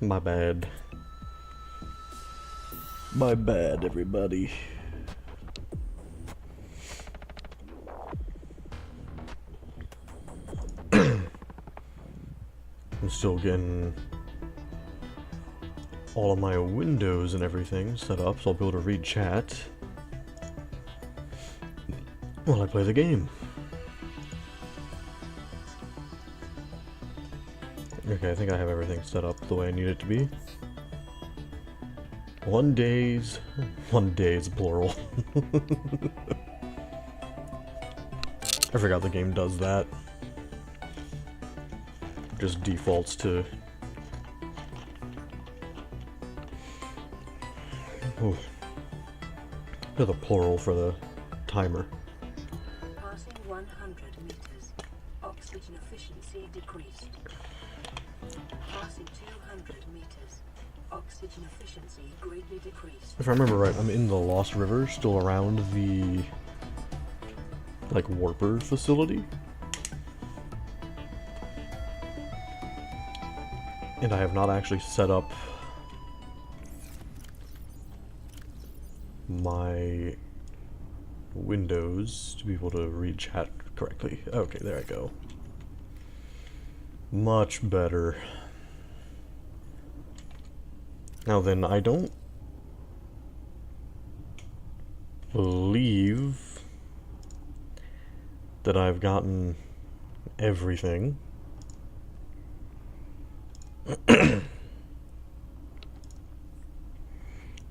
My bad. My bad, everybody. I'm still getting all of my windows and everything set up, so I'll be able to read chat while I play the game. Okay, I think I have everything set up the way I need it to be. One days plural. I forgot the game does that. Just defaults to... Ooh. To the plural for the timer. Passing 100 meters. Oxygen efficiency decreased. Passing 200 meters. Oxygen efficiency greatly decreased. If I remember right, I'm in the Lost River, still around the... like, warper facility. And I have not actually set up my windows to be able to read chat correctly. Okay, there I go. Much better. Now then, I don't believe that I've gotten everything.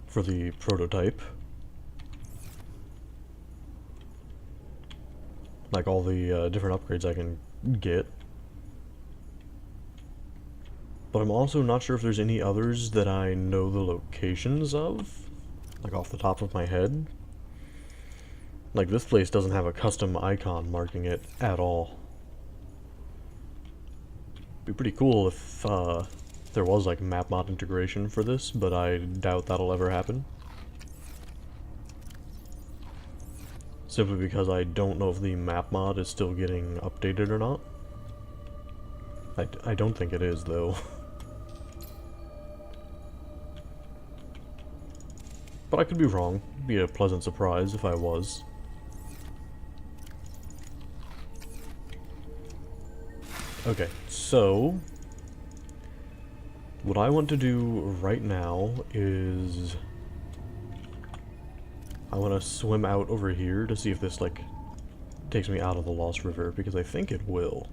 For the prototype. Like all the different upgrades I can get. But I'm also not sure if there's any others that I know the locations of. Like off the top of my head. Like this place doesn't have a custom icon marking it at all. Be pretty cool if there was like map mod integration for this, but I doubt that'll ever happen. Simply because I don't know if the map mod is still getting updated or not. I don't think it is, though. But I could be wrong. It'd be a pleasant surprise if I was. Okay, so... what I want to do right now is... I want to swim out over here to see if this, like, takes me out of the Lost River, because I think it will.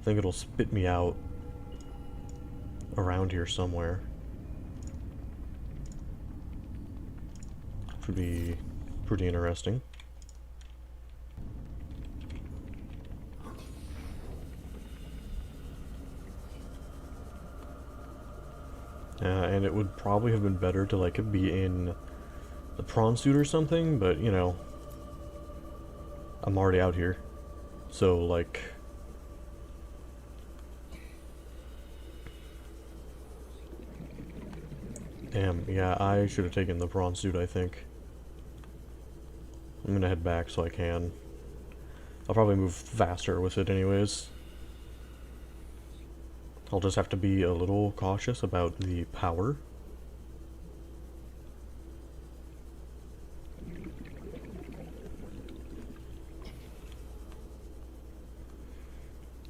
I think it'll spit me out around here somewhere. Should be pretty interesting. And it would probably have been better to, like, be in the prawn suit or something, but, you know, I'm already out here. So, like... damn, yeah, I should have taken the prawn suit, I think. I'm gonna head back so I can. I'll probably move faster with it anyways. I'll just have to be a little cautious about the power.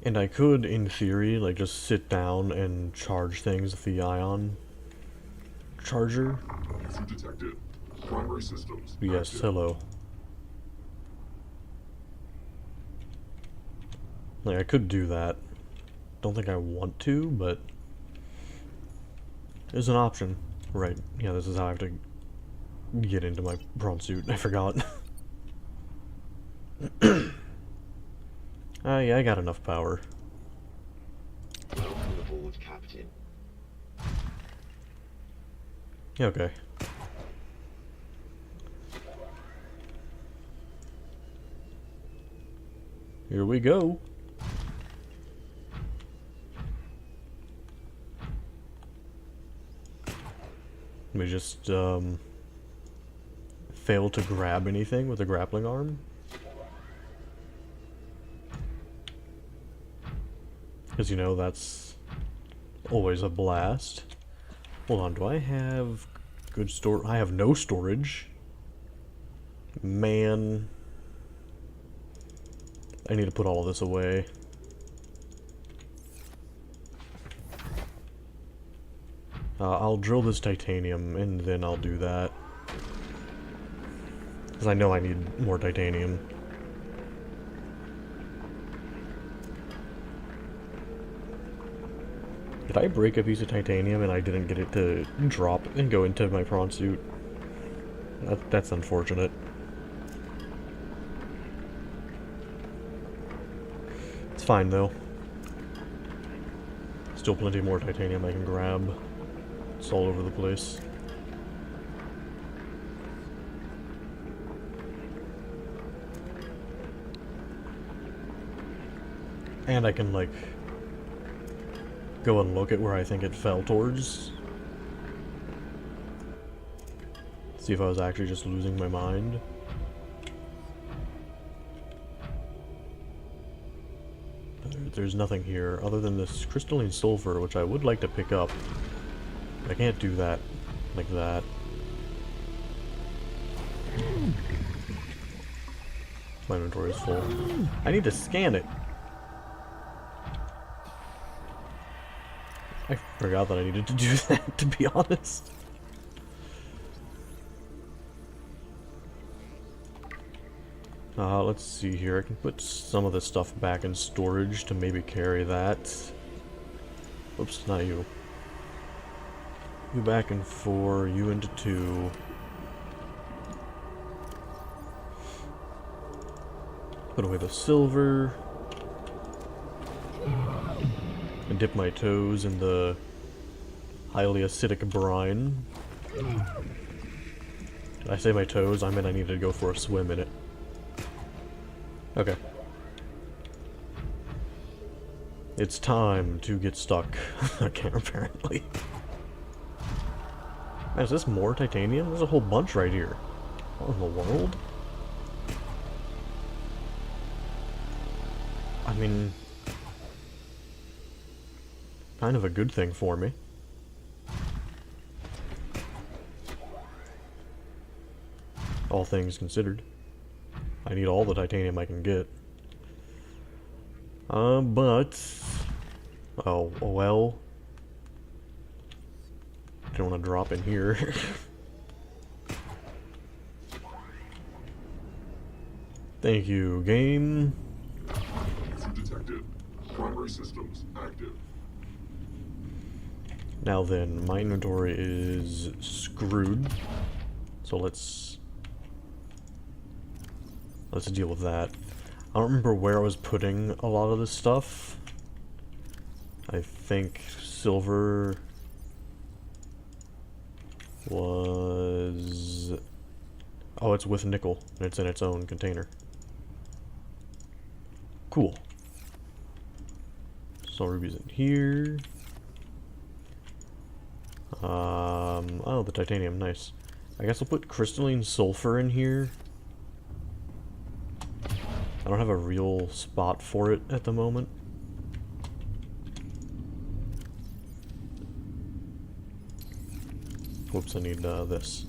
And I could, in theory, like, just sit down and charge things with the ion charger. Issue detected. Primary systems. Yes, active. hello. Like, I could do that. Don't think I want to, but it's an option. Right, yeah, this is how I have to get into my prawn suit. I forgot. Yeah, I got enough power. Welcome aboard, Captain. Yeah, okay. Here we go. Let me just, fail to grab anything with a grappling arm. Because, you know, that's Always a blast. Hold on, do I have good store? I have no storage. Man. I need to put all of this away. I'll drill this titanium, and then I'll do that. Because I know I need more titanium. Did I break a piece of titanium and I didn't get it to drop and go into my prawn suit? That's unfortunate. It's fine though. Still plenty more titanium I can grab. It's all over the place. And I can, like, go and look at where I think it fell towards. See if I was actually just losing my mind. There's nothing here other than this crystalline sulfur, which I would like to pick up. I can't do that like that. My inventory is full. I need to scan it. I forgot that I needed to do that, to be honest. Let's see here. I can put some of this stuff back in storage to maybe carry that. Oops, not you. You back in 4, you into 2. Put away the silver. And dip my toes in the highly acidic brine. Did I say my toes? I meant I needed to go for a swim in it. Okay. It's time to get stuck again, apparently. Man, is this more titanium? There's a whole bunch right here. What in the world? I mean, kind of a good thing for me. All things considered. I need all the titanium I can get. But... Oh, well... Don't want to drop in here. Thank you, game. Intrusion detected. Primary systems active. Now then, my inventory is screwed. So let's deal with that. I don't remember where I was putting a lot of this stuff. I think silver was... Oh, it's with nickel, and it's in its own container. Cool. So ruby's in here. Oh, the titanium, nice. I guess I'll put crystalline sulfur in here. I don't have a real spot for it at the moment. Whoops, I need this.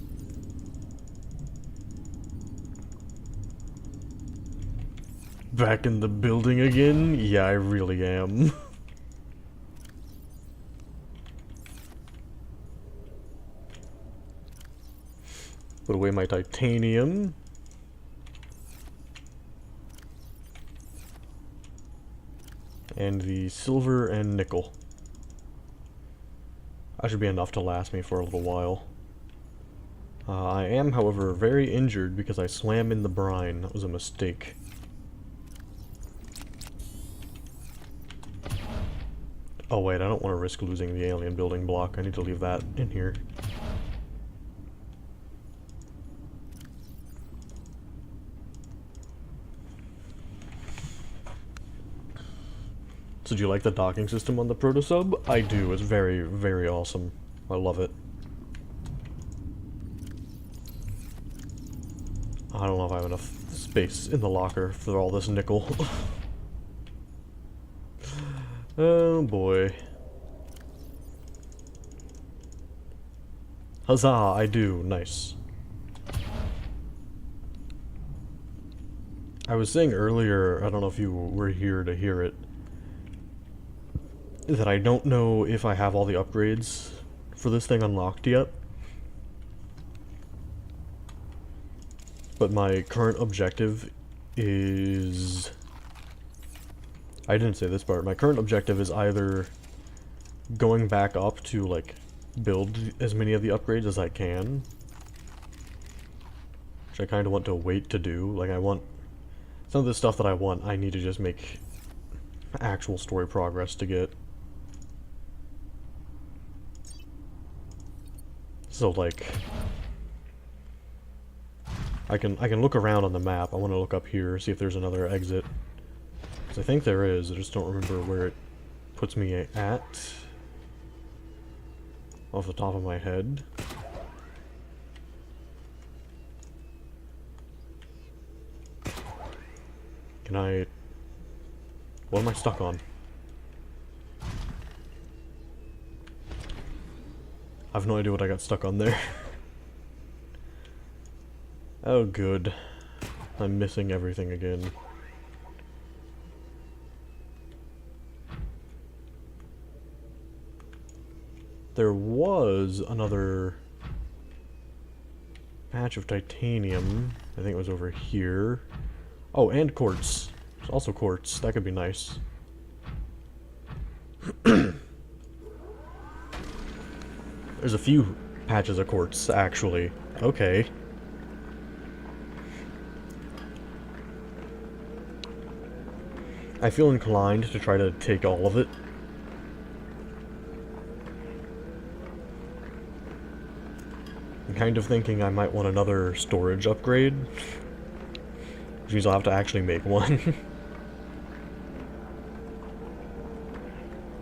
Back in the building again? Yeah, I really am. Put away my titanium. And the silver and nickel. That should be enough to last me for a little while. I am, however, very injured because I swam in the brine. That was a mistake. Oh wait, I don't want to risk losing the alien building block. I need to leave that in here. So do you like the docking system on the Proto-Sub? I do. It's very, very awesome. I love it. I don't know if I have enough space in the locker for all this nickel. Oh boy. Huzzah, I do. Nice. I was saying earlier, I don't know if you were here to hear it, that I don't know if I have all the upgrades for this thing unlocked yet. But my current objective is... I didn't say this part. My current objective is either going back up to, like, build as many of the upgrades as I can, which I kind of want to wait to do. Like, I want... Some of the stuff that I want, I need to just make actual story progress to get. So, like... I can look around on the map. I want to look up here, see if there's another exit. Because I think there is, I just don't remember where it puts me at. Off the top of my head. Can I... What am I stuck on? I have no idea what I got stuck on there. Oh, good. I'm missing everything again. There was another patch of titanium. I think it was over here. Oh, and quartz. There's also quartz. That could be nice. There's a few patches of quartz, actually. Okay. I feel inclined to try to take all of it. I'm kind of thinking I might want another storage upgrade, which means I'll have to actually make one.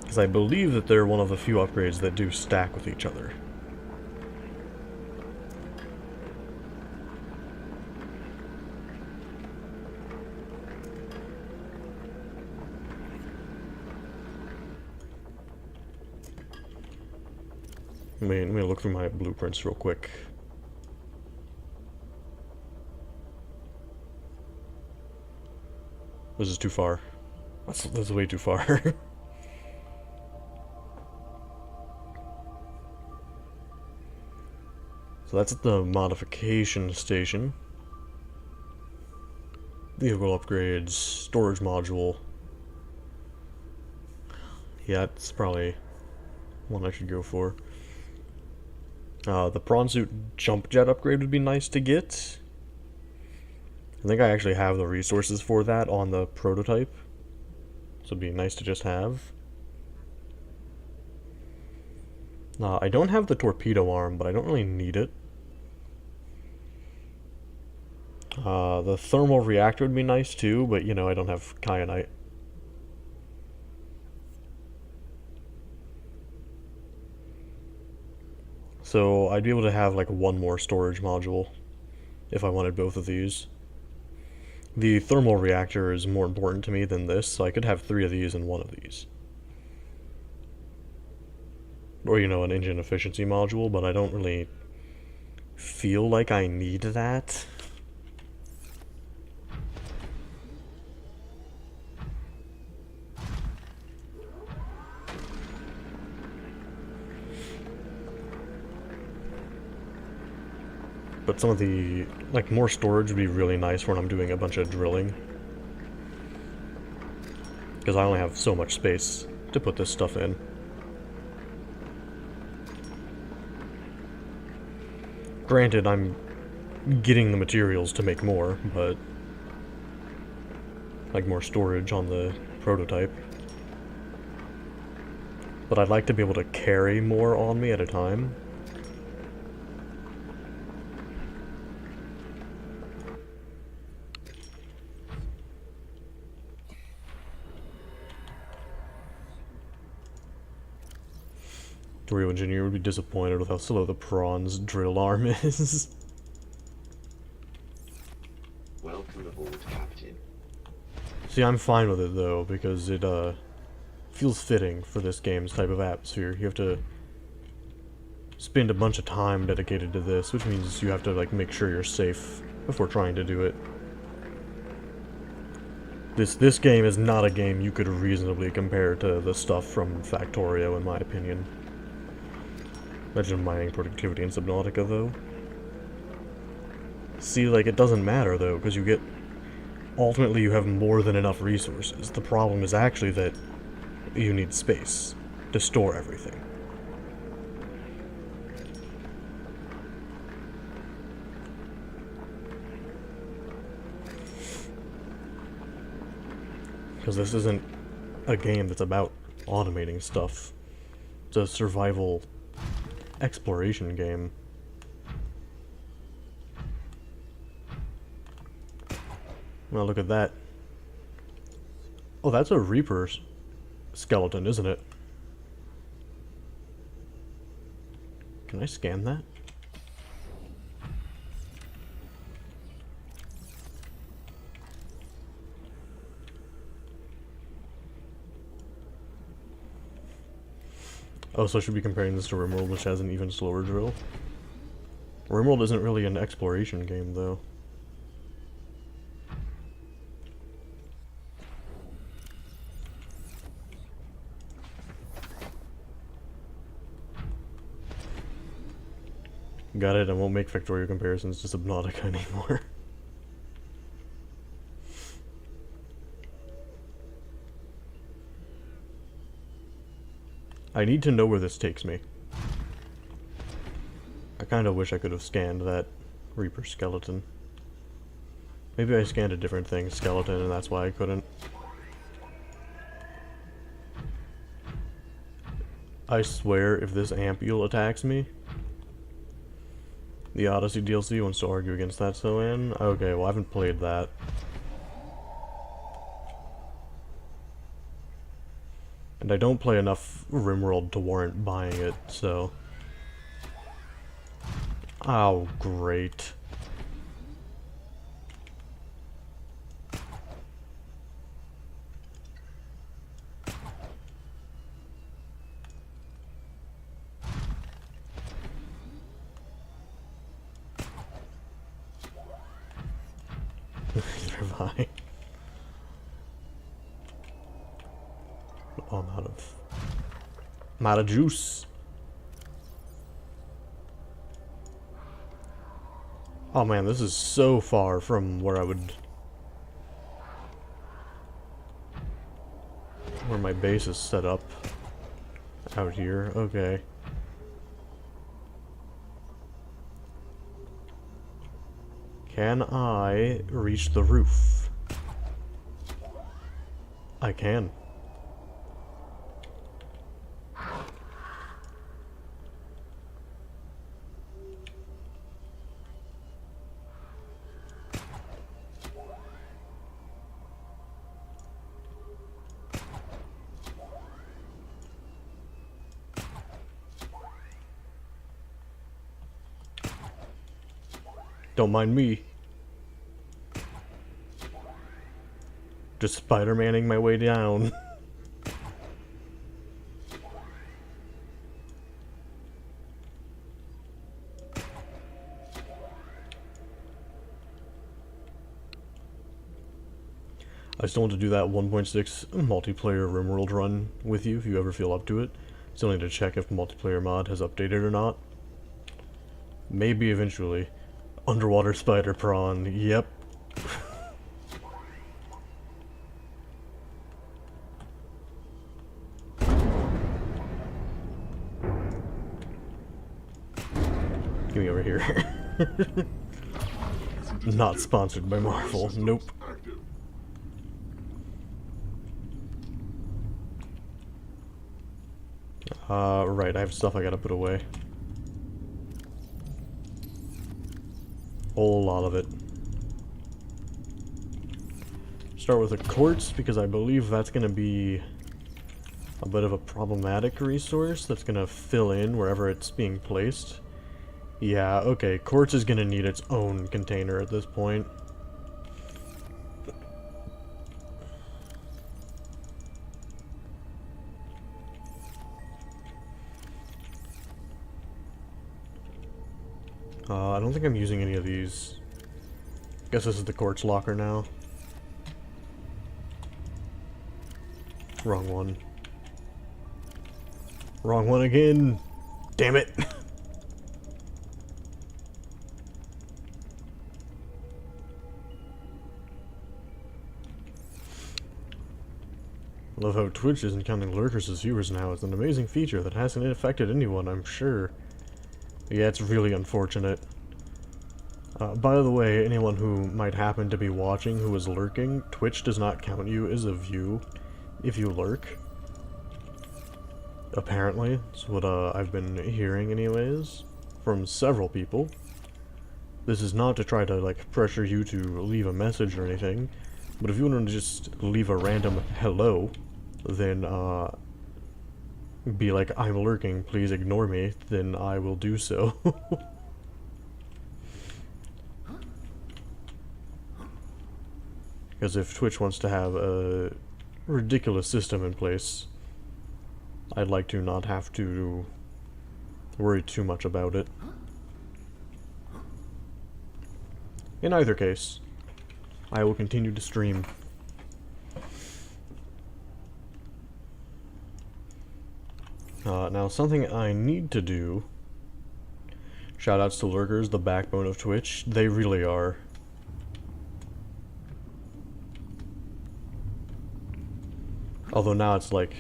Because I believe that they're one of the few upgrades that do stack with each other. Let me look through my blueprints real quick. This is too far. That's way too far. So that's at the modification station. Vehicle upgrades, storage module. Yeah, it's probably one I should go for. The prawn suit jump jet upgrade would be nice to get. I think I actually have the resources for that on the prototype. So it'd be nice to just have. I don't have the torpedo arm, but I don't really need it. The thermal reactor would be nice too, but you know, I don't have kyanite. So I'd be able to have like one more storage module if I wanted both of these. The thermal reactor is more important to me than this, so I could have 3 of these and 1 of these. Or, you know, an engine efficiency module, but I don't really feel like I need that. But some of the, like, more storage would be really nice when I'm doing a bunch of drilling. Because I only have so much space to put this stuff in. Granted, I'm getting the materials to make more, but... like, more storage on the prototype. But I'd like to be able to carry more on me at a time. Tutorial engineer would be disappointed with how slow the prawn's drill arm is. Welcome aboard, Captain. See, I'm fine with it though, because it feels fitting for this game's type of atmosphere. You have to spend a bunch of time dedicated to this, which means you have to like make sure you're safe before trying to do it. This game is not a game you could reasonably compare to the stuff from Factorio, in my opinion. Imagine mining productivity in Subnautica, though. See, like, it doesn't matter, though, because you get... Ultimately, you have more than enough resources. The problem is actually that you need space to store everything. Because this isn't a game that's about automating stuff. It's a survival exploration game. Well, look at that. Oh, that's a Reaper skeleton, isn't it? Can I scan that? Oh, so I should be comparing this to RimWorld, which has an even slower drill. RimWorld isn't really an exploration game, though. Got it, I won't make Factorio comparisons to Subnautica anymore. I need to know where this takes me. I kinda wish I could have scanned that Reaper skeleton. Maybe I scanned a different thing, skeleton, and that's why I couldn't. I swear, if this ampule attacks me... The Odyssey DLC wants to argue against that, so in. Okay, well I haven't played that. And I don't play enough RimWorld to warrant buying it, so... Oh, great. Neither have I. Oh, I'm out of juice. Oh man, this is so far from where I would... Where my base is set up. Out here, okay. Can I reach the roof? I can. Don't mind me. Just Spider-Manning my way down. I still want to do that 1.6 multiplayer RimWorld run with you if you ever feel up to it. Still need to check if multiplayer mod has updated or not. Maybe eventually. Underwater spider prawn, yep. Get me over here. Not sponsored by Marvel, nope. Active. Right, I have stuff I gotta put away. Whole lot of it. Start with a quartz, because I believe that's gonna be a bit of a problematic resource that's gonna fill in wherever it's being placed. Yeah, okay, quartz is gonna need its own container at this point. I don't think I'm using any of these. Guess this is the quartz locker now. Wrong one. Wrong one again! Damn it! I love how Twitch isn't counting lurkers as viewers now. It's an amazing feature that hasn't affected anyone, I'm sure. Yeah, it's really unfortunate. By the way, anyone who might happen to be watching who is lurking, Twitch does not count you as a view if you lurk. Apparently. That's what I've been hearing anyways, from several people. This is not to try to, like, pressure you to leave a message or anything, but if you want to just leave a random hello, then, be like, I'm lurking, please ignore me, then I will do so. Because if Twitch wants to have a ridiculous system in place, I'd like to not have to worry too much about it. In either case, I will continue to stream. Now, something I need to do... Shoutouts to lurkers, the backbone of Twitch. They really are. Although now it's like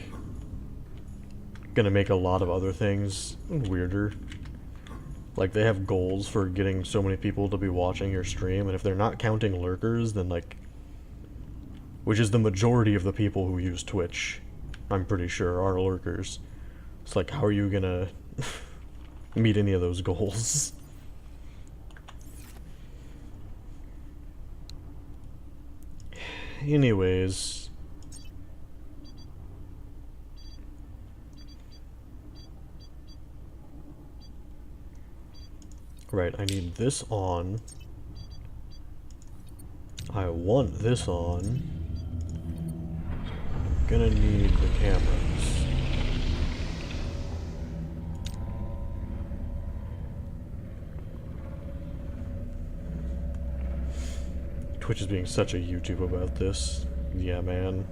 gonna make a lot of other things weirder. Like they have goals for getting so many people to be watching your stream, and if they're not counting lurkers, then like, which is the majority of the people who use Twitch, I'm pretty sure, are lurkers. It's like, how are you gonna meet any of those goals? Anyways. Right, I need this on. I want this on. Gonna need the cameras. Twitch is being such a YouTube about this. Yeah, man.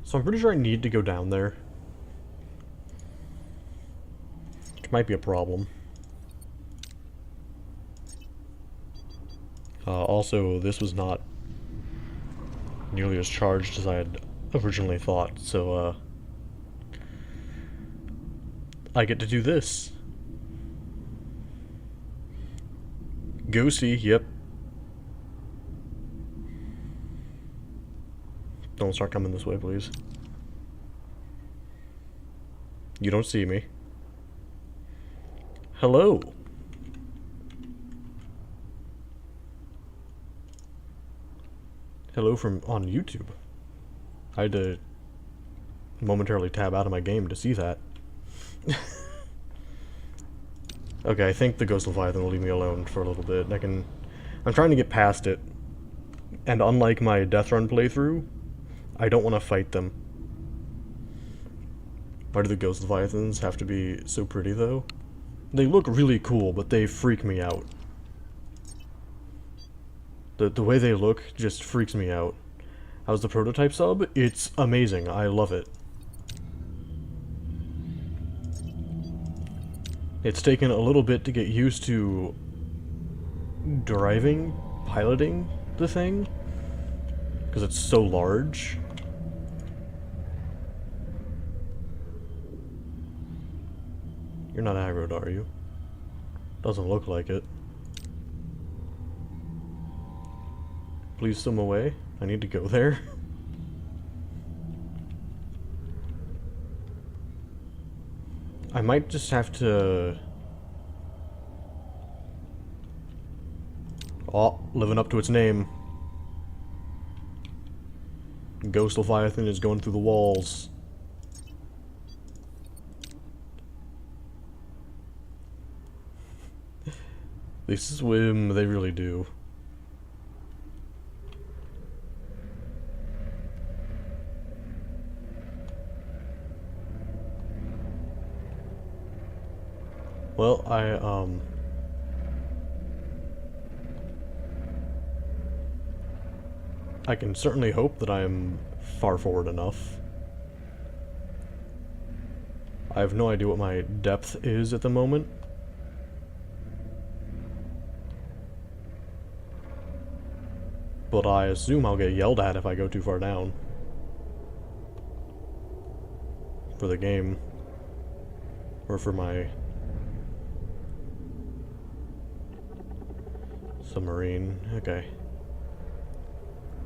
So I'm pretty sure I need to go down there. Which might be a problem. Also, this was not nearly as charged as I had originally thought, so, I get to do this. Ghosty, yep. Don't start coming this way, please. You don't see me. Hello. Hello from on YouTube. I had to momentarily tab out of my game to see that. Okay, I think the Ghost Leviathan will leave me alone for a little bit. I'm trying to get past it. And unlike my Death Run playthrough, I don't want to fight them. Why do the Ghost Leviathans have to be so pretty, though? They look really cool, but they freak me out. The way they look just freaks me out. How's the prototype sub? It's amazing. I love it. It's taken a little bit to get used to piloting the thing, because it's so large. You're not aggroed, are you? Doesn't look like it. Please swim away. I need to go there. I might just have to... Oh, living up to its name. Ghost Leviathan is going through the walls. They swim, they really do. Well, I can certainly hope that I am far forward enough. I have no idea what my depth is at the moment. But I assume I'll get yelled at if I go too far down. For the game. Or for my submarine. Okay.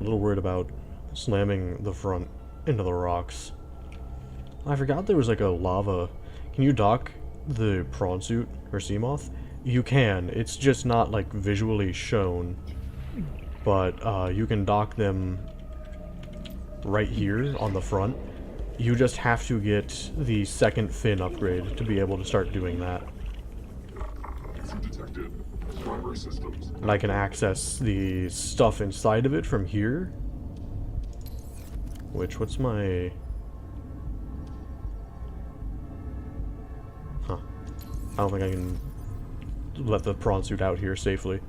A little worried about slamming the front into the rocks. I forgot there was like a lava. Can you dock the prawn suit or Seamoth? You can. It's just not like visually shown. But you can dock them right here on the front. You just have to get the second fin upgrade to be able to start doing that. Detected. Primary systems. And I can access the stuff inside of it from here. Which, what's my... Huh. I don't think I can let the prawn suit out here safely.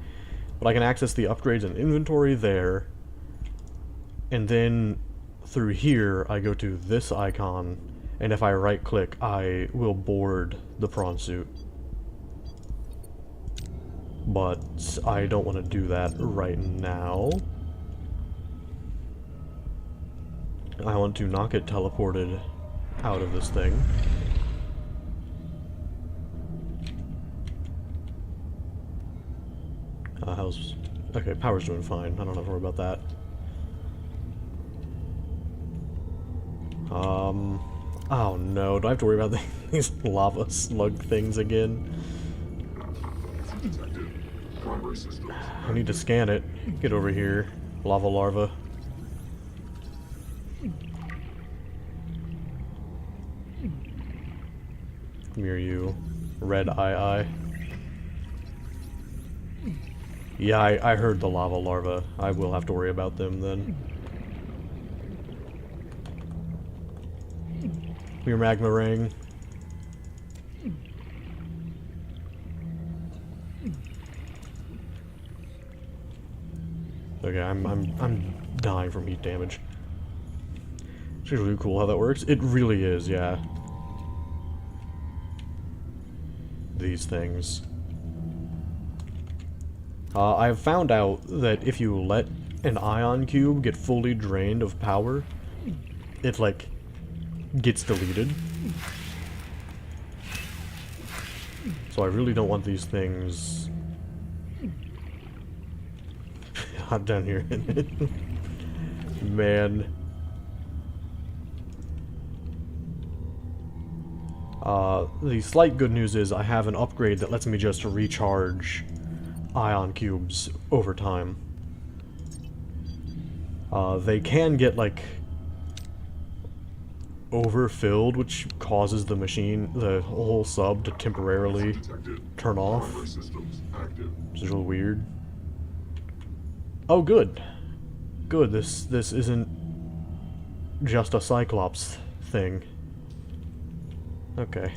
But I can access the upgrades and inventory there. And then through here, I go to this icon. And if I right click, I will board the prawn suit. But I don't want to do that right now. I want to not get teleported out of this thing. How's... Okay, power's doing fine. I don't have to worry about that. Oh no, do I have to worry about these lava slug things again? Detected. Primary systems. I need to scan it. Get over here, lava larva. Come here, you. Red eye. Yeah, I heard the lava larva. I will have to worry about them then. Your magma ring. Okay, I'm dying from heat damage. It's really cool how that works. It really is, yeah. These things. I've found out that if you let an ion cube get fully drained of power, it, like, gets deleted. So I really don't want these things hot down here. Man. The slight good news is I have an upgrade that lets me just recharge ion cubes over time. They can get, like, overfilled, which causes the machine, the whole sub, to temporarily turn off. Primary systems active. Which is real weird. Oh, good. Good, this isn't just a Cyclops thing. Okay.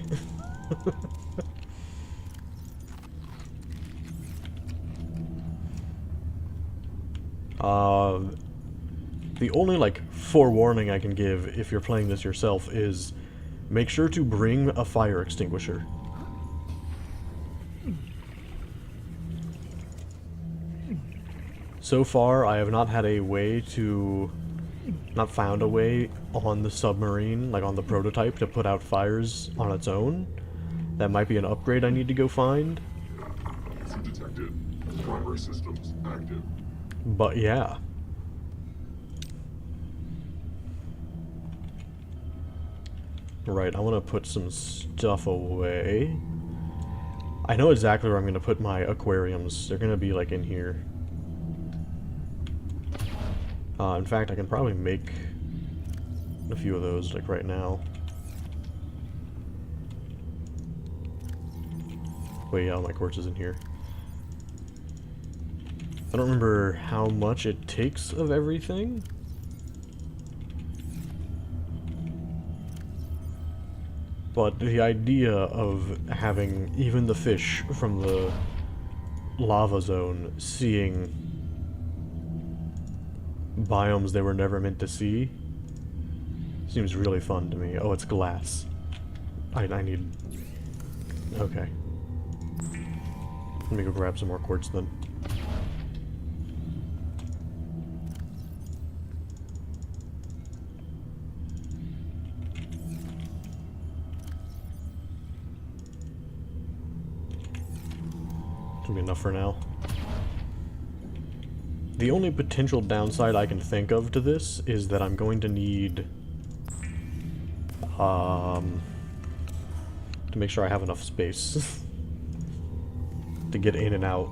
The only, like, forewarning I can give if you're playing this yourself is make sure to bring a fire extinguisher. So far, I have not had a way to... not found a way on the submarine, like on the prototype, to put out fires on its own. That might be an upgrade I need to go find. Detected. Primary systems active. But yeah. Right, I want to put some stuff away. I know exactly where I'm going to put my aquariums. They're going to be, like, in here. In fact, I can probably make a few of those, like, right now. Wait, yeah, my quartz is in here. I don't remember how much it takes of everything. But the idea of having even the fish from the lava zone seeing biomes they were never meant to see seems really fun to me. Oh, it's glass. I need... Okay. Let me go grab some more quartz then. Should be enough for now. The only potential downside I can think of to this is that I'm going to need to make sure I have enough space to get in and out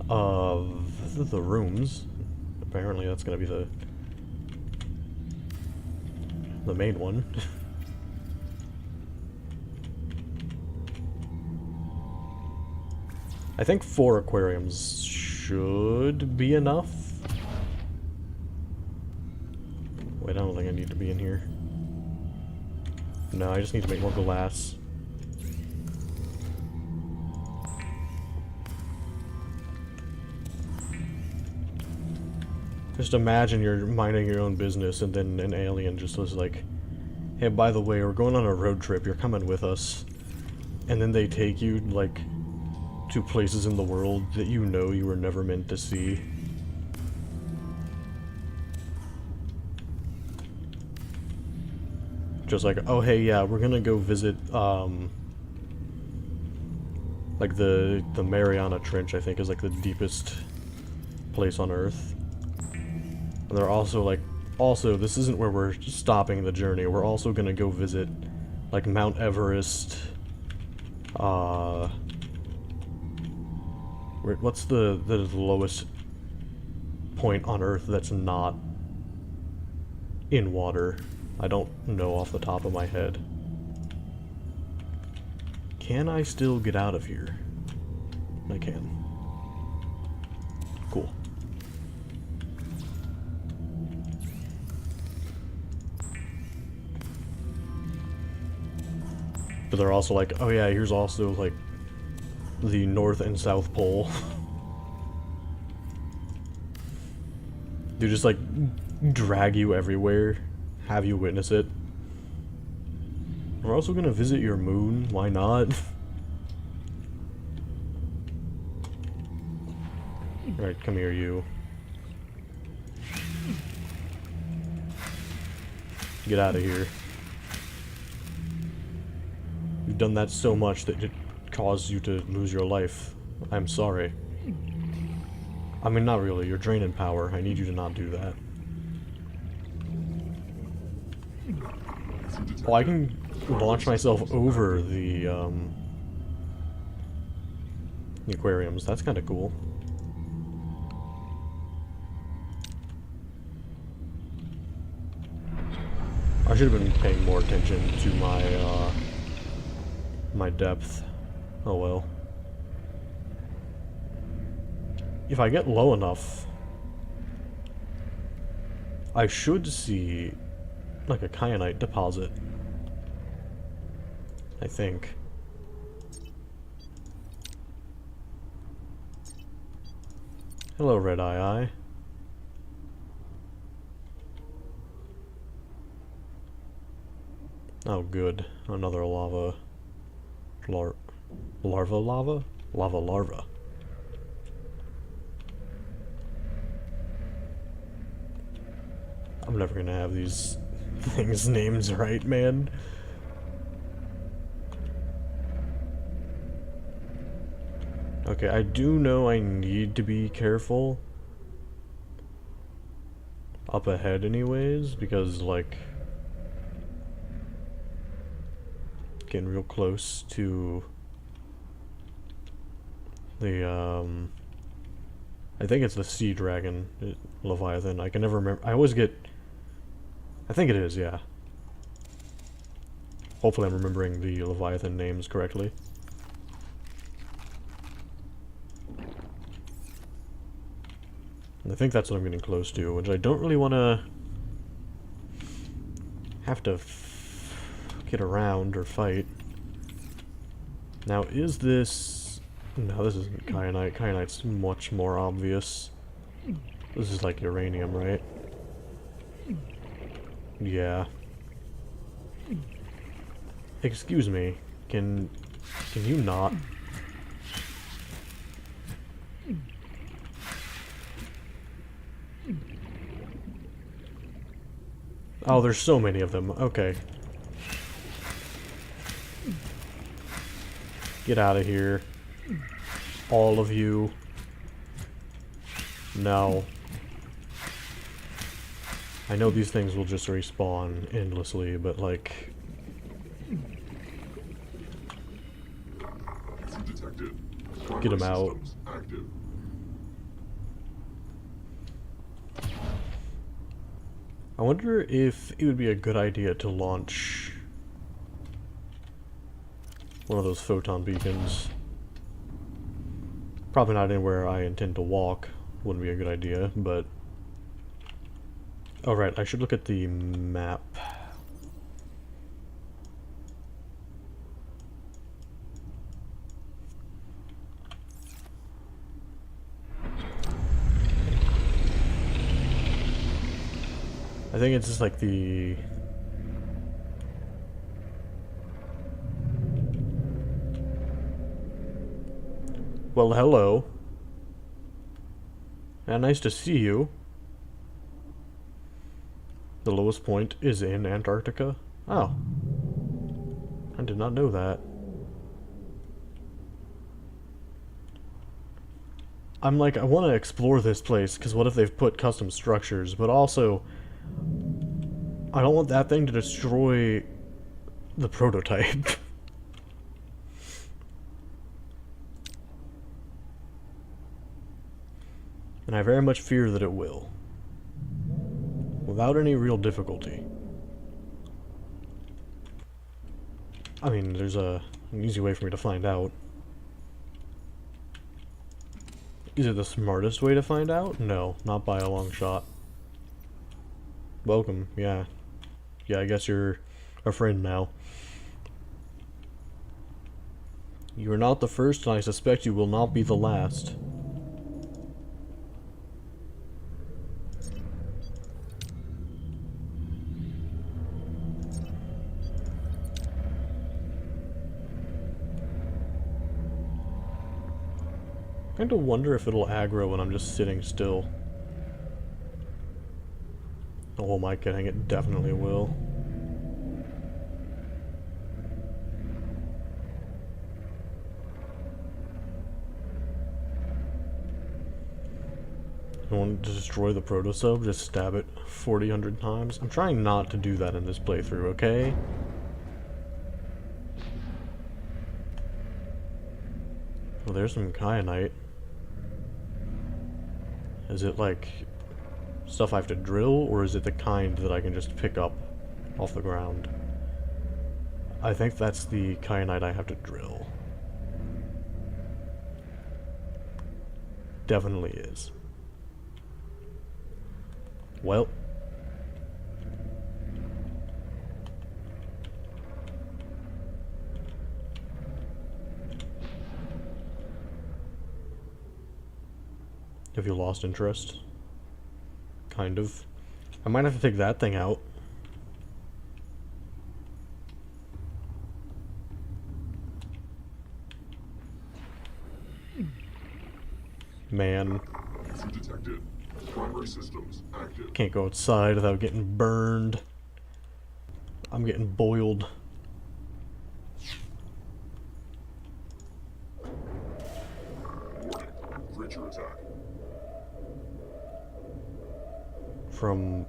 of the rooms. Apparently that's going to be the main one. I think 4 aquariums should be enough. Wait, I don't think I need to be in here. No, I just need to make more glass. Just imagine you're minding your own business and then an alien just was like, hey, by the way, we're going on a road trip, you're coming with us. And then they take you, like, to places in the world that you know you were never meant to see. Just like, oh hey, yeah, we're gonna go visit, like the Mariana Trench, I think, is like the deepest place on Earth. And they're also like, also, this isn't where we're stopping the journey, we're also gonna go visit, like, Mount Everest, what's the lowest point on Earth that's not in water? I don't know off the top of my head. Can I still get out of here? I can. Cool. But they're also like, oh yeah, here's also like the North and South Pole. They just like drag you everywhere, have you witness it. We're also gonna visit your moon, why not? Alright, come here, you. Get out of here. You've done that so much that it caused you to lose your life. I'm sorry. I mean, not really. You're draining power. I need you to not do that. Oh, I can launch myself over the aquariums. That's kind of cool. I should have been paying more attention to my, my depth. Oh well. If I get low enough, I should see, like, a kyanite deposit. I think. Hello, Red Eye. Oh, good. Another lava. Lava? Lava larva. I'm never gonna have these things' names right, man. Okay, I do know I need to be careful up ahead anyways, because, like, getting real close to the, I think it's the sea dragon, Leviathan. I can never remember. I always get, I think it is, yeah. Hopefully I'm remembering the Leviathan names correctly. And I think that's what I'm getting close to, which I don't really want to have to get around or fight. Now, is this... No, this isn't kyanite. Kyanite's much more obvious. This is like uranium, right? Yeah. Excuse me. Can you not? Oh, there's so many of them. Okay. Get out of here. All of you. No. I know these things will just respawn endlessly, but like... Detected. Get 'em Primary out. systems active. I wonder if it would be a good idea to launch one of those photon beacons. Probably not anywhere I intend to walk. Wouldn't be a good idea, but... Oh right, I should look at the map. I think it's just like the... Well, hello. Nice to see you. The lowest point is in Antarctica? Oh. I did not know that. I'm like, I want to explore this place, because what if they've put custom structures, but also... I don't want that thing to destroy the prototype. And I very much fear that it will. Without any real difficulty. I mean, there's an easy way for me to find out. Is it the smartest way to find out? No, not by a long shot. Welcome, yeah. Yeah, I guess you're a friend now. You are not the first, and I suspect you will not be the last. I kind of wonder if it'll aggro when I'm just sitting still. Oh, am I kidding? It definitely will. I want to destroy the proto-sub, just stab it 4,000 times. I'm trying not to do that in this playthrough, okay? Well, there's some kyanite. Is it like stuff I have to drill, or is it the kind that I can just pick up off the ground? I think that's the kyanite I have to drill. Definitely is. Well. Have you lost interest? Kind of. I might have to take that thing out. Man. Detected. Primary systems active. Can't go outside without getting burned. I'm getting boiled. Warning. Creature attack. From...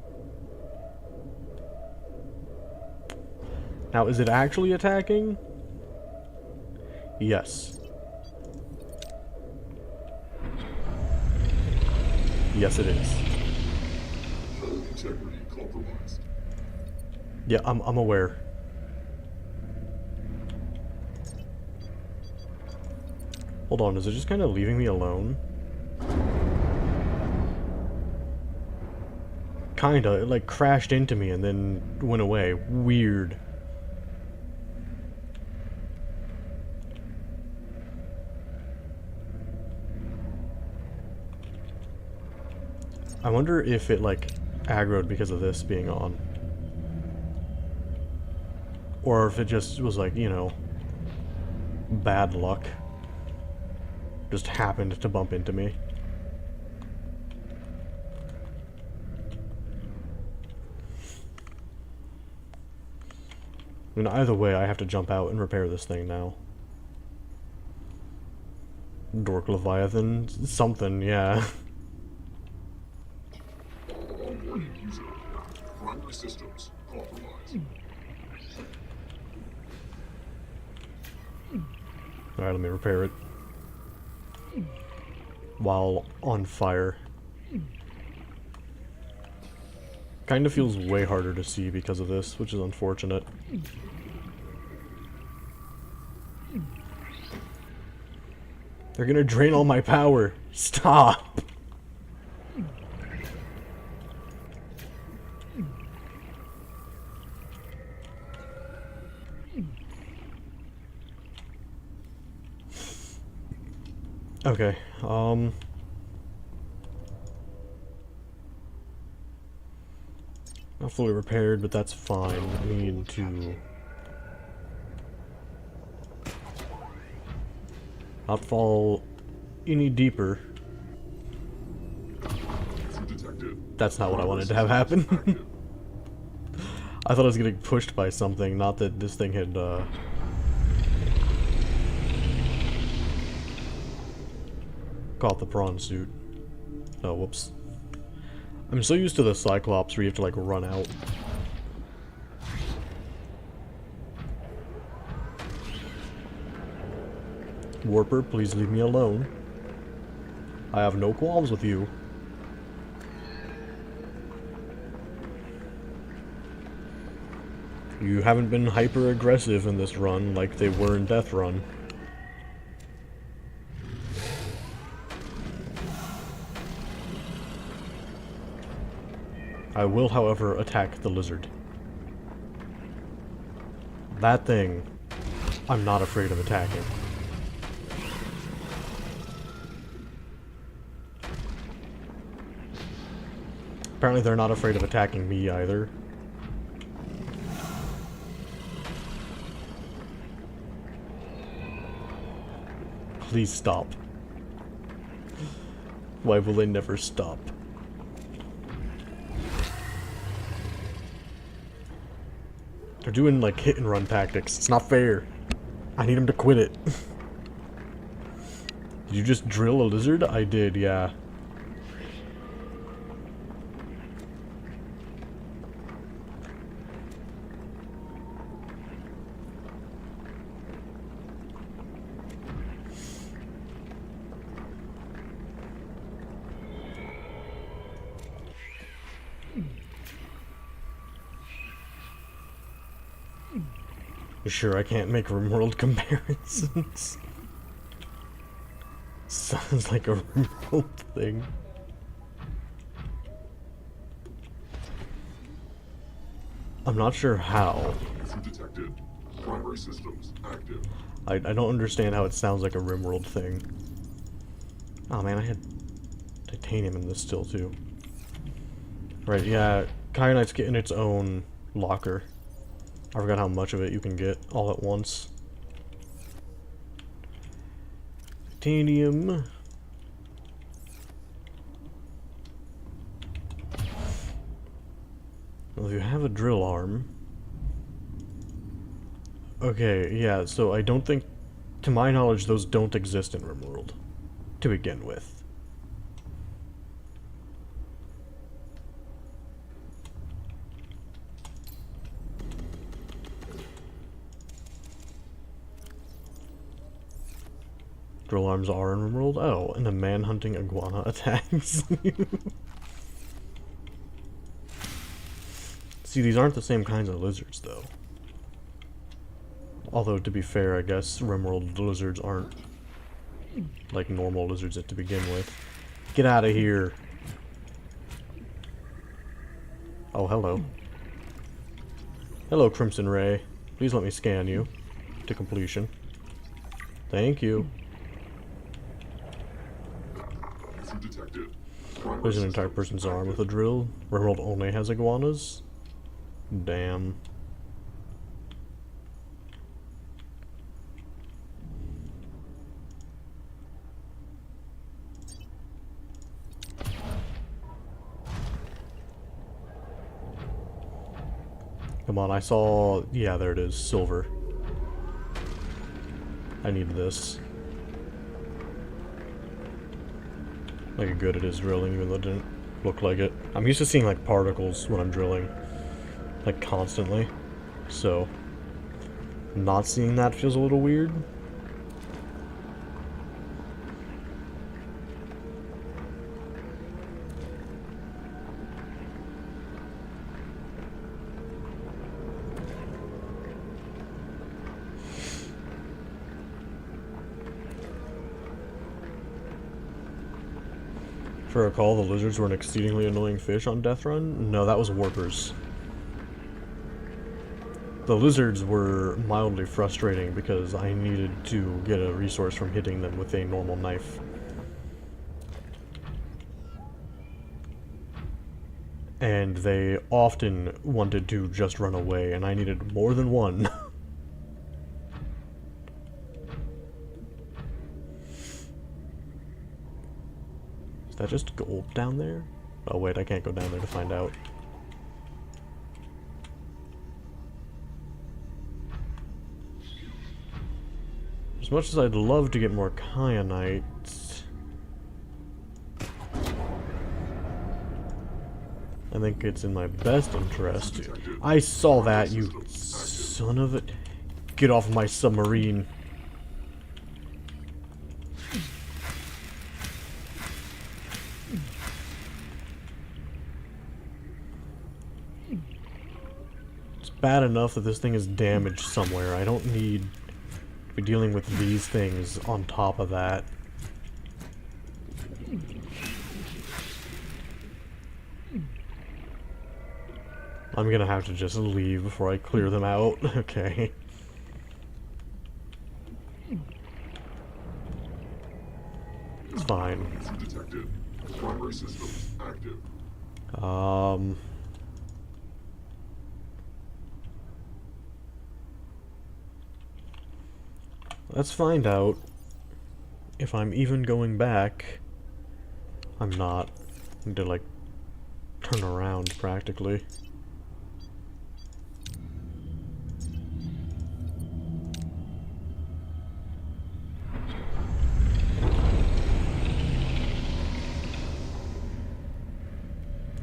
Now, is it actually attacking? Yes. Yes, it is. Hull integrity compromised. Yeah, I'm aware. Hold on, is it just kind of leaving me alone? Kinda. It like crashed into me and then went away. Weird. I wonder if it like aggroed because of this being on. Or if it just was like, you know, bad luck. Just happened to bump into me. I mean, either way, I have to jump out and repair this thing now. Dork Leviathan? Something, yeah. Warning user. Primary systems compromised. Alright, let me repair it. While on fire. Kind of feels way harder to see because of this, which is unfortunate. They're gonna drain all my power. Stop! Okay, not fully repaired, but that's fine. We need to not fall any deeper. Detected. That's not what I wanted to have happen. I thought I was getting pushed by something, not that this thing had, caught the prawn suit. Oh, whoops. I'm so used to the Cyclops where you have to, like, run out. Warper, please leave me alone. I have no qualms with you. You haven't been hyper-aggressive in this run like they were in Death Run. I will, however, attack the lizard. That thing, I'm not afraid of attacking. Apparently they're not afraid of attacking me either. Please stop. Why will they never stop? They're doing like hit and run tactics. It's not fair. I need them to quit it. Did you just drill a lizard? I did, yeah. Sure, I can't make RimWorld comparisons. Sounds like a RimWorld thing. I'm not sure how. Detected. Primary systems active. I don't understand how it sounds like a RimWorld thing. Oh man, I had titanium in this still too. Right, yeah, Kyanite's getting its own locker. I forgot how much of it you can get all at once. Titanium. Well, if you have a drill arm... Okay, yeah, so I don't think... To my knowledge, those don't exist in RimWorld. To begin with. Drill arms are in RimWorld? Oh, and a man-hunting iguana attacks you. See, these aren't the same kinds of lizards, though. Although, to be fair, I guess RimWorld lizards aren't like normal lizards to begin with. Get out of here. Oh, hello. Hello, Crimson Ray. Please let me scan you to completion. Thank you. User detected. Primary There's an entire systems person's arm active. with a drill. Rimworld only has iguanas. Damn. Come on, I saw... Yeah, there it is. Silver. I need this. Look how good it is drilling, even though it didn't look like it. I'm used to seeing, like, particles when I'm drilling. Like, constantly. So, not seeing that feels a little weird. If I recall, the lizards were an exceedingly annoying fish on Death Run. No, that was warpers. The lizards were mildly frustrating because I needed to get a resource from hitting them with a normal knife. And they often wanted to just run away, and I needed more than one. Is that just gold down there? Oh wait, I can't go down there to find out. As much as I'd love to get more kyanite, I think it's in my best interest. I saw that, you son of a... Get off of my submarine. It's bad enough that this thing is damaged somewhere. I don't need to be dealing with these things on top of that. I'm gonna have to just leave before I clear them out. Okay. It's fine. User detected. Primary systems active. Let's find out if I'm even going back. I'm not. I need to, like, turn around, practically.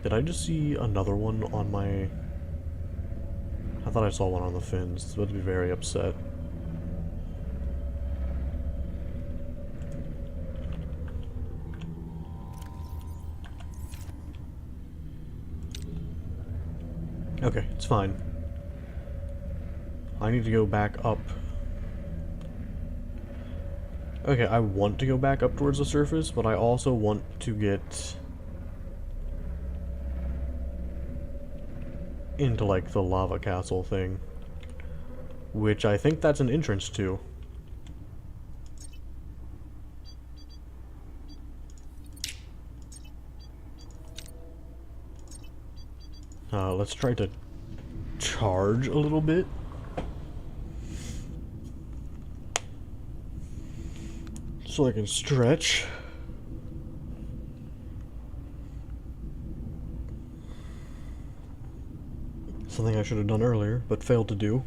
Did I just see another one on my... I thought I saw one on the fins. It's about to be very upset. Okay, it's fine. I need to go back up. Okay, I want to go back up towards the surface, but I also want to get into, like, the lava castle thing, which I think that's an entrance to. Let's try to charge a little bit. So I can stretch. Something I should have done earlier, but failed to do.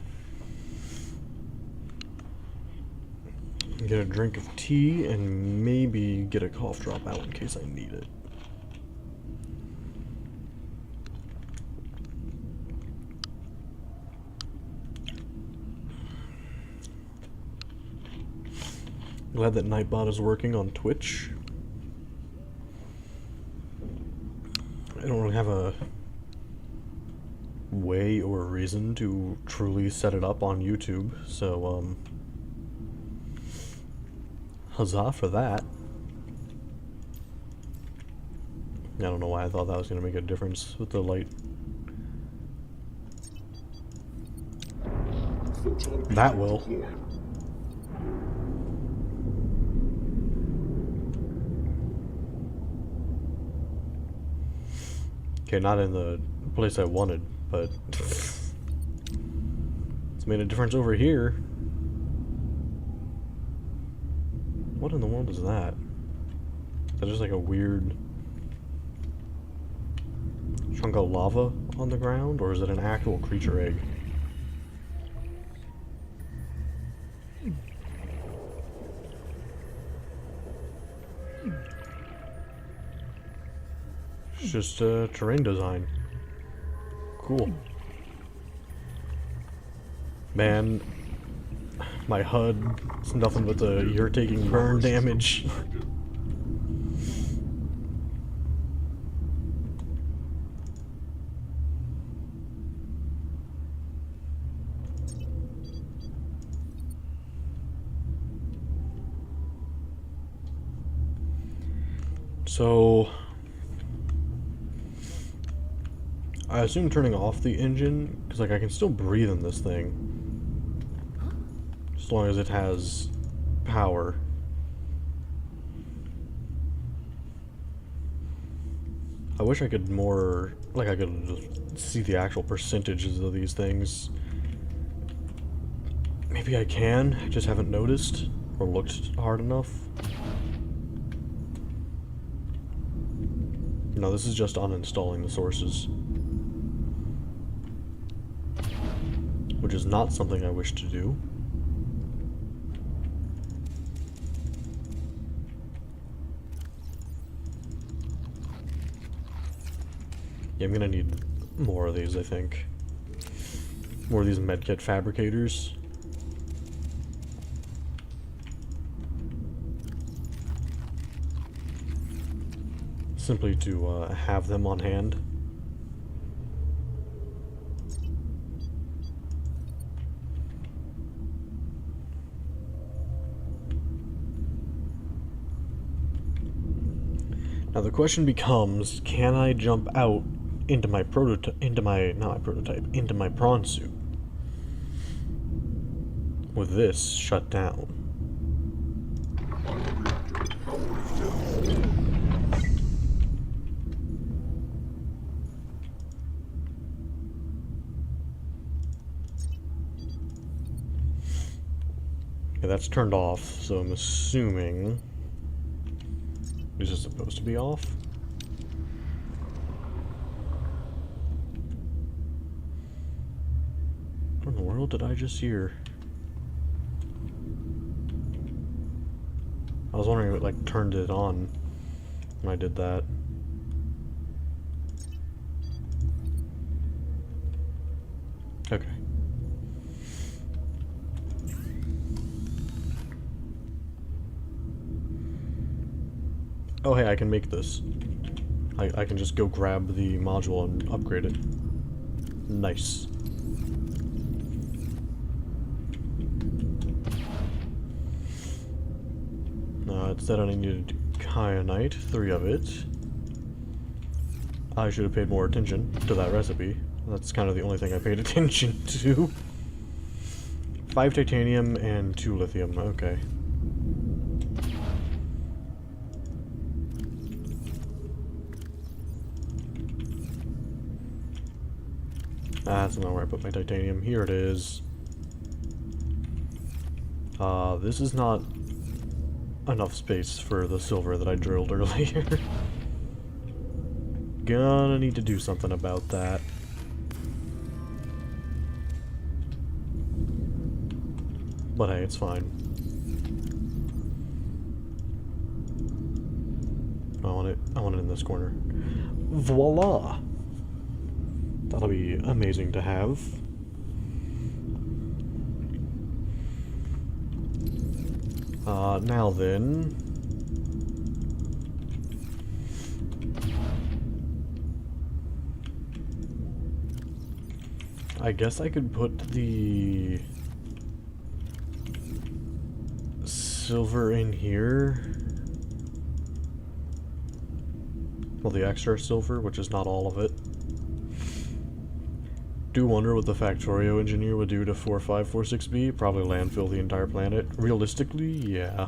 Get a drink of tea, and maybe get a cough drop out in case I need it. Glad that Nightbot is working on Twitch. I don't really have a way or reason to truly set it up on YouTube, so, huzzah for that. I don't know why I thought that was going to make a difference with the light Photon That beacon will. deployed. Okay, not in the place I wanted, but it's made a difference over here. What in the world is that? Is that just like a weird chunk of lava on the ground, or is it an actual creature egg? It's just terrain design. Cool. Man, my HUD is nothing but you're taking burn damage. Active. So, I assume turning off the engine, because like I can still breathe in this thing, as long as it has power. I wish I could more, like I could see the actual percentages of these things. Maybe I can, I just haven't noticed, or looked hard enough. No, this is just uninstalling the sources. Which is not something I wish to do. Yeah, I'm gonna need more of these, I think. More of these medkit fabricators. Simply to have them on hand. Now the question becomes, can I jump out into my into my prawn suit with this shut down? Bioreactor power down. Okay, that's turned off, so I'm assuming this is supposed to be off. What in the world did I just hear? I was wondering if it like turned it on when I did that. Okay. Oh hey, I can make this. I can just go grab the module and upgrade it. Nice. It said I needed kyanite, 3 of it. I should have paid more attention to that recipe. That's kind of the only thing I paid attention to. 5 titanium and 2 lithium, okay. That's not where I put my titanium. Here it is. This is not enough space for the silver that I drilled earlier. Gonna need to do something about that. But hey, it's fine. I want it in this corner. Voila! That'll be amazing to have. Now then... I guess I could put the silver in here. Well, the extra silver, which is not all of it. do wonder what the Factorio engineer would do to 4546B. Probably landfill the entire planet. Realistically, yeah.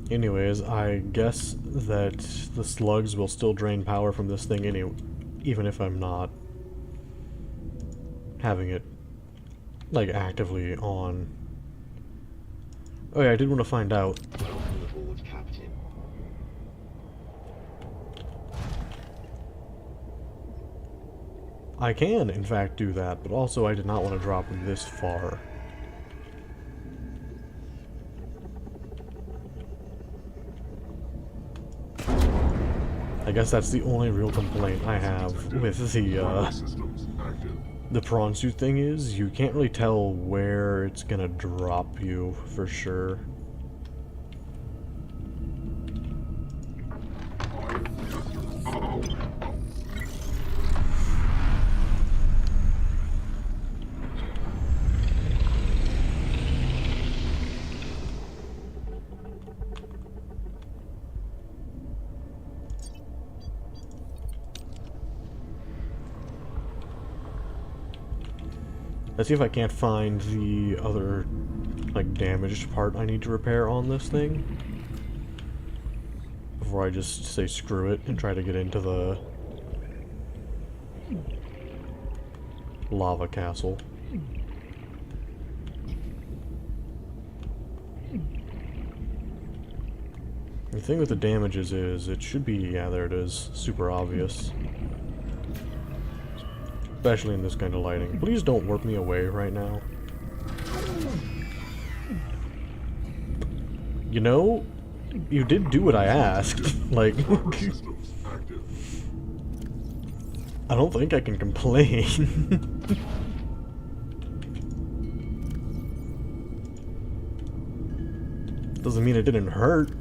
Anyways, I guess that the slugs will still drain power from this thing even if I'm not having it, like, actively on. Oh yeah, I did want to find out. Welcome aboard, Captain. I can, in fact, do that, but also I did not want to drop this far. I guess that's the only real complaint I have with Systems active. the prawn suit thing is you can't really tell where it's gonna drop you for sure. Let's see if I can't find the other, like, damaged part I need to repair on this thing before I just say screw it and try to get into the lava castle. The thing with the damages is it should be, yeah, there it is, super obvious. Especially in this kind of lighting. Please don't warp me away right now. You know, you did do what I asked. Like, Systems active. I don't think I can complain. Doesn't mean it didn't hurt.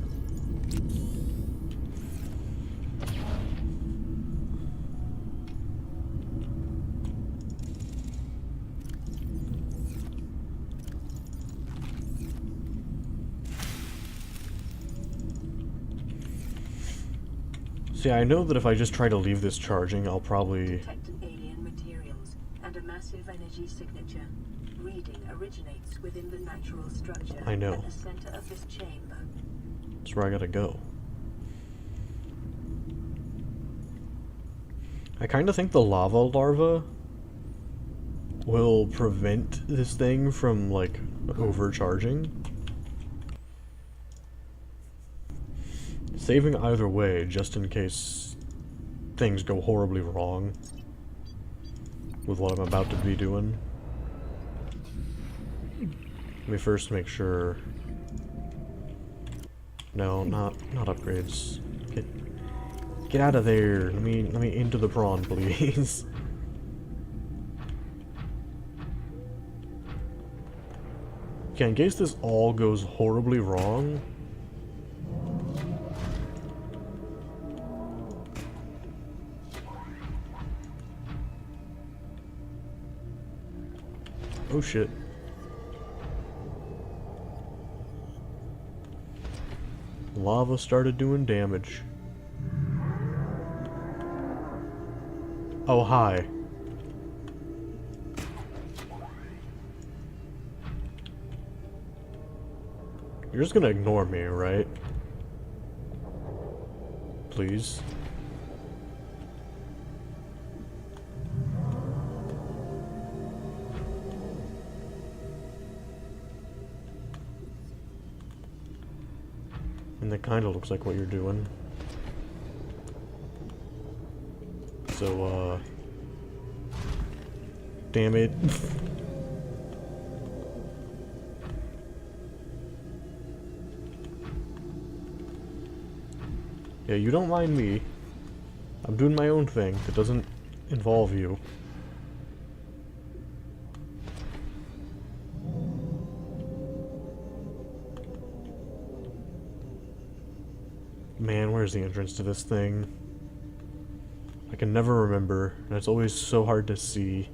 See, I know that if I just try to leave this charging, I'll probably... Detected alien materials and a massive energy signature. Reading originates within the natural structure I know. at the center of this chamber. That's where I gotta go. I kind of think the lava larva will prevent this thing from, like, overcharging. Saving either way, just in case things go horribly wrong with what I'm about to be doing. Let me first make sure... No, not upgrades. Get out of there. Let me into the prawn, please. Okay, in case this all goes horribly wrong. Oh shit. Lava started doing damage. Oh, hi. You're just gonna ignore me, right? Please. And that kind of looks like what you're doing. So, damn it. Yeah, you don't mind me. I'm doing my own thing that doesn't involve you. Man, where's the entrance to this thing? I can never remember, and it's always so hard to see.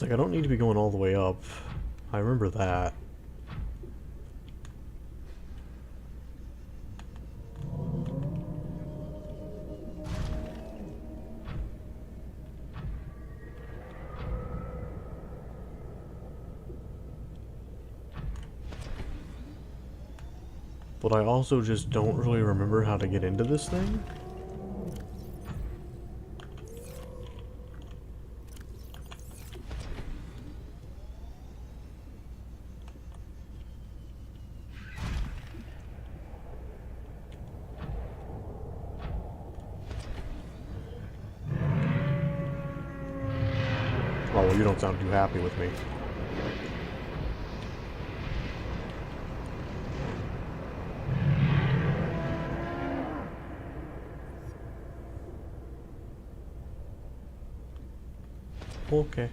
Like, I don't need to be going all the way up. I remember that. But I also just don't really remember how to get into this thing. Oh, well, you don't sound too happy with me. Okay.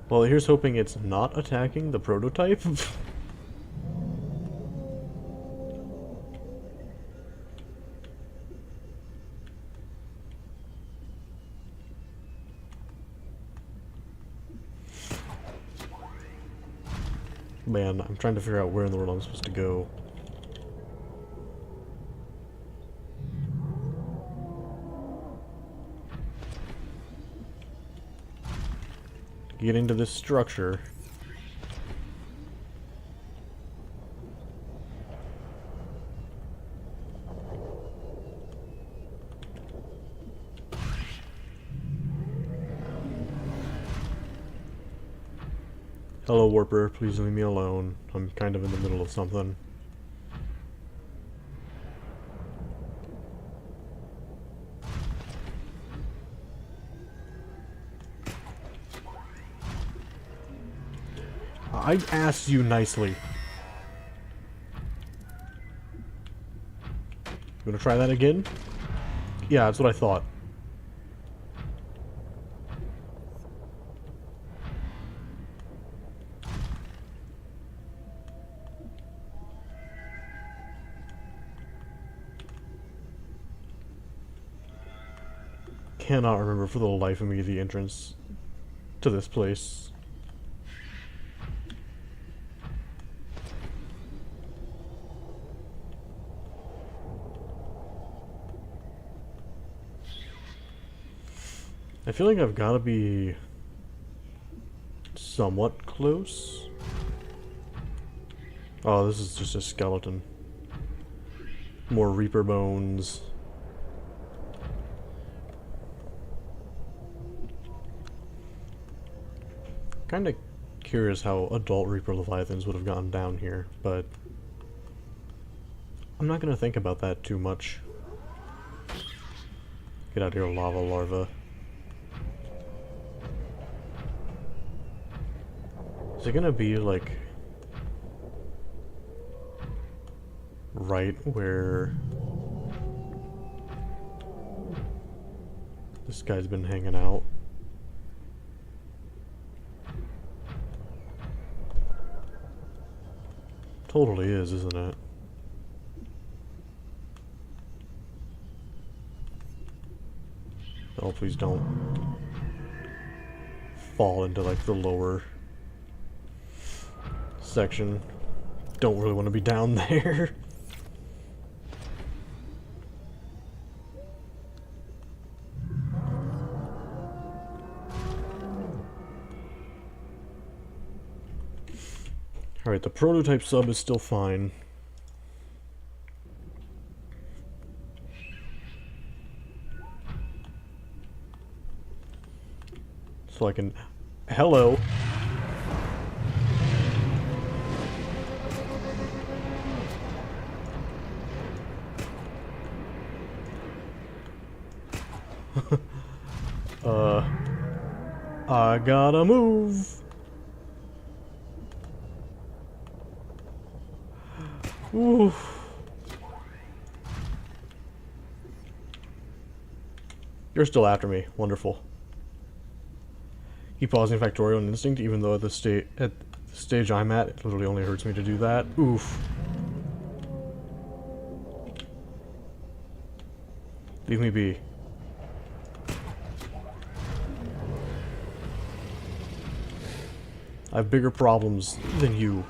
Well, here's hoping it's not attacking the prototype. Man, I'm trying to figure out where in the world I'm supposed to go. Get into this structure. Hello, Warper. Please leave me alone. I'm kind of in the middle of something. I asked you nicely. You wanna try that again? Yeah, that's what I thought. Cannot remember for the life of me the entrance to this place. I feel like I've got to be somewhat close. Oh, this is just a skeleton. More Reaper bones. Kind of curious how adult Reaper Leviathans would have gotten down here, but I'm not going to think about that too much. Get out of here, lava larva. Is it gonna be like right where this guy's been hanging out? Totally is, isn't it? Oh, please don't fall into like the lower section. Don't really want to be down there. Alright, the prototype sub is still fine. So I can... Hello! I gotta move. Oof. You're still after me. Wonderful. Keep pausing Factorio and Instinct, even though at The stage I'm at, it literally only hurts me to do that. Oof. Leave me be. I have bigger problems than you.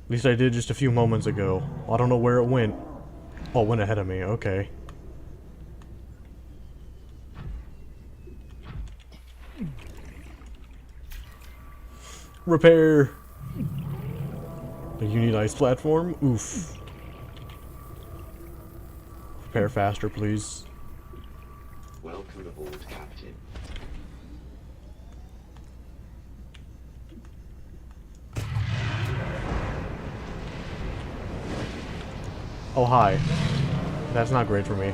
At least I did just a few moments ago. I don't know where it went. Oh, it went ahead of me. Okay. Repair! You need ice platform? Oof. Repair faster, please. Welcome aboard, Captain. Oh, hi. That's not great for me.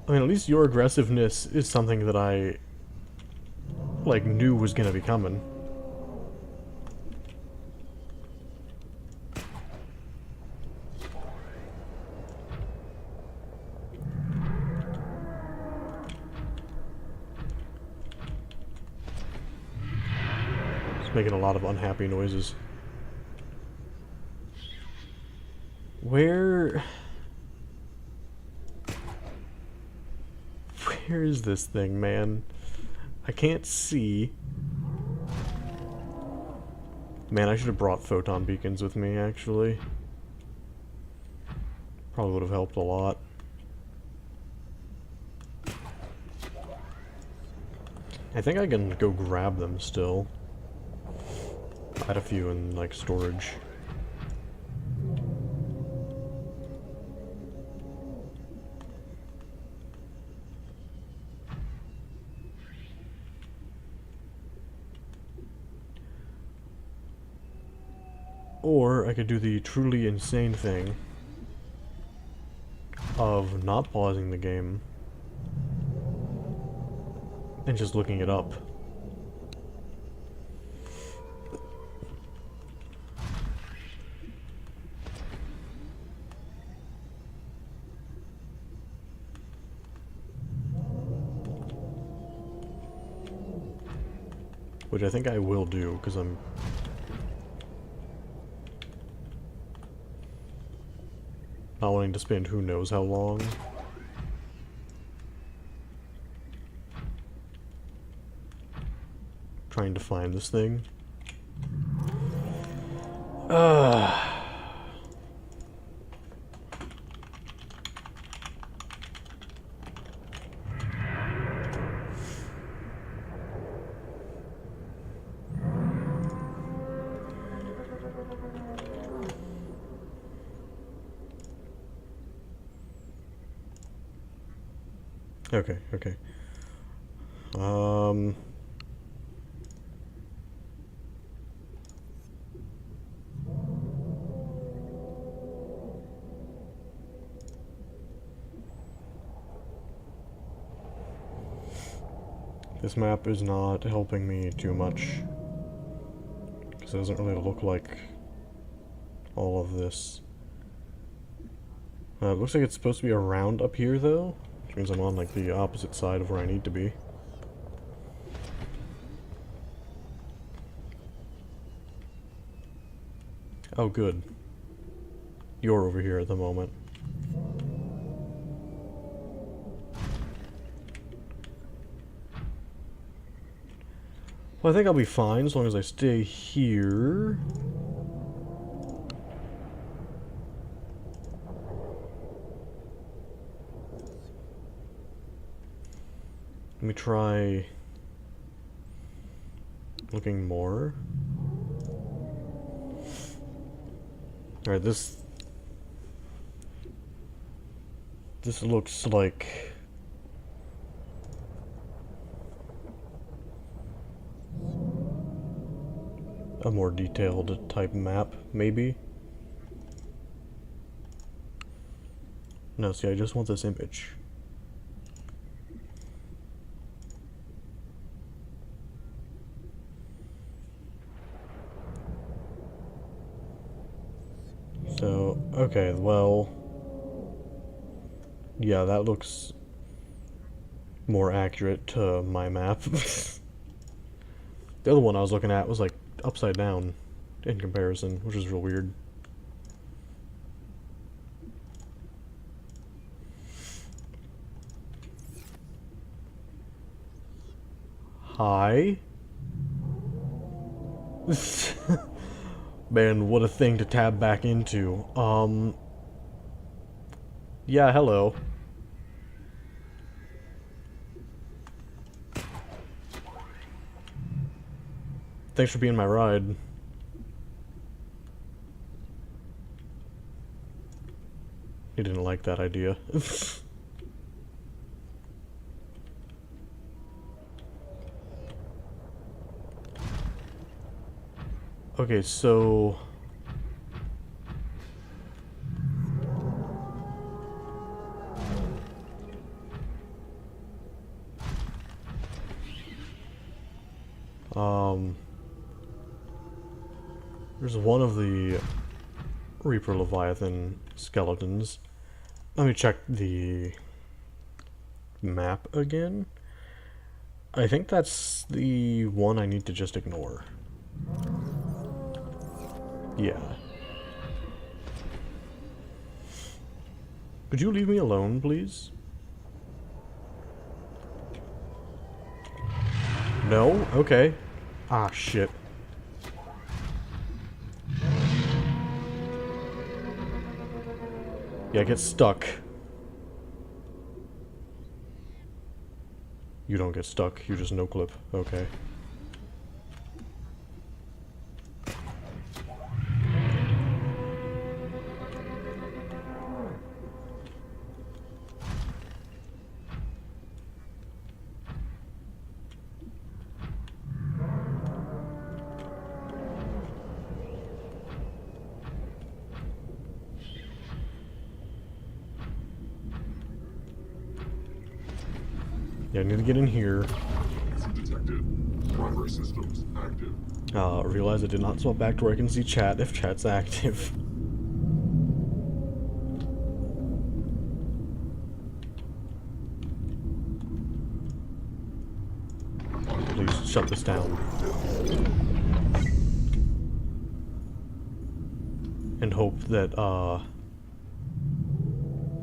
I mean, at least your aggressiveness is something that I, like, knew was gonna be coming. It's making a lot of unhappy noises. Where is this thing, man? I can't see. Man, I should have brought photon beacons with me, actually. Probably would have helped a lot. I think I can go grab them still. I had a few in, like, storage. Or I could do the truly insane thing of not pausing the game and just looking it up. Which I think I will do, because I'm not wanting to spend who knows how long. Trying to find this thing. Okay, okay. This map is not helping me too much, because it doesn't really look like all of this. It looks like it's supposed to be around up here, though, which means I'm on, like, the opposite side of where I need to be. Oh, good. You're over here at the moment. Well, I think I'll be fine as long as I stay here. Let me try looking more. Alright, this looks like a more detailed type map, maybe? No, see, I just want this image. So, okay, well... yeah, that looks more accurate to my map. The other one I was looking at was like upside down in comparison, which is real weird. Hi? Man, what a thing to tab back into. Yeah, hello. Thanks for being my ride. He didn't like that idea. Okay, so... there's one of the Reaper Leviathan skeletons. Let me check the map again. I think that's the one I need to just ignore. Yeah. Could you leave me alone, please? No? Okay. Ah, shit. Yeah, get stuck. You don't get stuck, you just no-clip. Okay. Yeah, I need to get in here. Exit detected. Primary systems active. Realize I did not swap back to where I can see chat if chat's active. Please shut this down. And hope that,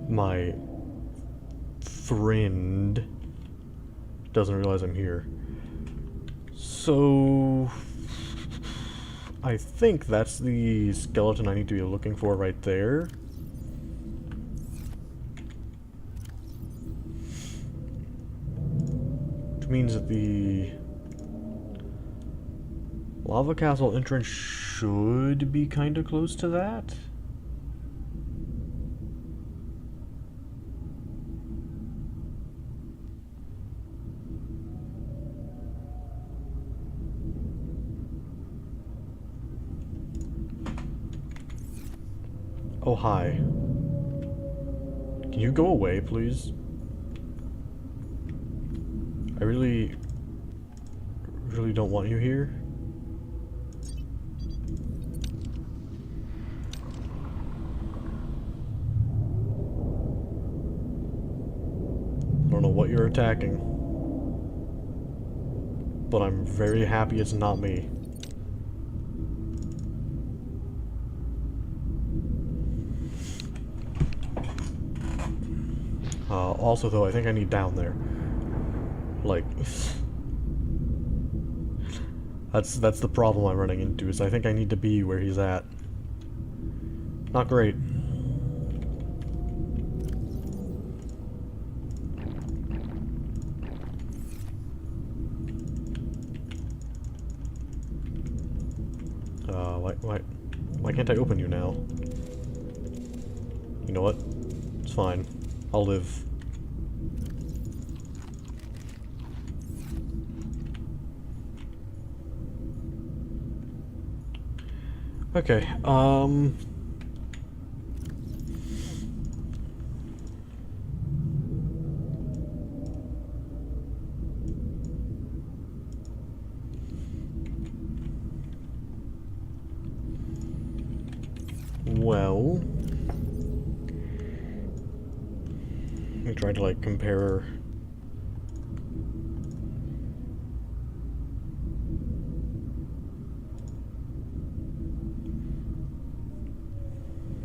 my friend doesn't realize I'm here. So... I think that's the skeleton I need to be looking for right there. Which means that the lava castle entrance should be kind of close to that. Oh, hi. Can you go away, please? I really don't want you here. I don't know what you're attacking, but I'm very happy it's not me. Also, though, I think I need down there. Like, that's the problem I'm running into, is I think I need to be where he's at. Not great. Why can't I open you now? You know what? It's fine. I'll live. Okay, well, I tried to like compare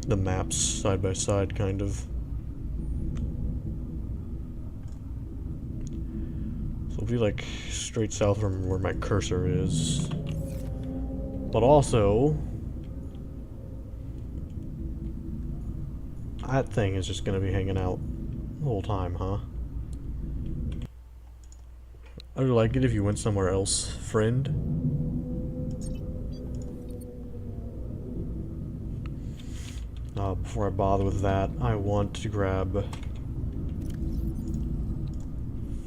the maps side by side, kind of. So it'll be like straight south from where my cursor is. But also, that thing is just gonna be hanging out the whole time, huh? I would like it if you went somewhere else, friend. Before I bother with that, I want to grab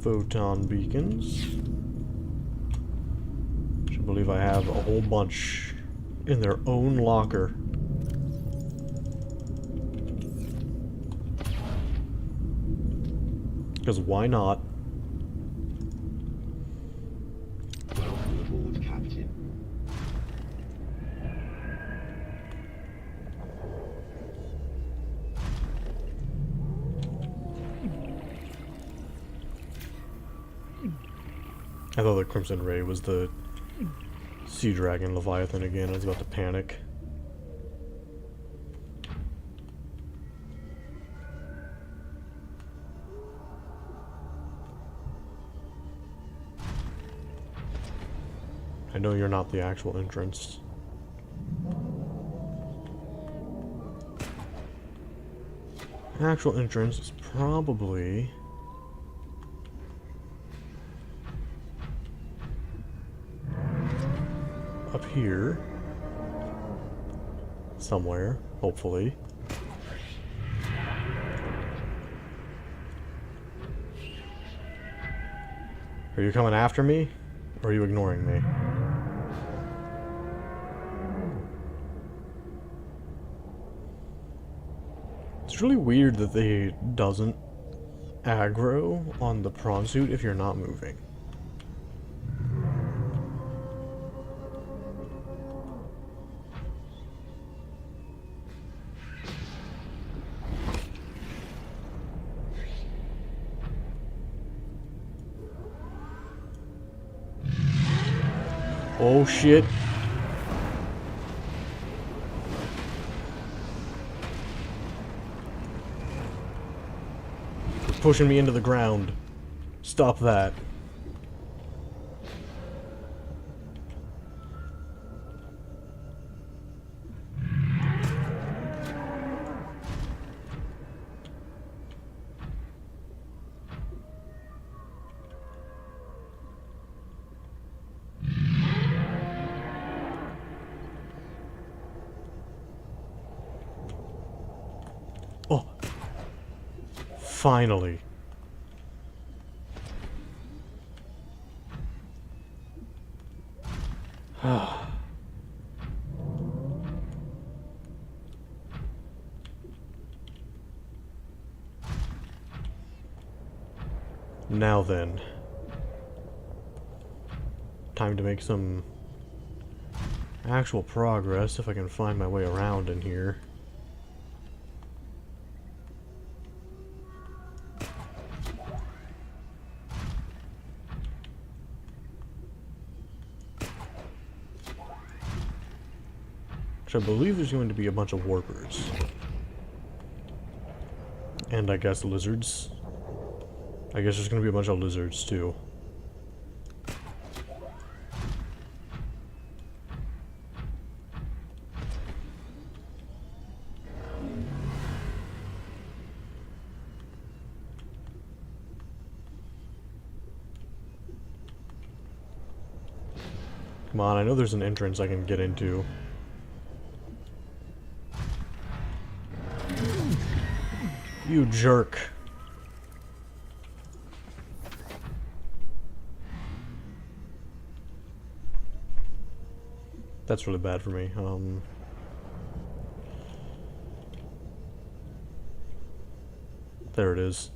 photon beacons. I believe I have a whole bunch in their own locker. Because why not? Welcome aboard, Captain. I thought the Crimson Ray was the Sea Dragon Leviathan again. I was about to panic. I know you're not the actual entrance. Actual entrance is probably up here somewhere, hopefully. Are you coming after me, or are you ignoring me? It's really weird that they doesn't aggro on the prawn suit if you're not moving. Oh shit. You're pushing me into the ground. Stop that. Oh. Finally. Now then. Time to make some actual progress if I can find my way around in here. Which I believe there's going to be a bunch of warpers. And I guess lizards. I guess there's going to be a bunch of lizards too. Come on, I know there's an entrance I can get into. You jerk. That's really bad for me. There it is.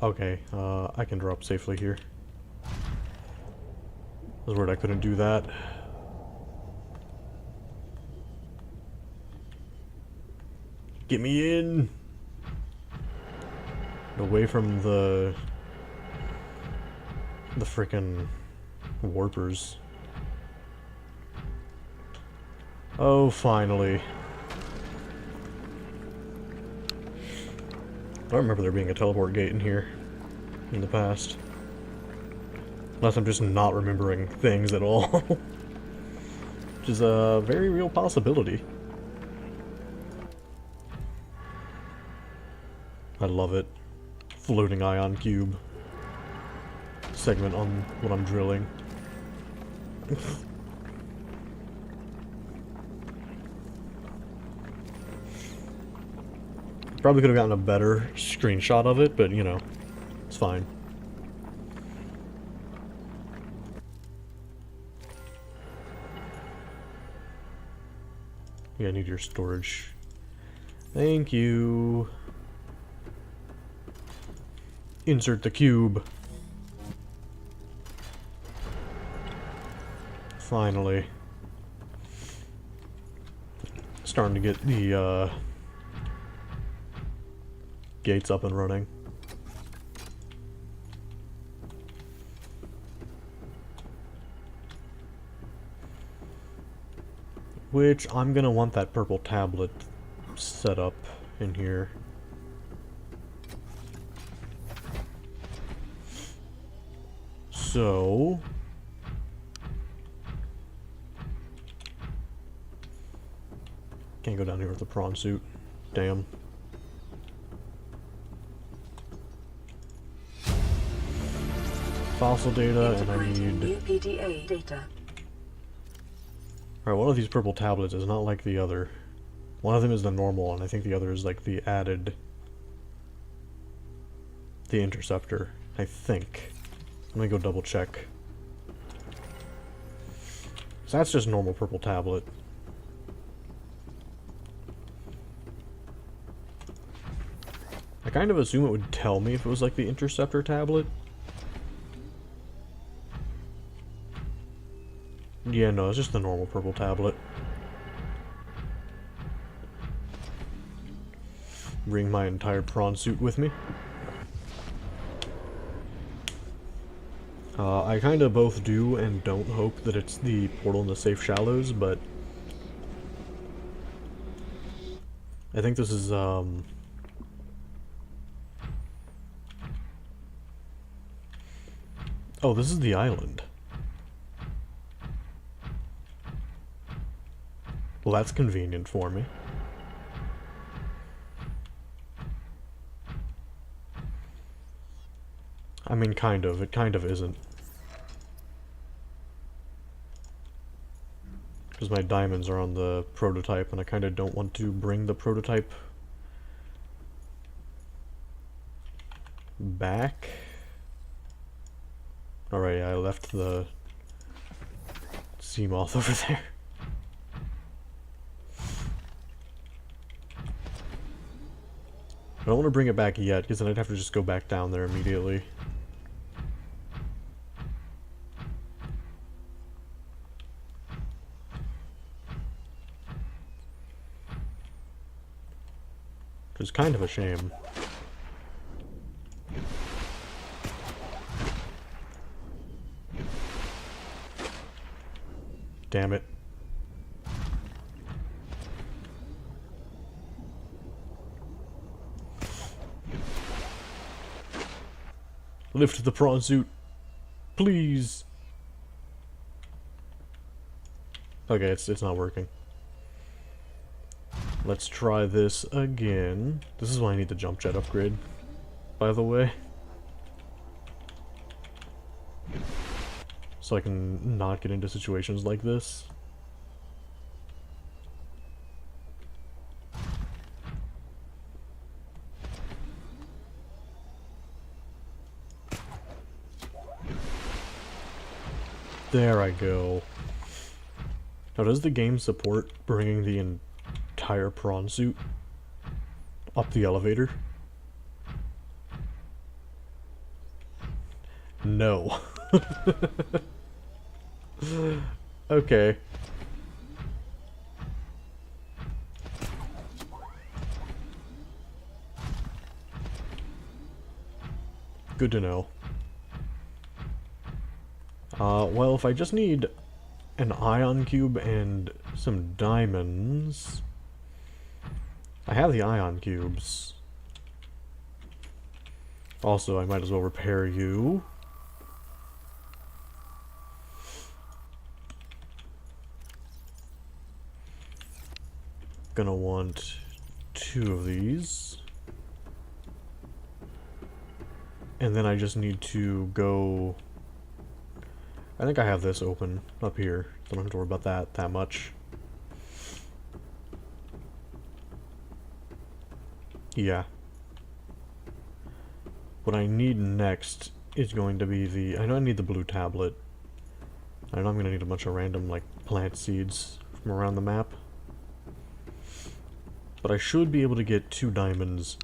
Okay, I can drop safely here. I was worried I couldn't do that. Get me in! Away from the frickin' warpers. Oh, finally. I don't remember there being a teleport gate in here in the past. Unless I'm just not remembering things at all. Which is a very real possibility. I love it. Floating ion cube. Segment on what I'm drilling. Probably could have gotten a better screenshot of it, but you know, it's fine. Yeah, I need your storage. Thank you. Insert the cube. Finally. Starting to get the, gates up and running. Which, I'm gonna want that purple tablet set up in here. So... can't go down here with the prawn suit. Damn. Fossil data, and I need... New PDA data. Alright, one of these purple tablets is not like the other. One of them is the normal, and I think the other is like the added... the interceptor, I think. Let me go double check. So that's just normal purple tablet. I kind of assume it would tell me if it was like the interceptor tablet. Yeah, no, it's just the normal purple tablet. Bring my entire prawn suit with me. I kind of both do and don't hope that it's the portal in the safe shallows, but I think this is, oh, this is the island. Well, that's convenient for me. I mean, kind of. It kind of isn't. Because my diamonds are on the prototype, and I kind of don't want to bring the prototype back. Alright, I left the sea moth over there. I don't want to bring it back yet, because then I'd have to just go back down there immediately. Which is kind of a shame. Damn it. Lift the prawn suit, please. Okay, it's not working. Let's try this again. This is why I need the jump jet upgrade, by the way. So I can not get into situations like this. There I go. Now, does the game support bringing the entire prawn suit up the elevator? No. Okay. Good to know. Well, if I just need an ion cube and some diamonds... I have the ion cubes. Also, I might as well repair you. Gonna want 2 of these. And then I just need to go... I think I have this open up here, so I don't have to worry about that much. Yeah. What I need next is going to be the... I know I need the blue tablet. I know I'm going to need a bunch of random, like, plant seeds from around the map. But I should be able to get 2 diamonds.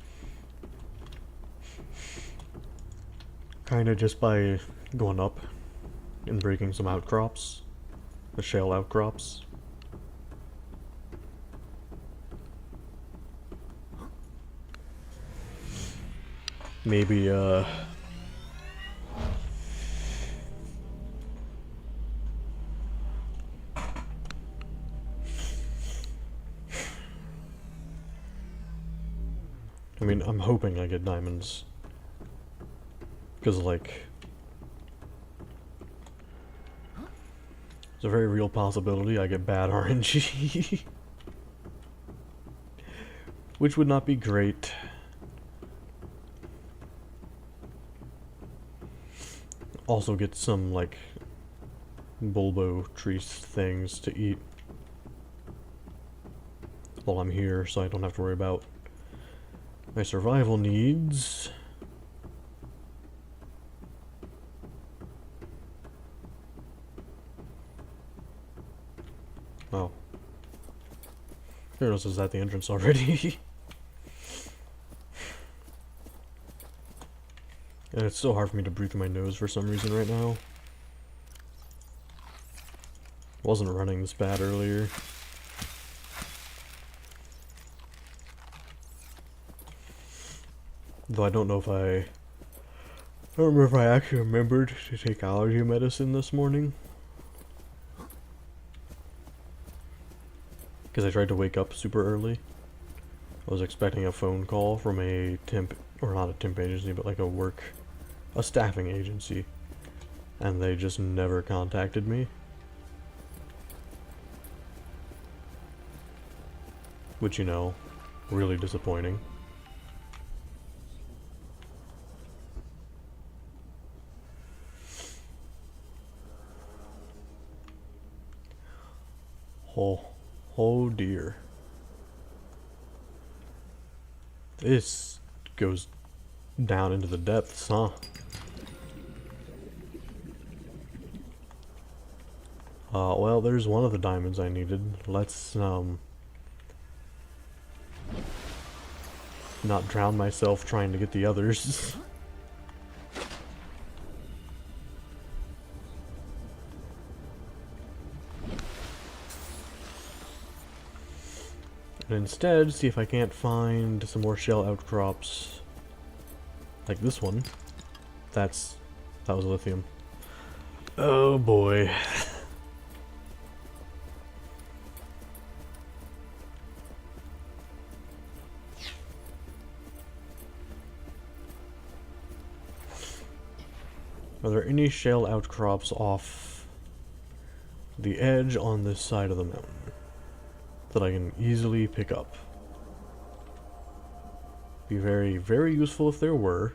Kinda just by going up and breaking some outcrops. The shale outcrops. Maybe, I mean, I'm hoping I get diamonds. Because, like... It's a very real possibility I get bad RNG. Which would not be great. Also get some, like, bulbo tree things to eat while I'm here, so I don't have to worry about my survival needs. Oh. There else is at the entrance already. And it's so hard for me to breathe through my nose for some reason right now. Wasn't running this bad earlier. Though I don't know if I don't remember if I actually remembered to take allergy medicine this morning. Because I tried to wake up super early. I was expecting a phone call from a temp, or not a temp agency, but like a staffing agency. And they just never contacted me. Which, you know, really disappointing. Oh dear. This goes down into the depths, huh? Well, there's one of the diamonds I needed. Let's, not drown myself trying to get the others. And instead, see if I can't find some more shell outcrops. Like this one. That was lithium. Oh boy. Are there any shale outcrops off the edge on this side of the mountain that I can easily pick up? Be very, very useful if there were.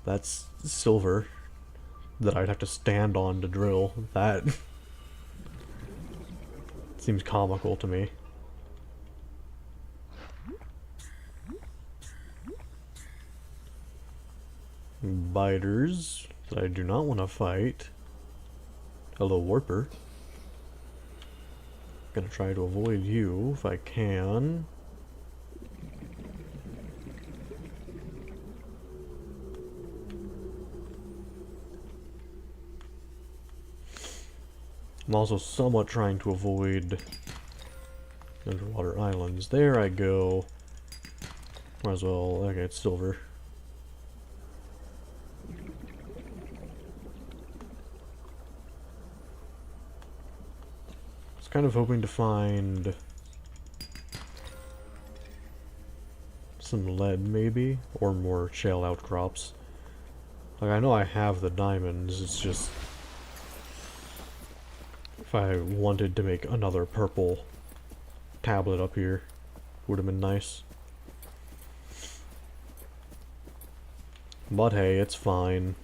That's silver that I'd have to stand on to drill. That seems comical to me. Biters that I do not want to fight. Hello, Warper. Gonna try to avoid you if I can. I'm also somewhat trying to avoid underwater islands. There I go. Might as well. Okay, it's silver. I was kind of hoping to find some lead, maybe, or more shale outcrops. Like, I know I have the diamonds, it's just if I wanted to make another purple tablet up here, would have been nice. But hey, it's fine.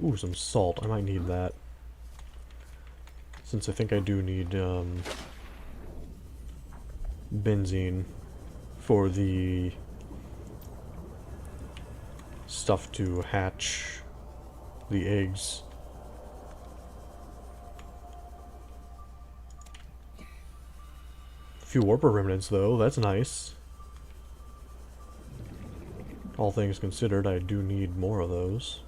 Ooh, some salt. I might need that. Since I think I do need, benzene for the stuff to hatch the eggs. A few warper remnants, though. That's nice. All things considered, I do need more of those.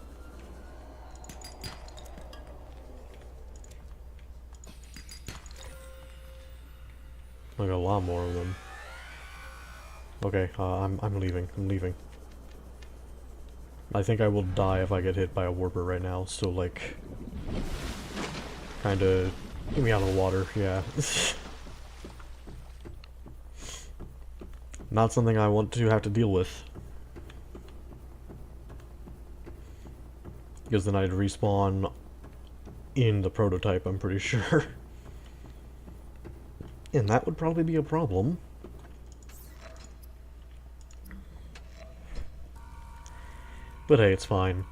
I got a lot more of them. Okay, I'm leaving. I'm leaving. I think I will die if I get hit by a warper right now, so like kinda get me out of the water, yeah. Not something I want to have to deal with. Because then I'd respawn in the prototype, I'm pretty sure. And that would probably be a problem. But hey, it's fine.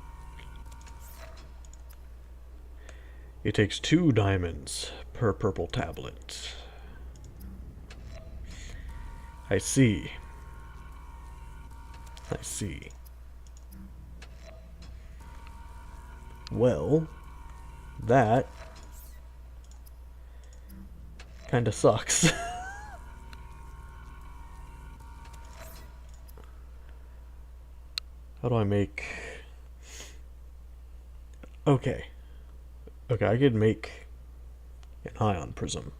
It takes 2 diamonds per purple tablet. I see. I see. Well, that kinda sucks. How do I make... Okay. Okay, I could make an ion prism.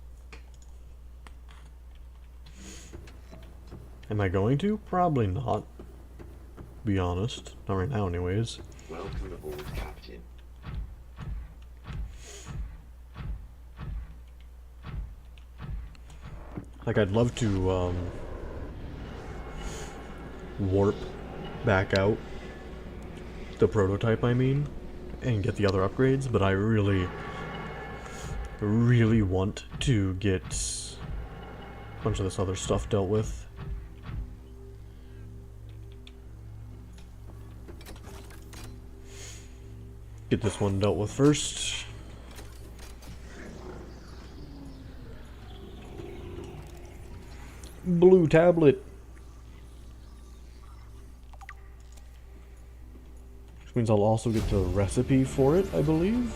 Am I going to? Probably not. Be honest. Not right now anyways. Welcome aboard, Captain. Like, I'd love to, warp back out the prototype, I mean, and get the other upgrades, but I really want to get a bunch of this other stuff dealt with. Get this one dealt with first. Blue tablet. Which means I'll also get the recipe for it, I believe.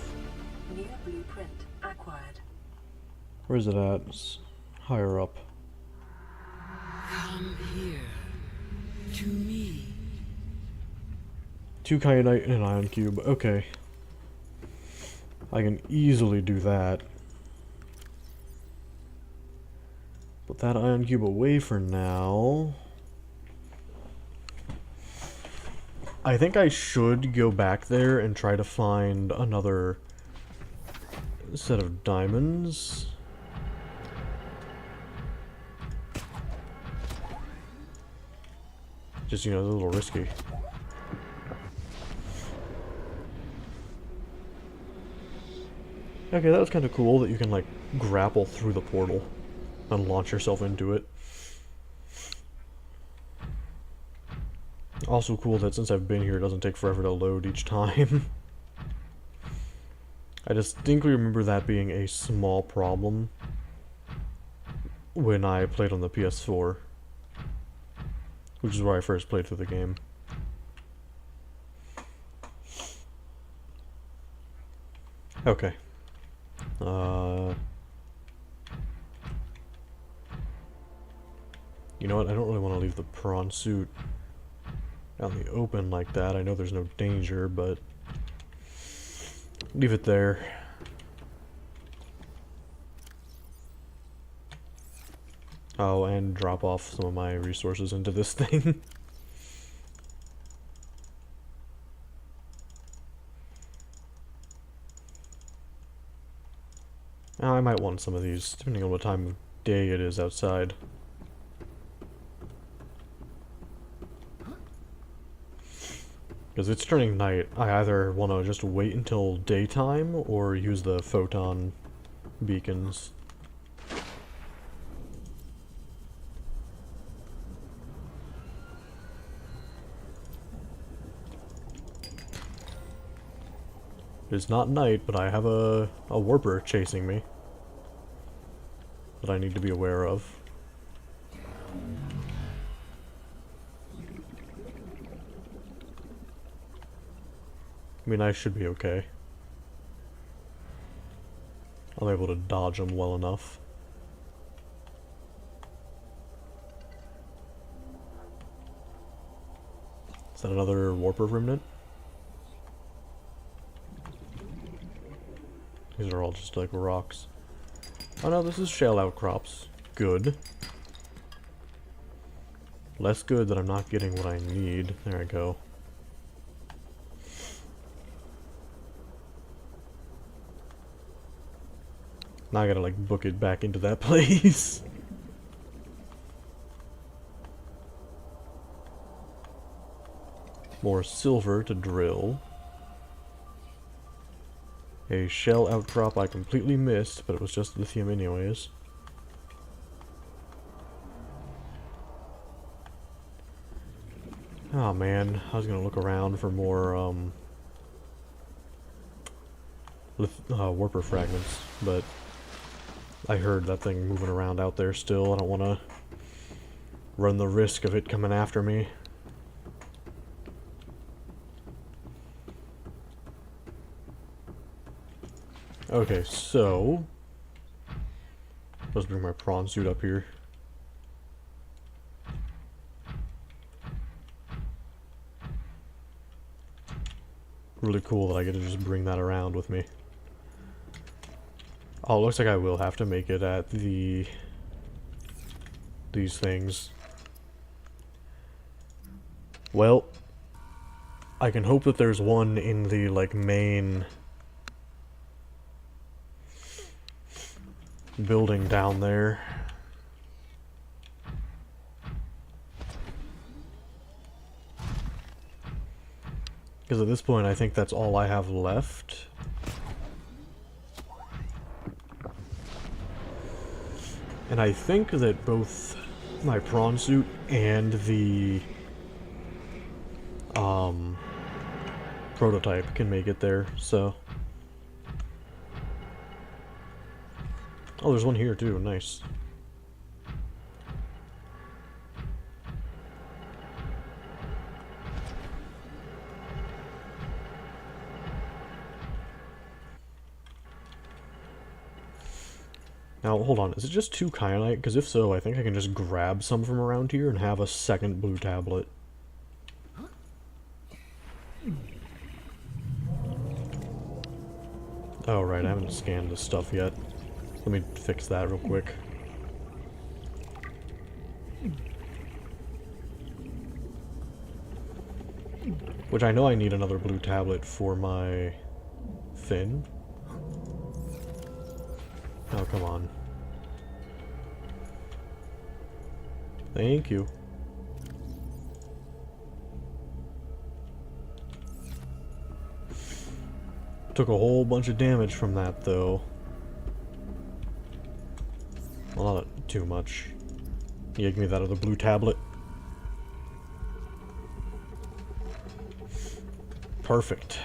New blueprint acquired. Where is it at? It's higher up. Come here. To me. 2 kyanite and an ion cube. Okay. I can easily do that. Put that ion cube away for now. I think I should go back there and try to find another set of diamonds. Just, you know, a little risky. Okay, that was kind of cool that you can, like, grapple through the portal and launch yourself into it. Also cool that since I've been here, it doesn't take forever to load each time. I distinctly remember that being a small problem when I played on the PS4, which is where I first played through the game. Okay. You know what? I don't really want to leave the prawn suit out in the open like that. I know there's no danger, but leave it there. Oh, and drop off some of my resources into this thing. I might want some of these, depending on what time of day it is outside. Because it's turning night, I either want to just wait until daytime or use the photon beacons. It's not night, but I have a warper chasing me that I need to be aware of. I mean, I should be okay. I'm able to dodge them well enough. Is that another warper remnant? These are all just like rocks. Oh no, this is shell outcrops. Good. Less good that I'm not getting what I need. There I go. Now I gotta like book it back into that place. More silver to drill. A shell outcrop I completely missed, but it was just lithium anyways. Oh man, I was gonna look around for more warper fragments, but I heard that thing moving around out there still. I don't want to run the risk of it coming after me. Okay, so let's bring my prawn suit up here. Really cool that I get to just bring that around with me. Oh, it looks like I will have to make it at these things. Well, I can hope that there's one in the like main building down there. Because at this point I think that's all I have left. And I think that both my prawn suit and the prototype can make it there, so. Oh, there's one here too, nice. Now, hold on, is it just 2 kyanite? Because if so, I think I can just grab some from around here and have a second blue tablet. Oh, right, I haven't scanned this stuff yet. Let me fix that real quick. Which I know I need another blue tablet for my fin. Oh, come on. Thank you. Took a whole bunch of damage from that, though. Well, not too much. Yeah, give me that other blue tablet. Perfect.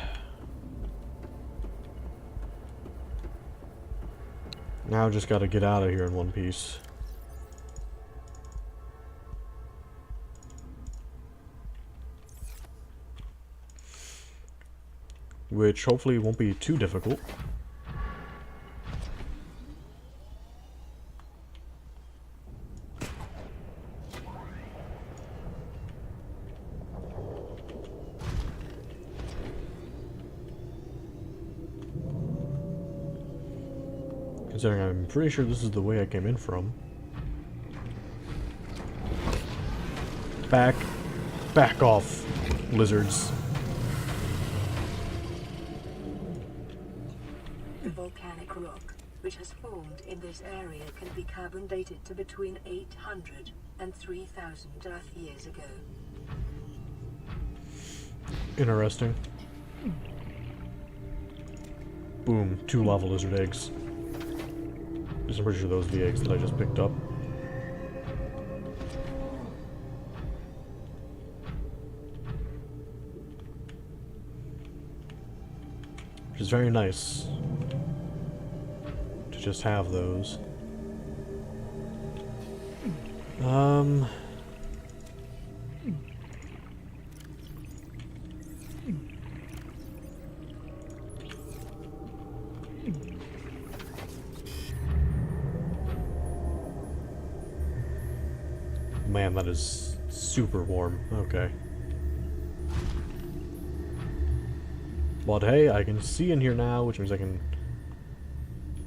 Now just gotta get out of here in one piece. Which hopefully won't be too difficult. Considering I'm pretty sure this is the way I came in from. Back off, lizards. The volcanic rock, which has formed in this area, can be carbon dated to between 800 and 3,000 Earth years ago. Interesting. Boom, 2 lava lizard eggs. I'm pretty sure those are the eggs that I just picked up. Which is very nice to just have those. Man, that is super warm. Okay. But hey, I can see in here now, which means I can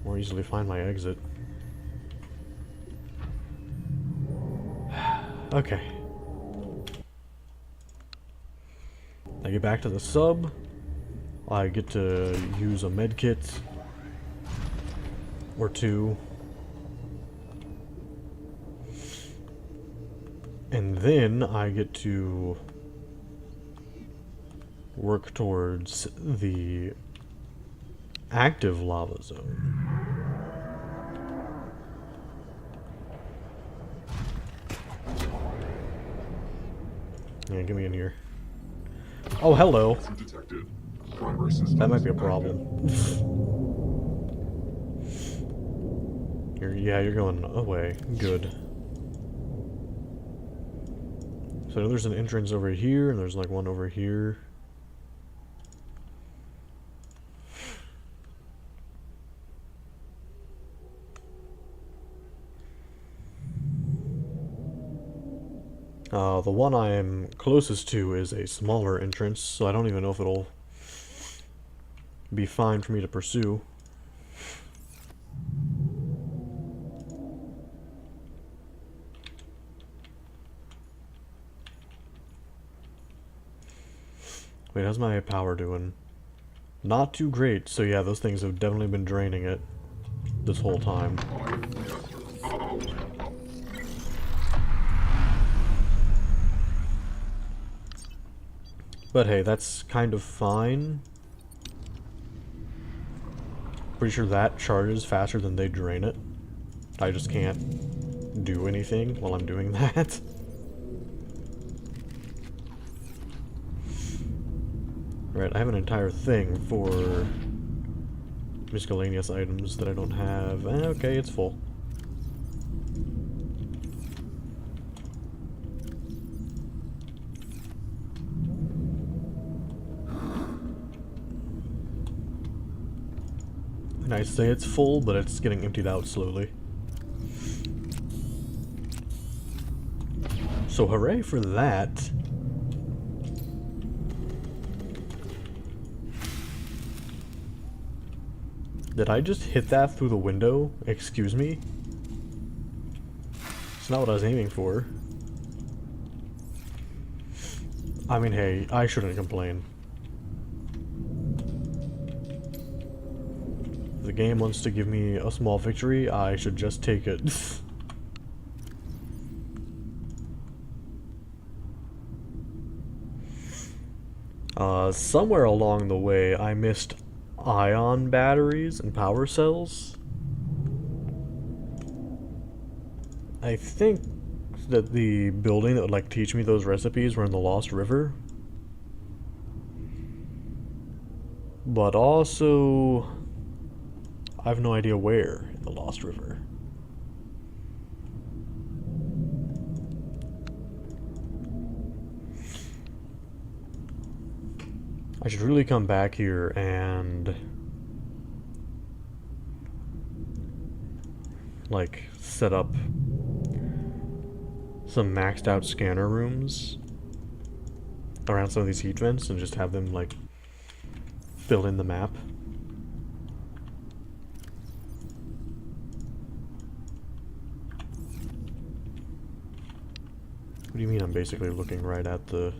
more easily find my exit. Okay. I get back to the sub. I get to use a med kit or 2. And then I get to work towards the active lava zone. Yeah, get me in here. Oh, hello. Detected. Primary systems That might be a active. problem. You're going away. Good. So I know there's an entrance over here, and there's like one over here. The one I am closest to is a smaller entrance, so I don't even know if it'll be fine for me to pursue. Wait, how's my power doing? Not too great, so yeah, those things have definitely been draining it this whole time. But hey, that's kind of fine. Pretty sure that charges faster than they drain it. I just can't do anything while I'm doing that. Right, I have an entire thing for miscellaneous items that I don't have. Okay, it's full. And I say it's full, but it's getting emptied out slowly. So hooray for that. Did I just hit that through the window? Excuse me? It's not what I was aiming for. I mean, hey, I shouldn't complain. If the game wants to give me a small victory, I should just take it. Somewhere along the way, I missed ion batteries and power cells. I think that the building that would like teach me those recipes were in the Lost River. But also, I have no idea where in the Lost River. I should really come back here and like set up some maxed out scanner rooms around some of these heat vents and just have them like fill in the map. What do you mean I'm basically looking right at the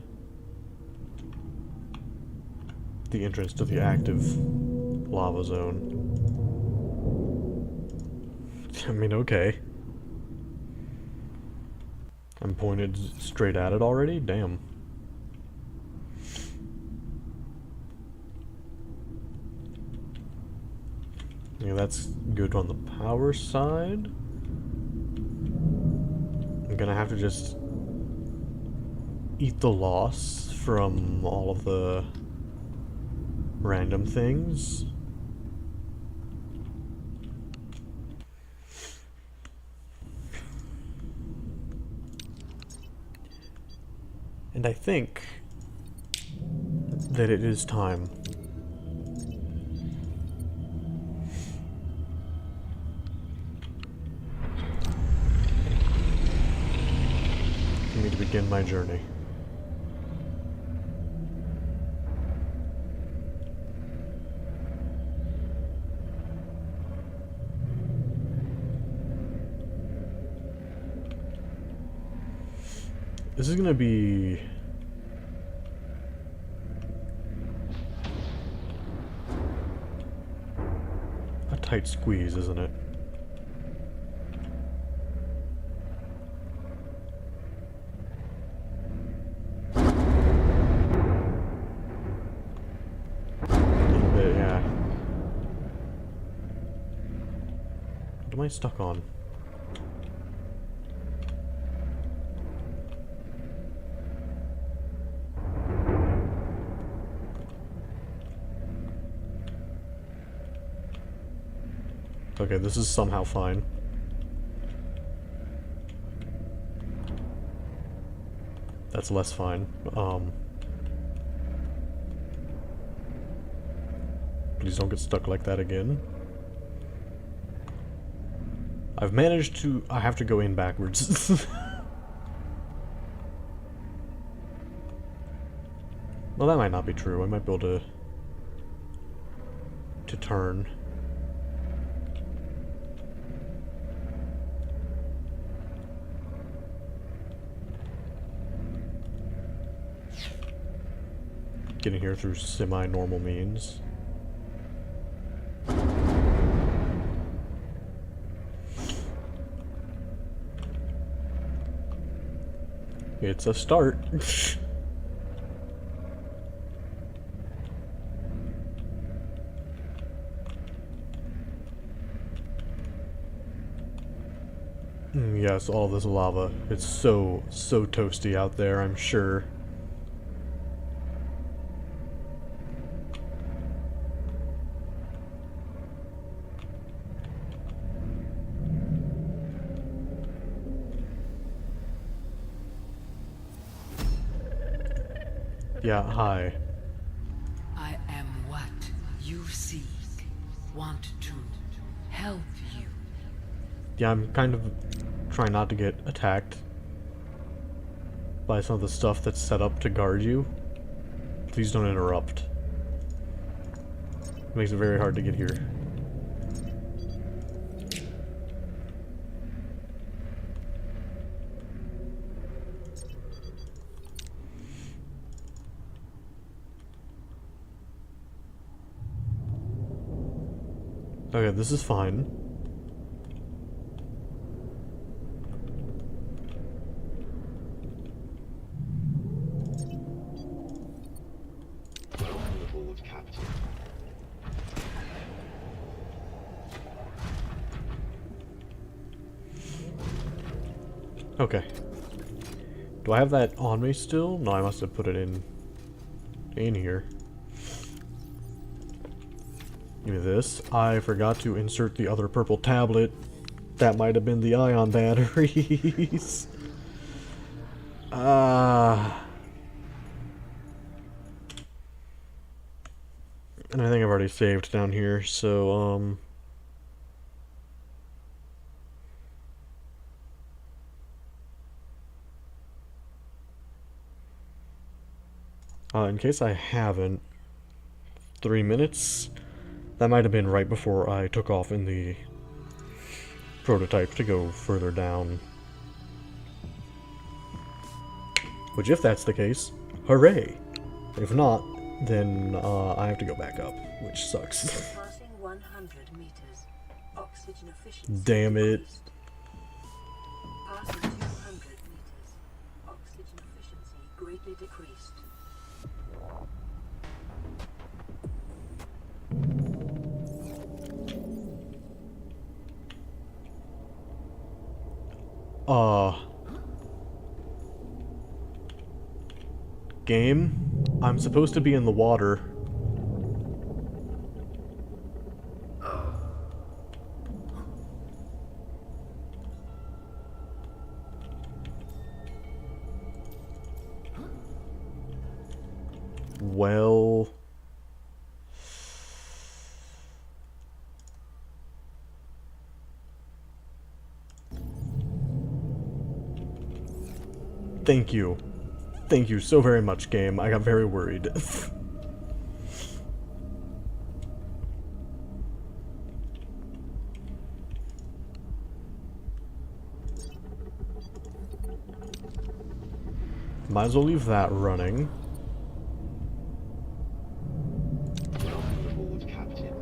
entrance to the active lava zone? I mean, okay. I'm pointed straight at it already? Damn. Yeah, that's good on the power side. I'm gonna have to just eat the loss from all of the random things. And I think that it is time. For me to begin my journey. This is gonna be a tight squeeze, isn't it? A little bit, yeah. What am I stuck on? Okay, this is somehow fine. That's less fine. Please don't get stuck like that again. I've managed to... I have to go in backwards. Well, that might not be true. I might be able to turn. Getting here through semi-normal means. It's a start. Yes, all this lava. It's so toasty out there, I'm sure. Yeah, hi. I am what you seek. Want to help you. Yeah, I'm kind of trying not to get attacked by some of the stuff that's set up to guard you. Please don't interrupt. It makes it very hard to get here. Okay, this is fine. Welcome aboard, Captain. Okay. Do I have that on me still? No, I must have put it in here. Give me this. I forgot to insert the other purple tablet. That might have been the ion batteries. And I think I've already saved down here, so, in case I haven't, 3 minutes. That might have been right before I took off in the prototype to go further down. Which, if that's the case, hooray! If not, then I have to go back up, which sucks. Passing 100 meters. Oxygen efficiency Damn it. decreased. Passing 200 meters. Oxygen efficiency greatly decreased. Game? I'm supposed to be in the water. Well... Thank you. Thank you so very much, game. I got very worried. Might as well leave that running. Welcome aboard, Captain.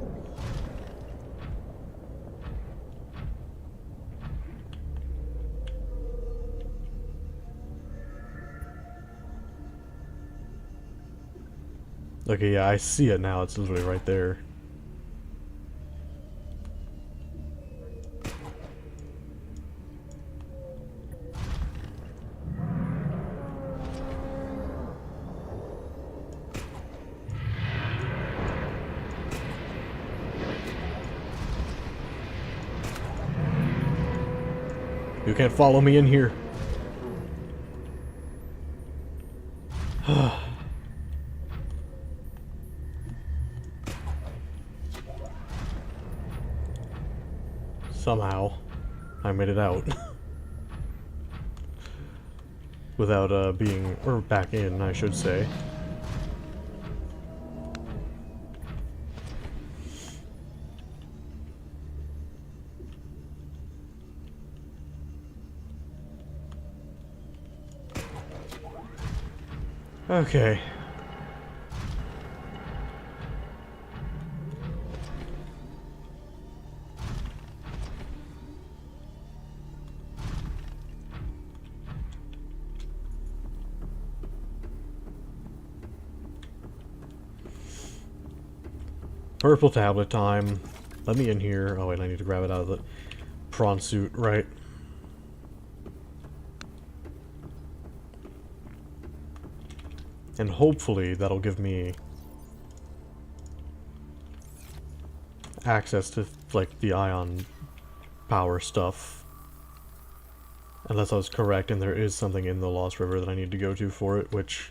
Okay, yeah, I see it now. It's literally right there. You can't follow me in here. Somehow, I made it out. Without, or back in, I should say. Okay. Purple tablet time. Let me in here. Oh wait, I need to grab it out of the prawn suit, right? And hopefully that'll give me access to, like, the ion power stuff. Unless I was correct and there is something in the Lost River that I need to go to for it, which...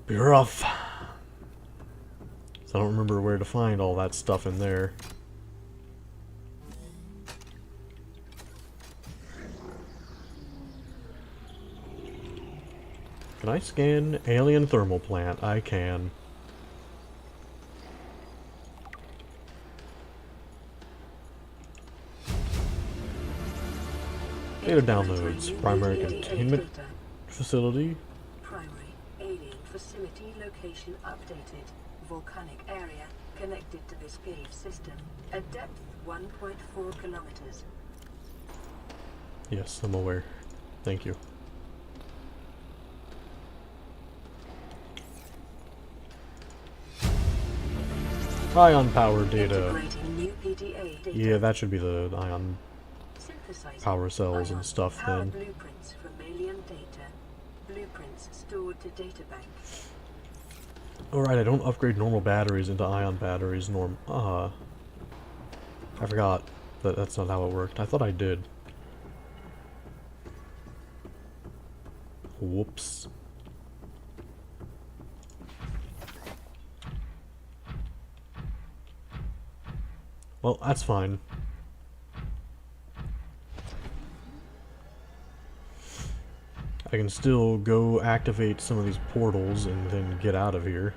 be rough. So I don't remember where to find all that stuff in there. Can I scan alien thermal plant? I can. Data downloads. Primary containment facility. Primary alien facility location updated. Volcanic area connected to this cave system. At depth 1.4 kilometers. Yes, I'm aware. Thank you. Ion power data. Integrating new PDA data. Yeah, that should be the ion Synthesizing power cells and ion stuff power then. Blueprints from alien data. Blueprints stored to databank. Alright, I don't upgrade normal batteries into ion batteries. I forgot that that's not how it worked. I thought I did. Whoops. Well, that's fine. I can still go activate some of these portals and then get out of here.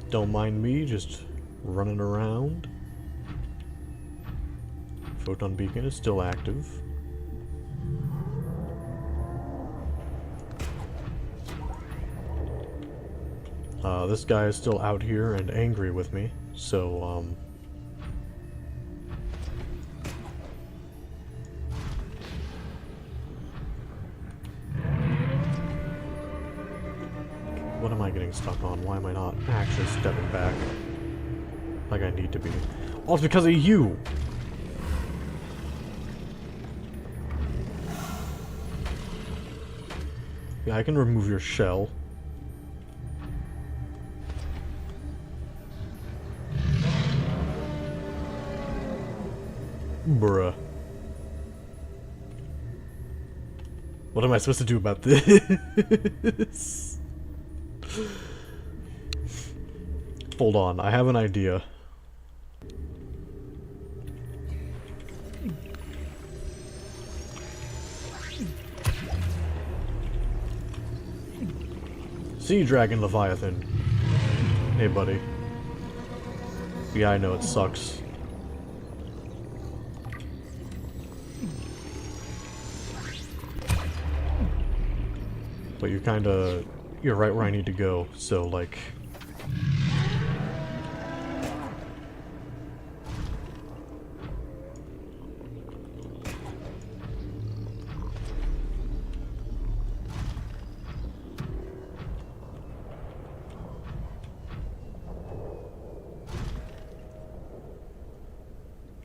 Don't mind me, just running around. Photon beacon is still active. This guy is still out here and angry with me, so, what am I getting stuck on? Why am I not actually stepping back like I need to be? Oh, it's because of you! Yeah, I can remove your shell. Bruh. What am I supposed to do about this? Hold on, I have an idea. Sea Dragon Leviathan. Hey, buddy. Yeah, I know it sucks. But you're right where I need to go, so, like...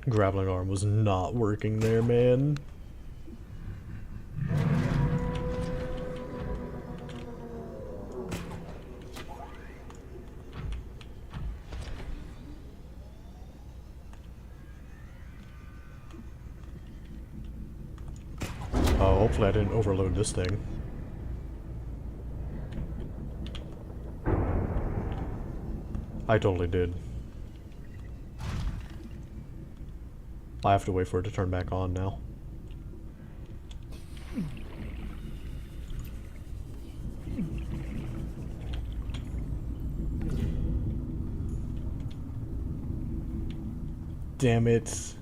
Grappling arm was not working there, man. Oh, hopefully I didn't overload this thing. I totally did. I have to wait for it to turn back on now. Damn it.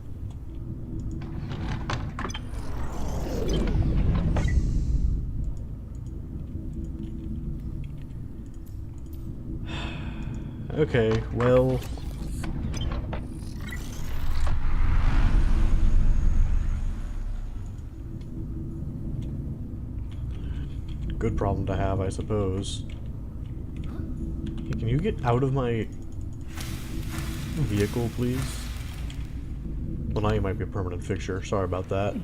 Okay, well... good problem to have, I suppose. Hey, can you get out of my vehicle, please? Well, now you might be a permanent fixture. Sorry about that.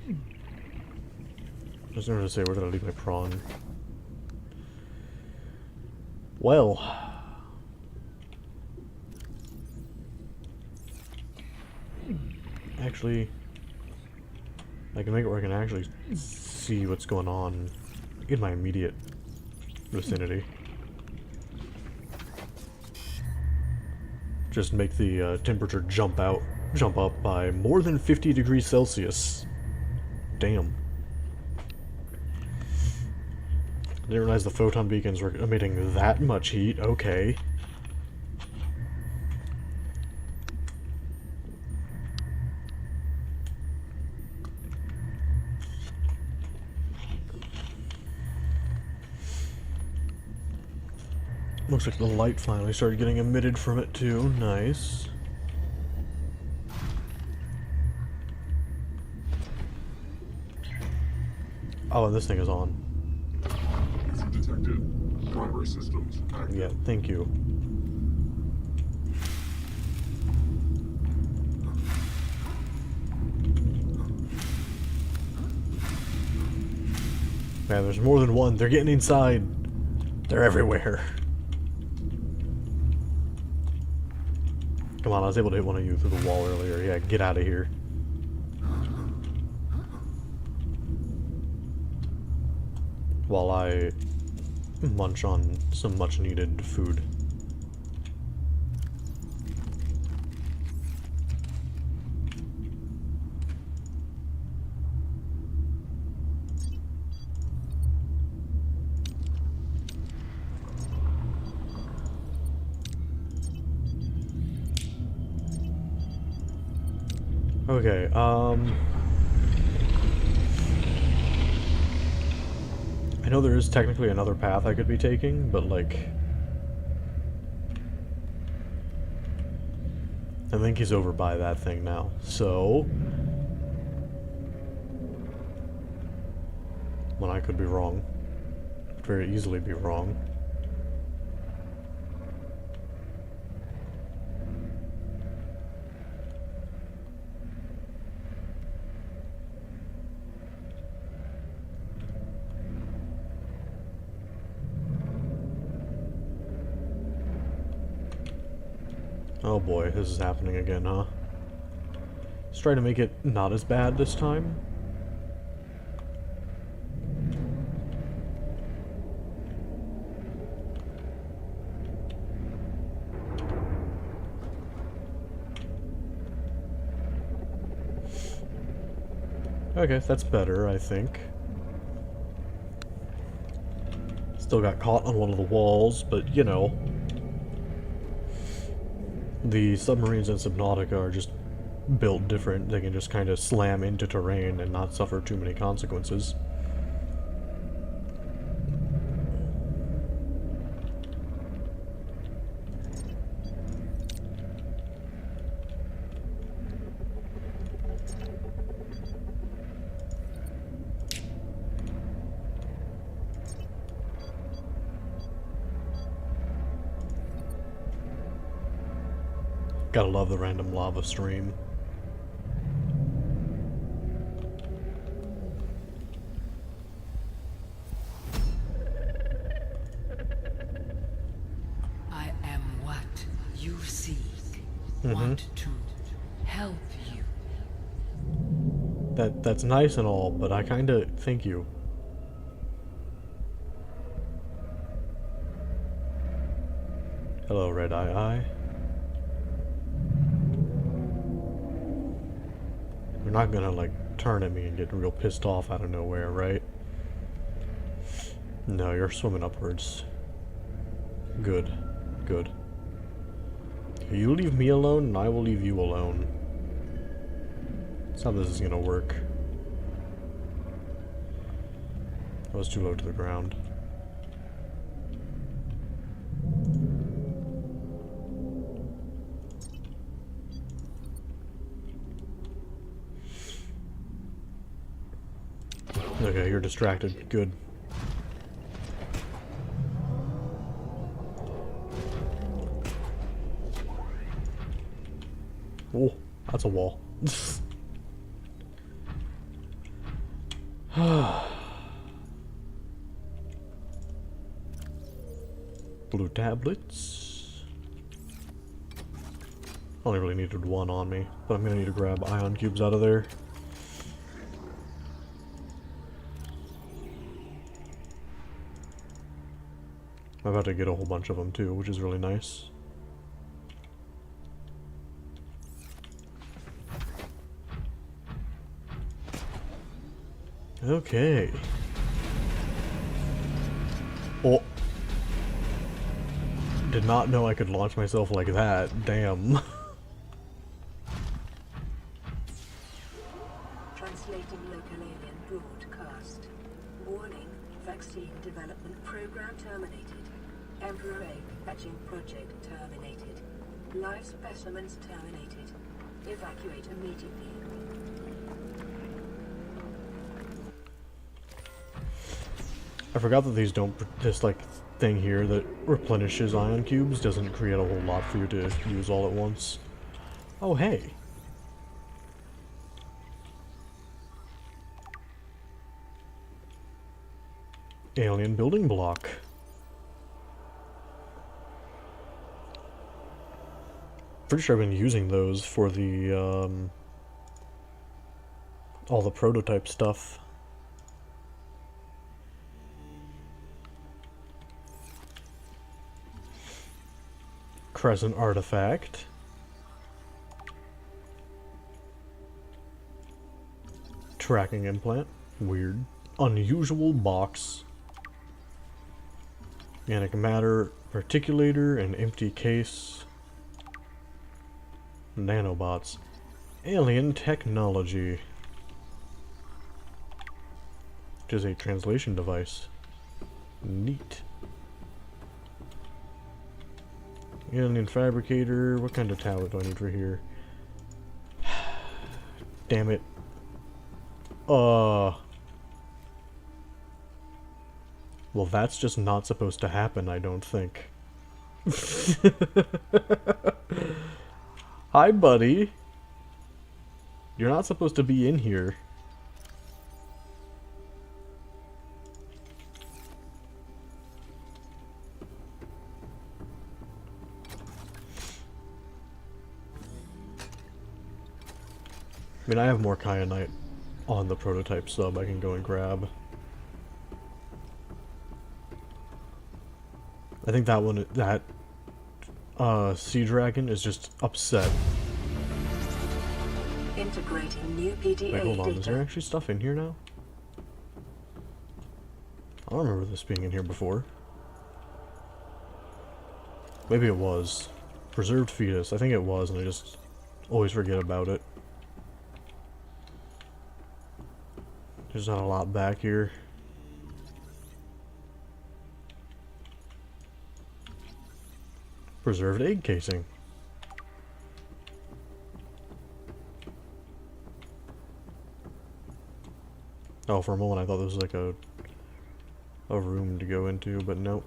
I was going to say, where did I leave my prawn? Well... actually... I can make it where I can actually see what's going on in my immediate vicinity. Just make the temperature jump up by more than 50 degrees Celsius. Damn. I didn't realize the photon beacons were emitting that much heat. Okay. Looks like the light finally started getting emitted from it too. Nice. Oh, and this thing is on. User detected. Primary systems active. Yeah, thank you. Man, there's more than one. They're getting inside. They're everywhere. Come on, I was able to hit one of you through the wall earlier. Yeah, get out of here. While I munch on some much needed food. Okay, I know there is technically another path I could be taking, but like, I think he's over by that thing now, so... Well, I could be wrong. Could very easily be wrong. Oh boy, this is happening again, huh? Let's try to make it not as bad this time. Okay, that's better, I think. Still got caught on one of the walls, but you know. The submarines in Subnautica are just built different. They can just kind of slam into terrain and not suffer too many consequences. Gotta love the random lava stream. I am what you seek. Want to help you. That's nice and all, but I kinda thank you. Hello, Red Eye. You're not gonna, like, turn at me and get real pissed off out of nowhere, right? No, you're swimming upwards. Good. Good. You leave me alone, and I will leave you alone. That's how this is gonna work. I was too low to the ground. Okay, you're distracted. Good. Oh, that's a wall. Blue tablets. Only really needed one on me, but I'm gonna need to grab ion cubes out of there. I'm about to get a whole bunch of them too, which is really nice. Okay. Oh. Did not know I could launch myself like that. Damn. Translating local alien broadcast. Warning, vaccine development program terminated. Emperor egg hatching project terminated. Live specimens terminated. Evacuate immediately. I forgot that these don't, this like thing here that replenishes ion cubes doesn't create a whole lot for you to use all at once. Oh hey. Alien building block. Pretty sure I've been using those for the all the prototype stuff. Crescent artifact. Tracking implant. Weird. Unusual box. Organic matter, articulator, and empty case. Nanobots. Alien technology. Which is a translation device. Neat. Alien fabricator. What kind of tablet do I need for here? Damn it. Well, that's just not supposed to happen, I don't think. Hi, buddy. You're not supposed to be in here. I mean, I have more kyanite on the prototype sub I can go and grab. I think that one, that sea dragon is just upset. Integrating new PDA Wait, hold on, data. is there actually stuff in here now? I don't remember this being in here before. Maybe it was. Preserved fetus, I think it was, and I just always forget about it. There's not a lot back here. Preserved egg casing. Oh, for a moment I thought this was like a room to go into, but nope.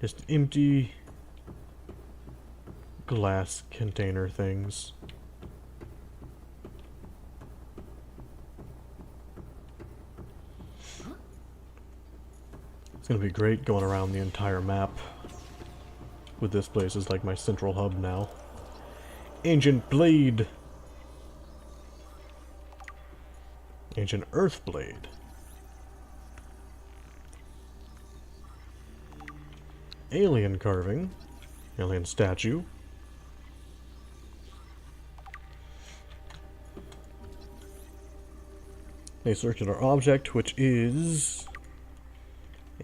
Just empty glass container things. It's gonna be great going around the entire map with this place as like my central hub now. Ancient Blade. Ancient Earth Blade. Alien carving. Alien statue. A circular object, which is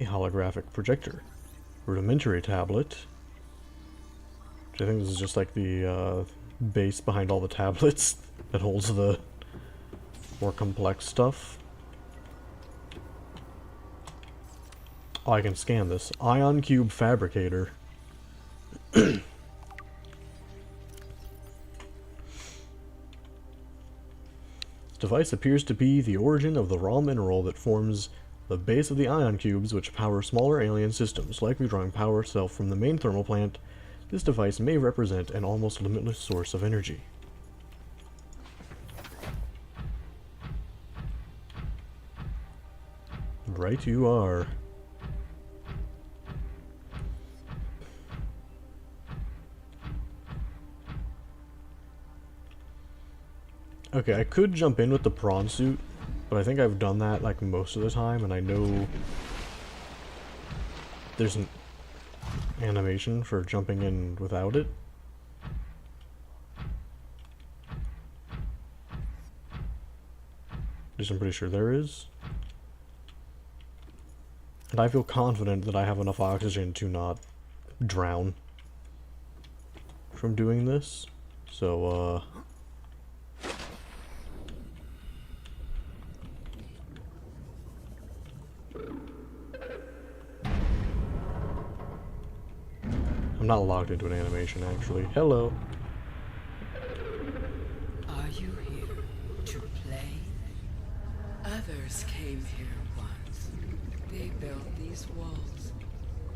a holographic projector. Rudimentary tablet. Which I think this is just like the base behind all the tablets that holds the more complex stuff. Oh, I can scan this. Ion Cube Fabricator. This device appears to be the origin of the raw mineral that forms the base of the ion cubes, which power smaller alien systems. Likely drawing power itself from the main thermal plant, this device may represent an almost limitless source of energy. Right you are. Okay, I could jump in with the prawn suit, but I think I've done that like most of the time, and I know there's an animation for jumping in without it. At least I'm pretty sure there is. And I feel confident that I have enough oxygen to not drown from doing this. So, I'm not logged into an animation, actually. Hello. Are you here to play? Others came here once. They built these walls.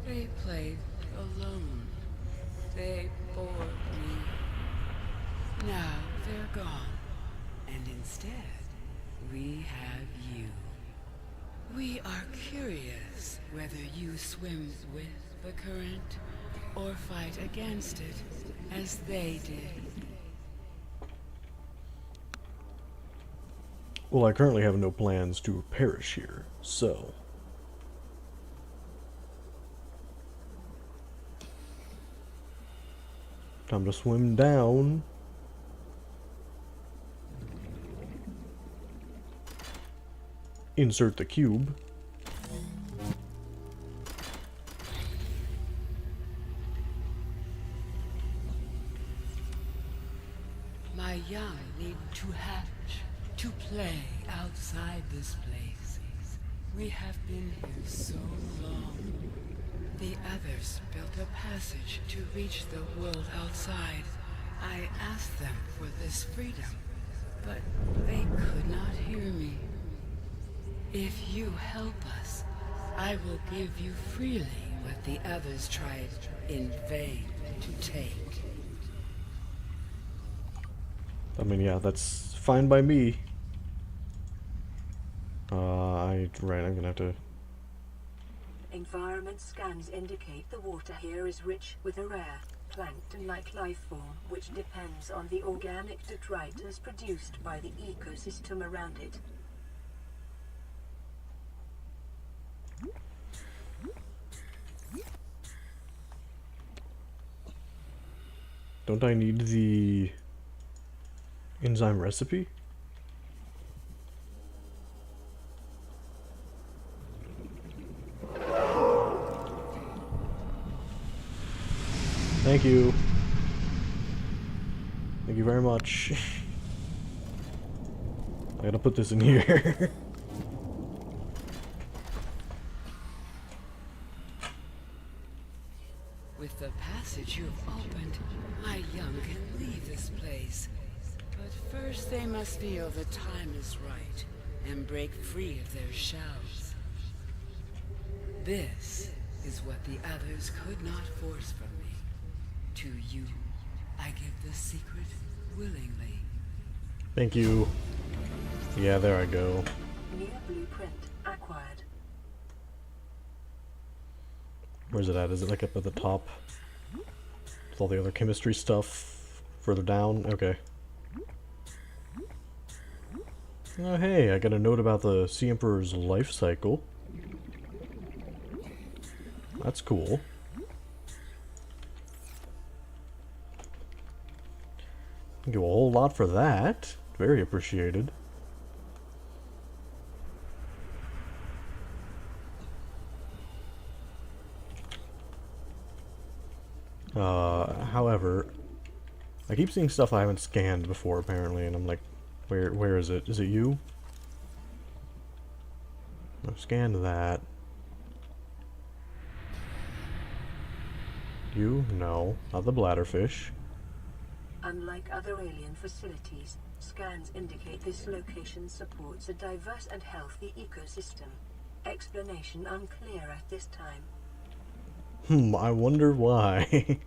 They played alone. They bored me. Now they're gone. And instead, we have you. We are curious whether you swim with the current or fight against it, as they did. Well, I currently have no plans to perish here, so... time to swim down. Insert the cube. to hatch, to play outside this place. We have been here so long. The others built a passage to reach the world outside. I asked them for this freedom, but they could not hear me. If you help us, I will give you freely what the others tried in vain to take. I mean, yeah, that's fine by me. Right, I'm gonna have to... Environment scans indicate the water here is rich with a rare plankton-like life form which depends on the organic detritus produced by the ecosystem around it. Don't I need the enzyme recipe? Thank you. Thank you very much. I gotta put this in here. With the passage you've opened, my young can leave this place. But first they must feel the time is right and break free of their shells. This is what the others could not force from me. To you, I give the secret willingly. Thank you. Yeah, there I go. New blueprint acquired. Where's it at? Is it like up at the top? With all the other chemistry stuff further down? Okay. Oh hey, I got a note about the Sea Emperor's life cycle. That's cool. Thank you a whole lot for that. Very appreciated. However, I keep seeing stuff I haven't scanned before apparently, and I'm like, where is it? Is it you? I've scanned that. You? No. Not the bladderfish. Unlike other alien facilities, scans indicate this location supports a diverse and healthy ecosystem. Explanation unclear at this time. I wonder why.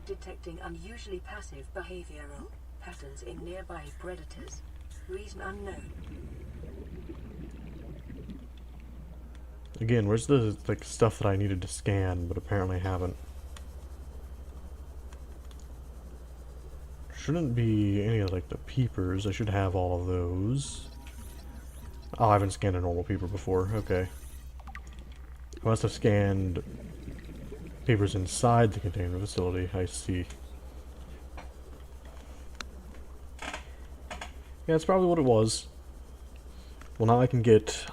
Detecting unusually passive behavioral patterns in nearby predators. Reason unknown. Again, where's the like stuff that I needed to scan, but apparently haven't? Shouldn't be any of like the peepers. I should have all of those. Oh, I haven't scanned a normal peeper before. Okay. I must have scanned peepers inside the container facility. I see. Yeah, that's probably what it was. Well, now I can get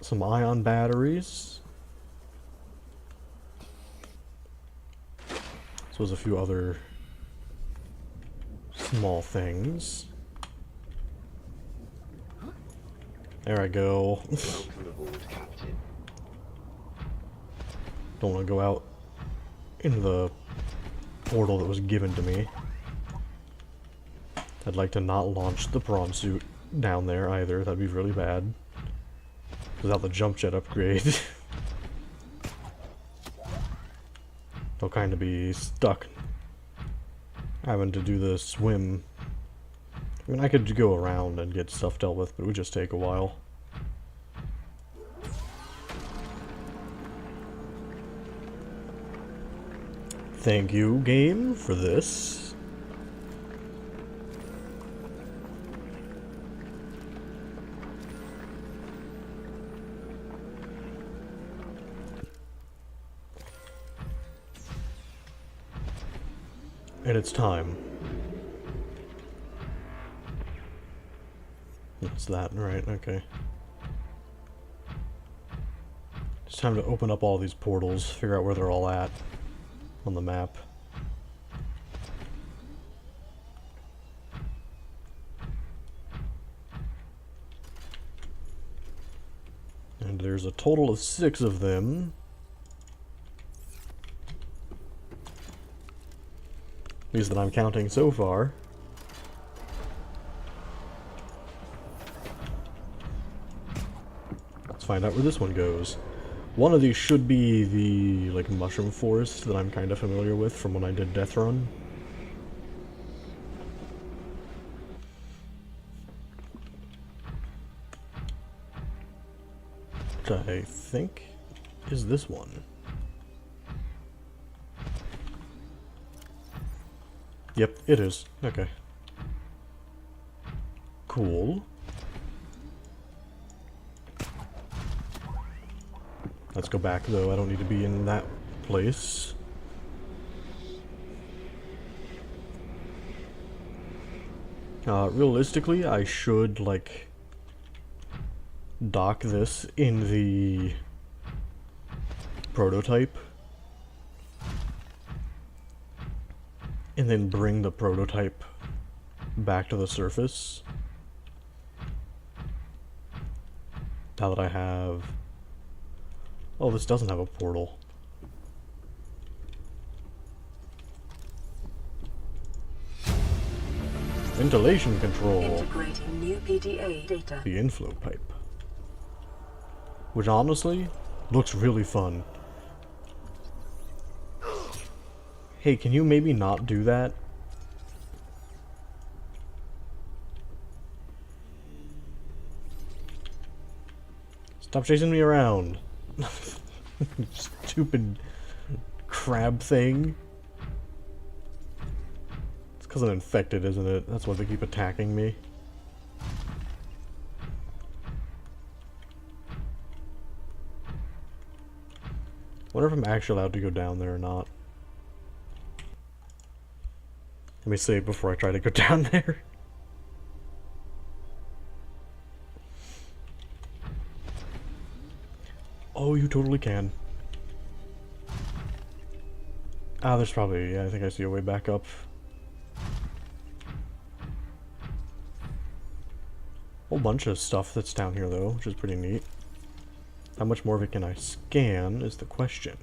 some ion batteries. So there's a few other small things. There I go. Welcome aboard, Captain. Don't want to go out into the portal that was given to me. I'd like to not launch the prawn suit down there either. That'd be really bad. Without the jump jet upgrade. I'll kind of be stuck having to do the swim. I mean, I could go around and get stuff dealt with, but it would just take a while. Thank you, game, for this. And it's time. What's that? Right, okay. It's time to open up all these portals, figure out where they're all at on the map. And there's a total of 6 of them. At least that I'm counting so far. Let's find out where this one goes. One of these should be the, like, mushroom forest that I'm kind of familiar with from when I did Death Run. Which I think is this one. Yep, it is. Okay. Cool. Let's go back, though. I don't need to be in that place. Realistically, I should, like, dock this in the prototype. And then bring the prototype back to the surface. Now that I have... Oh, this doesn't have a portal. Ventilation control. Integrating new PDA data. The inflow pipe. Which honestly looks really fun. Hey, can you maybe not do that? Stop chasing me around. Stupid crab thing. It's because I'm infected, isn't it? That's why they keep attacking me. Wonder if I'm actually allowed to go down there or not. Let me save before I try to go down there. Oh, you totally can. Ah, there's probably, yeah, I think I see a way back up. Whole bunch of stuff that's down here, though, which is pretty neat. How much more of it can I scan is the question.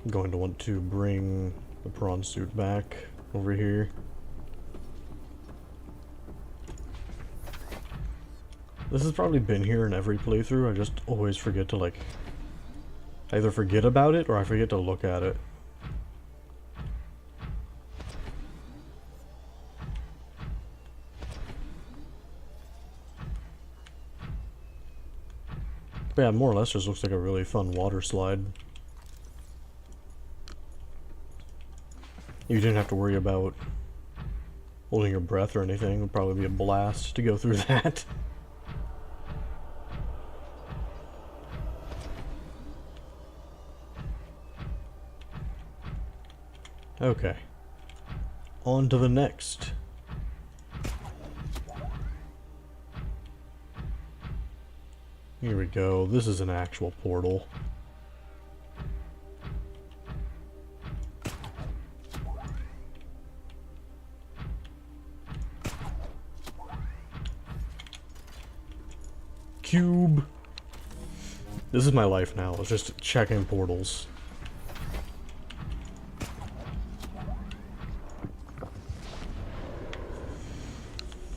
I'm going to want to bring the prawn suit back over here. This has probably been here in every playthrough, I just always forget to, like, either forget about it or I forget to look at it. But yeah, more or less just looks like a really fun water slide. You didn't have to worry about holding your breath or anything. It would probably be a blast to go through that. Okay. On to the next. Here we go. This is an actual portal. Cube. This is my life now. It's just checking portals.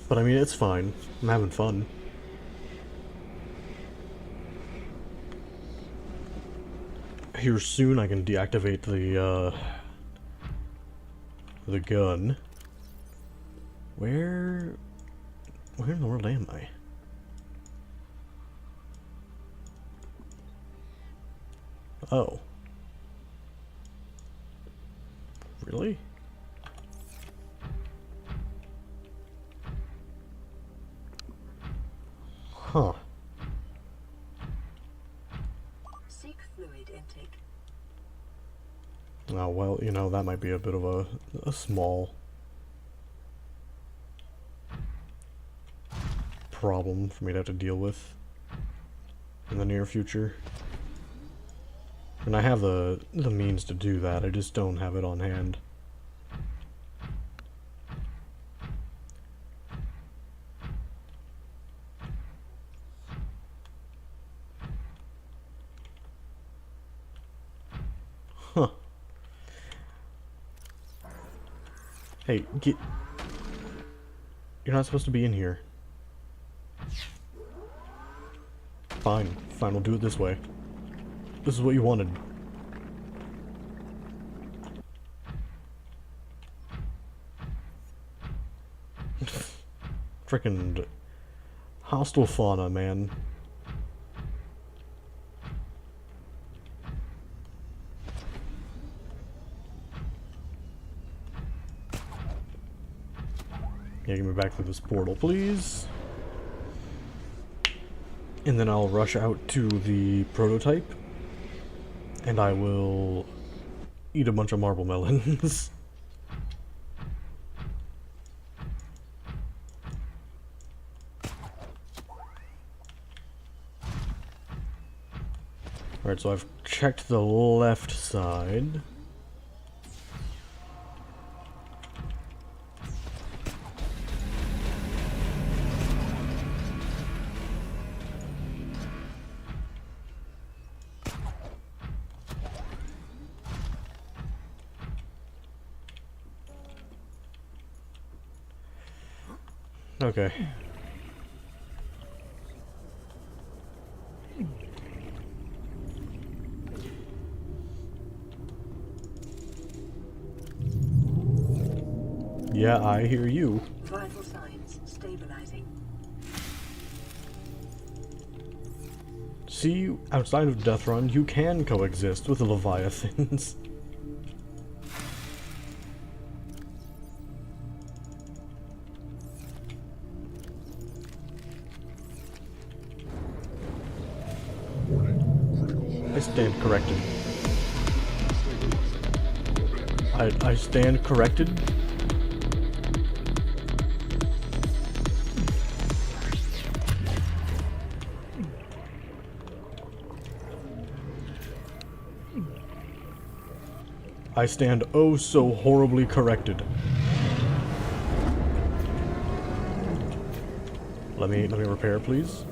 But I mean, it's fine. I'm having fun. Here soon I can deactivate the gun. Where in the world am I? Oh. Really? Huh. Seek fluid intake. Oh, well, you know, that might be a bit of a small problem for me to have to deal with in the near future. And I have the means to do that, I just don't have it on hand. Hey, get... You're not supposed to be in here. Fine. Fine, we'll do it this way. This is what you wanted. Frickin' hostile fauna, man. Yeah, get me back through this portal, please. And then I'll rush out to the prototype. And I will eat a bunch of marble melons. Alright, so I've checked the left side. Okay. Yeah, I hear you. Vital signs stabilizing. See, outside of Deathrun, you can coexist with the Leviathans. I stand corrected. I stand corrected. I stand oh so horribly corrected. Let me repair, please.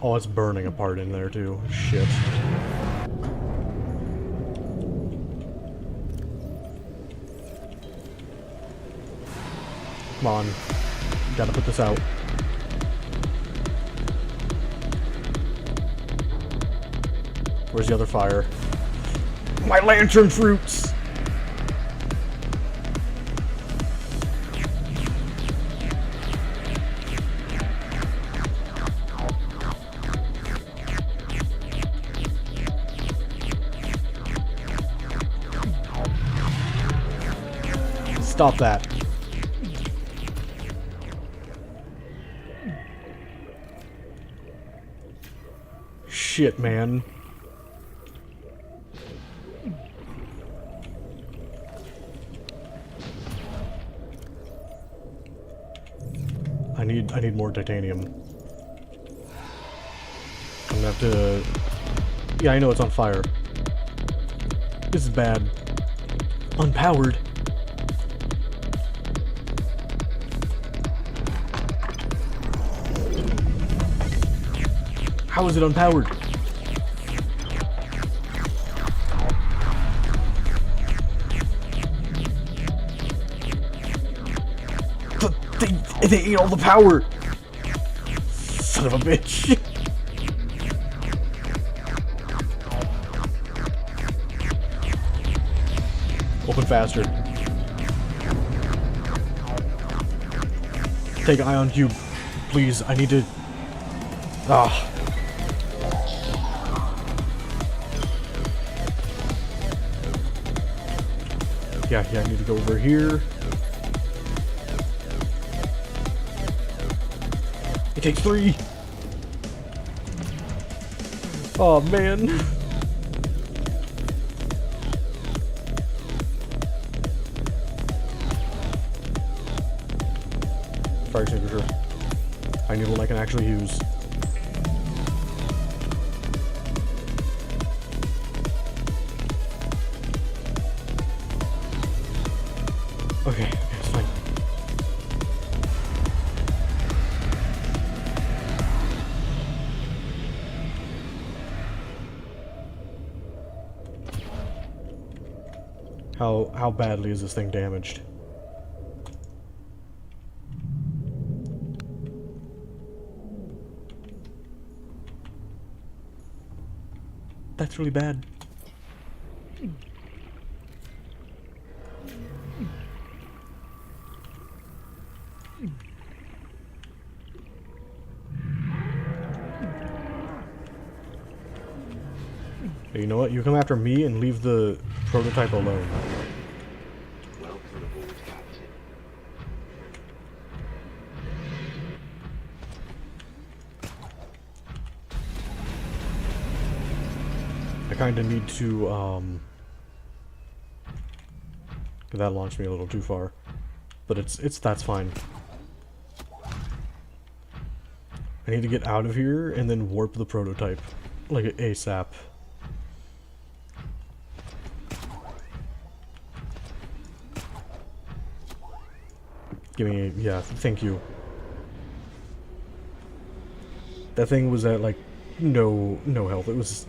Oh, it's burning apart in there too. Shit. Come on. Gotta put this out. Where's the other fire? My lantern fruits! Stop that. Shit, man. I need more titanium. I'm gonna have to... Yeah, I know it's on fire. This is bad. Unpowered. How is it unpowered? They ate all the power! Son of a bitch! Open faster. Take ion cube, please. I need to... Ah. Yeah, I need to go over here. It takes 3. Oh man. Fire extinguisher. I need one I can actually use. Okay, it's fine. How badly is this thing damaged? That's really bad. Hey, you know what? You come after me and leave the prototype alone. Welcome aboard, Captain. I kinda need to, that launched me a little too far. But that's fine. I need to get out of here and then warp the prototype. Like ASAP. Give me, yeah, thank you. That thing was at like no health. It was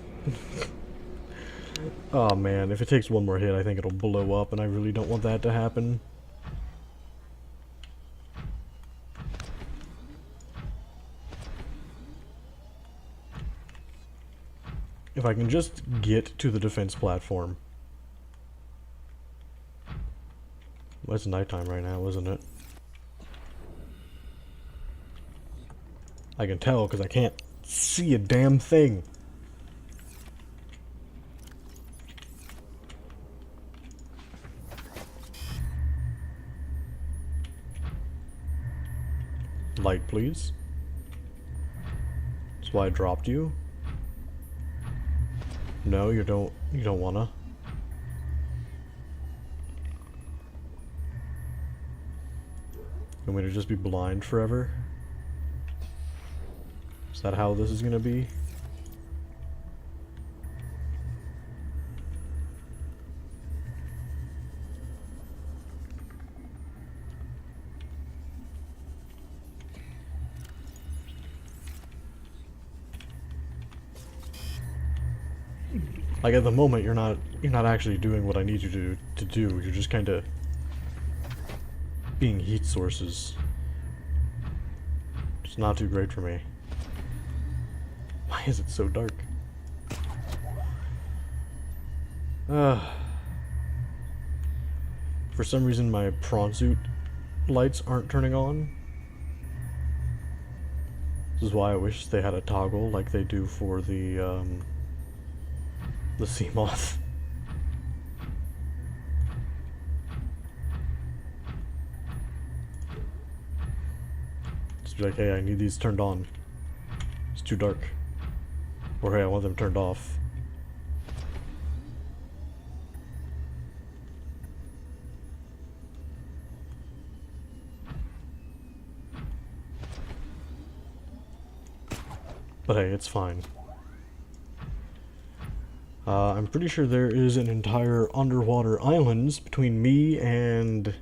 oh man, if it takes one more hit, I think it'll blow up, and I really don't want that to happen. If I can just get to the defense platform. Well, it's nighttime right now, isn't it? I can tell because I can't see a damn thing. Light, please. That's why I dropped you. No, you don't wanna. You want me to just be blind forever? Is that how this is gonna be? Like at the moment, you're not actually doing what I need you to do. You're just kind of being heat sources. It's not too great for me. Why is it so dark? For some reason, my prawn suit lights aren't turning on. This is why I wish they had a toggle like they do for the sea moth. Just be like, hey, I need these turned on. It's too dark. Or hey, I want them turned off. But hey, it's fine. I'm pretty sure there is an entire underwater islands between me and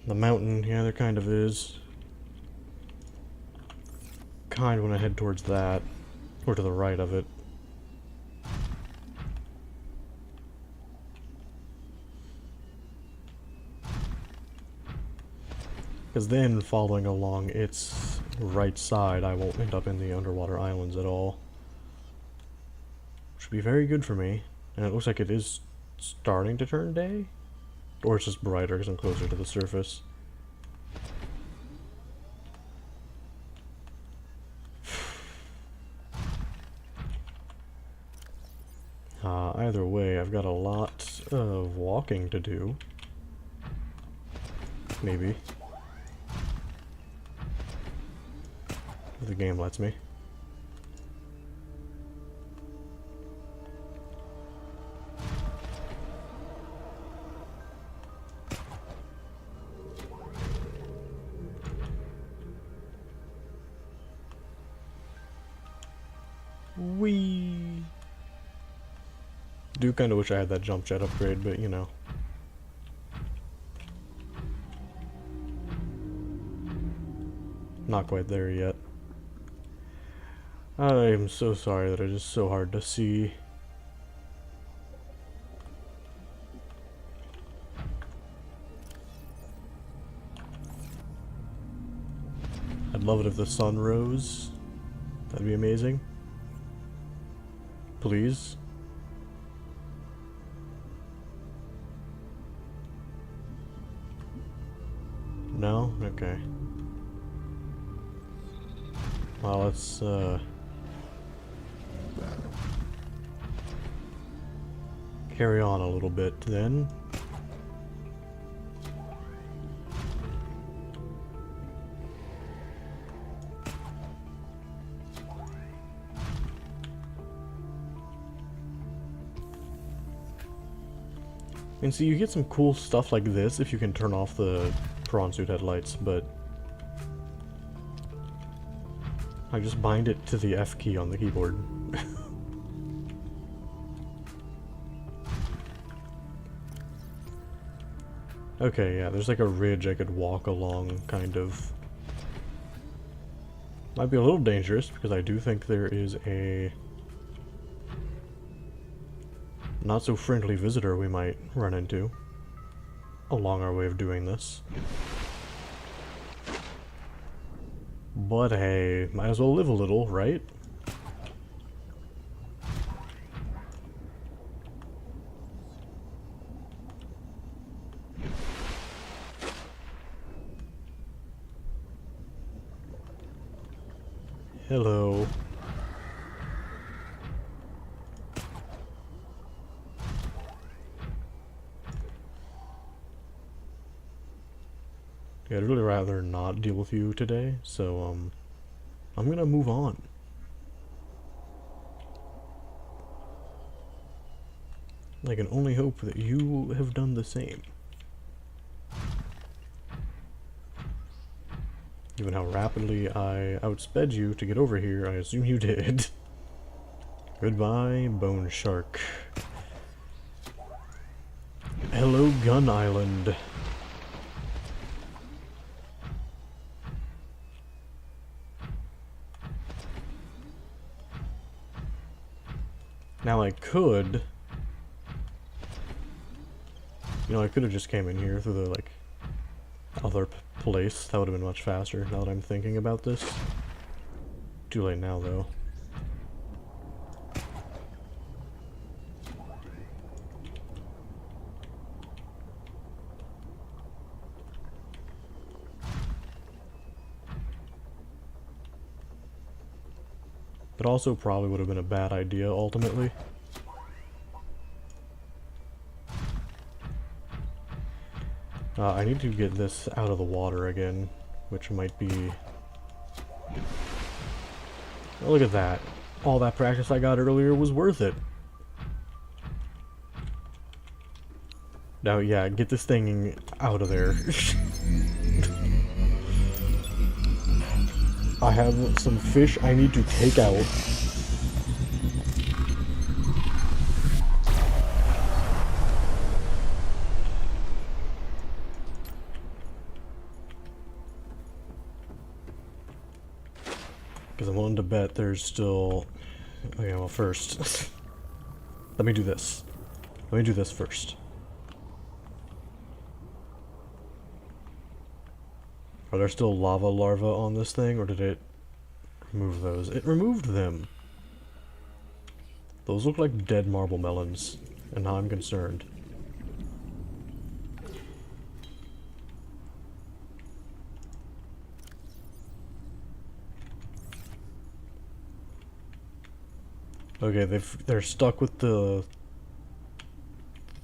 the mountain. Yeah, there kind of is. Kind of when I head towards that, or to the right of it. Because then, following along its right side, I won't end up in the underwater islands at all. Which would be very good for me. And it looks like it is starting to turn day? Or it's just brighter because I'm closer to the surface. Either way, I've got a lot of walking to do. Maybe. If the game lets me. Whee! Do kind of wish I had that jump jet upgrade, but you know. Not quite there yet. I am so sorry that it is so hard to see. love it if the sun rose. That'd be amazing. Please. No? Okay. Well, let's, carry on a little bit then. And see, you get some cool stuff like this if you can turn off the prawn suit headlights, but I just bind it to the F key on the keyboard. Okay, yeah, there's like a ridge I could walk along, kind of. Might be a little dangerous, because I do think there is a not so friendly visitor we might run into along our way of doing this. But hey, might as well live a little, right? Hello. Yeah, I'd really rather not deal with you today, so, I'm gonna move on. I can only hope that you have done the same. Given how rapidly I outsped you to get over here, I assume you did. Goodbye, Bone Shark. Hello, Gun Island. Now I could... You know, I could have just came in here through the, like, other place. That would have been much faster, now that I'm thinking about this. Too late now, though. But also probably would have been a bad idea, ultimately. I need to get this out of the water again, which might be... Oh, look at that. All that practice I got earlier was worth it. Now, yeah, get this thing out of there. I have some fish I need to take out. Because I'm willing to bet there's still... Okay, well first... Let me do this. Let me do this first. Are there still lava larvae on this thing, or did it remove those? It removed them! Those look like dead marble melons, and now I'm concerned. Okay, they're stuck with the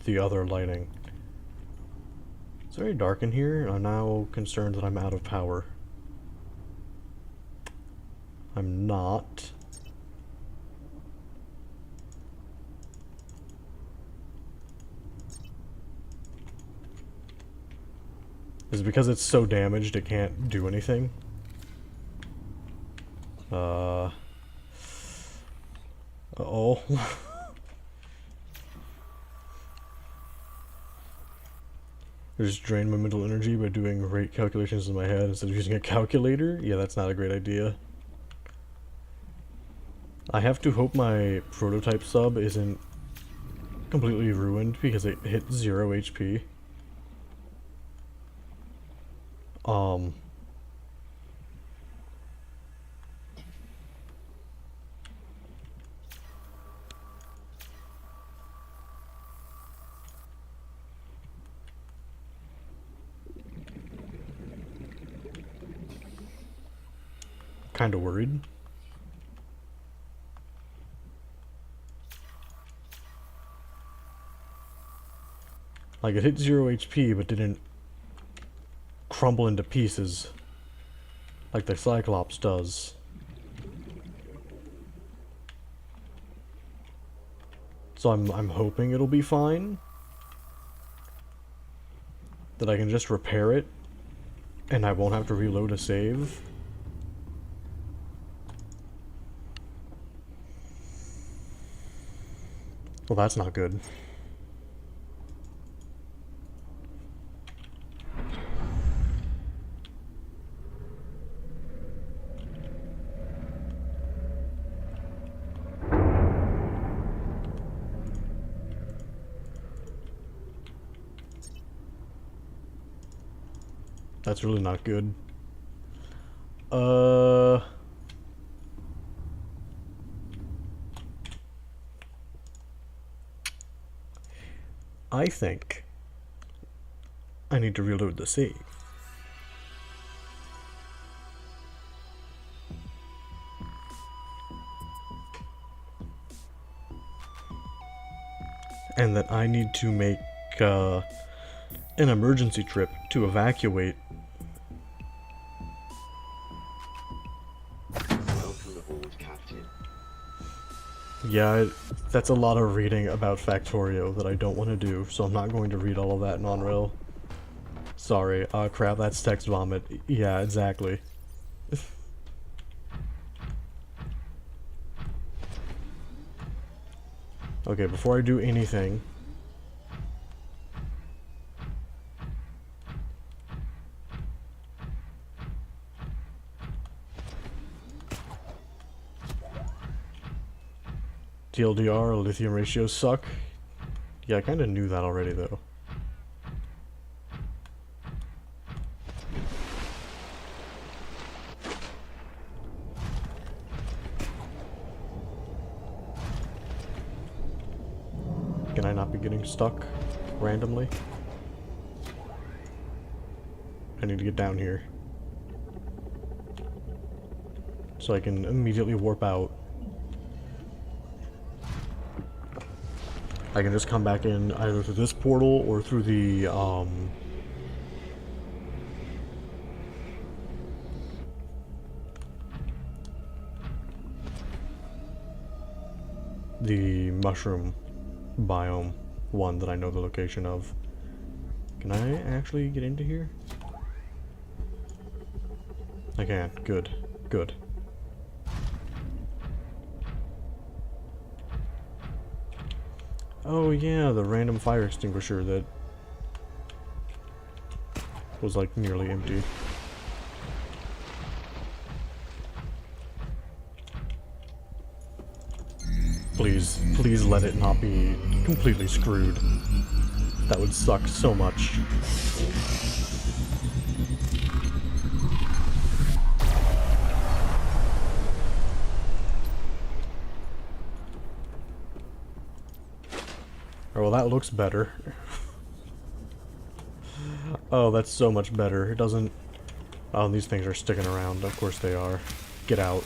other lighting. It's very dark in here. I'm now concerned that I'm out of power. I'm not. Is it because it's so damaged it can't do anything? Uh-oh. I just drain my mental energy by doing rate calculations in my head instead of using a calculator? Yeah, that's not a great idea. I have to hope my prototype sub isn't completely ruined because it hit 0 HP. kind of worried. Like, it hit 0 HP, but didn't crumble into pieces like the Cyclops does. So I'm hoping it'll be fine. That I can just repair it, and I won't have to reload a save. Well, that's not good. That's really not good. I think I need to reload the save. And that I need to make an emergency trip to evacuate. Welcome aboard, Captain. Yeah, that's a lot of reading about Factorio that I don't want to do, so I'm not going to read all of that non-rail. Sorry, crap, that's text vomit. Yeah, exactly. Okay, before I do anything... TLDR, lithium ratios suck. Yeah, I kind of knew that already, though. Can I not be getting stuck randomly? I need to get down here. So I can immediately warp out. I can just come back in either through this portal or through the mushroom biome one that I know the location of. Can I actually get into here? I can. Good. Good. Oh yeah, the random fire extinguisher that was like nearly empty. Please, please let it not be completely screwed. That would suck so much. Oh, well, that looks better. Oh, that's so much better. It doesn't... Oh, these things are sticking around. Of course they are. Get out.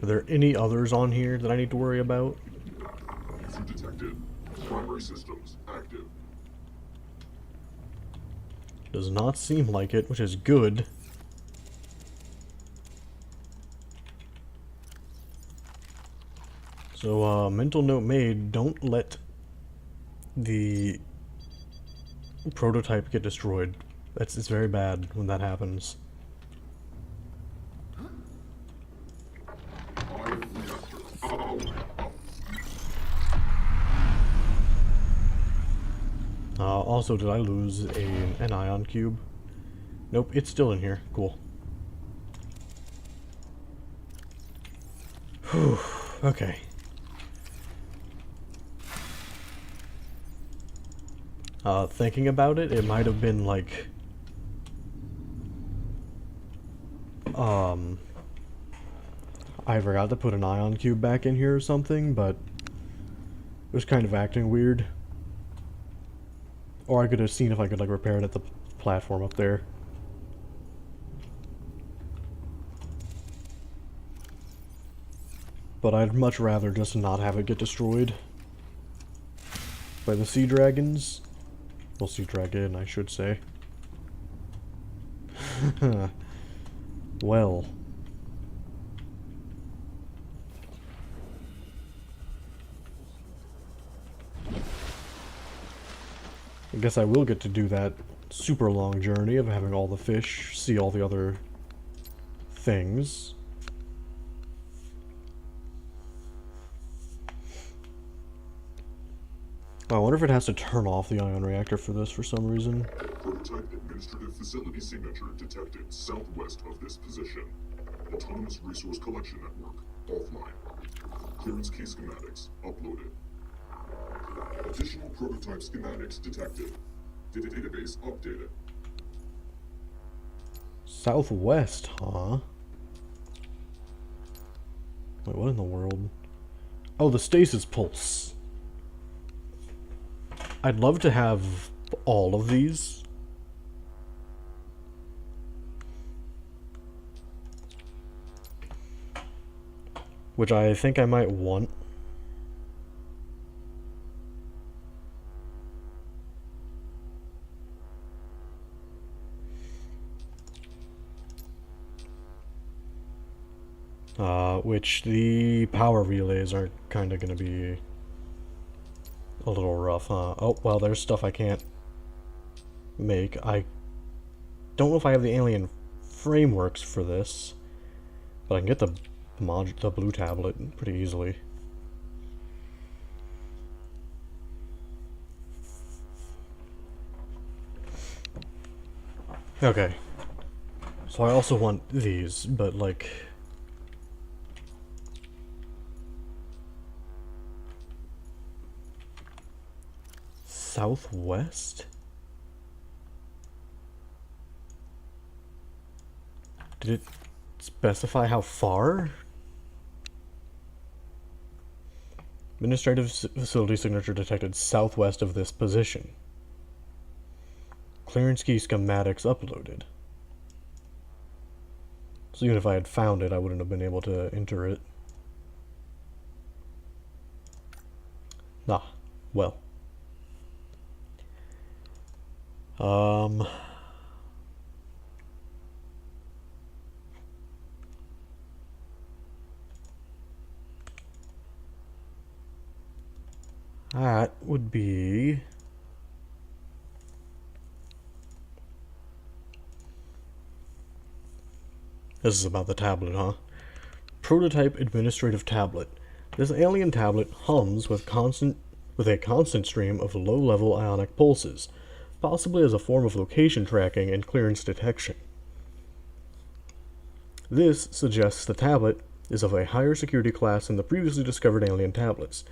Are there any others on here that I need to worry about? User detected. Primary systems active. Does not seem like it, which is good. So, mental note made, don't let the prototype get destroyed. It's very bad when that happens. Also, did I lose an ion cube? Nope, it's still in here. Cool. Whew, okay. Thinking about it, it might have been like... I forgot to put an ion cube back in here or something, but... was kind of acting weird. Or I could have seen if I could like repair it at the platform up there. But I'd much rather just not have it get destroyed by the sea dragons. Well, sea dragon, I should say. Well. I guess I will get to do that super long journey of having all the fish, see all the other things. I wonder if it has to turn off the ion reactor for this for some reason. Prototype administrative facility signature detected southwest of this position. Autonomous resource collection network offline. Clearance key schematics uploaded. Additional prototype schematics detected. Database updated. Southwest, huh? Wait, what in the world? Oh, the stasis pulse. I'd love to have all of these. Which I think I might want. Which the power relays are kind of going to be a little rough, huh? Oh, well, there's stuff I can't make. I don't know if I have the alien frameworks for this, but I can get the blue tablet pretty easily. Okay. So I also want these, but like... Southwest? Did it specify how far? Administrative facility signature detected southwest of this position. Clearance key schematics uploaded. So even if I had found it, I wouldn't have been able to enter it. Ah, well. That would be... This is about the tablet, huh? Prototype administrative tablet. This alien tablet hums with a constant stream of low-level ionic pulses, possibly as a form of location tracking and clearance detection. This suggests the tablet is of a higher security class than the previously discovered alien tablets.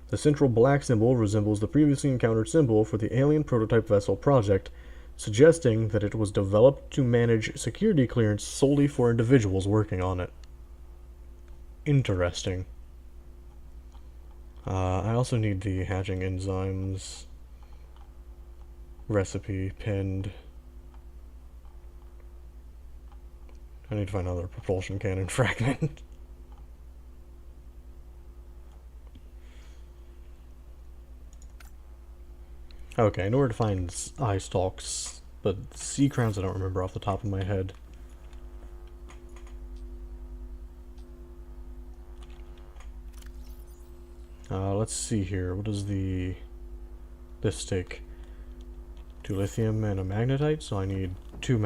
The central black symbol resembles the previously encountered symbol for the alien prototype vessel project, suggesting that it was developed to manage security clearance solely for individuals working on it. Interesting. I also need the hatching enzymes recipe pinned. I need to find another propulsion cannon fragment. Okay, I know where to find eye stalks, but sea crowns I don't remember off the top of my head. Let's see here. What does this take? 2 lithium and a magnetite, so I need 2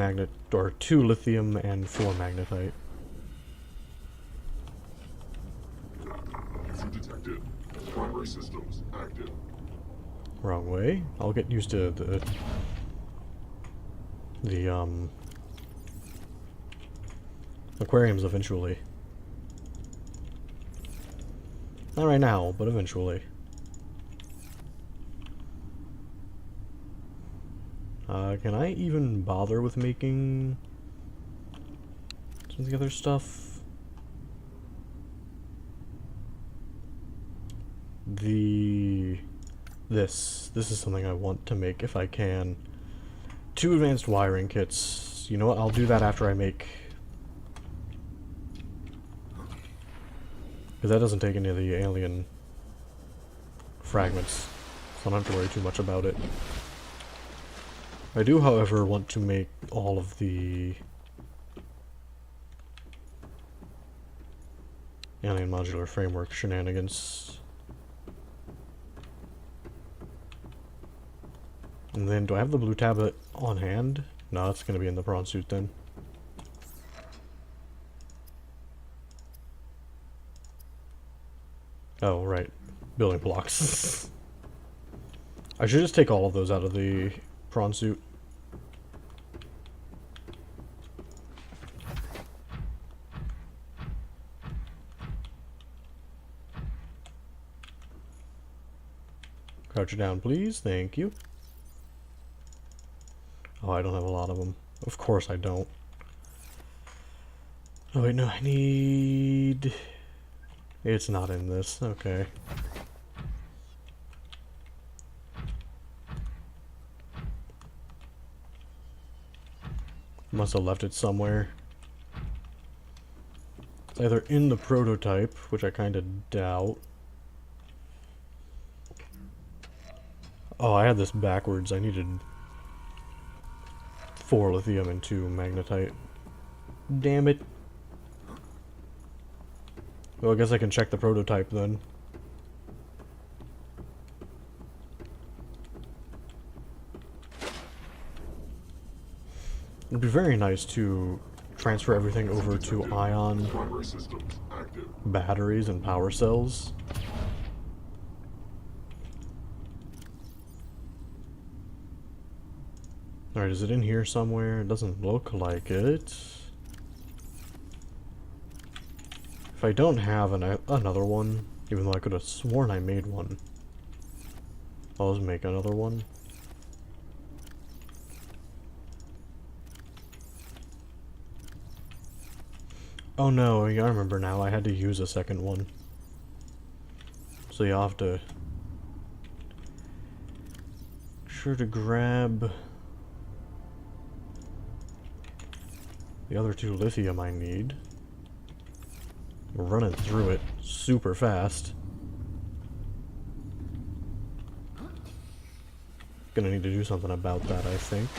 lithium and 4 magnetite. User detected. Primary systems active. Wrong way. I'll get used to the aquariums eventually. Not right now, but eventually. Can I even bother with making some of the other stuff? The this is something I want to make if I can. 2 advanced wiring kits. You know what? I'll do that after I make... Because that doesn't take any of the alien fragments, so I don't have to worry too much about it. I do, however, want to make all of the alien modular framework shenanigans. And then, do I have the blue tablet on hand? No, it's going to be in the prawn suit then. Oh, right. Building blocks. I should just take all of those out of the prawn suit. Crouch down, please. Thank you. Oh, I don't have a lot of them. Of course I don't. Oh, wait, no, I need... It's not in this. Okay. Must have left it somewhere. It's either in the prototype, which I kind of doubt. Oh, I had this backwards. I needed 4 lithium and 2 magnetite. Damn it. Well, I guess I can check the prototype then. It'd be very nice to transfer everything over to ion Primary systems active. batteries and power cells. Alright, is it in here somewhere? It doesn't look like it. If I don't have another one, even though I could have sworn I made one, I'll just make another one. Oh no, yeah, I remember now, I had to use a second one. So you'll have to... Sure to grab... the other 2 lithium I need. We're running through it super fast. Gonna need to do something about that, I think.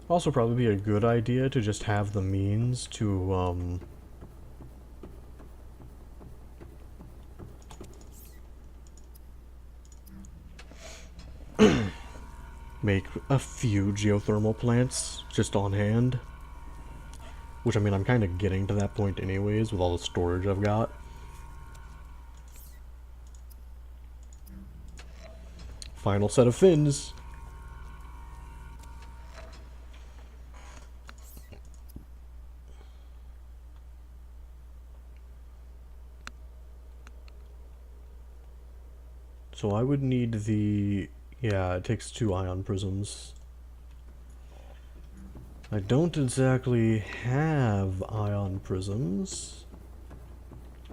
Also probably be a good idea to just have the means to, make a few geothermal plants just on hand. Which, I mean, I'm kind of getting to that point anyways with all the storage I've got. Final set of fins. So I would need the... yeah, it takes 2 ion prisms. I don't exactly have ion prisms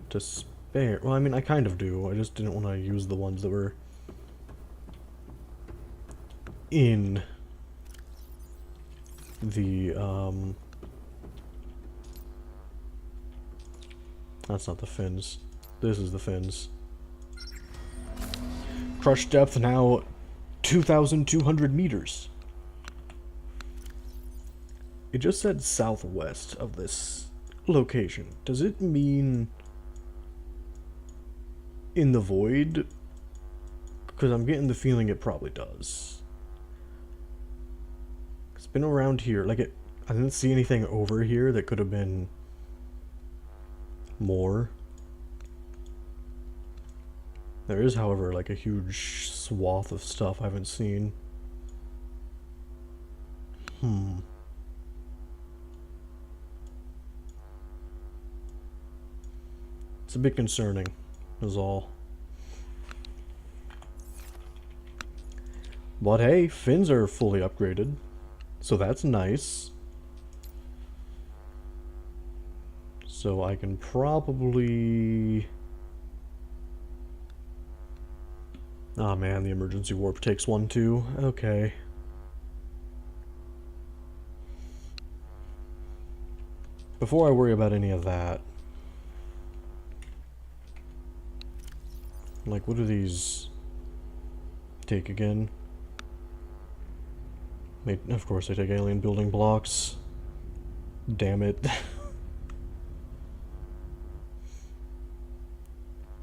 to spare. Well, I mean, I kind of do. I just didn't want to use the ones that were in the, that's not the fins. This is the fins. Crush depth now 2,200 meters. It just said southwest of this location. Does it mean in the void? Because I'm getting the feeling it probably does. It's been around here. Like, I didn't see anything over here that could have been more. There is, however, like a huge swath of stuff I haven't seen. It's a bit concerning, is all. But hey, fins are fully upgraded, So that's nice. So I can probably... Ah man, the emergency warp takes one too. Okay. Before I worry about any of that... Like, what do these take again? Of course they take alien building blocks. Damn it.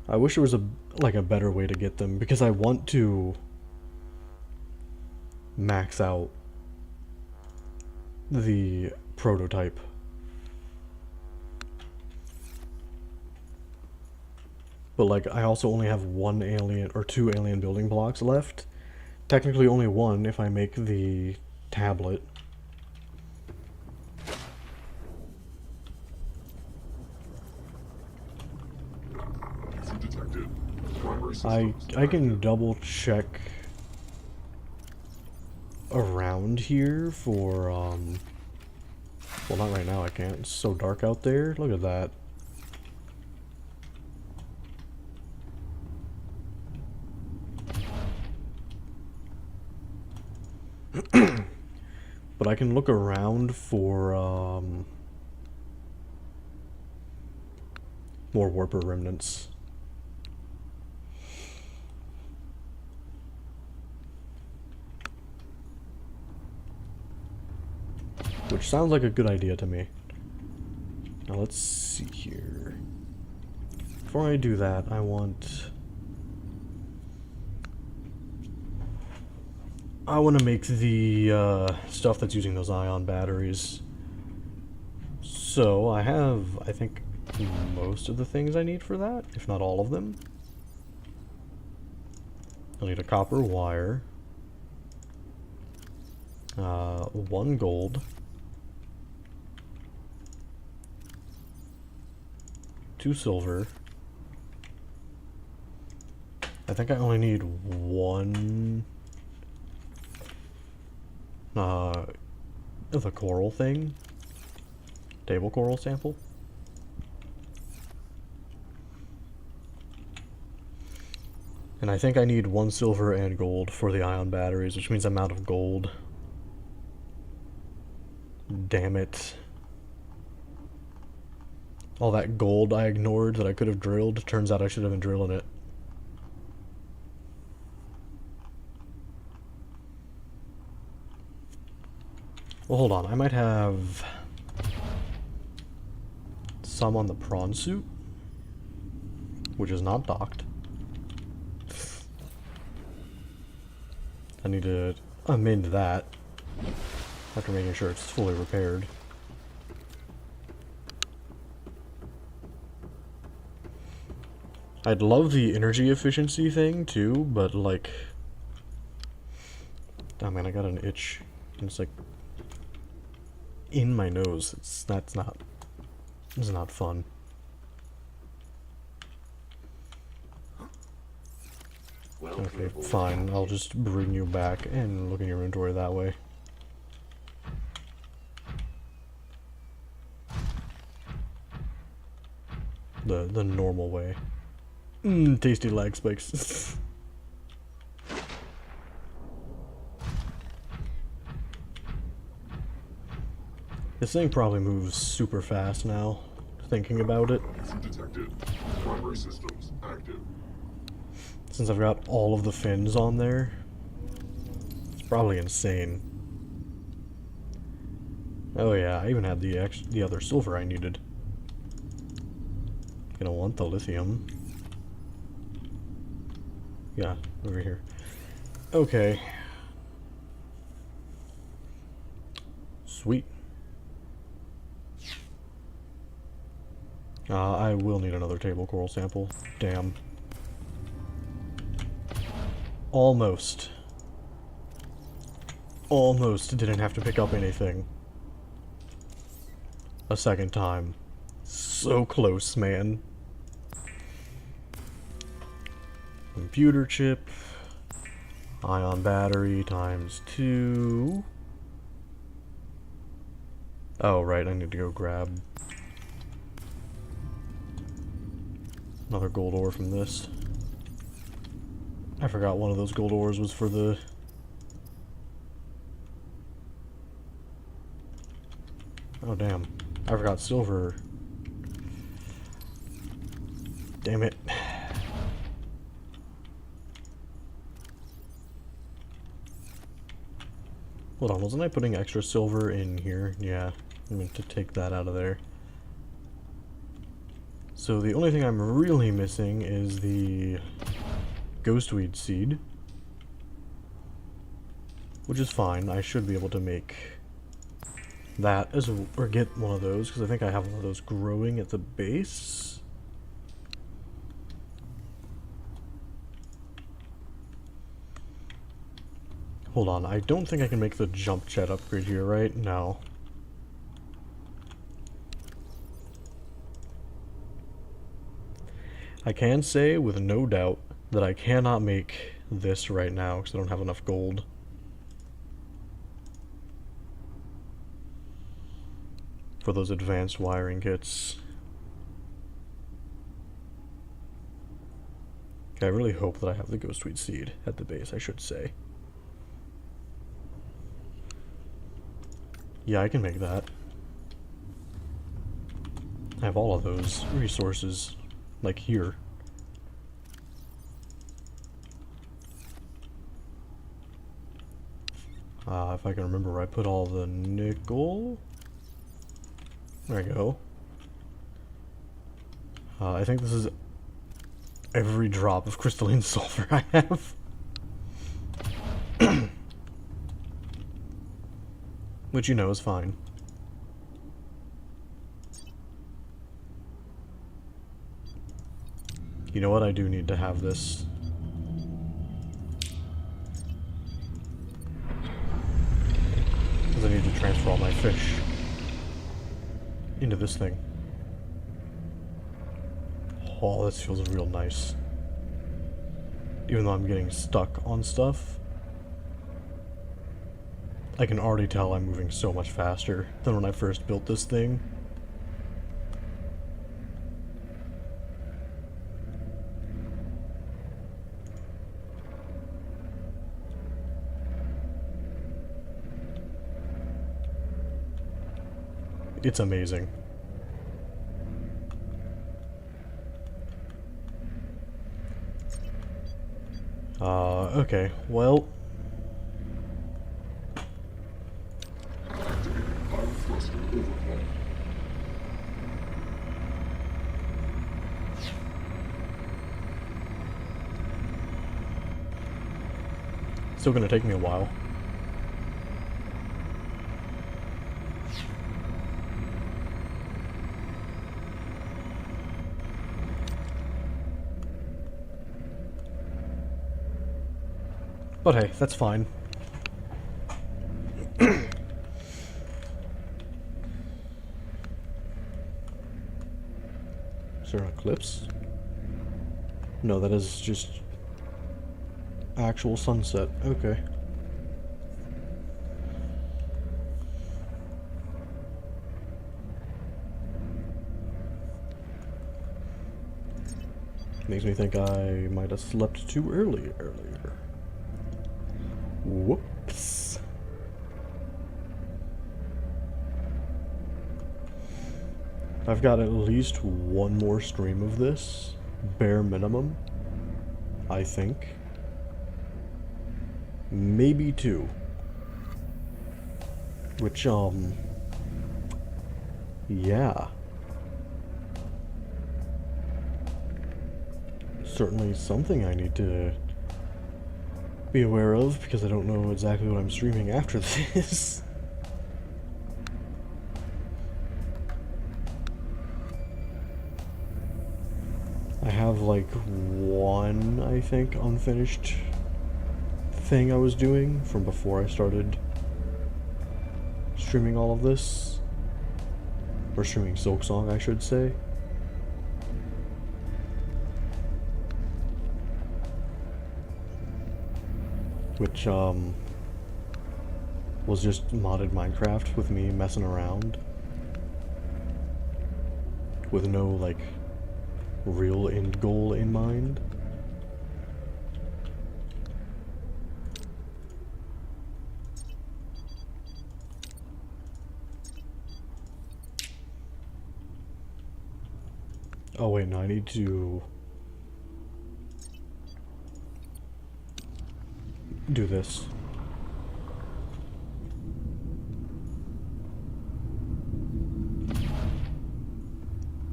I wish there was a better way to get them, because I want to max out the prototype. But like, I also only have one alien or two alien building blocks left. Technically only one if I make the tablet. Detected. Primary systems I can active. double check around here for well, not right now, I can't. It's so dark out there. Look at that. But I can look around for more warper remnants. Which sounds like a good idea to me. Now let's see here. Before I do that, I want to make the stuff that's using those ion batteries. So I have, I think, most of the things I need for that, if not all of them. I'll need a copper wire, 1 gold, 2 silver. I think I only need 1 of the coral thing. Table coral sample. And I think I need 1 silver and gold for the ion batteries, which means I'm out of gold. Damn it. All that gold I ignored that I could have drilled, turns out I should have been drilling it. Well, hold on, I might have some on the prawn suit, which is not docked. I need to amend that after making sure it's fully repaired. I'd love the energy efficiency thing too, but like... Oh man, I got an itch. It's like... in my nose. It's not fun. Okay, fine. I'll just bring you back and look in your inventory that way. The normal way. Tasty lag spikes. This thing probably moves super fast now, thinking about it. Detected. Primary systems active. Since I've got all of the fins on there, it's probably insane. Oh yeah, I even had the other silver I needed. Gonna want the lithium. Yeah, over here. Okay. Sweet. I will need another table coral sample. Damn. Almost. Almost didn't have to pick up anything. A second time. So close, man. Computer chip. Ion battery times 2. Oh, right, I need to go grab another gold ore from this. I forgot one of those gold ores was for the... Oh, damn. I forgot silver. Damn it. Hold on, wasn't I putting extra silver in here? Yeah, I meant to take that out of there. So the only thing I'm really missing is the ghostweed seed. Which is fine, I should be able to make that as a, or get one of those, because I think I have one of those growing at the base. Hold on, I don't think I can make the jump jet upgrade here, right? No. I can say with no doubt that I cannot make this right now because I don't have enough gold. For those advanced wiring kits. Okay, I really hope that I have the ghostweed seed at the base, I should say. Yeah, I can make that. I have all of those resources, like here. If I can remember where I put all the nickel. There I go. I think this is every drop of crystalline sulfur I have. Which, you know, is fine. You know what? I do need to have this. Because I need to transfer all my fish into this thing. Oh, this feels real nice. Even though I'm getting stuck on stuff, I can already tell I'm moving so much faster than when I first built this thing. It's amazing. Okay, well... Still gonna take me a while. But hey, that's fine. Is there an eclipse? No, that is just actual sunset. Okay. Makes me think I might have slept too early earlier. Whoops. I've got at least one more stream of this, bare minimum, I think. Maybe two. Which, yeah. Certainly something I need to be aware of, because I don't know exactly what I'm streaming after this. I have like one, I think, unfinished thing I was doing from before I started streaming all of this. Or streaming Silksong, I should say. Which, was just modded Minecraft with me messing around. With no, like, real end goal in mind. Oh wait, no, I need to do this.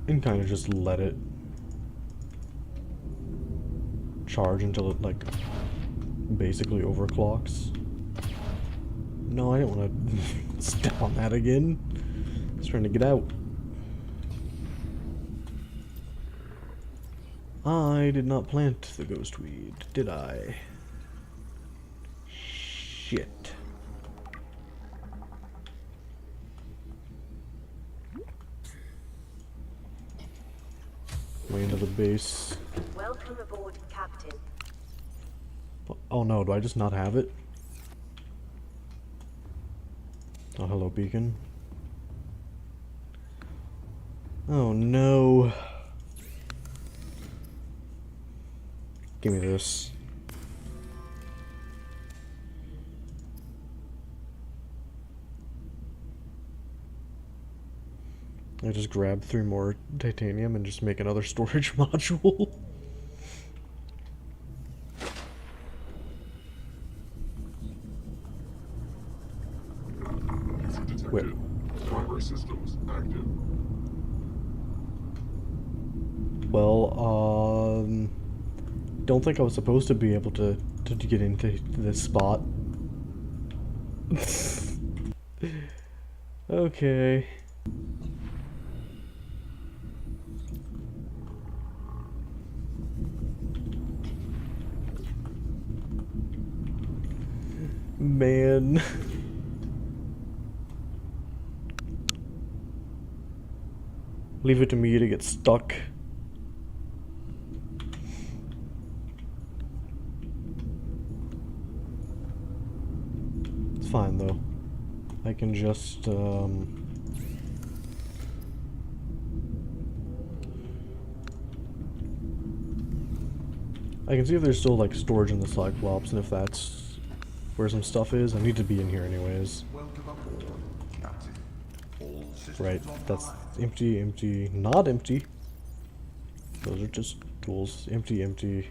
And kind of just let it charge until it, like, basically overclocks. No, I don't want to step on that again. It's trying to get out. I did not plant the ghost weed, did I? Shit. Way into the base. Welcome aboard, Captain. Oh no, do I just not have it? Oh, hello, beacon. Oh no. Give me this. I just grab 3 more titanium and just make another storage module. User detected. Wait. Primary systems active. Well, don't think I was supposed to be able to get into this spot. Okay. Man. Leave it to me to get stuck. It's fine though. I can just I can see if there's still like storage in the Cyclops, and if that's where some stuff is. I need to be in here anyways. Welcome aboard, Captain. All systems Right, that's online. empty, empty, not empty. Those are just tools. Empty, empty.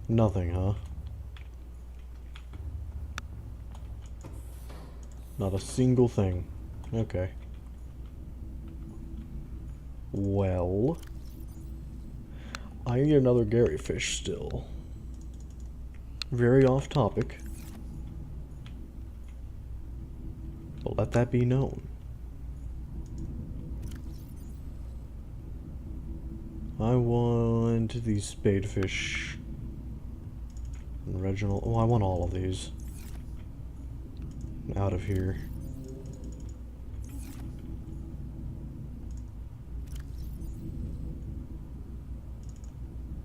Nothing, huh? Not a single thing. Okay. Well, I need another Gary fish still. Very off topic. But let that be known. I want these spadefish. Reginald. Oh, I want all of these. Out of here.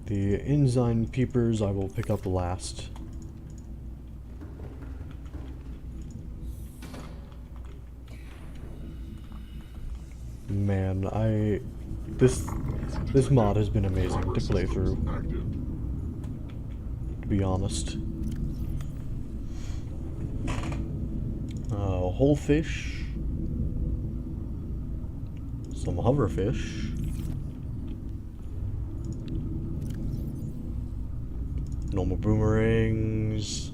The enzyme peepers I will pick up last. Man, this mod has been amazing to play through, Active. to be honest. Whole fish, some hoverfish, normal boomerangs,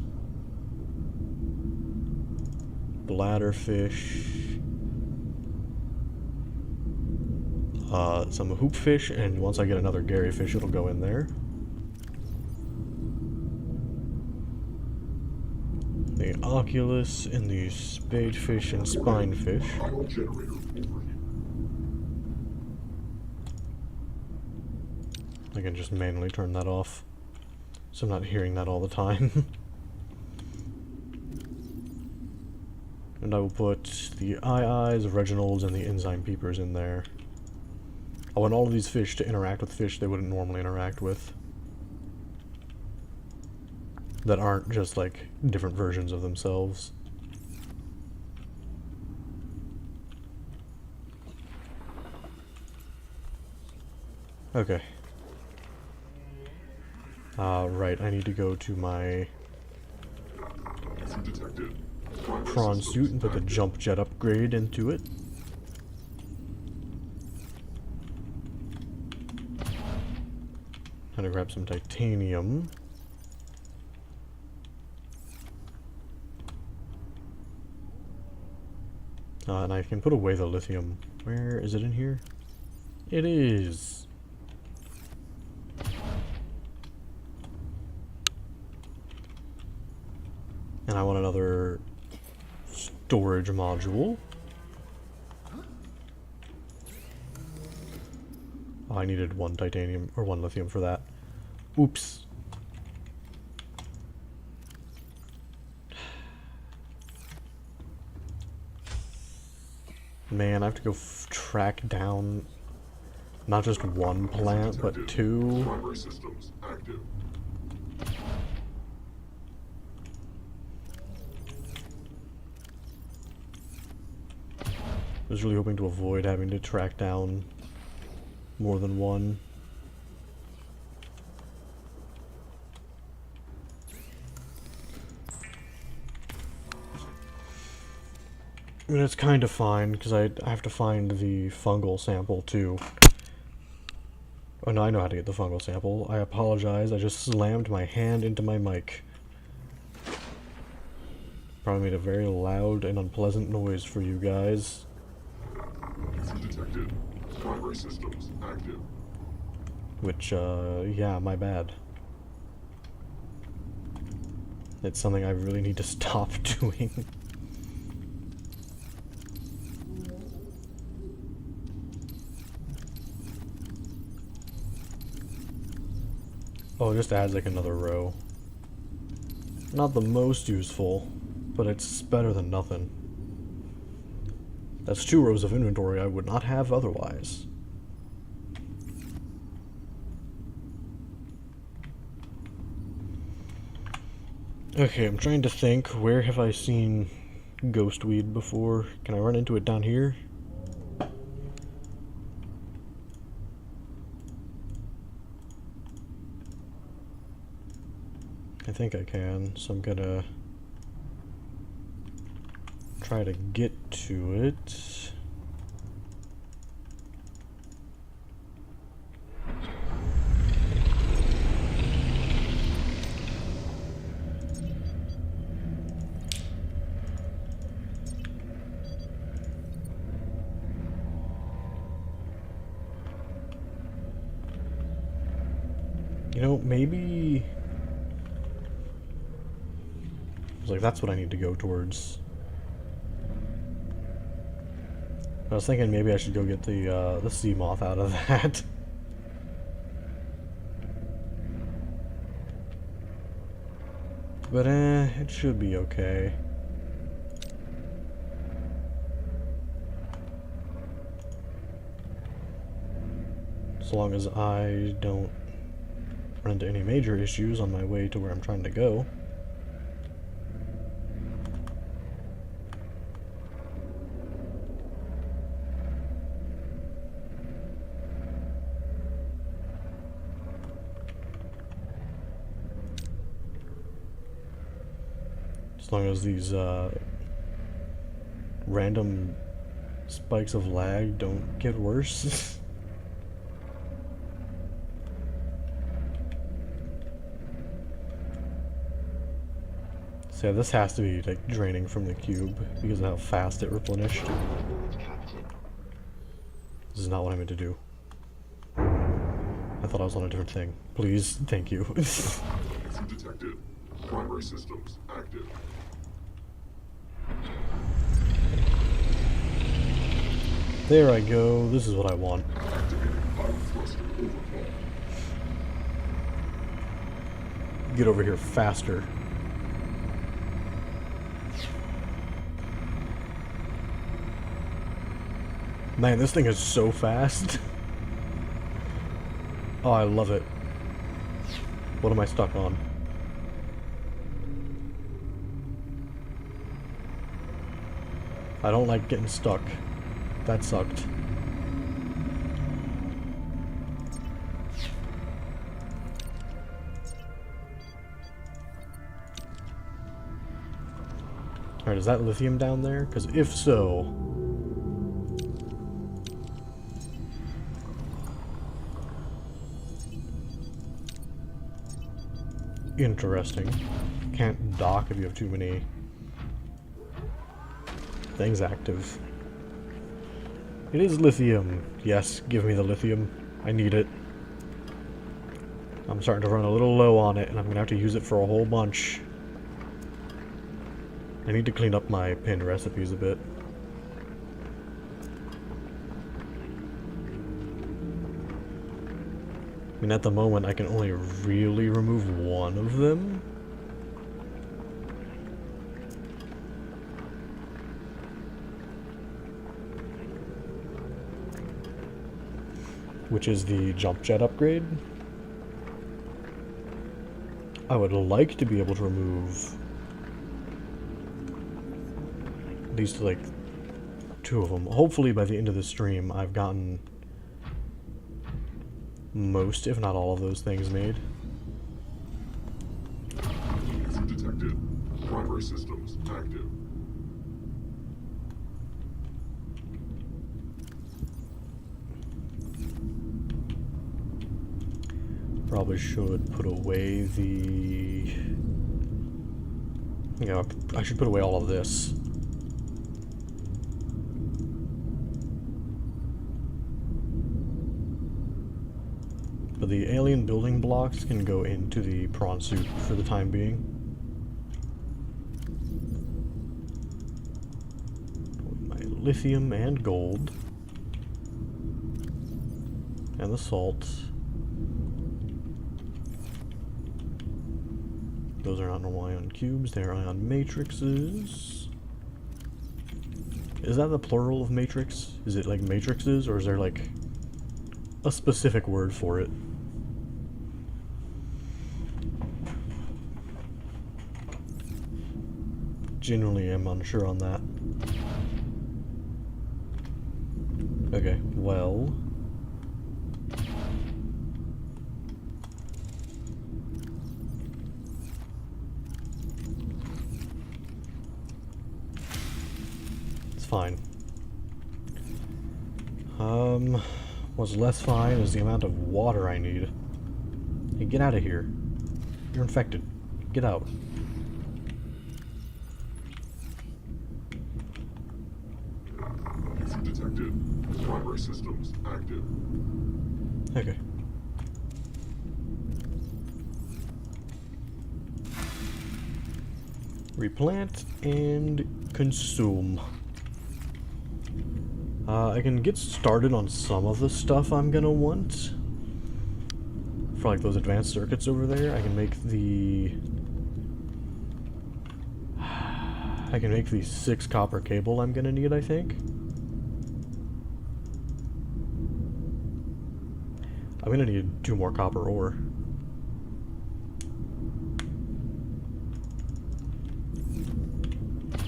bladderfish, some hoopfish, and once I get another Gary fish, it'll go in there. The oculus and the spadefish and spinefish. Ion generator over. I can just manually turn that off, so I'm not hearing that all the time. And I will put the eyes, Reginald's, and the enzyme peepers in there. I want all of these fish to interact with fish they wouldn't normally interact with. That aren't just like different versions of themselves. Okay. Right, I need to go to my Detected. prawn suit and put the jump jet upgrade into it. Trying to grab some titanium. And I can put away the lithium. Where is it in here? It is. And I want another storage module. Oh, I needed one titanium, or one lithium for that. Oops. Man, I have to go track down not just one plant, but two. Primary systems active. I was really hoping to avoid having to track down more than one. I mean, it's kind of fine, because I have to find the fungal sample, too. Oh, no, I know how to get the fungal sample. I apologize, I just slammed my hand into my mic. Probably made a very loud and unpleasant noise for you guys. Detected. Primary systems active. Which, yeah, my bad. It's something I really need to stop doing. Oh, it just adds like another row. Not the most useful, but it's better than nothing. That's 2 rows of inventory I would not have otherwise. Okay, I'm trying to think, where have I seen ghostweed before? Can I run into it down here? I think I can, so I'm gonna try to get to it. You know, maybe... I was like, that's what I need to go towards. I was thinking maybe I should go get the sea moth out of that. But it should be okay. As long as I don't run into any major issues on my way to where I'm trying to go. As long as these random spikes of lag don't get worse. So yeah, this has to be like draining from the cube because of how fast it replenished. Aboard, Captain. This is not what I meant to do. I thought I was on a different thing. Please, thank you. Detected. Primary systems active. There I go. This is what I want. Get over here faster. Man, this thing is so fast. Oh, I love it. What am I stuck on? I don't like getting stuck. That sucked. Alright, is that lithium down there? Because if so... Interesting. Can't dock if you have too many things active. It is lithium. Yes, give me the lithium. I need it. I'm starting to run a little low on it, and I'm going to have to use it for a whole bunch. I need to clean up my pinned recipes a bit. I mean, at the moment, I can only really remove one of them. Which is the jump jet upgrade. I would like to be able to remove at least like 2 of them. Hopefully by the end of the stream I've gotten most, if not all of those things made. User detected. Primary systems active. Probably should put away the... Yeah, I should put away all of this. But the alien building blocks can go into the prawn suit for the time being. My lithium and gold. And the salt. Those are not normal ion cubes, they are ion matrices. Is that the plural of matrix? Is it like matrices, or is there like a specific word for it? Genuinely am unsure on that. Okay, well... it's fine. What's less fine is the amount of water I need. Hey, get out of here. You're infected. Get out. User detected. Primary systems active. Okay. Replant and consume. I can get started on some of the stuff I'm gonna want. For like those advanced circuits over there, I can make the... I can make the 6 copper cable I'm gonna need, I think. I'm gonna need 2 more copper ore.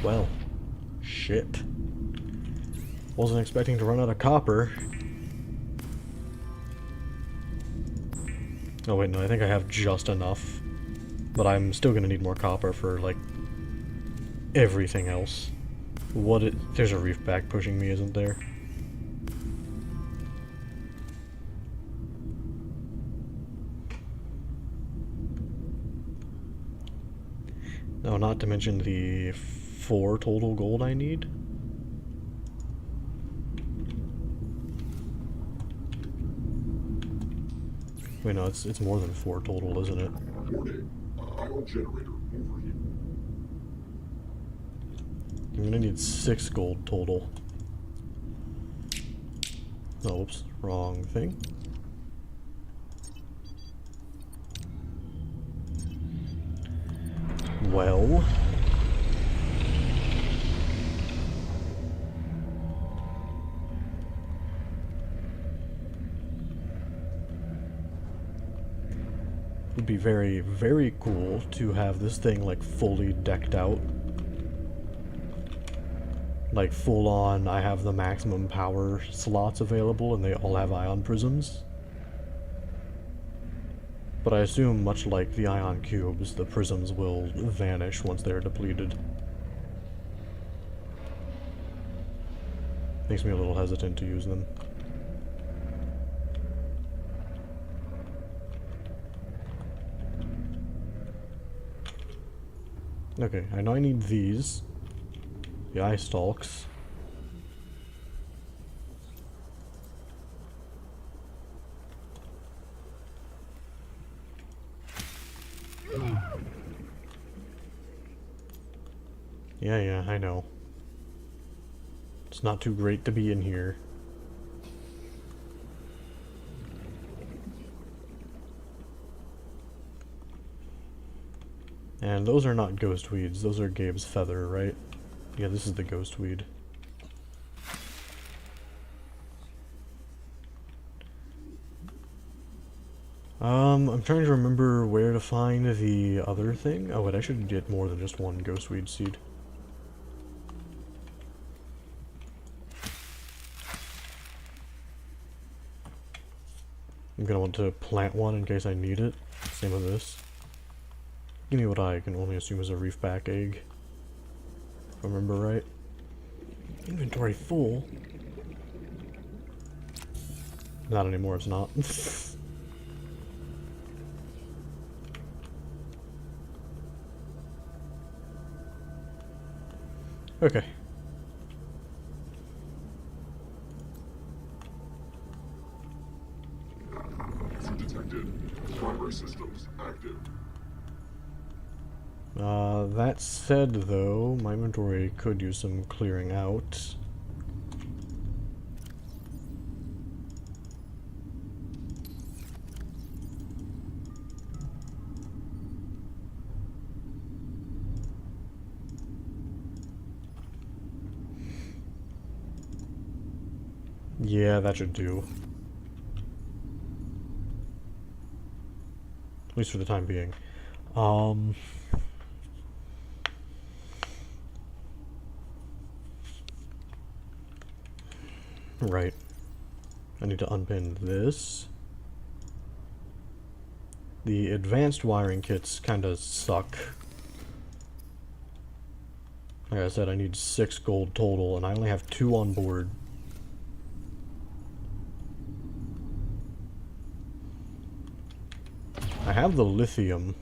Well, shit. Wasn't expecting to run out of copper. Oh wait, no, I think I have just enough. But I'm still gonna need more copper for, like, everything else. There's a reef back pushing me, isn't there? No, not to mention the 4 total gold I need. Wait, no, it's more than 4 total, isn't it? Warning. Ion generator overheat. I'm gonna need 6 gold total. Oh, oops, wrong thing. Well... would be very, very cool to have this thing, like, fully decked out. Like, full on, I have the maximum power slots available and they all have ion prisms. But I assume, much like the ion cubes, the prisms will vanish once they're depleted. Makes me a little hesitant to use them. Okay, I know I need these. The eye stalks. Yeah, I know. It's not too great to be in here. And those are not ghost weeds, those are Gabe's feather, right? Yeah, this is the ghost weed. I'm trying to remember where to find the other thing. Oh wait, I should get more than just one ghost weed seed. I'm gonna want to plant one in case I need it. Same with this. Give me what I can only assume is a reefback egg. If I remember right. Inventory full. Not anymore, it's not. Okay. User detected. Primary systems active. That said though, my inventory could use some clearing out. Yeah, that should do. At least for the time being. Right. I need to unpin this. The advanced wiring kits kinda suck. Like I said, I need 6 gold total, and I only have 2 on board. I have the lithium.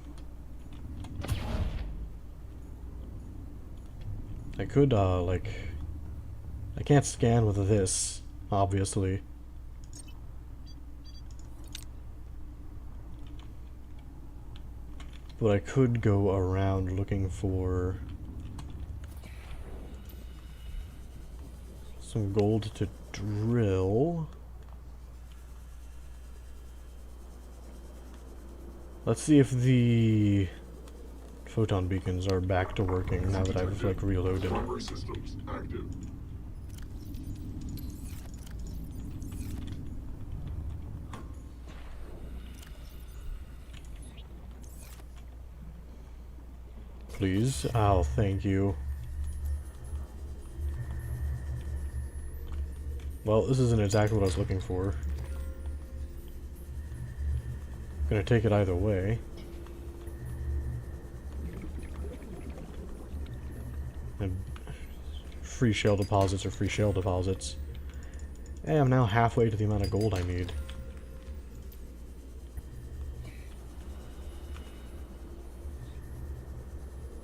I could, like... I can't scan with this, obviously. But I could go around looking for... some gold to drill. Let's see if the photon beacons are back to working now that I've like reloaded. Primary systems active. Please. Oh, thank you. Well, this isn't exactly what I was looking for. Gonna take it either way. And free shell deposits are free shell deposits. Hey, I'm now halfway to the amount of gold I need.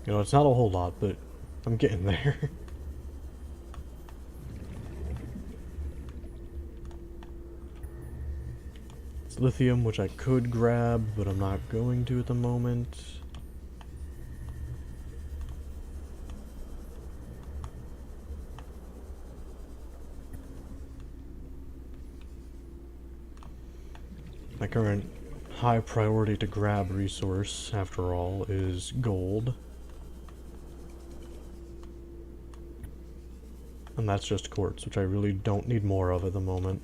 You know, it's not a whole lot, but I'm getting there. It's lithium, which I could grab, but I'm not going to at the moment. My current high priority to grab resource, after all, is gold. And that's just quartz, which I really don't need more of at the moment.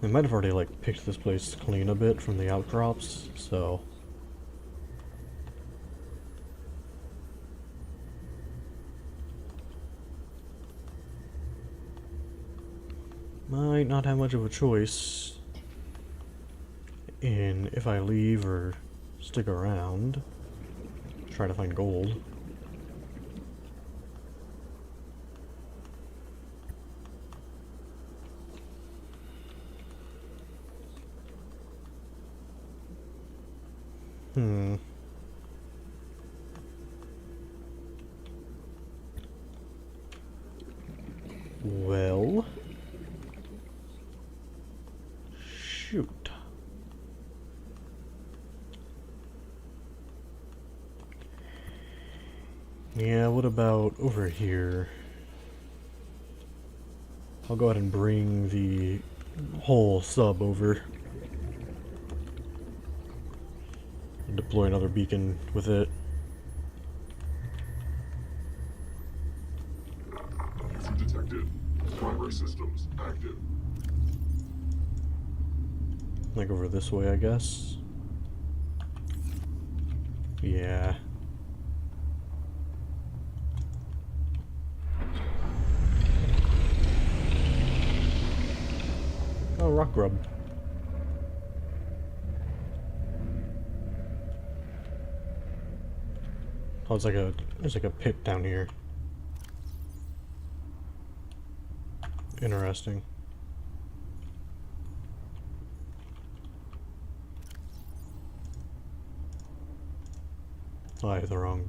They might have already, like, picked this place clean a bit from the outcrops, so... might not have much of a choice in if I leave or stick around, try to find gold. Well... shoot. Yeah, what about over here? I'll go ahead and bring the whole sub over. Deploy another beacon with it. User detected. Primary systems active. Like over this way, I guess. Yeah. Oh, rock grub. Oh, there's like a pit down here. Interesting. Oh, I hit the wrong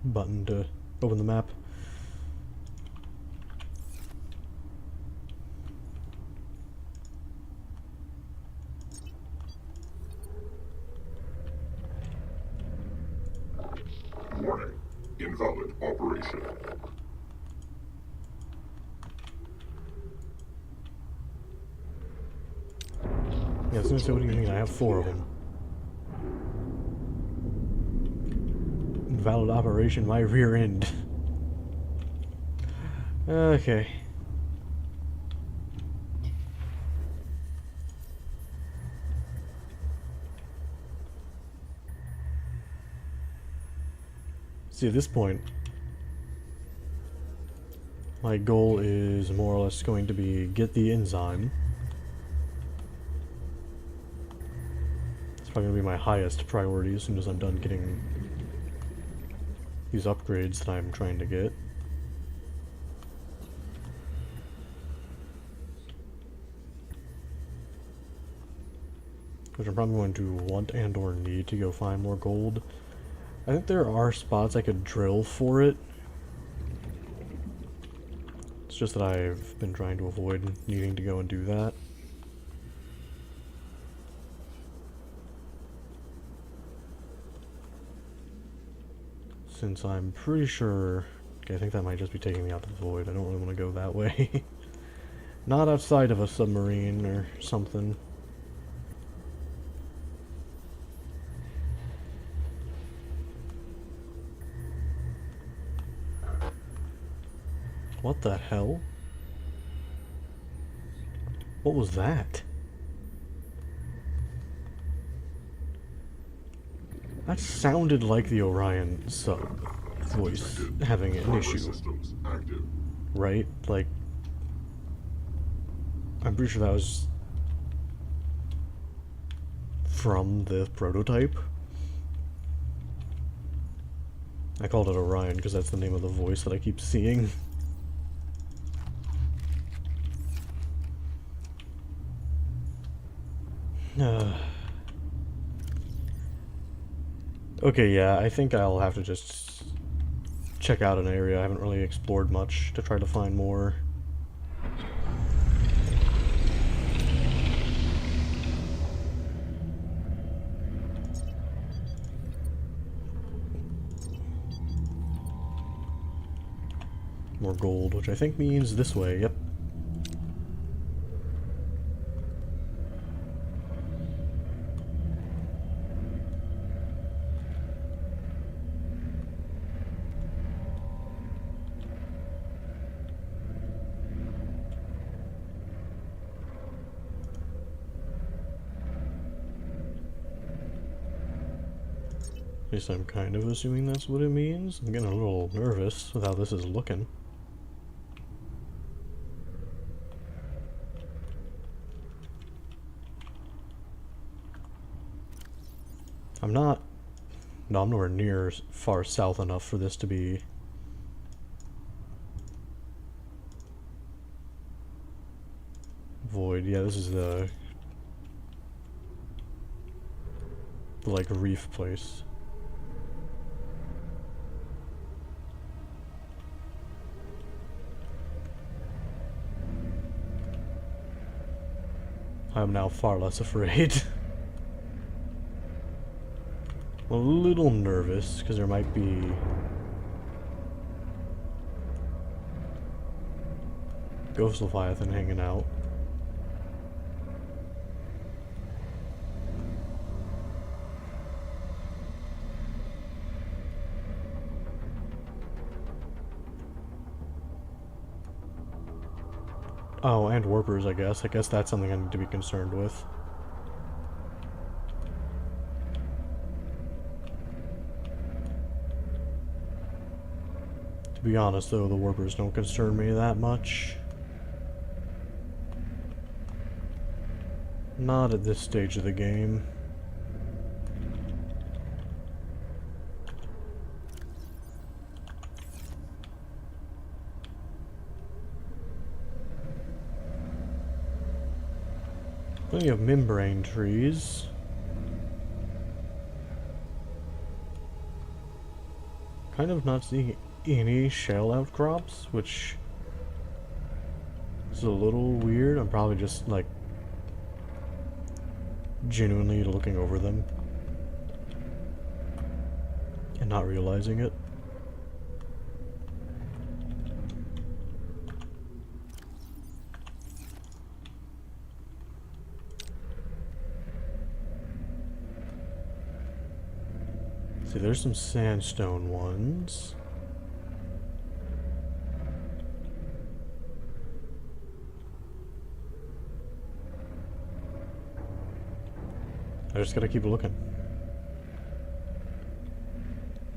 button to open the map. Warning. Invalid operation. Yeah, I was gonna say, what do you mean? I have 4 of them. Invalid operation, my rear end. Okay. See, at this point, my goal is more or less going to be get the enzyme. It's probably going to be my highest priority as soon as I'm done getting these upgrades that I'm trying to get. Which I'm probably going to want and or need to go find more gold. I think there are spots I could drill for it. It's just that I've been trying to avoid needing to go and do that. Since I'm pretty sure... okay, I think that might just be taking me out to the void. I don't really want to go that way. Not outside of a submarine or something. What the hell? What was that? That sounded like the Orion sub voice having an issue. Systems active. Right? Like, I'm pretty sure that was from the prototype. I called it Orion because that's the name of the voice that I keep seeing. Okay, yeah, I think I'll have to just check out an area I haven't really explored much to try to find more. More gold, which I think means this way, yep. At least I'm kind of assuming that's what it means. I'm getting a little nervous with how this is looking. I'm not... No, I'm nowhere near far south enough for this to be... void. Yeah, this is the like reef place. I'm now far less afraid. A little nervous because there might be Ghost Leviathan hanging out. Oh, and warpers, I guess. I guess that's something I need to be concerned with. To be honest, though, the warpers don't concern me that much. Not at this stage of the game. Plenty of membrane trees. Kind of not seeing any shell outcrops, which is a little weird. I'm probably just like genuinely looking over them and not realizing it. See, there's some sandstone ones. I just gotta keep looking.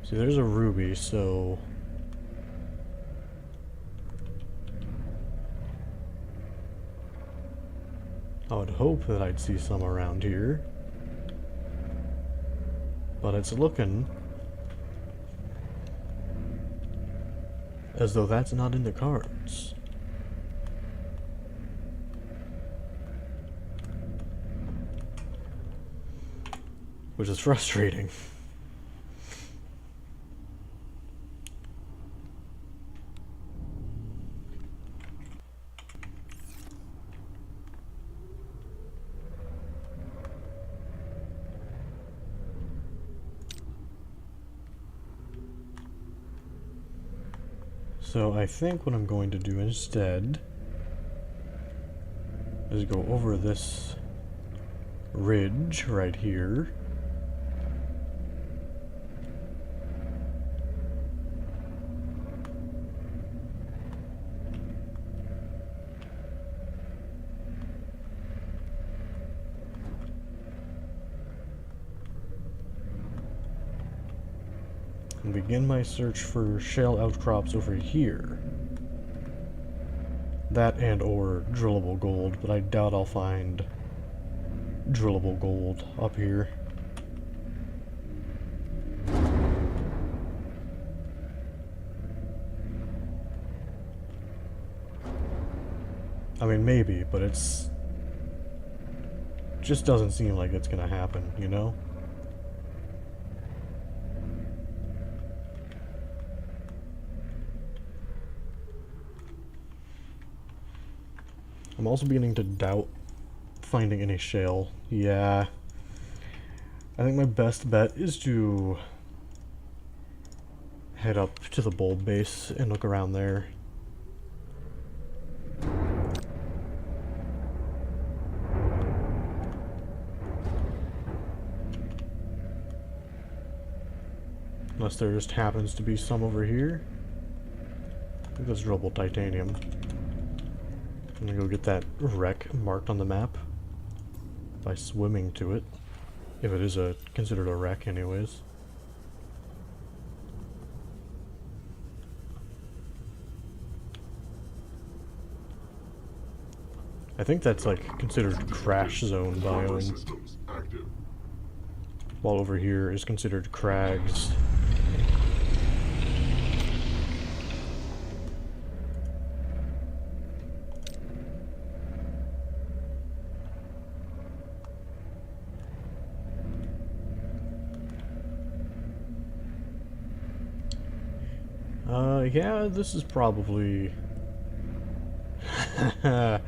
See, there's a ruby, so... I would hope that I'd see some around here. But it's looking as though that's not in the cards. Which is frustrating. So I think what I'm going to do instead is go over this ridge right here. And begin my search for shale outcrops over here. That and or drillable gold, but I doubt I'll find drillable gold up here. I mean, maybe, but it's... just doesn't seem like it's gonna happen, you know? I'm also beginning to doubt finding any shale. Yeah. I think my best bet is to head up to the bulb base and look around there. Unless there just happens to be some over here. I think that's drillable titanium. I'm gonna go get that wreck marked on the map by swimming to it. If it is considered a wreck anyways. I think that's like considered crash zone Primary biome, systems active. while over here is considered crags. Yeah, this is probably... I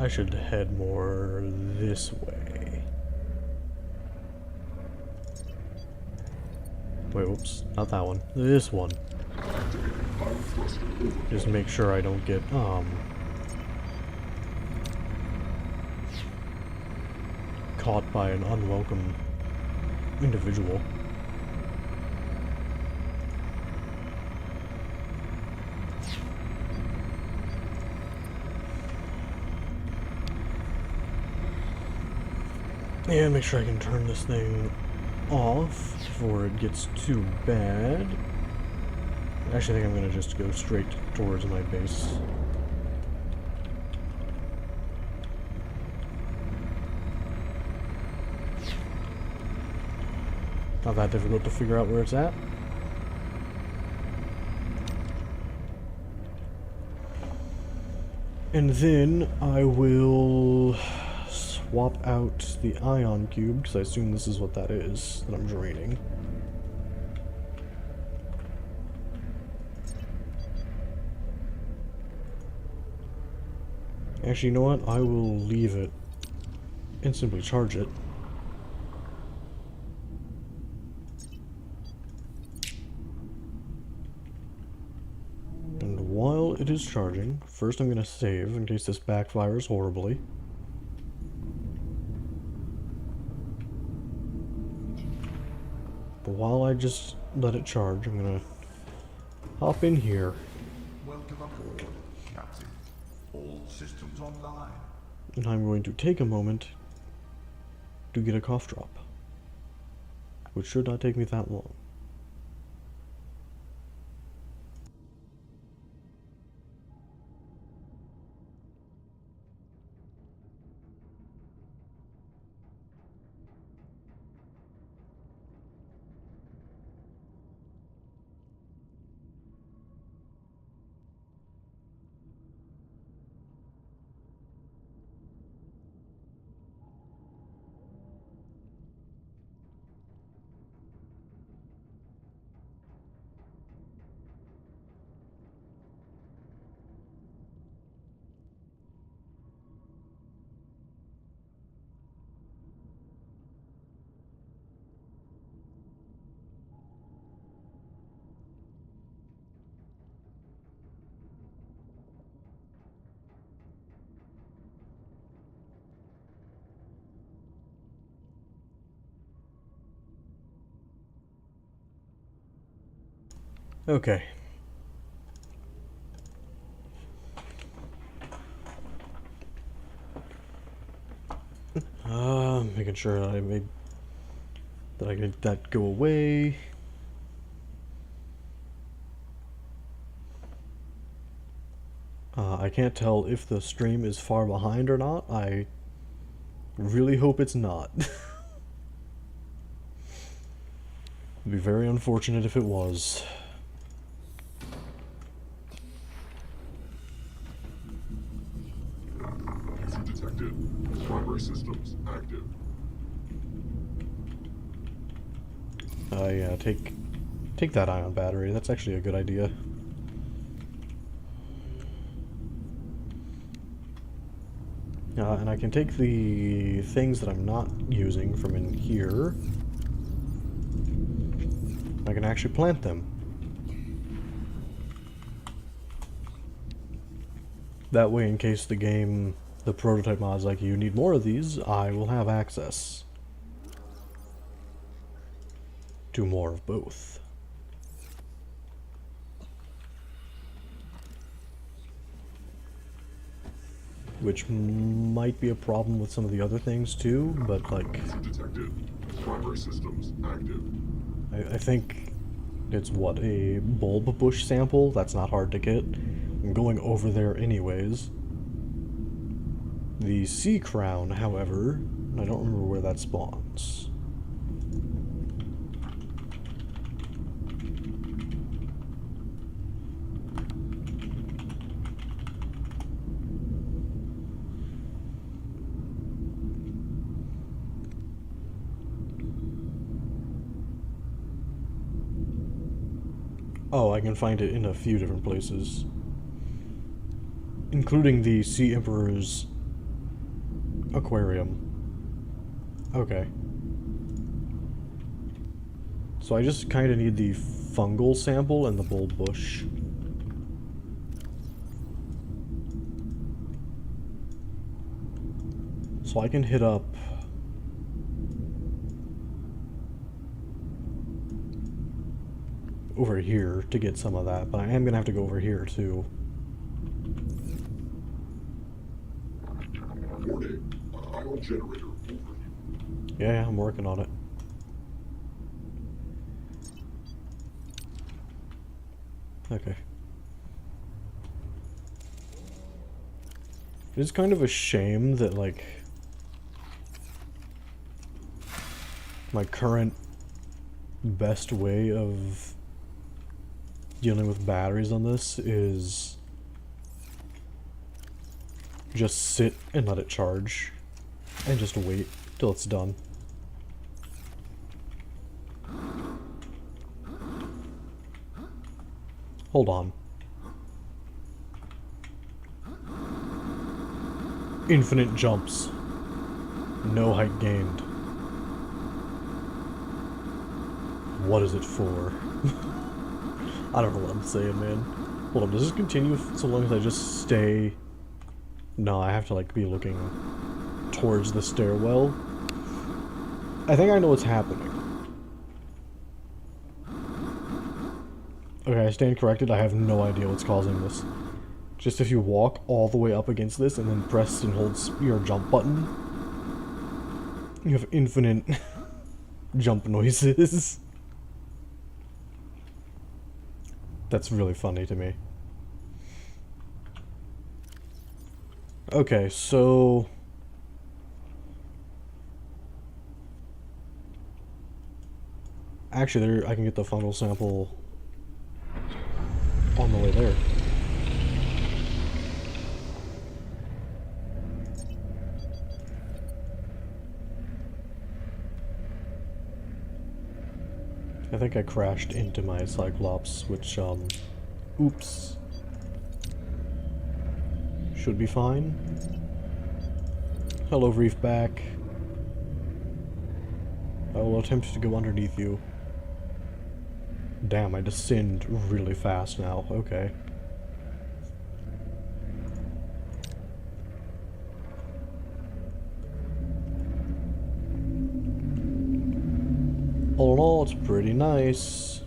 should head more this way. Wait, whoops, not that one. This one. Just make sure I don't get, caught by an unwelcome individual. And make sure I can turn this thing off before it gets too bad. Actually, I think I'm gonna just go straight towards my base. Not that difficult to figure out where it's at. And then I will swap out the ion cube, because I assume this is what that is that I'm draining. Actually, you know what? I will leave it and simply charge it. And while it is charging, first I'm going to save in case this backfires horribly. But while I just let it charge, I'm gonna hop in here. Welcome aboard, Captain. All systems online. And I'm going to take a moment to get a cough drop, which should not take me that long. Okay. Making sure that I get that go away. I can't tell if the stream is far behind or not. I really hope it's not. It'd be very unfortunate if it was. User detected. Primary systems active. Yeah, take that ion battery. That's actually a good idea. And I can take the things that I'm not using from in here. I can actually plant them. That way, in case the prototype mod's like, you need more of these, I will have access to more of both. Which might be a problem with some of the other things too, but like... User detected. Primary systems active. I think it's what, a bulb bush sample? That's not hard to get. I'm going over there anyways. The sea crown, however, I don't remember where that spawns. Oh, I can find it in a few different places, including the Sea Emperor's aquarium. Okay. So I just kind of need the fungal sample and the bulb bush. So I can hit up over here to get some of that, but I am gonna have to go over here too. Warning, ion generator overheat. Yeah, I'm working on it. Okay. It's kind of a shame that, like, my current best way of dealing with batteries on this is just sit and let it charge and just wait till it's done. Hold on. Infinite jumps. No height gained. What is it for? I don't know what I'm saying, man. Hold on, does this continue so long as I just stay... No, I have to, like, be looking towards the stairwell. I think I know what's happening. Okay, I stand corrected. I have no idea what's causing this. Just if you walk all the way up against this and then press and hold your jump button, you have infinite jump noises. That's really funny to me. Okay, so... Actually, there I can get the fungal sample on the way there. I think I crashed into my Cyclops, which, oops. Should be fine. Hello, Reef back. I will attempt to go underneath you. Damn, I descend really fast now. Okay. All in all, it's pretty nice.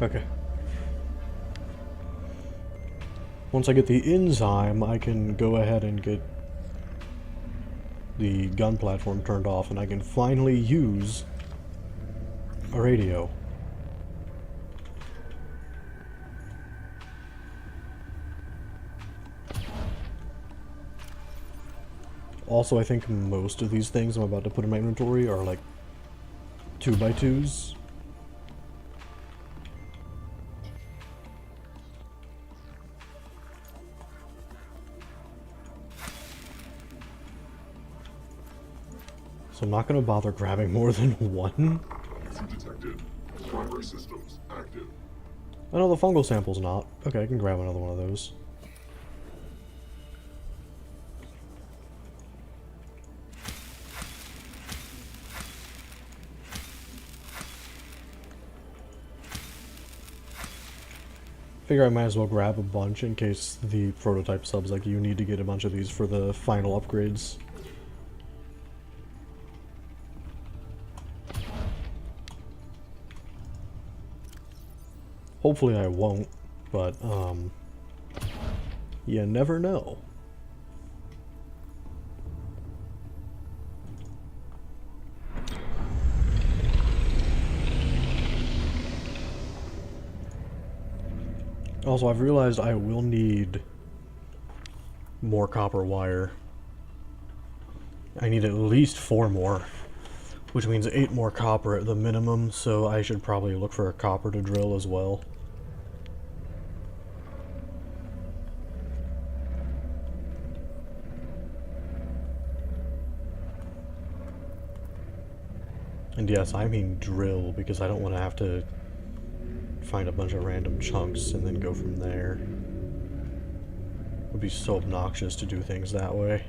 Okay. Once I get the enzyme, I can go ahead and get the gun platform turned off, and I can finally use a radio. Also, I think most of these things I'm about to put in my inventory are like 2x2s. So I'm not going to bother grabbing more than one. Issue detected. Primary systems active. I know the fungal sample's not. Okay, I can grab another one of those. Figure I might as well grab a bunch in case the prototype subs like you need to get a bunch of these for the final upgrades. Hopefully I won't. But, you never know. Also, I've realized I will need more copper wire. I need at least 4 more, which means 8 more copper at the minimum, so I should probably look for a copper to drill as well. And yes, I mean drill, because I don't want to have to find a bunch of random chunks and then go from there. It would be so obnoxious to do things that way.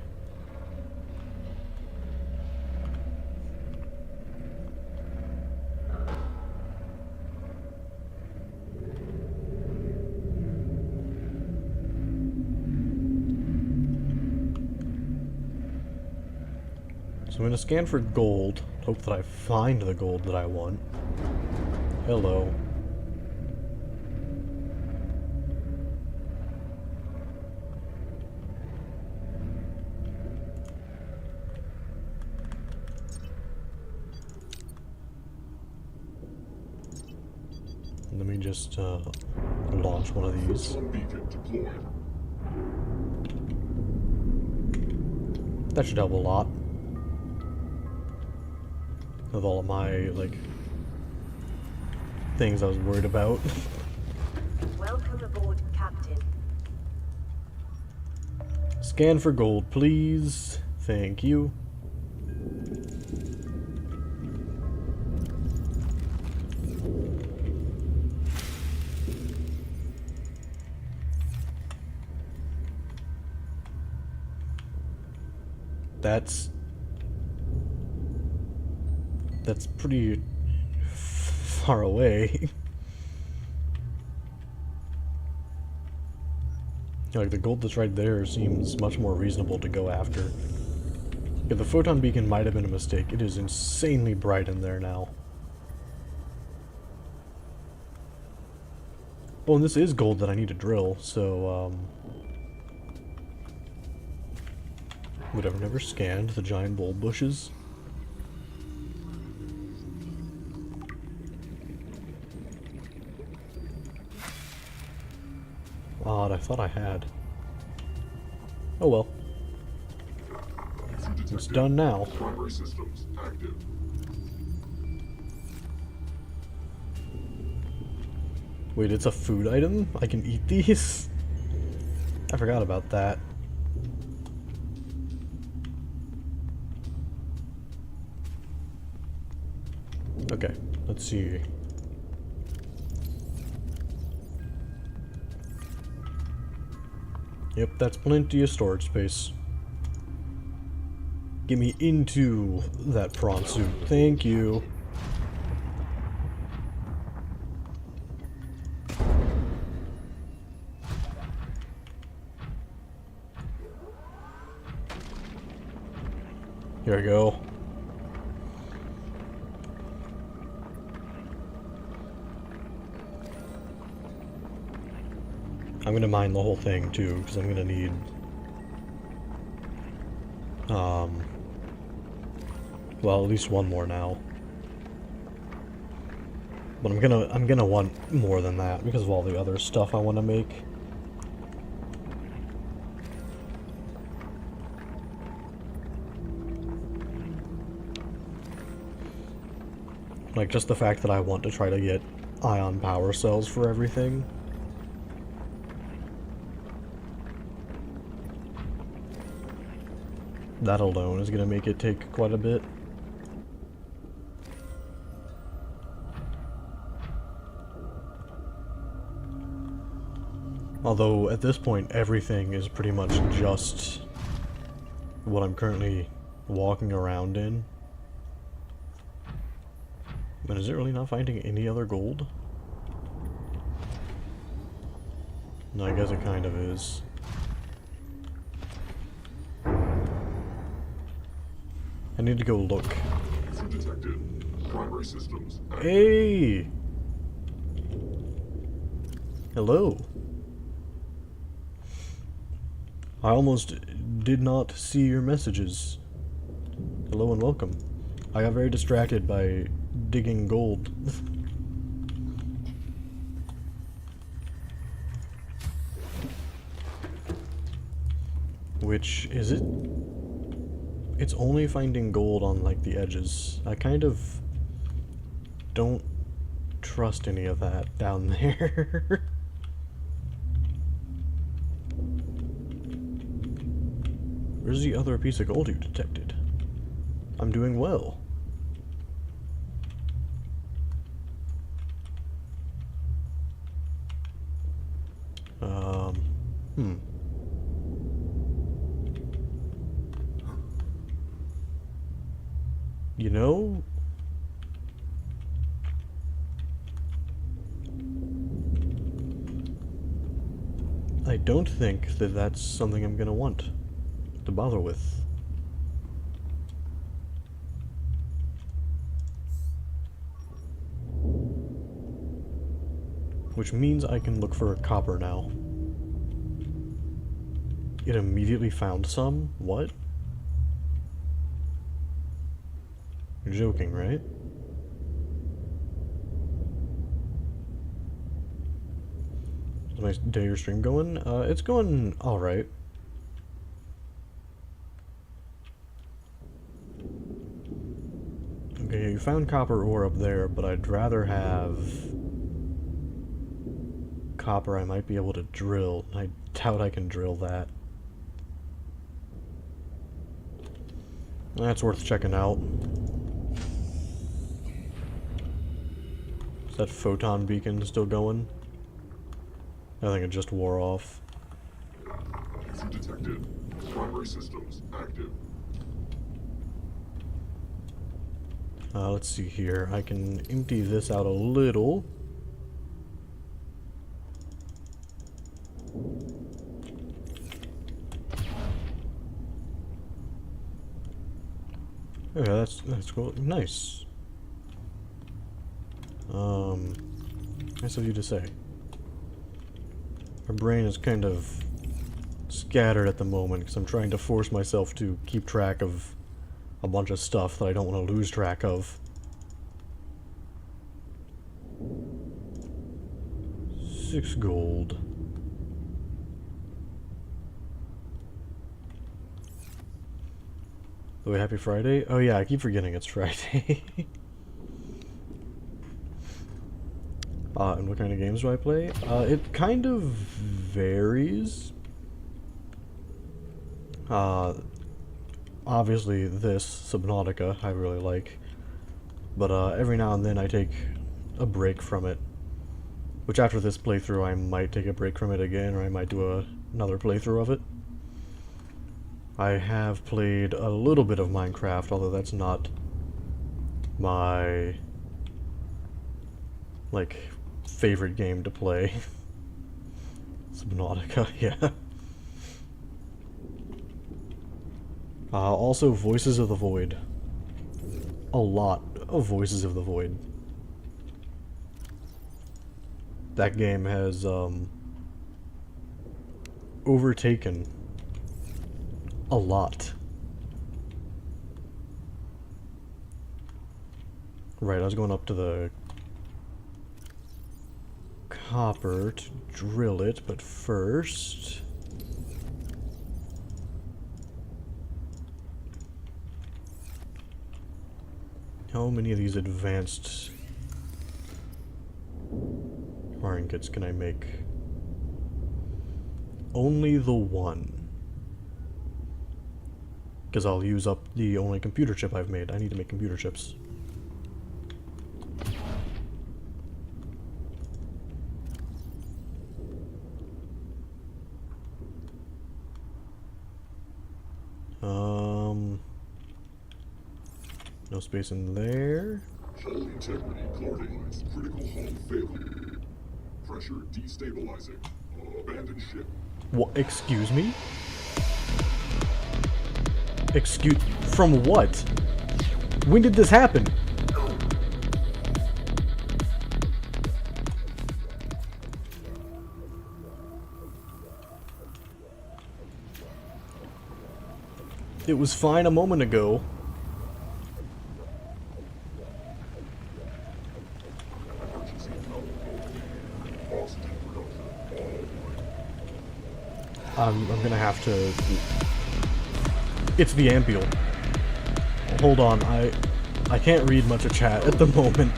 So I'm going to scan for gold, hope that I find the gold that I want. Hello. Let me just launch one of these. Photon beacon deployed. That should help a lot. With all of my, like, things I was worried about. Welcome aboard, Captain. Scan for gold, please. Thank you. That's pretty far away. Like, the gold that's right there seems much more reasonable to go after. Yeah, the photon beacon might have been a mistake. It is insanely bright in there now. Oh, and this is gold that I need to drill, so, would have never scanned the giant bulb bushes. Odd, I thought I had. Oh well. It's done now. Primary systems active. Wait, it's a food item? I can eat these? I forgot about that. Okay, let's see. Yep, that's plenty of storage space. Get me into that prawn suit. Thank you. Here I go. I'm gonna mine the whole thing too, because I'm gonna need well, at least one more now. But I'm gonna want more than that because of all the other stuff I want to make. Like, just the fact that I want to try to get ion power cells for everything. That alone is gonna make it take quite a bit. Although, at this point, everything is pretty much just what I'm currently walking around in. But is it really not finding any other gold? No, I guess it kind of is. I need to go look. Detected. Primary systems active. Hey! Hello. I almost did not see your messages. Hello and welcome. I got very distracted by digging gold. Which, is it? It's only finding gold on, like, the edges. I kind of don't trust any of that down there. Where's the other piece of gold you detected? I'm doing well. Hmm. You know, I don't think that that's something I'm gonna want to bother with. Which means I can look for a copper now. It immediately found some? What? You're joking, right? Is my day or stream going? It's going alright. Okay, you found copper ore up there, but I'd rather have copper I might be able to drill. I doubt I can drill that. That's worth checking out. Is that photon beacon still going? I think it just wore off. User detected. Primary systems active. Let's see here. I can empty this out a little. Okay, that's cool. Nice. Nice of you to say. My brain is kind of scattered at the moment because I'm trying to force myself to keep track of a bunch of stuff that I don't want to lose track of. 6 gold. Oh, happy Friday? Oh yeah, I keep forgetting it's Friday. And what kind of games do I play? It kind of varies. Obviously this, Subnautica, I really like. But every now and then I take a break from it. Which after this playthrough I might take a break from it again, or I might do another playthrough of it. I have played a little bit of Minecraft, although that's not my, like, favorite game to play. Subnautica, yeah. Also, Voices of the Void. A lot of Voices of the Void. That game has, overtaken a lot. Right, I was going up to the copper to drill it, but first... How many of these advanced wiring kits can I make? Only the one. Because I'll use up the only computer chip I've made. I need to make computer chips. No space in there. Hull integrity compromised. Critical hull failure. Pressure destabilizing. Abandoned ship. What? Excuse me? From what? When did this happen? It was fine a moment ago. Emergency power failure. Oxygen production offline. I'm gonna have to... It's the Ampiel. Hold on, I can't read much of chat at the moment.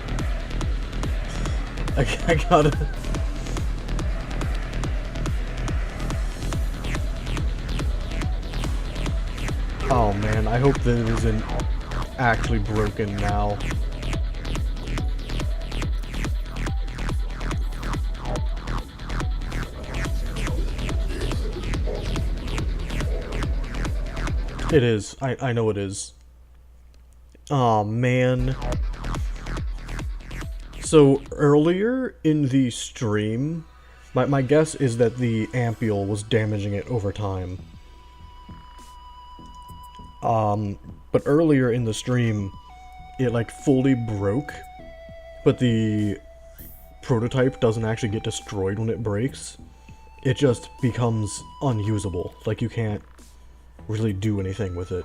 I gotta... Oh man, I hope that it isn't actually broken now. It is. I know it is. Aw, man. So, earlier in the stream, my guess is that the Ampiel was damaging it over time. But earlier in the stream, it like fully broke, but the prototype doesn't actually get destroyed when it breaks. It just becomes unusable. Like, you can't really do anything with it.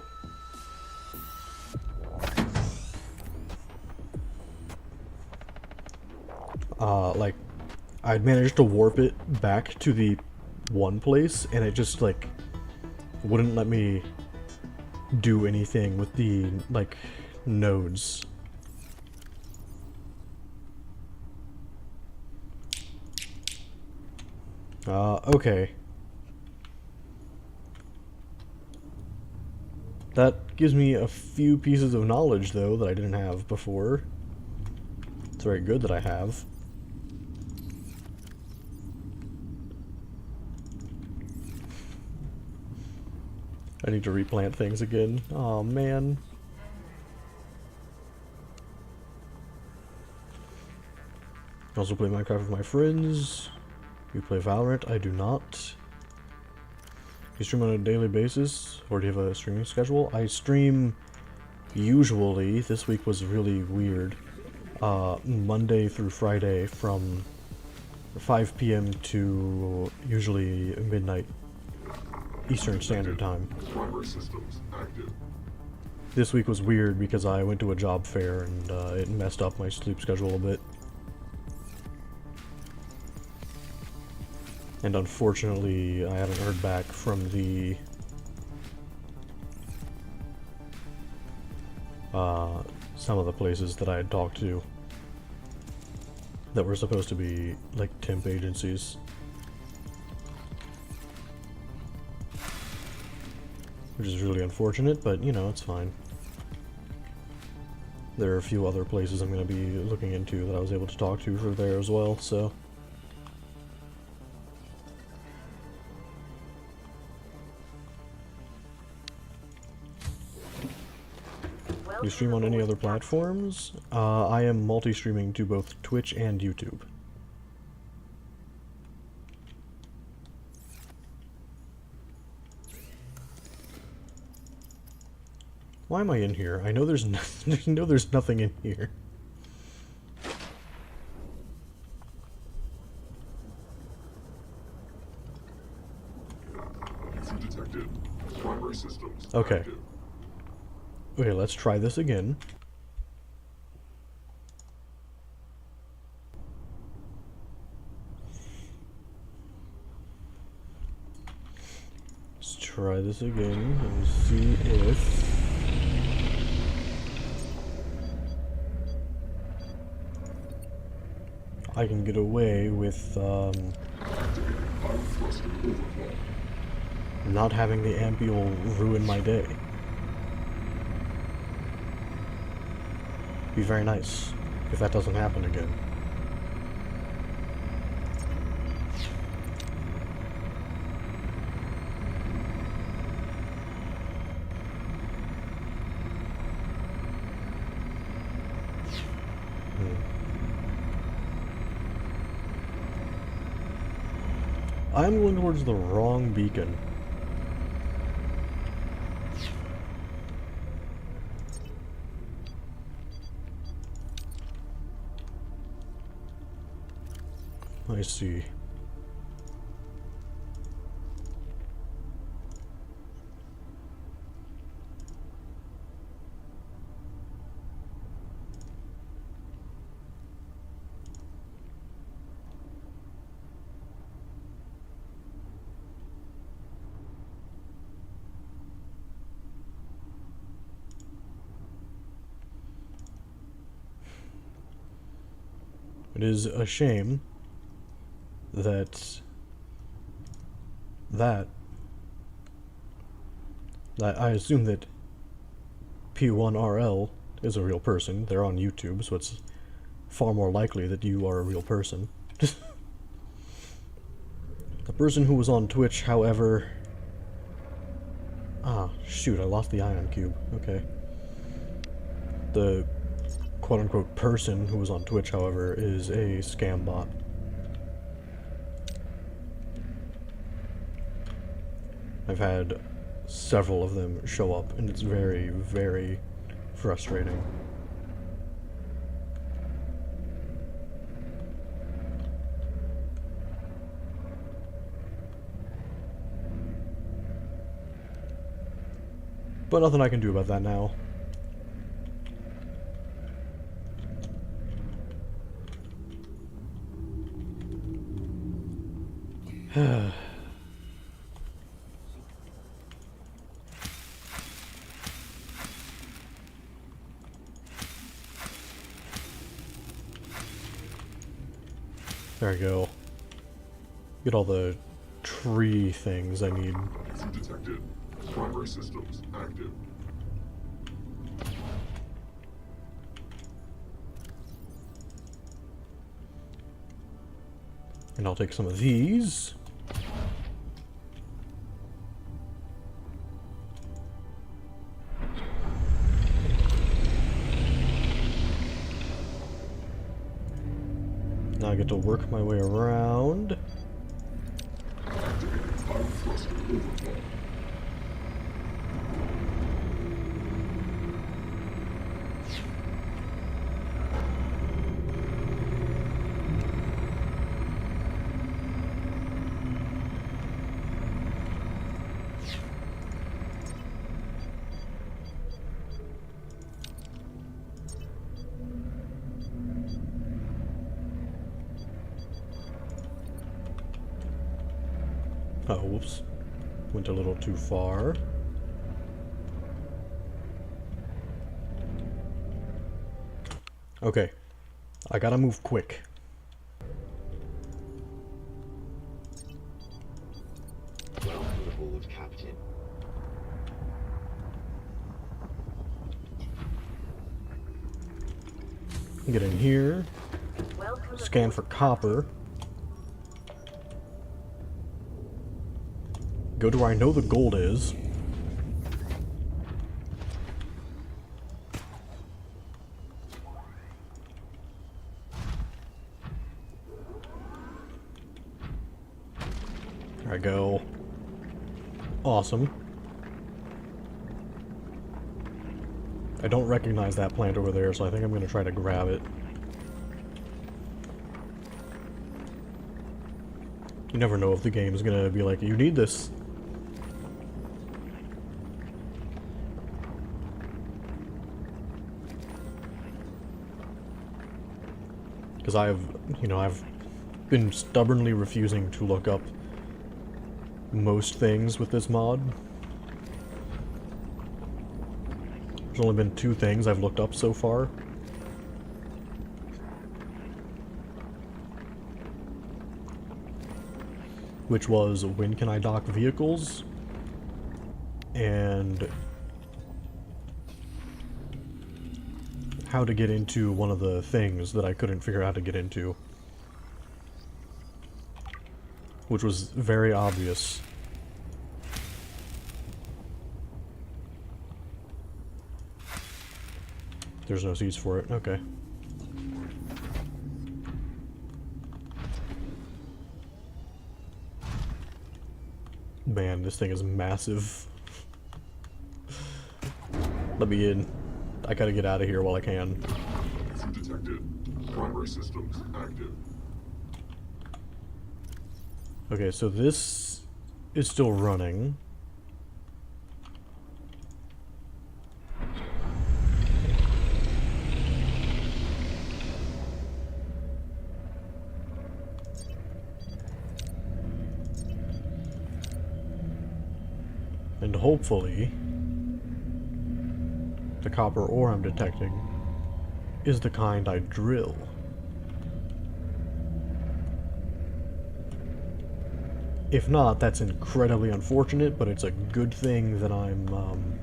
Like, I'd managed to warp it back to the one place, and it just, like, wouldn't let me do anything with the, like, nodes. Okay. That gives me a few pieces of knowledge, though, that I didn't have before. It's very good that I have. I need to replant things again. Oh man. I also play Minecraft with my friends. You play Valorant? I do not. You stream on a daily basis, or do you have a streaming schedule? I stream usually. This week was really weird. Monday through Friday from 5 p.m. to usually midnight Eastern Standard Time. Primary systems active. This week was weird because I went to a job fair and it messed up my sleep schedule a bit. And unfortunately, I haven't heard back from the some of the places that I had talked to that were supposed to be like temp agencies. Which is really unfortunate, but you know, it's fine. There are a few other places I'm going to be looking into that I was able to talk to for there as well, so. You stream on any other platforms? I am multi-streaming to both Twitch and YouTube. Why am I in here? I know there's there's nothing in here. User detected. Primary systems Okay. active. Okay, let's try this again. Let's try this again and see if I can get away with not having the Ampiel ruin my day. Be very nice if that doesn't happen again. I'm going towards the wrong beacon. I see. It is a shame that I assume that P1RL is a real person. They're on YouTube, so it's far more likely that you are a real person. The person who was on Twitch, however... Ah, shoot, I lost the ion cube. Okay. The quote-unquote person who was on Twitch, however, is a scam bot. I've had several of them show up, and it's very, very frustrating. But nothing I can do about that now. There we go. Get all the tree things I need. User detected. Primary systems active. And I'll take some of these. Now I get to work my way around. Activating time thruster overflow. Oh, whoops. Went a little too far. Okay. I gotta move quick. Welcome aboard, Captain. Get in here. Welcome Scan for copper. Go to where I know the gold is. There I go. Awesome. I don't recognize that plant over there, so I think I'm going to try to grab it. You never know if the game is going to be like, you need this. Because I've been stubbornly refusing to look up most things with this mod. There's only been 2 things I've looked up so far. Which was, when can I dock vehicles? And how to get into one of the things that I couldn't figure out how to get into. Which was very obvious. There's no seats for it, okay. Man, this thing is massive. Let me in. I gotta get out of here while I can. User detected. Primary systems active. Okay, so this is still running. And hopefully, the copper ore I'm detecting is the kind I drill. If not, that's incredibly unfortunate, but it's a good thing that I'm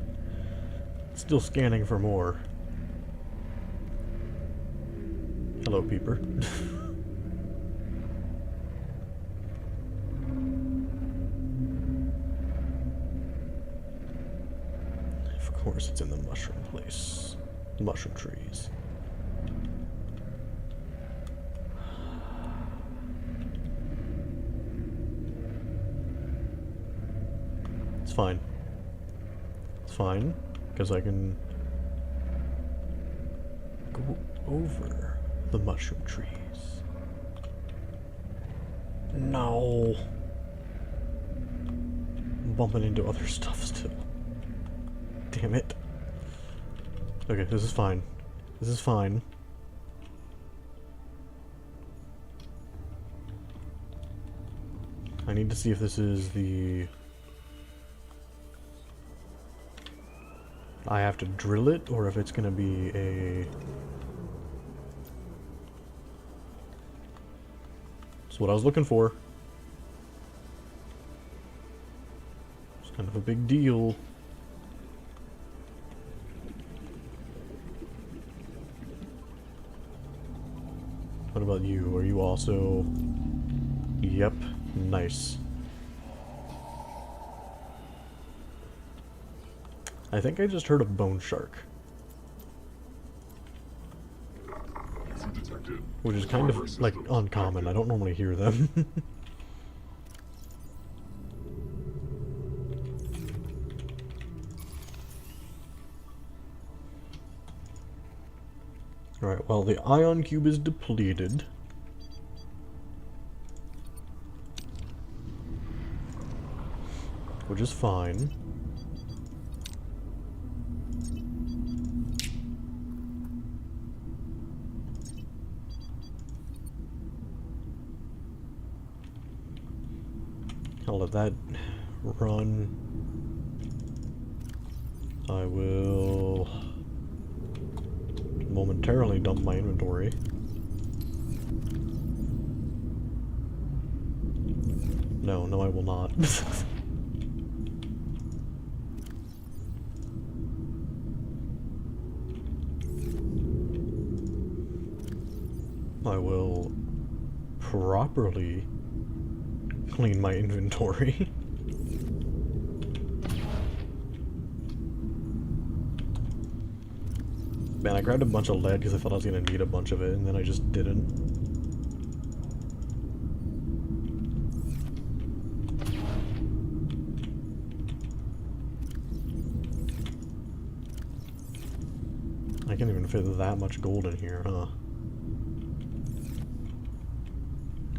still scanning for more. Hello, Peeper. Of course, it's in the mushroom place. The mushroom trees. It's fine. It's fine, because I can go over the mushroom trees. No. I'm bumping into other stuff still. Damn it. Okay, this is fine. This is fine. I need to see if this is the... I have to drill it, or if it's gonna be a... That's what I was looking for. It's kind of a big deal. What about you? Are you also... Yep. Nice. I think I just heard a bone shark. User detected. Which is kind of, Primary like, systems uncommon. active. I don't normally hear them. Alright, well, the ion cube is depleted. Which is fine. I'll let that run. I will momentarily dump my inventory. No, I will not. I will properly clean my inventory. Man, I grabbed a bunch of lead because I thought I was going to need a bunch of it, and then I just didn't. I can't even fit that much gold in here, huh?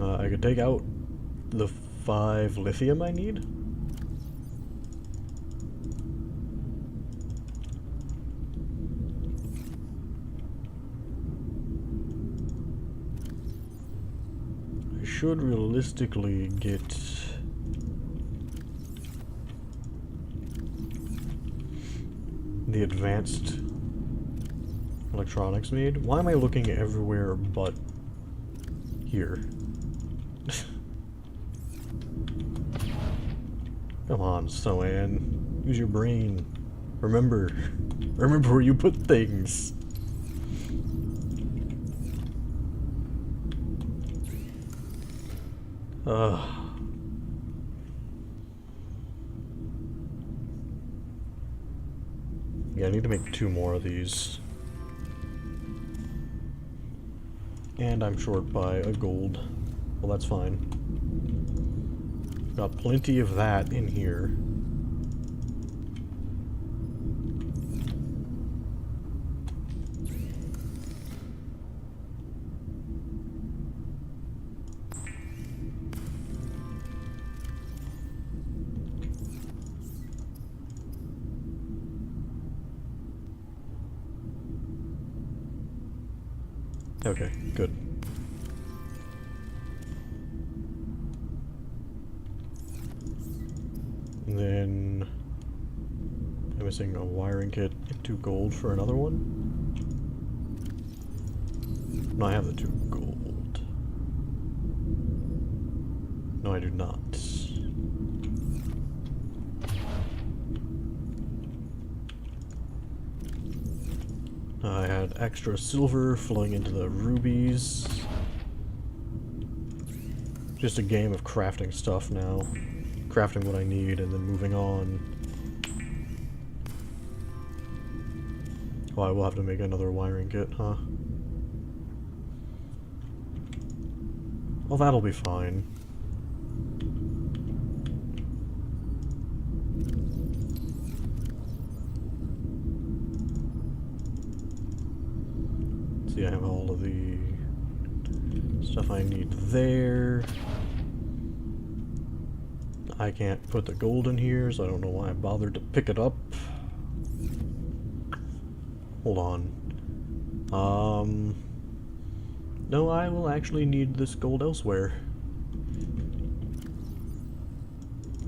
I could take out the 5 lithium I need. I should realistically get the advanced electronics made. Why am I looking everywhere but here? Come on, Soan. Use your brain. Remember where you put things. Yeah, I need to make 2 more of these. And I'm short by a gold. Well, that's fine. Got plenty of that in here. Okay, good. And then I'm missing a wiring kit and 2 gold for another one. No, I have the 2 gold. No, I do not. I had extra silver flowing into the rubies. Just a game of crafting stuff now. Crafting what I need and then moving on. Oh, I will have to make another wiring kit, huh? Well, that'll be fine. See, I have all of the stuff I need there. I can't put the gold in here, so I don't know why I bothered to pick it up. Hold on. No, I will actually need this gold elsewhere.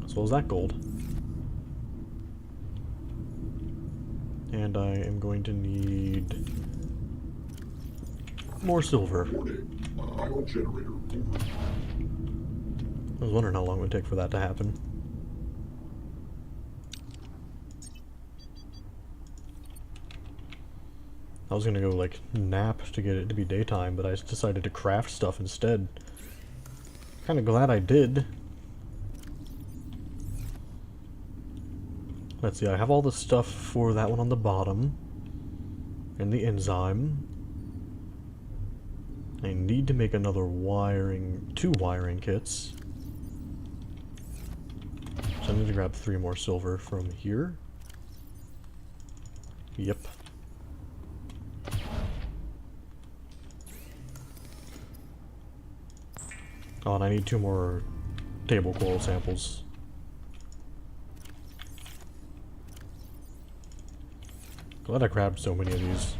As well as that gold. And I am going to need more silver. Warning. Ion generator over. I was wondering how long it would take for that to happen. I was gonna go, like, nap to get it to be daytime, but I decided to craft stuff instead. Kinda glad I did. Let's see, I have all the stuff for that one on the bottom. And the enzyme. I need to make another two wiring kits. So I need to grab 3 more silver from here. Yep. Oh, and I need 2 more table coral samples. Glad I grabbed so many of these.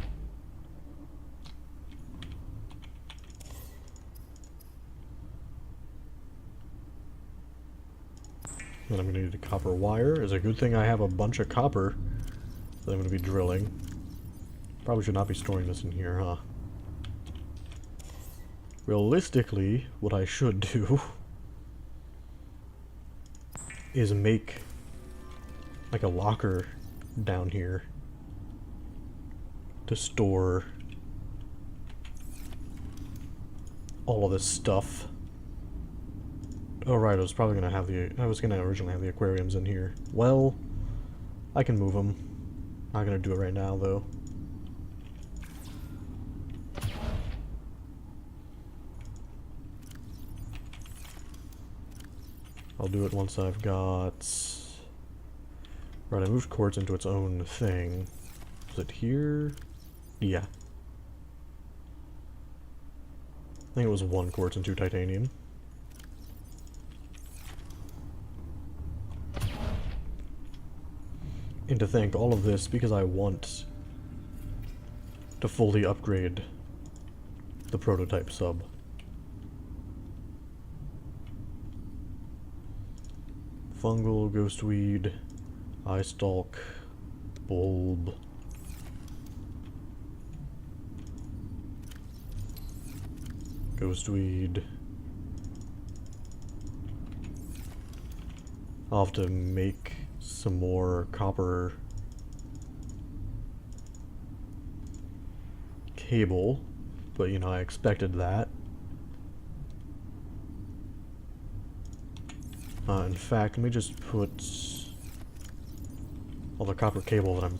Then I'm gonna need a copper wire. It's a good thing I have a bunch of copper that I'm gonna be drilling. Probably should not be storing this in here, huh? Realistically, what I should do is make like a locker down here to store all of this stuff. Oh right, I was gonna originally have the aquariums in here. Well, I can move them. Not gonna do it right now though. I'll do it once I've got... Right, I moved quartz into its own thing. Is it here? Yeah. I think it was 1 quartz and 2 titanium. And to think, all of this because I want to fully upgrade the prototype sub. Fungal, ghostweed, eye stalk, bulb. Ghostweed. I'll have to make some more copper cable, but you know, I expected that. In fact, let me just put all the copper cable that I'm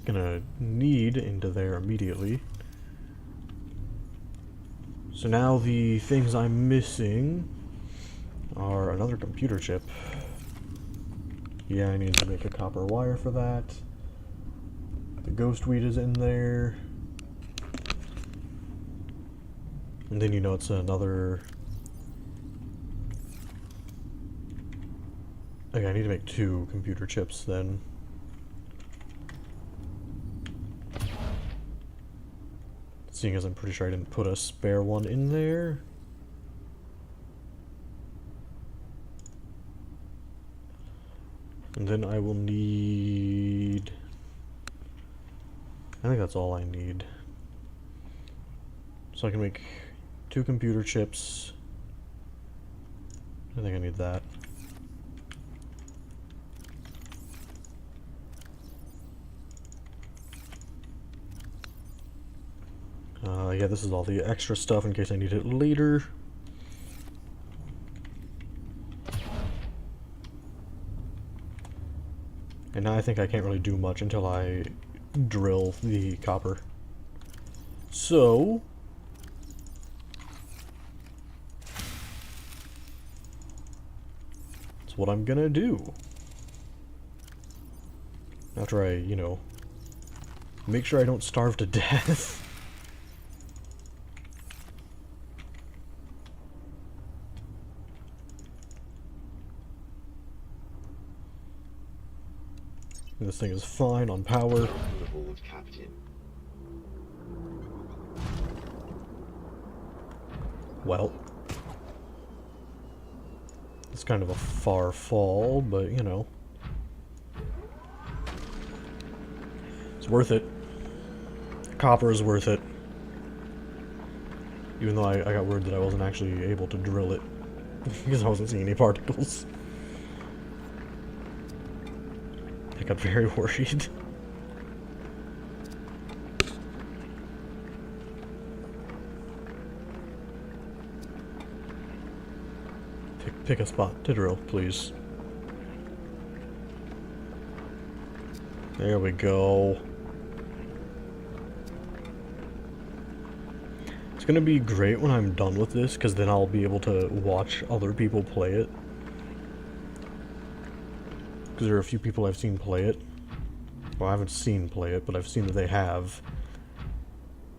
gonna need into there immediately. So now the things I'm missing are another computer chip. Yeah, I need to make a copper wire for that. The ghostweed is in there. And then you know it's another... Okay, I need to make 2 computer chips then. Seeing as I'm pretty sure I didn't put a spare one in there. And then I will need... I think that's all I need. So I can make 2 computer chips. I think I need that. Yeah, this is all the extra stuff in case I need it later. And now I think I can't really do much until I drill the copper. So... that's what I'm gonna do. After I, you know, make sure I don't starve to death. This thing is fine on power. Welcome aboard, Captain. Well, it's kind of a far fall, but you know, it's worth it. Copper is worth it. Even though I got word that I wasn't actually able to drill it because I wasn't seeing any particles. I got very worried. Pick a spot to drill, please. There we go. It's gonna be great when I'm done with this, because then I'll be able to watch other people play it. Because there are a few people I've seen play it. Well, I haven't seen play it, but I've seen that they have.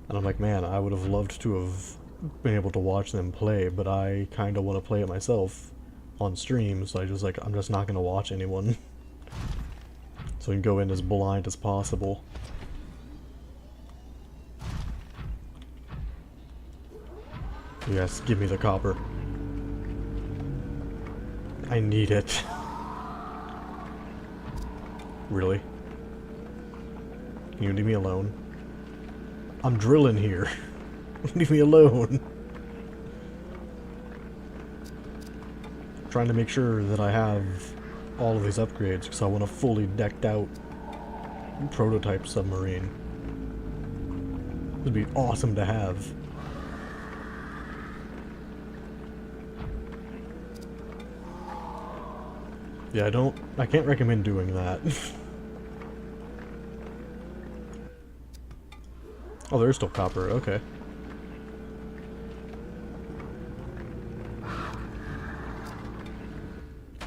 And I'm like, man, I would have loved to have been able to watch them play, but I kind of want to play it myself on stream, so I'm just not going to watch anyone. So we can go in as blind as possible. Yes, give me the copper. I need it. Really? Can you leave me alone? I'm drilling here. Leave me alone. Trying to make sure that I have all of these upgrades because I want a fully decked out prototype submarine. It would be awesome to have. Yeah, I can't recommend doing that. Oh, there's still copper, okay.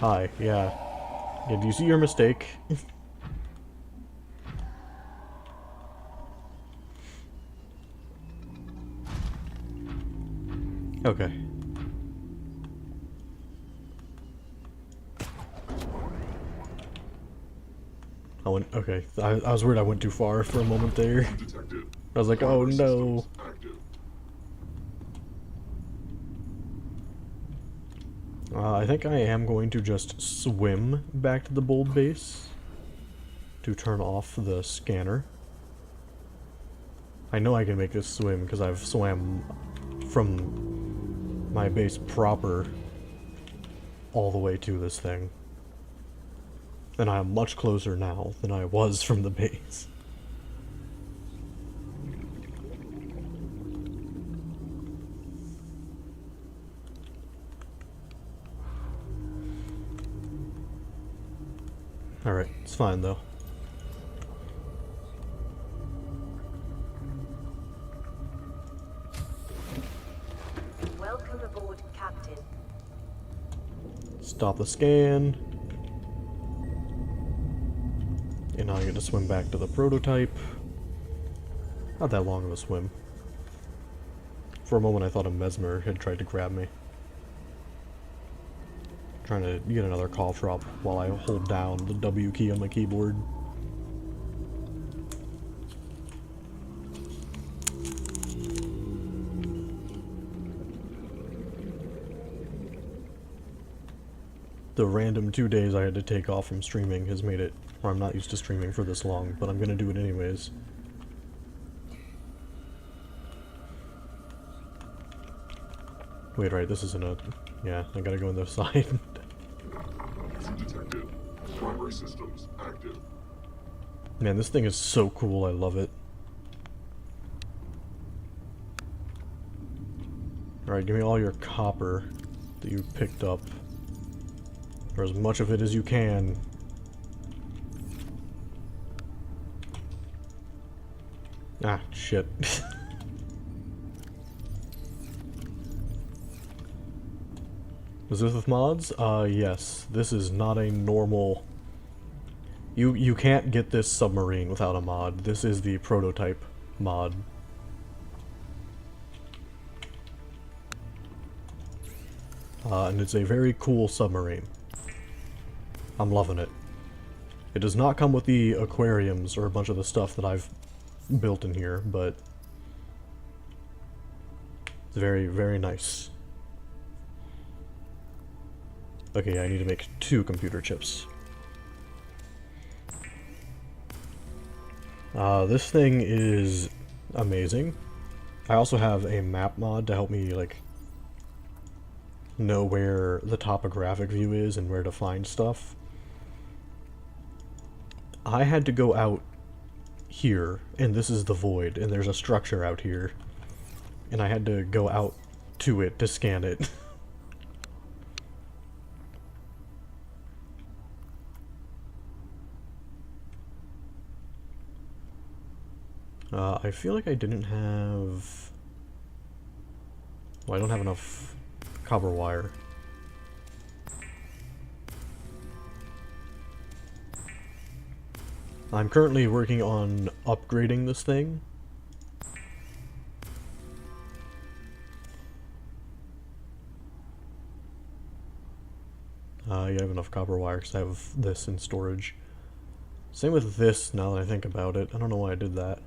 Hi, yeah. Yeah, do you see your mistake? Okay. Okay. I was worried I went too far for a moment there. Detected. I was like, oh no. Active. I think I am going to just swim back to the bold base to turn off the scanner. I know I can make this swim because I've swam from my base proper all the way to this thing. And I am much closer now than I was from the base. Alright, it's fine though. Welcome aboard, Captain. Stop the scan. And now I get to swim back to the prototype. Not that long of a swim. For a moment I thought a mesmer had tried to grab me. Trying to get another cough drop while I hold down the W key on my keyboard. The random 2 days I had to take off from streaming has made it where I'm not used to streaming for this long, but I'm gonna do it anyways. Wait, right, this isn't a... yeah, I gotta go on the side. User detected. Primary systems active. Man, this thing is so cool, I love it. Alright, give me all your copper that you picked up. Or as much of it as you can. Ah, shit. Was this with mods? Yes. This is not a normal... You can't get this submarine without a mod. This is the prototype mod. And it's a very cool submarine. I'm loving it. It does not come with the aquariums or a bunch of the stuff that I've built in here, but it's very, very nice. Okay, I need to make 2 computer chips. This thing is amazing. I also have a map mod to help me, like, know where the topographic view is and where to find stuff. I had to go out here, and this is the void, and there's a structure out here. And I had to go out to it to scan it. I feel like I didn't have... Well, I don't have enough copper wire. I'm currently working on upgrading this thing. Yeah, I have enough copper wire because I have this in storage. Same with this, now that I think about it. I don't know why I did that.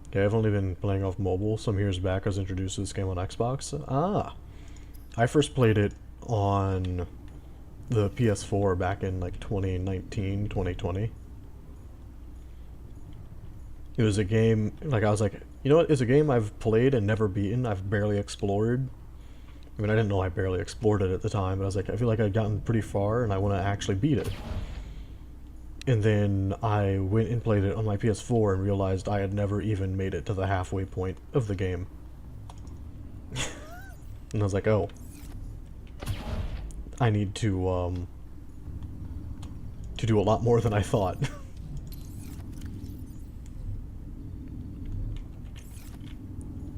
Okay, I've only been playing off mobile. Some years back I was introduced to this game on Xbox. Ah! I first played it on the PS4 back in like 2019, 2020. It was a game, like I was like, you know what, it's a game I've played and never beaten, I've barely explored. I mean, I didn't know I barely explored it at the time, but I was like, I feel like I'd gotten pretty far and I want to actually beat it. And then I went and played it on my PS4 and realized I had never even made it to the halfway point of the game. And I was like, oh. I need to do a lot more than I thought.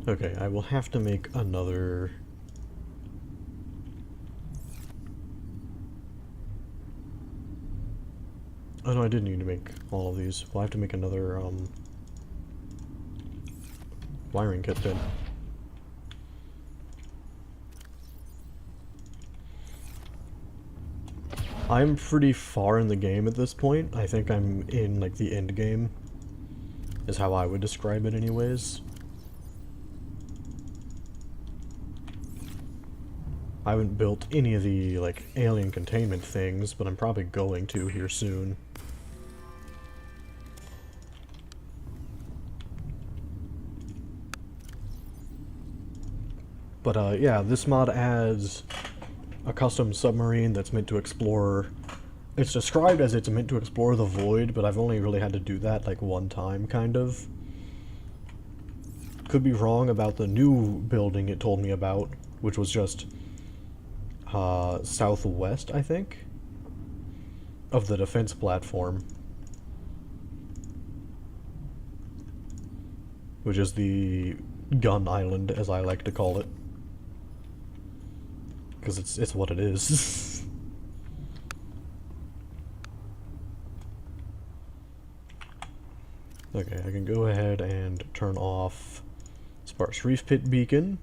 Okay, I will have to make another... Oh no, I didn't need to make all of these. We'll have to make another, wiring kit then. I'm pretty far in the game at this point. I think I'm in, like, the end game, is how I would describe it anyways. I haven't built any of the, like, alien containment things, but I'm probably going to here soon. But, yeah, this mod adds a custom submarine that's meant to explore... It's described as it's meant to explore the void, but I've only really had to do that, like, one time, kind of. Could be wrong about the new building it told me about, which was just... southwest, I think, of the defense platform, which is the gun island, as I like to call it, because it's what it is. Okay, I can go ahead and turn off Sparse Reef Pit Beacon.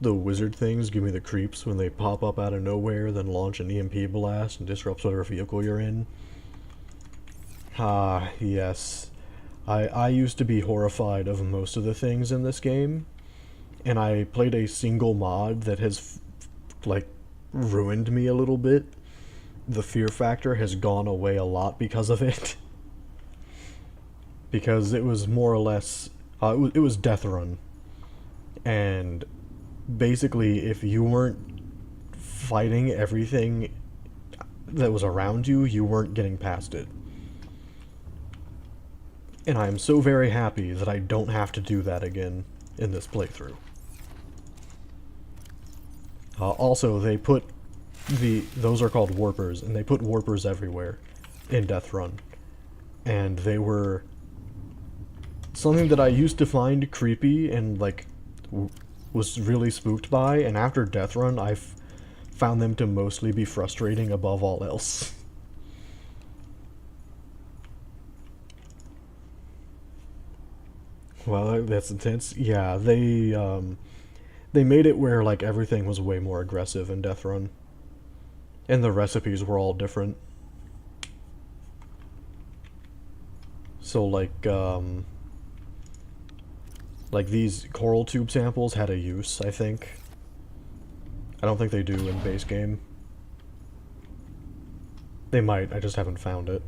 The wizard things give me the creeps when they pop up out of nowhere, then launch an EMP blast and disrupts whatever vehicle you're in. Ah, yes. I used to be horrified of most of the things in this game, and I played a single mod that has, like, ruined me a little bit. The fear factor has gone away a lot because of it. Because it was more or less... it was Death Run. And... basically, if you weren't fighting everything that was around you, you weren't getting past it. And I am so very happy that I don't have to do that again in this playthrough. Also, they put those are called warpers, and they put warpers everywhere in Death Run. And they were something that I used to find creepy and, like, was really spooked by, and after Death Run, I've found them to mostly be frustrating above all else. Well, that's intense. Yeah, they made it where, like, everything was way more aggressive in Death Run. And the recipes were all different. So, like these coral tube samples had a use, I think. I don't think they do in base game. They might, I just haven't found it.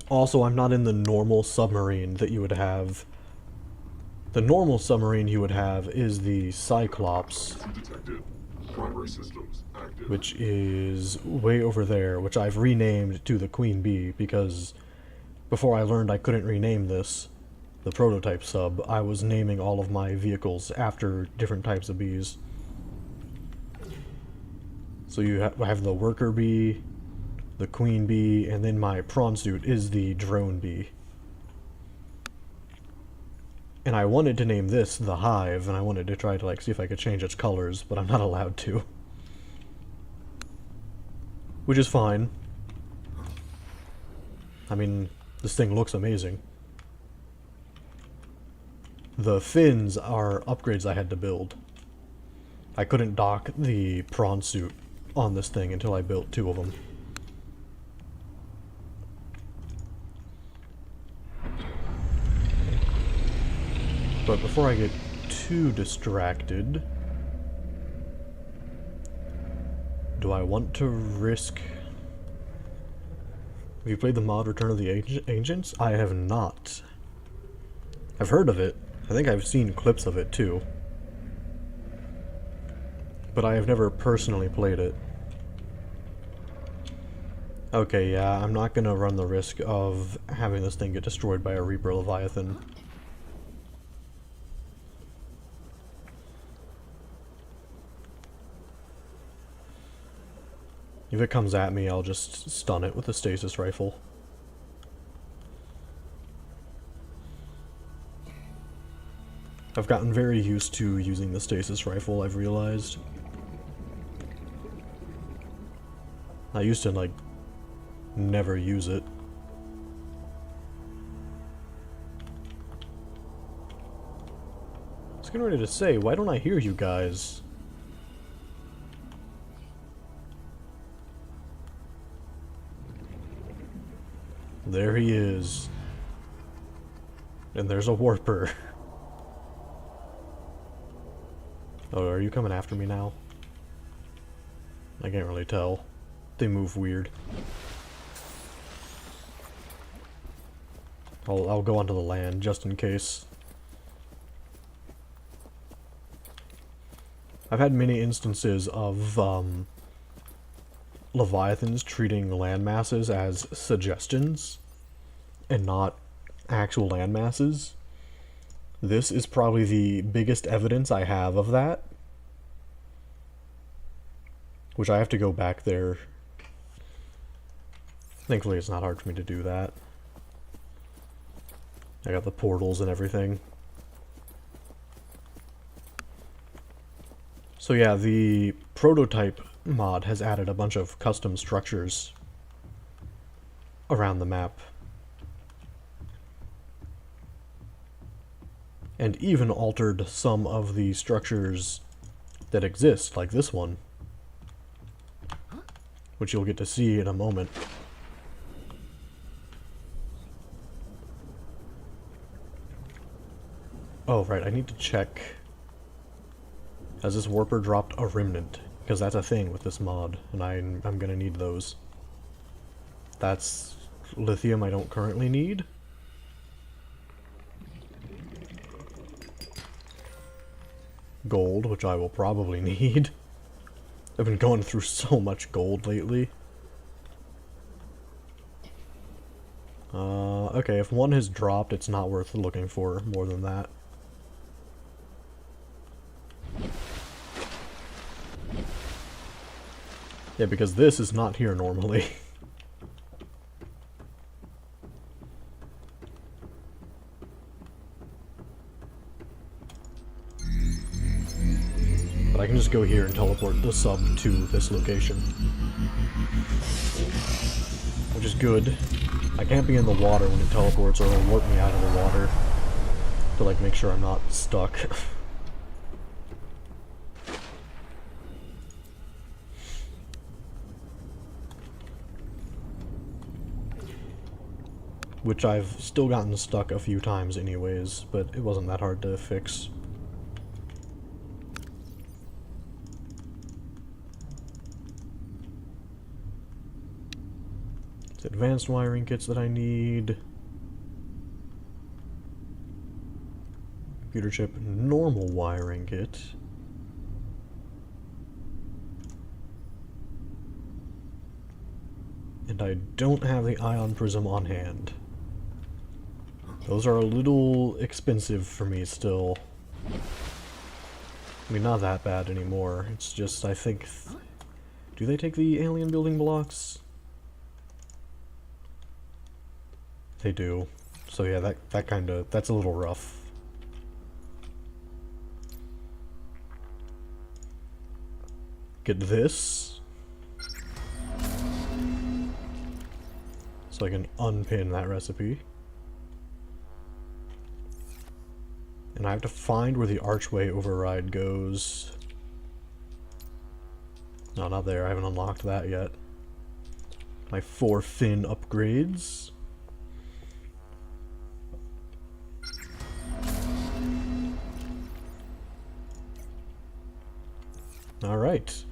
Also, I'm not in the normal submarine that you would have. The normal submarine you would have is the Cyclops, Detected. Primary systems active. which is way over there, which I've renamed to the Queen Bee, because before I learned I couldn't rename this, the prototype sub, I was naming all of my vehicles after different types of bees. So you have the Worker Bee, the Queen Bee, and then my prawn suit is the Drone Bee. And I wanted to name this the Hive, and I wanted to try to, like, see if I could change its colors, but I'm not allowed to. Which is fine. I mean, this thing looks amazing. The fins are upgrades I had to build. I couldn't dock the prawn suit on this thing until I built 2 of them. But before I get too distracted, do I want to risk... Have you played the mod Return of the Ancients? I have not. I've heard of it. I think I've seen clips of it too. But I have never personally played it. Okay, yeah, I'm not gonna run the risk of having this thing get destroyed by a Reaper Leviathan. If it comes at me, I'll just stun it with a stasis rifle. I've gotten very used to using the stasis rifle, I've realized. I used to, like, never use it. I was getting ready to say, why don't I hear you guys? There he is. And there's a warper. Oh, are you coming after me now? I can't really tell. They move weird. I'll go onto the land just in case. I've had many instances of Leviathans treating land masses as suggestions and not actual land masses. This is probably the biggest evidence I have of that. Which I have to go back there. Thankfully it's not hard for me to do that. I got the portals and everything. So yeah, the prototype mod has added a bunch of custom structures around the map. And even altered some of the structures that exist, like this one. Which you'll get to see in a moment. Oh, right, I need to check. Has this warper dropped a remnant? Because that's a thing with this mod, and I'm gonna need those. That's lithium I don't currently need. Gold, which I will probably need. I've been going through so much gold lately. Okay, if one has dropped, it's not worth looking for more than that. Yeah, because this is not here normally. But I can just go here and teleport the sub to this location. Which is good. I can't be in the water when it teleports or it'll warp me out of the water. To like make sure I'm not stuck. Which I've still gotten stuck a few times anyways, but it wasn't that hard to fix. It's advanced wiring kits that I need. Computer chip, normal wiring kit. And I don't have the ion prism on hand. Those are a little expensive for me still. I mean, not that bad anymore. It's just, I think... do they take the alien building blocks? They do. So yeah, that kinda... that's a little rough. Get this. So I can unpin that recipe. And I have to find where the archway override goes. No, not there. I haven't unlocked that yet. My 4 fin upgrades. Alright.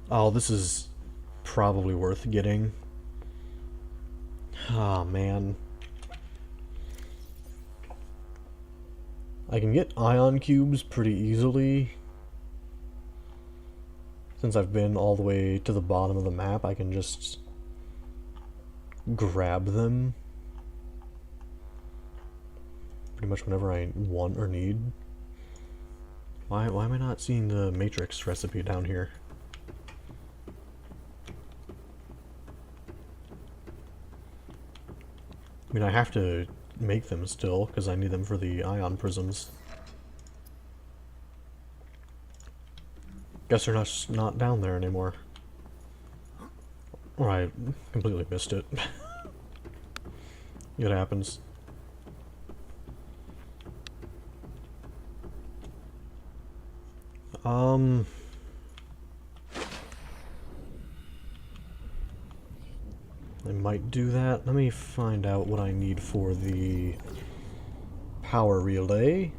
Oh, this is probably worth getting. Ah, man. I can get ion cubes pretty easily. Since I've been all the way to the bottom of the map, I can just grab them pretty much whenever I want or need. Why am I not seeing the matrix recipe down here? I mean, I have to make them still, because I need them for the ion prisms. Guess they're not down there anymore. Or I completely missed it. It happens. I might do that. Let me find out what I need for the power relay.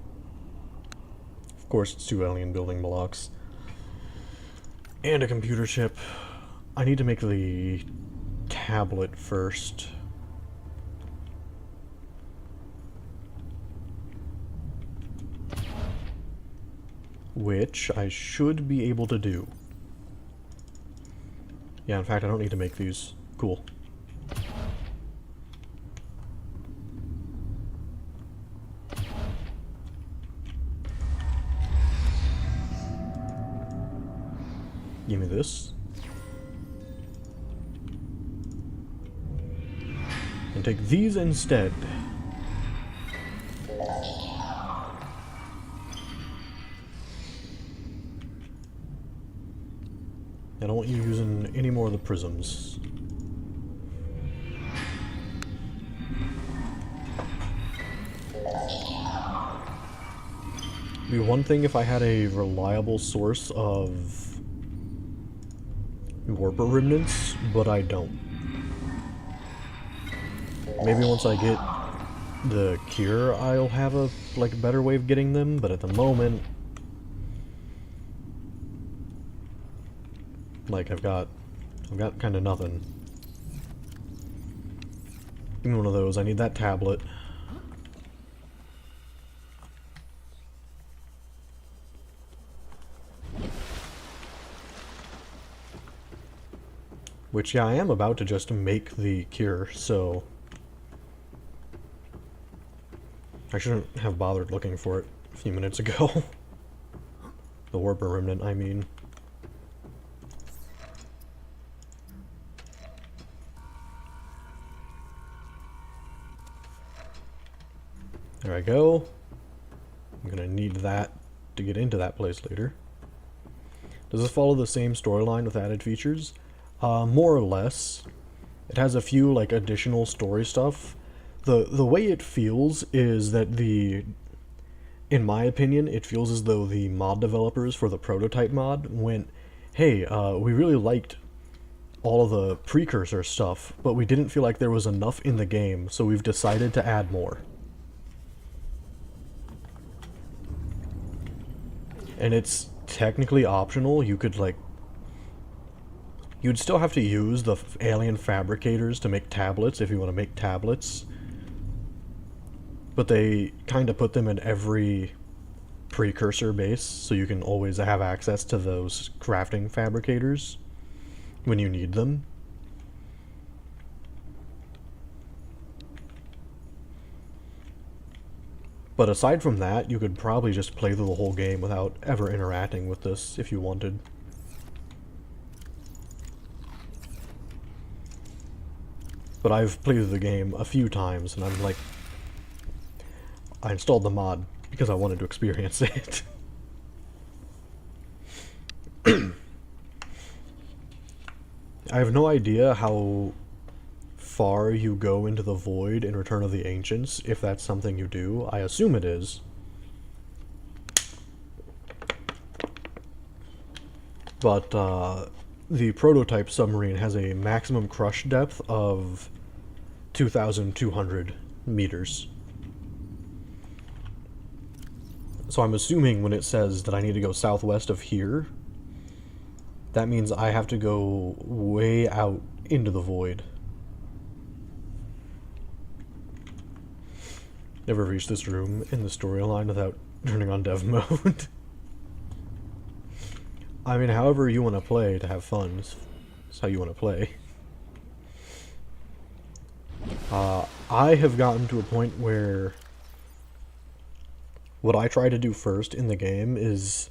Of course, it's 2 alien building blocks. And a computer chip. I need to make the tablet first. Which I should be able to do. Yeah, in fact, I don't need to make these. Cool. Give me this. And take these instead. I don't want you using any more of the prisms. It'd be one thing if I had a reliable source of warper remnants, but I don't. Maybe once I get the cure, I'll have a better way of getting them, but at the moment, I've got kind of nothing. Give me one of those. I need that tablet. Which, yeah, I am about to just make the cure, so... I shouldn't have bothered looking for it a few minutes ago. The Warper Remnant, I mean. There I go. I'm gonna need that to get into that place later. Does this follow the same storyline with added features? More or less. It has a few, like, additional story stuff. The way it feels is that in my opinion, it feels as though the mod developers for the prototype mod went, hey, we really liked all of the precursor stuff, but we didn't feel like there was enough in the game, so we've decided to add more. And it's technically optional. You could, like... You'd still have to use the alien fabricators to make tablets if you want to make tablets. But they kind of put them in every precursor base, so you can always have access to those crafting fabricators when you need them. But aside from that, you could probably just play through the whole game without ever interacting with this if you wanted. But I've played through the game a few times, and I'm like... I installed the mod because I wanted to experience it. I have no idea how far you go into the void in Return of the Ancients, if that's something you do. I assume it is. But, the prototype submarine has a maximum crush depth of 2,200 meters. So I'm assuming when it says that I need to go southwest of here, that means I have to go way out into the void. Never reached this room in the storyline without turning on dev mode. I mean, however you want to play to have fun is how you want to play. I have gotten to a point where what I try to do first in the game is...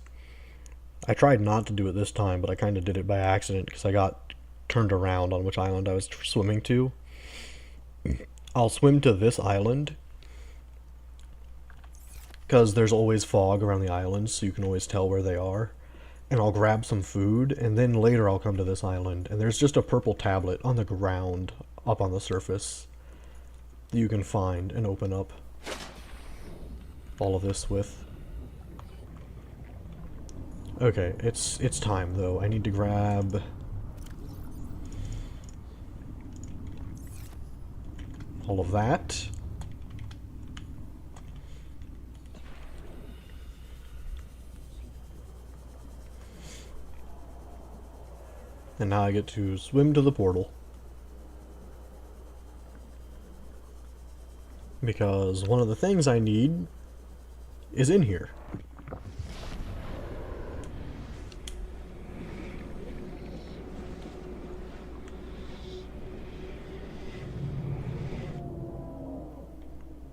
I tried not to do it this time, but I kind of did it by accident because I got turned around on which island I was swimming to. I'll swim to this island because there's always fog around the islands, so you can always tell where they are. And I'll grab some food, and then later I'll come to this island, and there's just a purple tablet on the ground up on the surface that you can find and open up all of this with. Okay, it's time though. I need to grab all of that. And now I get to swim to the portal. Because one of the things I need is in here.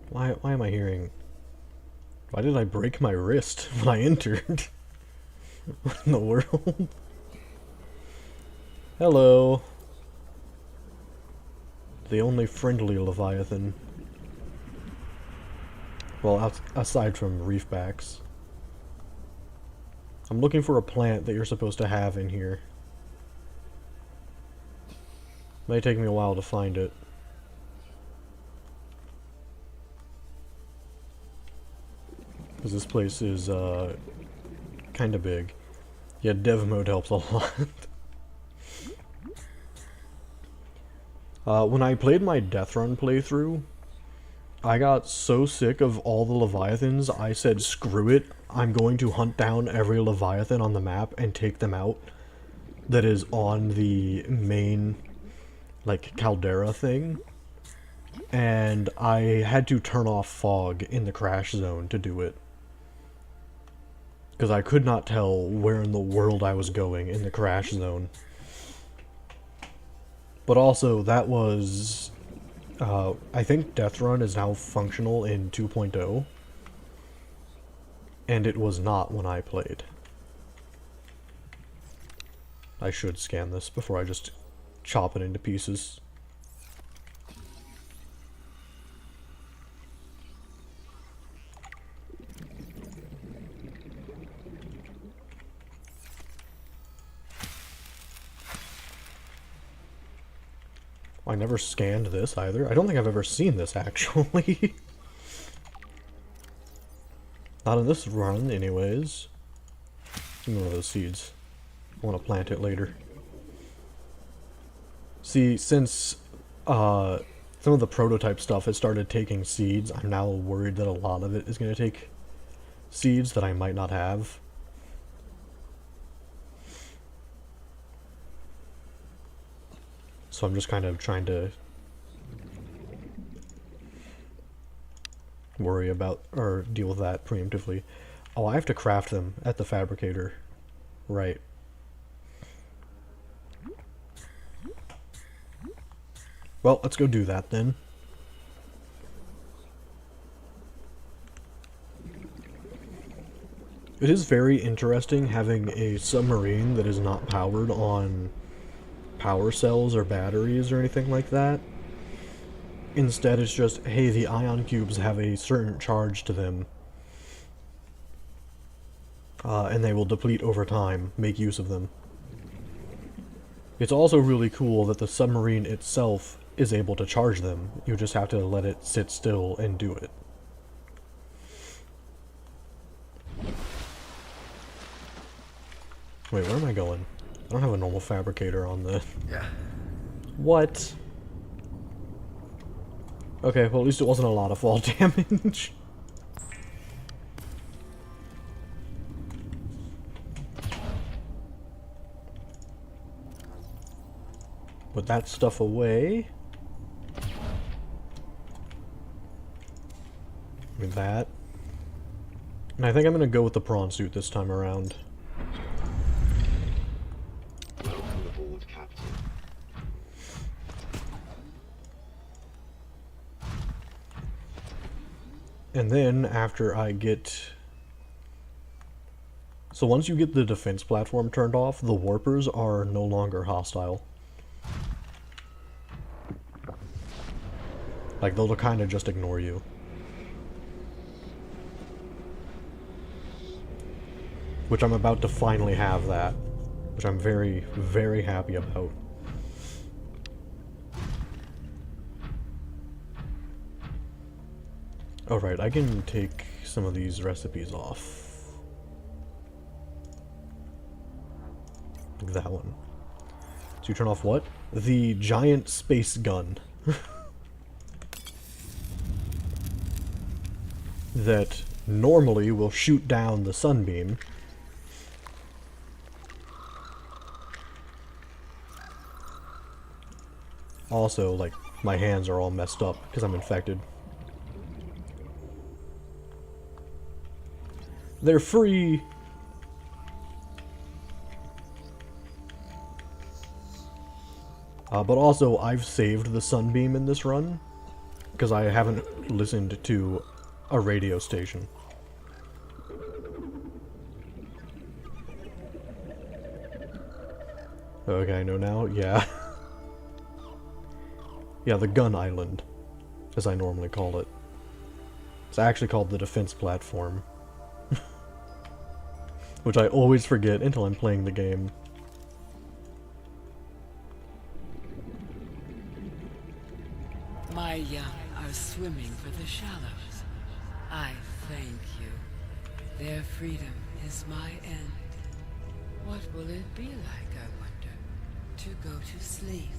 Why am I hearing... Why did I break my wrist when I entered? What in the world? Hello. The only friendly Leviathan. Well, aside from reefbacks. I'm looking for a plant that you're supposed to have in here. May take me a while to find it. Because this place is, kinda big. Yeah, dev mode helps a lot. When I played my Death Run playthrough, I got so sick of all the Leviathans, I said, screw it, I'm going to hunt down every Leviathan on the map and take them out that is on the main, like, caldera thing. And I had to turn off fog in the crash zone to do it. Because I could not tell where in the world I was going in the crash zone. But also, that was... I think Death Run is now functional in 2.0. And it was not when I played. I should scan this before I just chop it into pieces. I never scanned this either. I don't think I've ever seen this, actually. Not in this run, anyways. Give me one of those seeds. I want to plant it later. See, since some of the prototype stuff has started taking seeds, I'm now worried that a lot of it is going to take seeds that I might not have. So I'm just kind of trying to worry about, or deal with that preemptively. Oh, I have to craft them at the fabricator. Right. Well, let's go do that then. It is very interesting having a submarine that is not powered on power cells or batteries or anything like that. Instead, it's just, hey, the ion cubes have a certain charge to them. And they will deplete over time. Make use of them. It's also really cool that the submarine itself is able to charge them. You just have to let it sit still and do it. Wait, where am I going? I don't have a normal fabricator on the... Yeah. What? Okay, well at least it wasn't a lot of fall damage. Put that stuff away. With that. And I think I'm gonna go with the prawn suit this time around. Welcome aboard, Captain. And then, after I get... So once you get the defense platform turned off, the warpers are no longer hostile. Like, they'll kind of just ignore you. Which I'm about to finally have that. Which I'm very, very happy about. Alright, I can take some of these recipes off. Like that one. So you turn off what? The giant space gun. That normally will shoot down the sunbeam. Also, like, my hands are all messed up because I'm infected. They're free! But also, I've saved the sunbeam in this run, because I haven't listened to a radio station. Okay, I know now, yeah. Yeah, the gun island, as I normally call it. It's actually called the defense platform. Which I always forget until I'm playing the game. My young are swimming for the shallows. I thank you. Their freedom is my end. What will it be like, I wonder, to go to sleep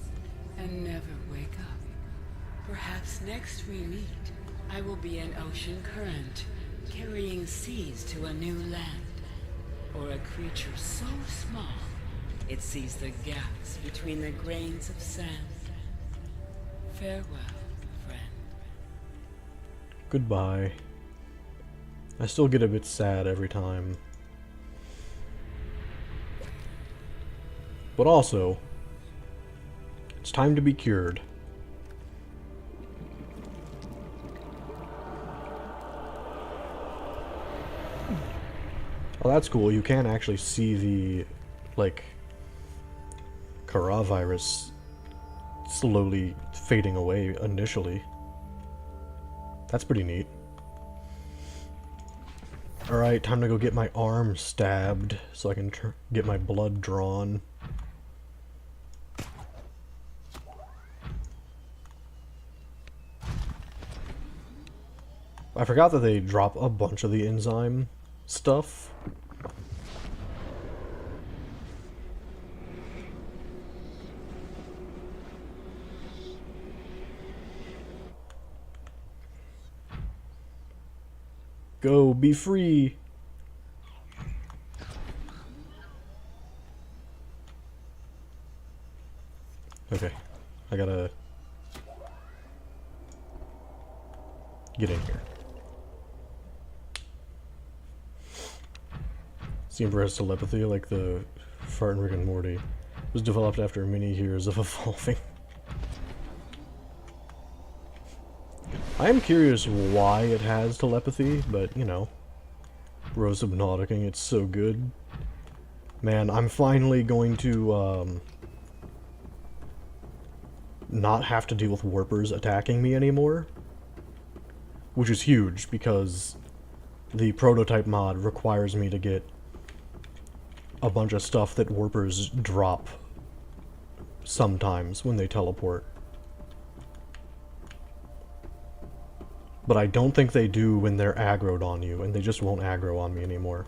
and never wake up? Perhaps next we meet, I will be an ocean current, carrying seas to a new land. Or a creature so small, it sees the gaps between the grains of sand. Farewell, friend. Goodbye. I still get a bit sad every time. But also, It's time to be cured. Oh, that's cool. You can actually see the, like, coronavirus slowly fading away initially. That's pretty neat. Alright, time to go get my arm stabbed so I can get my blood drawn. I forgot that they drop a bunch of the enzyme stuff. Go, be free! Okay, I gotta get in here. Seems has telepathy like the fart in Rick and Morty. It was developed after many years of evolving. I am curious why it has telepathy, but, you know, Rose Subnautica, it's so good. Man, I'm finally going to, not have to deal with warpers attacking me anymore. Which is huge, because the prototype mod requires me to get a bunch of stuff that warpers drop sometimes when they teleport. But I don't think they do when they're aggroed on you, and they just won't aggro on me anymore.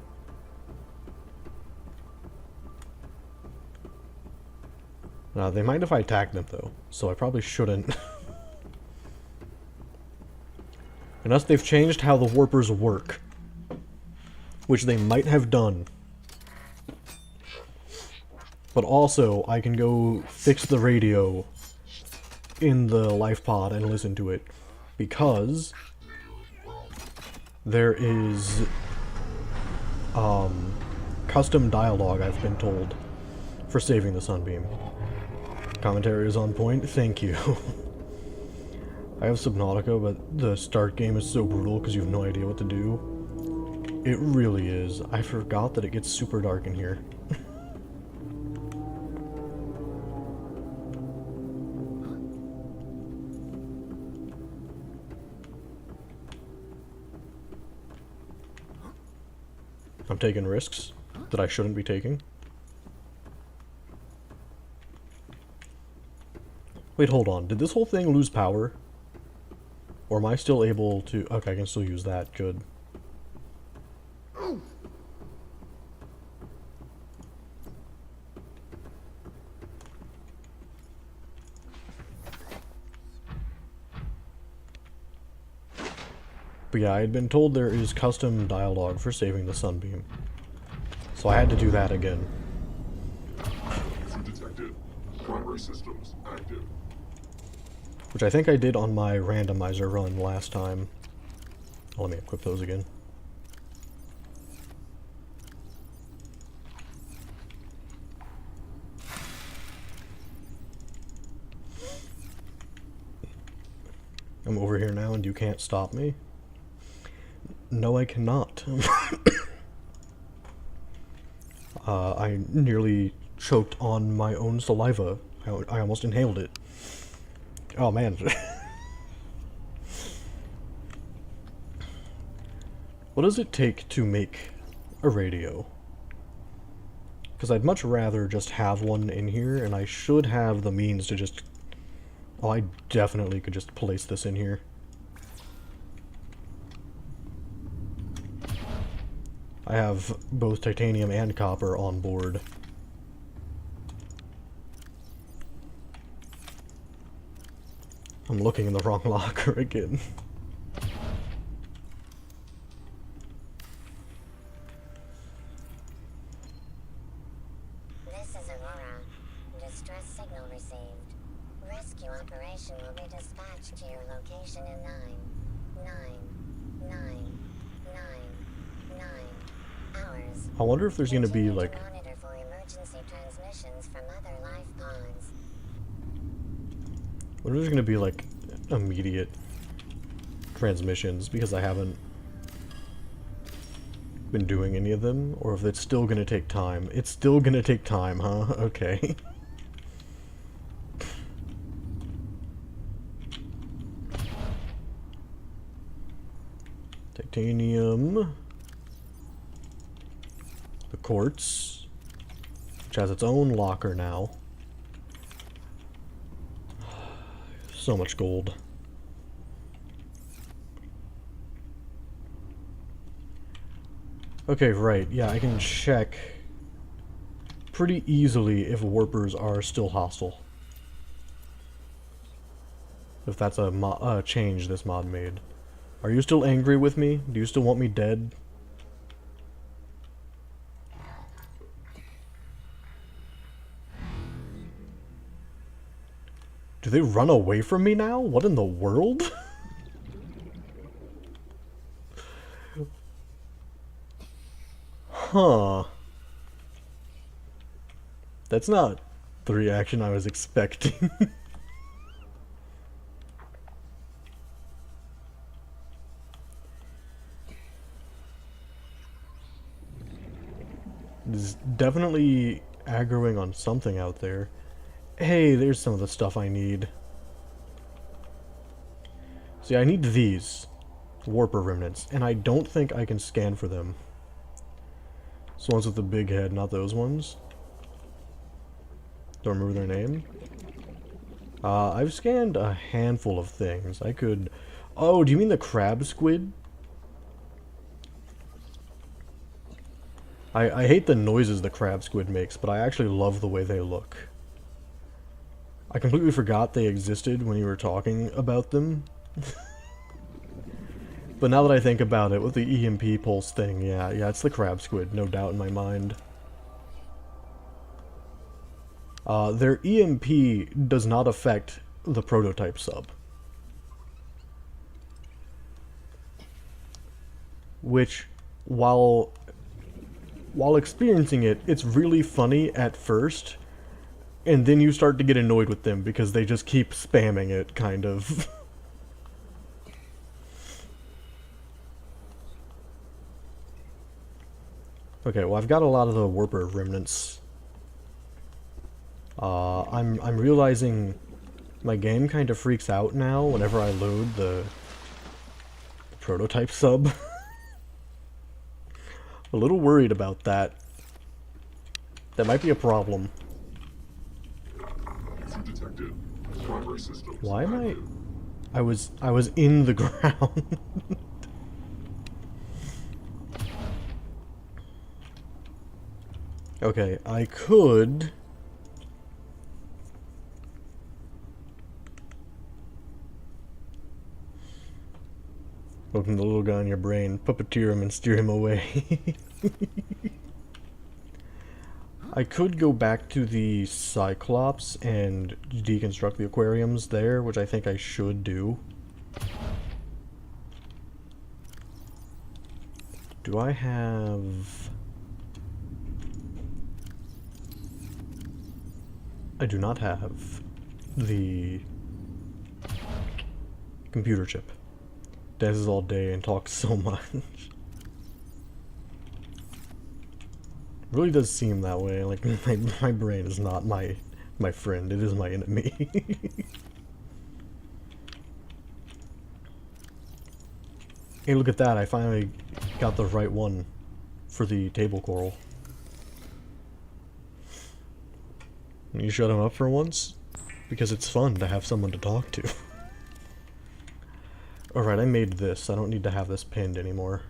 They might if I attack them, though, so I probably shouldn't. Unless they've changed how the warpers work. Which they might have done. But also, I can go fix the radio in the life pod and listen to it. Because there is custom dialogue, I've been told, for saving the Sunbeam. Commentary is on point, thank you. I have Subnautica, but the start game is so brutal because you have no idea what to do. It really is. I forgot that it gets super dark in here. I'm taking risks that I shouldn't be taking. Wait, hold on. Did this whole thing lose power? Or am I still able to... Okay, I can still use that. Good. But yeah, I had been told there is custom dialogue for saving the Sunbeam. So I had to do that again. User detected. Primary systems active. Which I think I did on my randomizer run last time. Let me equip those again. I'm over here now and you can't stop me? No, I cannot. I nearly choked on my own saliva. I almost inhaled it. Oh man. What does it take to make a radio? Because I'd much rather just have one in here, and I should have the means to just... Oh, I definitely could just place this in here. I have both titanium and copper on board. I'm looking in the wrong locker again. This is Aurora. Distress signal received. Rescue operation will be dispatched to your location in 9 hours. I wonder if there's gonna be, like... Monitor for emergency transmissions from other life pods. Or there's gonna be like immediate transmissions because I haven't been doing any of them, or if it's still gonna take time. It's still gonna take time, huh? Okay. Titanium. The quartz, which has its own locker now. So much gold. Okay, right. Yeah, I can check pretty easily if warpers are still hostile. If that's a change this mod made. Are you still angry with me? Do you still want me dead? Do they run away from me now? What in the world? Huh. That's not the reaction I was expecting. It's definitely aggroing on something out there. Hey, there's some of the stuff I need. See, I need these warper remnants, and I don't think I can scan for them. So ones with the big head, not those ones. Don't remember their name. I've scanned a handful of things. I could... Oh, do you mean the crab squid? I hate the noises the crab squid makes, but I actually love the way they look. I completely forgot they existed when you were talking about them. But now that I think about it, with the EMP pulse thing, yeah, it's the crab squid, no doubt in my mind. Their EMP does not affect the prototype sub. Which, while experiencing it, it's really funny at first, and then you start to get annoyed with them because they just keep spamming it, kind of. Okay, well, I've got a lot of the warper remnants. I'm realizing my game kind of freaks out now whenever I load the prototype sub. A little worried about that. That might be a problem. User detected. Primary systems Why am I... active. I was in the ground. Okay, I could... Open the little guy in your brain, puppeteer him and steer him away. I could go back to the Cyclops and deconstruct the aquariums there, which I think I should do. Do I have... I do not have the computer chip. Dances all day and talks so much. Really does seem that way. Like my brain is not my friend. It is my enemy. Hey, look at that! I finally got the right one for the table coral. You shut him up for once, because it's fun to have someone to talk to. Alright, I made this. I don't need to have this pinned anymore.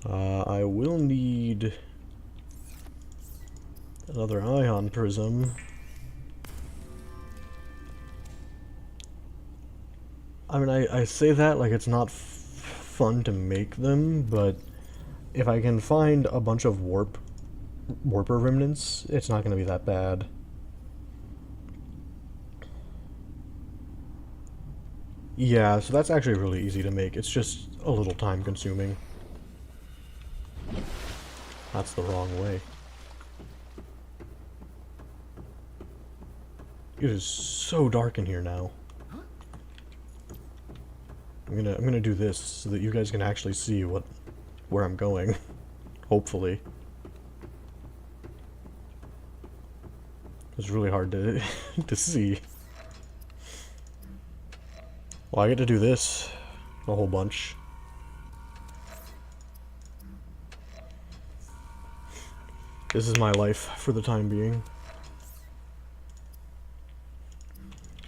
I will need another ion prism. I mean, I say that like it's not fun to make them, but if I can find a bunch of warper remnants, it's not going to be that bad. Yeah, so that's actually really easy to make. It's just a little time consuming. That's the wrong way. It is so dark in here now. I'm gonna do this so that you guys can actually see where I'm going. Hopefully. It's really hard to to see. Well, I get to do this a whole bunch. This is my life for the time being.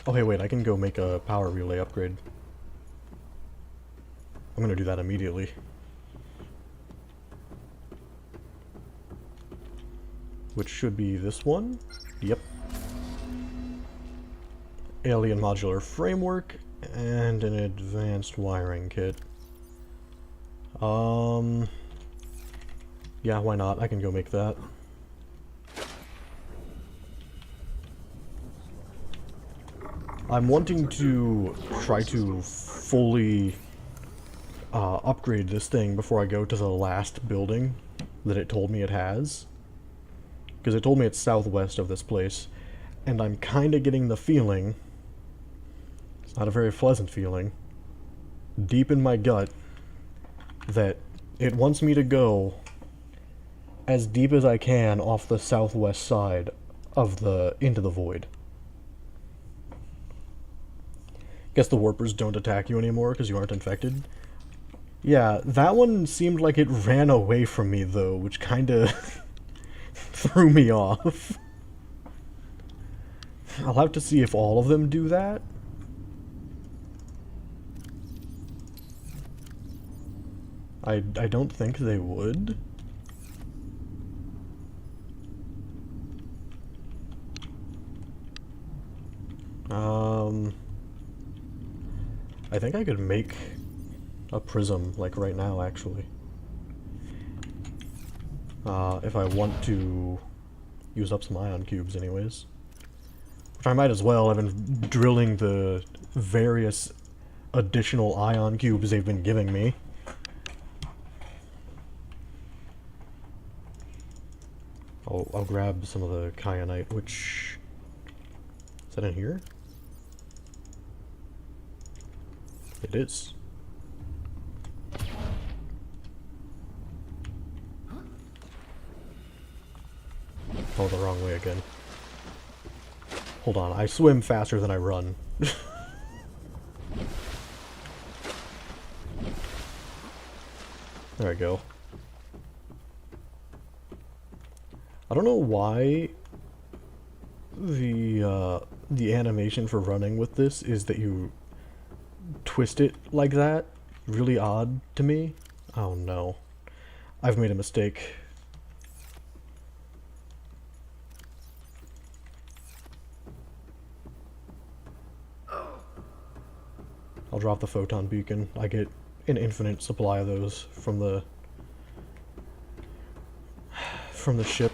Oh, hey, wait, I can go make a power relay upgrade. I'm gonna do that immediately. Which should be this one. Yep. Alien modular framework and an advanced wiring kit. Yeah, why not? I can go make that. I'm wanting to try to fully upgrade this thing before I go to the last building that it told me it has. Because it told me it's southwest of this place, and I'm kind of getting the feeling, it's not a very pleasant feeling, deep in my gut, that it wants me to go as deep as I can off the southwest side of into the void. Guess the warpers don't attack you anymore because you aren't infected. Yeah, that one seemed like it ran away from me though, which kinda threw me off. I'll have to see if all of them do that. I don't think they would. I think I could make a prism, like right now, actually. If I want to use up some ion cubes anyways. Which I might as well. I've been drilling the various additional ion cubes they've been giving me. I'll grab some of the kyanite, which... Is that in here? It is. Oh, the wrong way again. Hold on, I swim faster than I run. There I go. I don't know why the animation for running with this is that you twist it like that. Really odd to me. Oh no. I've made a mistake. I'll drop the photon beacon. I get an infinite supply of those from the ship.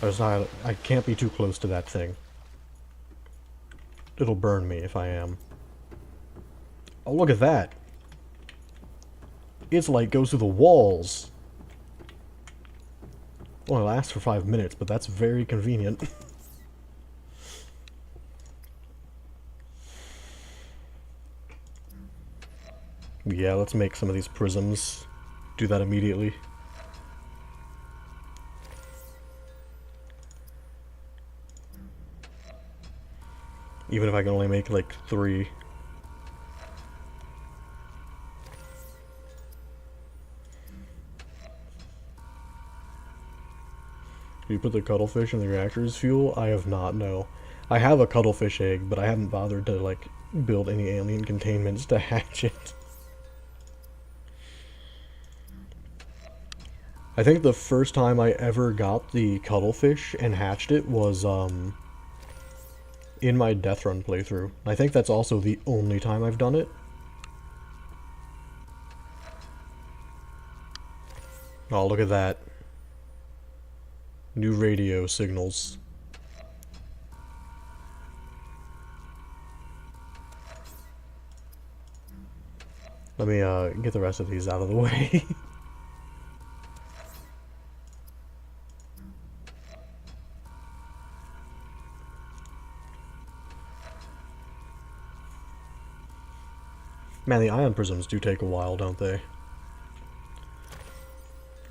I can't be too close to that thing. It'll burn me if I am. Oh, look at that! Its light goes through the walls! Only lasts for 5 minutes, but that's very convenient. Yeah, let's make some of these prisms. Do that immediately. Even if I can only make like 3. Do you put the cuttlefish in the reactor's fuel? I have not, no. I have a cuttlefish egg, but I haven't bothered to like build any alien containments to hatch it. I think the first time I ever got the cuttlefish and hatched it was in my Death Run playthrough. I think that's also the only time I've done it. Oh, look at that. New radio signals. Let me get the rest of these out of the way. Man, the ion prisms do take a while, don't they?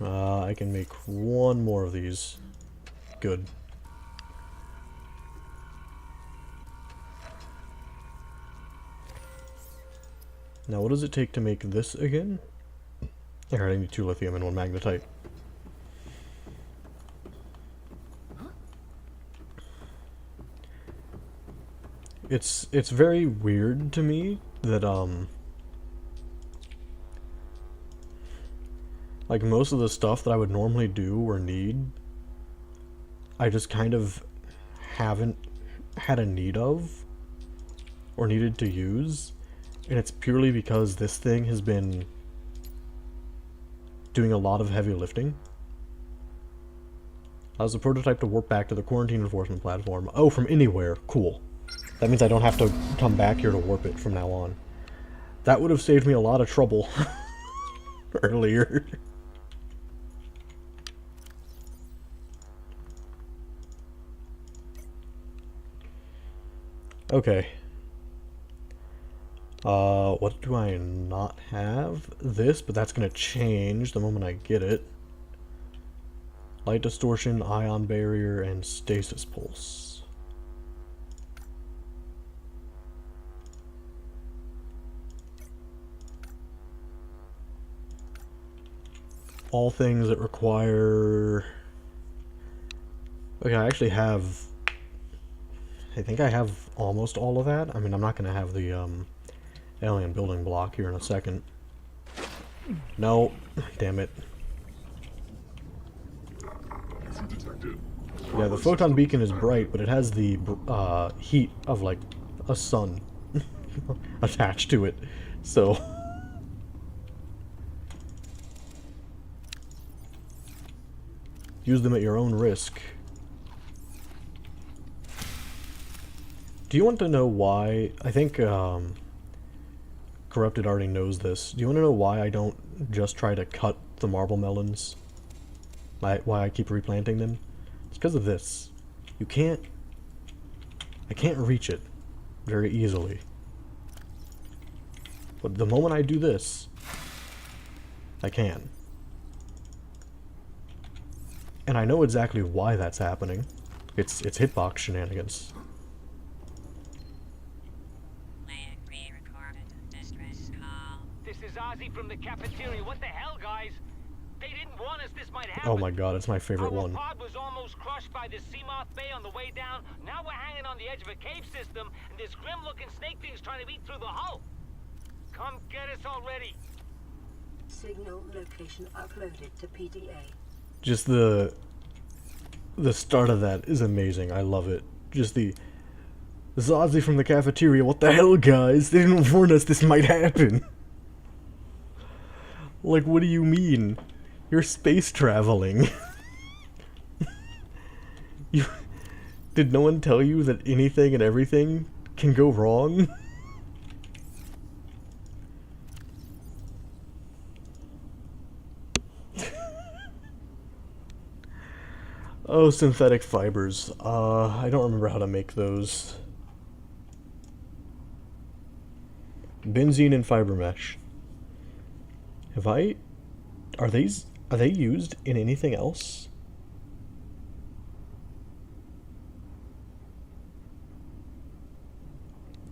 I can make one more of these. Good. Now, what does it take to make this again? Alright, I need 2 lithium and 1 magnetite. It's very weird to me that, like, most of the stuff that I would normally do or need, I just kind of haven't had a need of, or needed to use, and it's purely because this thing has been doing a lot of heavy lifting. Allows the prototype to warp back to the quarantine enforcement platform. Oh, from anywhere. Cool. That means I don't have to come back here to warp it from now on. That would have saved me a lot of trouble earlier. Okay. What do I not have? This, but that's gonna change the moment I get it. Light distortion, ion barrier, and stasis pulse. All things that require... Okay, I actually have... I think I have almost all of that. I mean, I'm not going to have the alien building block here in a second. No. Damn it. Yeah, the photon beacon is bright, but it has the heat of, like, a sun attached to it. So... use them at your own risk. Do you want to know why? I think Corrupted already knows this. Do you want to know why I don't just try to cut the marble melons? Why I keep replanting them? It's because of this. You can't... I can't reach it very easily. But the moment I do this, I can. And I know exactly why that's happening. It's hitbox shenanigans. This is Ozzy from the cafeteria. What the hell, guys? They didn't warn us this might happen. Oh my god, it's my favorite one. Our pod was almost crushed by the Seamoth Bay on the way down. Now we're hanging on the edge of a cave system, and this grim-looking snake thing's trying to eat through the hull. Come get us already. Signal location uploaded to PDA. Just the start of that is amazing. I love it. Just the Ozzy from the cafeteria. What the hell, guys? They didn't warn us this might happen. Like, what do you mean? You're space traveling. Did no one tell you that anything and everything can go wrong? Oh, synthetic fibers. I don't remember how to make those. Benzene and fiber mesh. Are they used in anything else?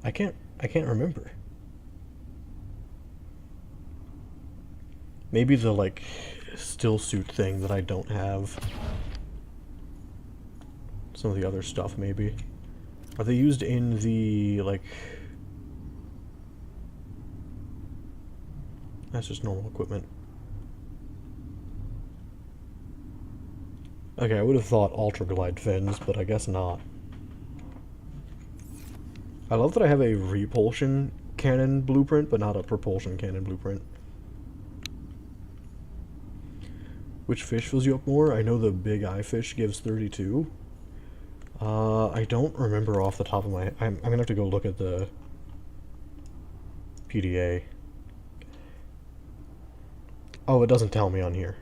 I can't remember. Maybe the, like, still suit thing that I don't have. Some of the other stuff, maybe. Are they used in the, like... That's just normal equipment. Okay, I would have thought Ultra Glide fins, but I guess not. I love that I have a repulsion cannon blueprint, but not a propulsion cannon blueprint. Which fish fills you up more? I know the big eye fish gives 32. I don't remember off the top of my head. I'm gonna have to go look at the PDA. Oh, it doesn't tell me on here.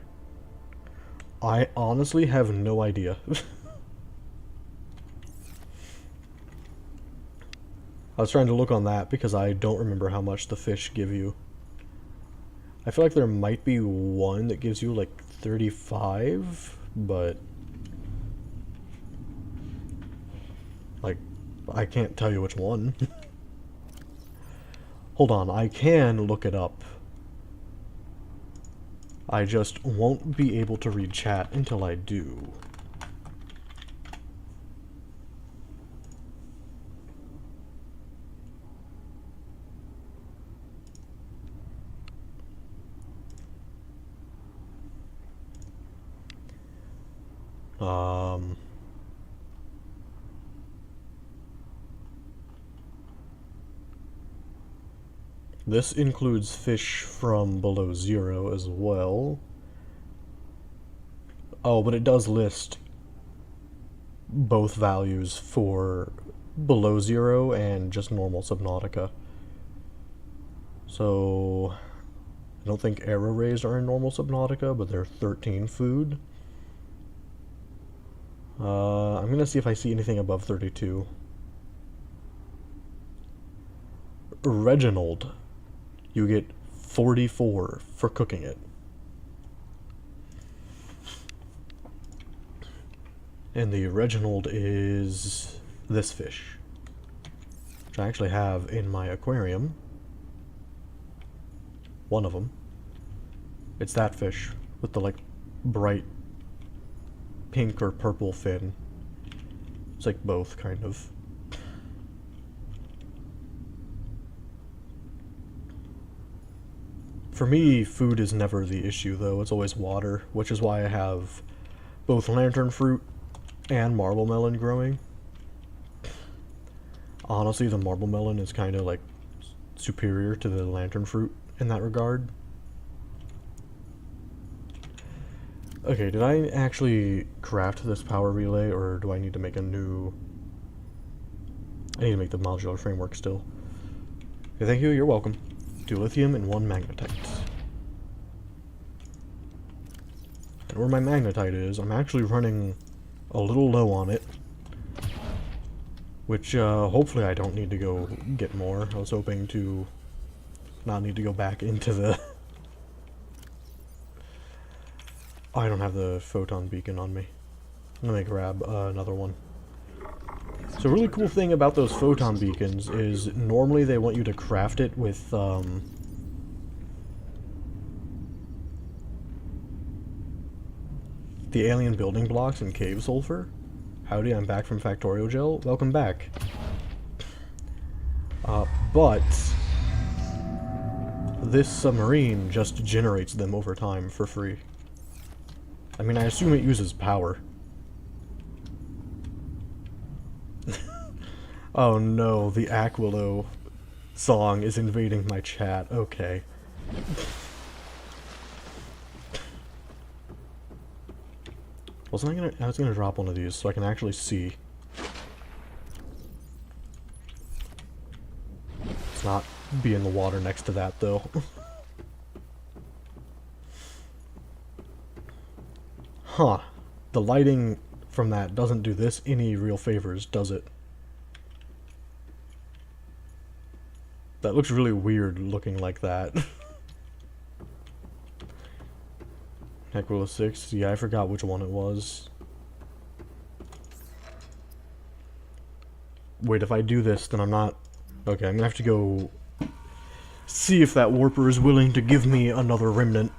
I honestly have no idea. I was trying to look on that because I don't remember how much the fish give you. I feel like there might be one that gives you like 35, but like I can't tell you which one. Hold on, I can look it up. I just won't be able to read chat until I do. This includes fish from below 0 as well. Oh, but it does list both values for below 0 and just normal Subnautica. So, I don't think arrow rays are in normal Subnautica, but they're 13 food. I'm gonna see if I see anything above 32. Reginald, you get 44 for cooking it. And the Reginald is this fish, which I actually have in my aquarium. One of them. It's that fish with the like bright pink or purple fin. It's like both, kind of. For me, food is never the issue, though. It's always water, which is why I have both lantern fruit and marble melon growing. Honestly, the marble melon is kind of like superior to the lantern fruit in that regard. Okay, did I actually craft this power relay, or do I need to make a new... I need to make the modular framework still. Okay, thank you, you're welcome. 2 lithium and 1 magnetite. And where my magnetite is, I'm actually running a little low on it. Which, hopefully I don't need to go get more. I was hoping to not need to go back into the... Oh, I don't have the photon beacon on me. Let me grab another one. So a really cool thing about those photon beacons is normally they want you to craft it with, the alien building blocks and cave sulfur. Howdy, I'm back from Factorio Gel. Welcome back. But this submarine just generates them over time for free. I mean, I assume it uses power. Oh no, the Aquilo song is invading my chat. Okay. I was gonna drop one of these so I can actually see. Let's not be in the water next to that though. Huh. The lighting from that doesn't do this any real favors, does it? That looks really weird looking like that. Aquila 6, yeah, I forgot which one it was. Wait, if I do this, then I'm not... Okay, I'm gonna have to go see if that warper is willing to give me another remnant.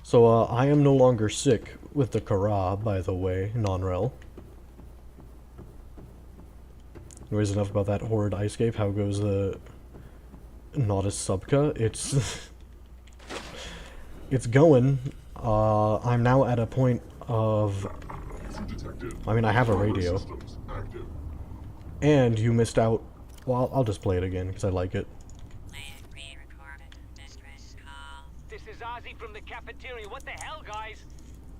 So, I am no longer sick with the Kara, by the way, non-rel. Anyways, enough about that horrid ice cape. How goes the Nautis Subka? It's going. I'm now at a point of... I mean, I have a radio. And you missed out... Well, I'll just play it again, because I like it. This is Ozzy from the cafeteria. What the hell, guys?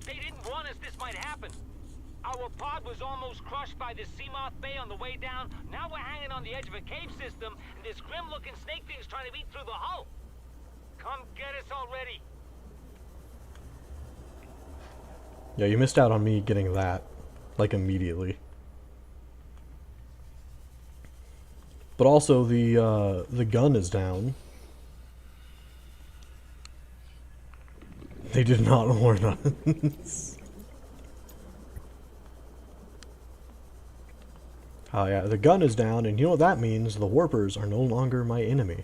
They didn't warn us this might happen. Our pod was almost crushed by this Seamoth Bay on the way down. Now we're hanging on the edge of a cave system, and this grim-looking snake thing's trying to eat through the hull. Come get us already. Yeah, you missed out on me getting that, like, immediately. But also, the gun is down. They did not warn us. Oh yeah, the gun is down, and you know what that means? The warpers are no longer my enemy.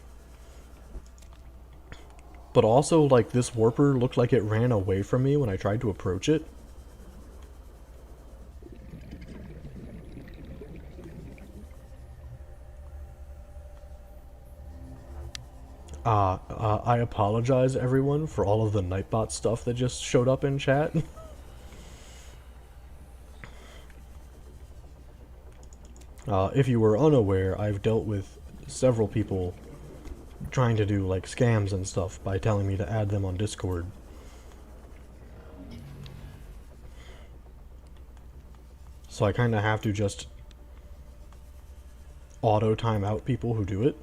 But also, like, this warper looked like it ran away from me when I tried to approach it. I apologize, everyone, for all of the Nightbot stuff that just showed up in chat. If you were unaware, I've dealt with several people trying to do, like, scams and stuff by telling me to add them on Discord. So I kinda have to just auto-time out people who do it.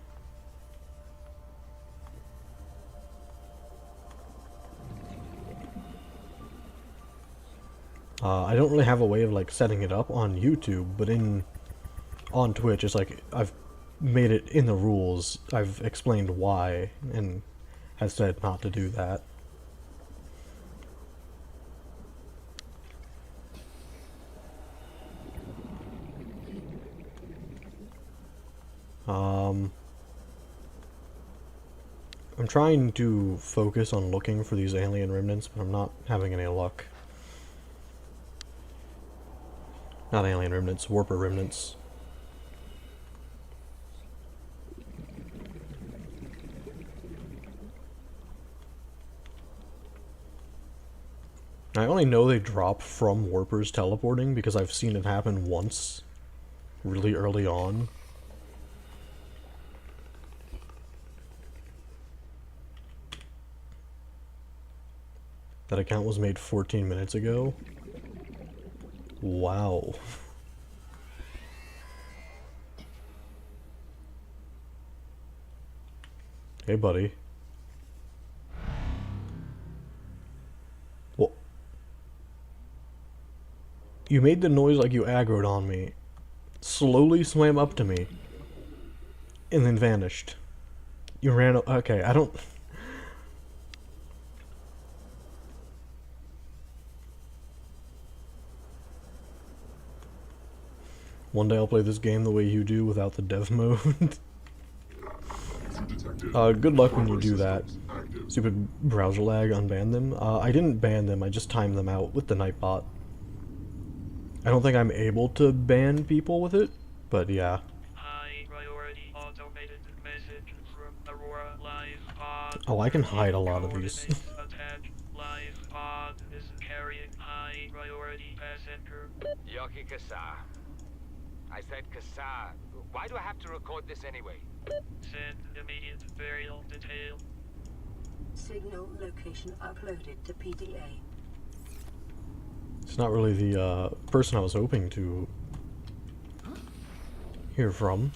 I don't really have a way of, like, setting it up on YouTube, but on Twitch, it's like, I've made it in the rules. I've explained why, and has said not to do that. I'm trying to focus on looking for these alien remnants, but I'm not having any luck. Not alien remnants, warper remnants. I only know they drop from warpers teleporting because I've seen it happen once, really early on. That account was made 14 minutes ago. Wow. Hey, buddy. Well, you made the noise like you aggroed on me, slowly swam up to me, and then vanished. You ran. Okay, I don't. One day I'll play this game the way you do without the dev mode. Good luck when you do that. Stupid browser lag, unban them. I didn't ban them, I just timed them out with the Nightbot. I don't think I'm able to ban people with it, but yeah. High priority automated message from Aurora Live Pod. Oh, I can hide a lot of these. Attached. Live Pod is carrying high priority passenger. Yoki Kasa. I said Kasa. Why do I have to record this anyway? Send immediate burial detail. Signal location uploaded to PDA. It's not really the person I was hoping to hear from.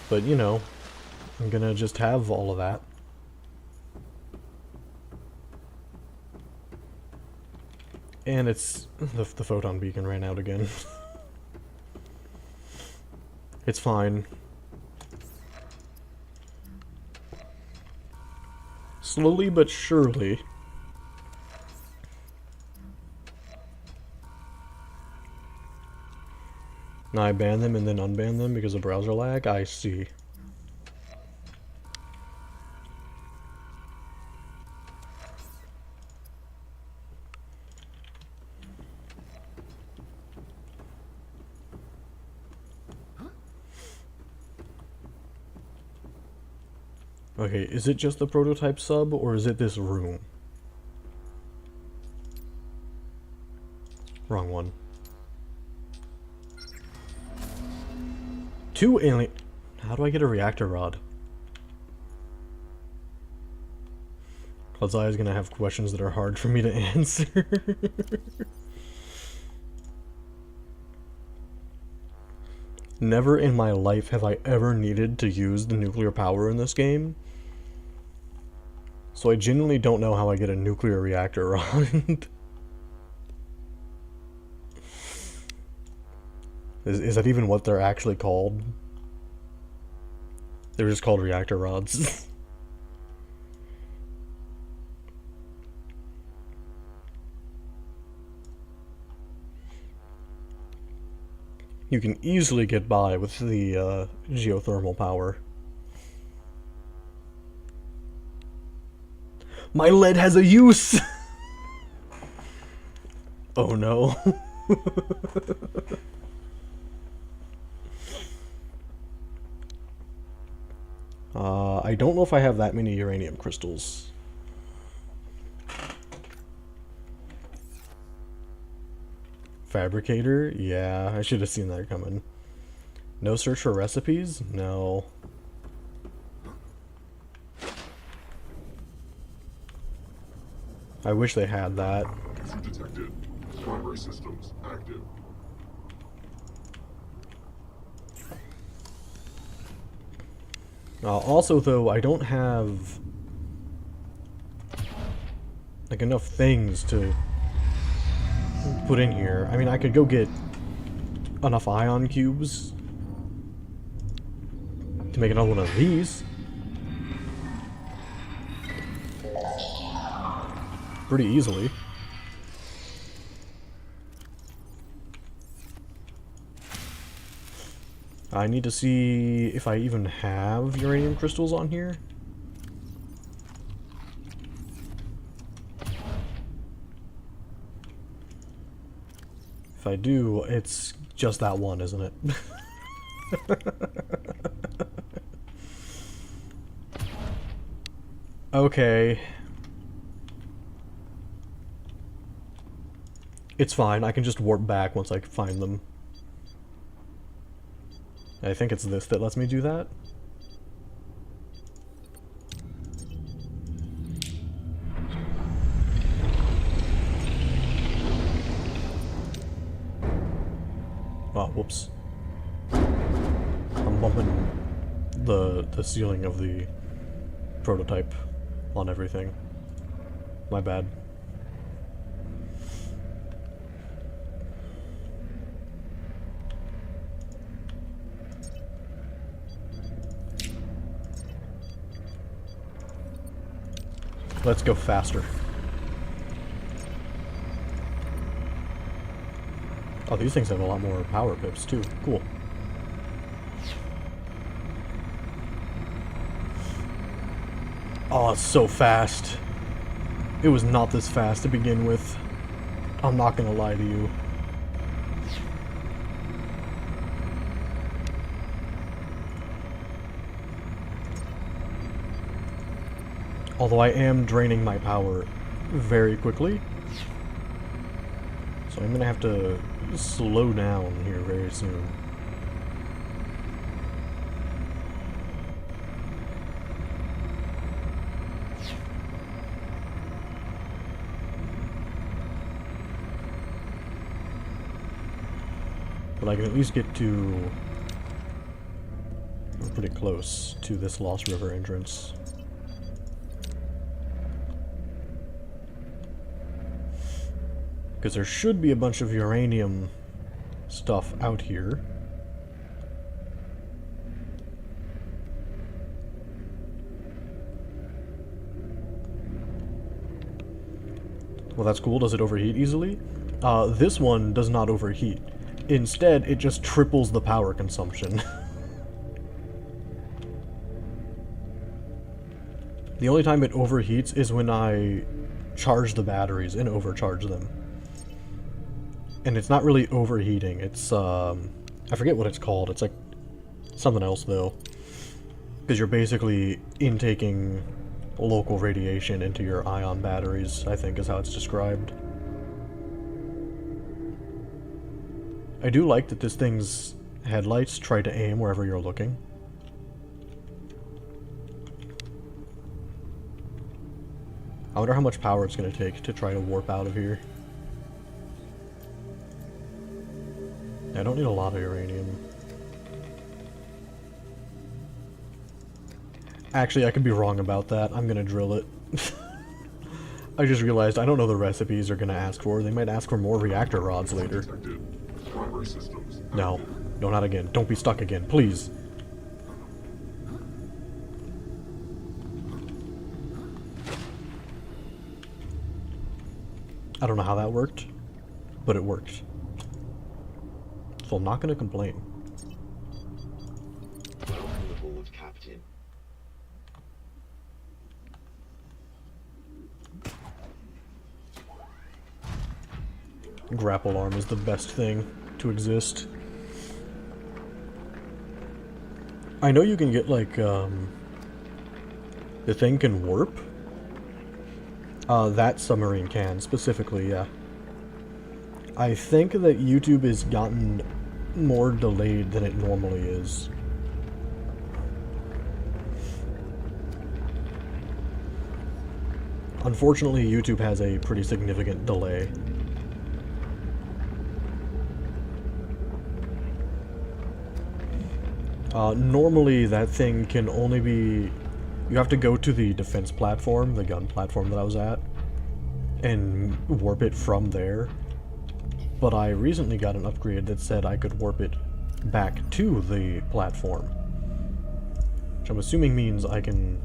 But, you know, I'm gonna just have all of that. And it's... the photon beacon ran out again. It's fine. Slowly but surely. Now I ban them and then unban them because of browser lag? I see. Okay, is it just the prototype sub, or is it this room? Wrong one. 2 alien... How do I get a reactor rod? Cloud's Eye is gonna have questions that are hard for me to answer. Never in my life have I ever needed to use the nuclear power in this game. So I genuinely don't know how I get a nuclear reactor rod. Is that even what they're actually called? They're just called reactor rods. You can easily get by with the geothermal power. My lead has a use! Oh no. I don't know if I have that many uranium crystals. Fabricator? Yeah, I should have seen that coming. No search for recipes? No. I wish they had that. Issue detected. Primary systems active. Also, though, I don't have like enough things to put in here. I mean, I could go get enough ion cubes to make another one of these. Pretty easily. I need to see if I even have uranium crystals on here. If I do, it's just that one, isn't it? Okay. It's fine, I can just warp back once I find them. I think it's this that lets me do that. Oh, whoops. I'm bumping the ceiling of the prototype on everything. My bad. Let's go faster. Oh, these things have a lot more power pips too. Cool. Oh, it's so fast. It was not this fast to begin with. I'm not gonna lie to you. Although I am draining my power very quickly. So I'm gonna have to slow down here very soon. But I can at least get to... I'm pretty close to this Lost River entrance. Because there should be a bunch of uranium stuff out here. Well, that's cool. Does it overheat easily? This one does not overheat. Instead, it just triples the power consumption. The only time it overheats is when I charge the batteries and overcharge them. And it's not really overheating, it's, I forget what it's called, it's like something else though. Because you're basically intaking local radiation into your ion batteries, I think is how it's described. I do like that this thing's headlights try to aim wherever you're looking. I wonder how much power it's going to take to try to warp out of here. I don't need a lot of uranium. Actually, I could be wrong about that. I'm gonna drill it. I just realized I don't know the recipes are gonna ask for. They might ask for more reactor rods later. Detected. Primary systems No. active. No, not again. Don't be stuck again, please. I don't know how that worked, but it worked. So I'm not gonna complain. Welcome aboard, Captain. Grapple arm is the best thing to exist. I know you can get, like, the thing can warp. That submarine can, specifically, yeah. I think that YouTube has gotten more delayed than it normally is. Unfortunately, YouTube has a pretty significant delay. Normally that thing can only be... You have to go to the defense platform, the gun platform that I was at, and warp it from there. But I recently got an upgrade that said I could warp it back to the platform. Which I'm assuming means I can...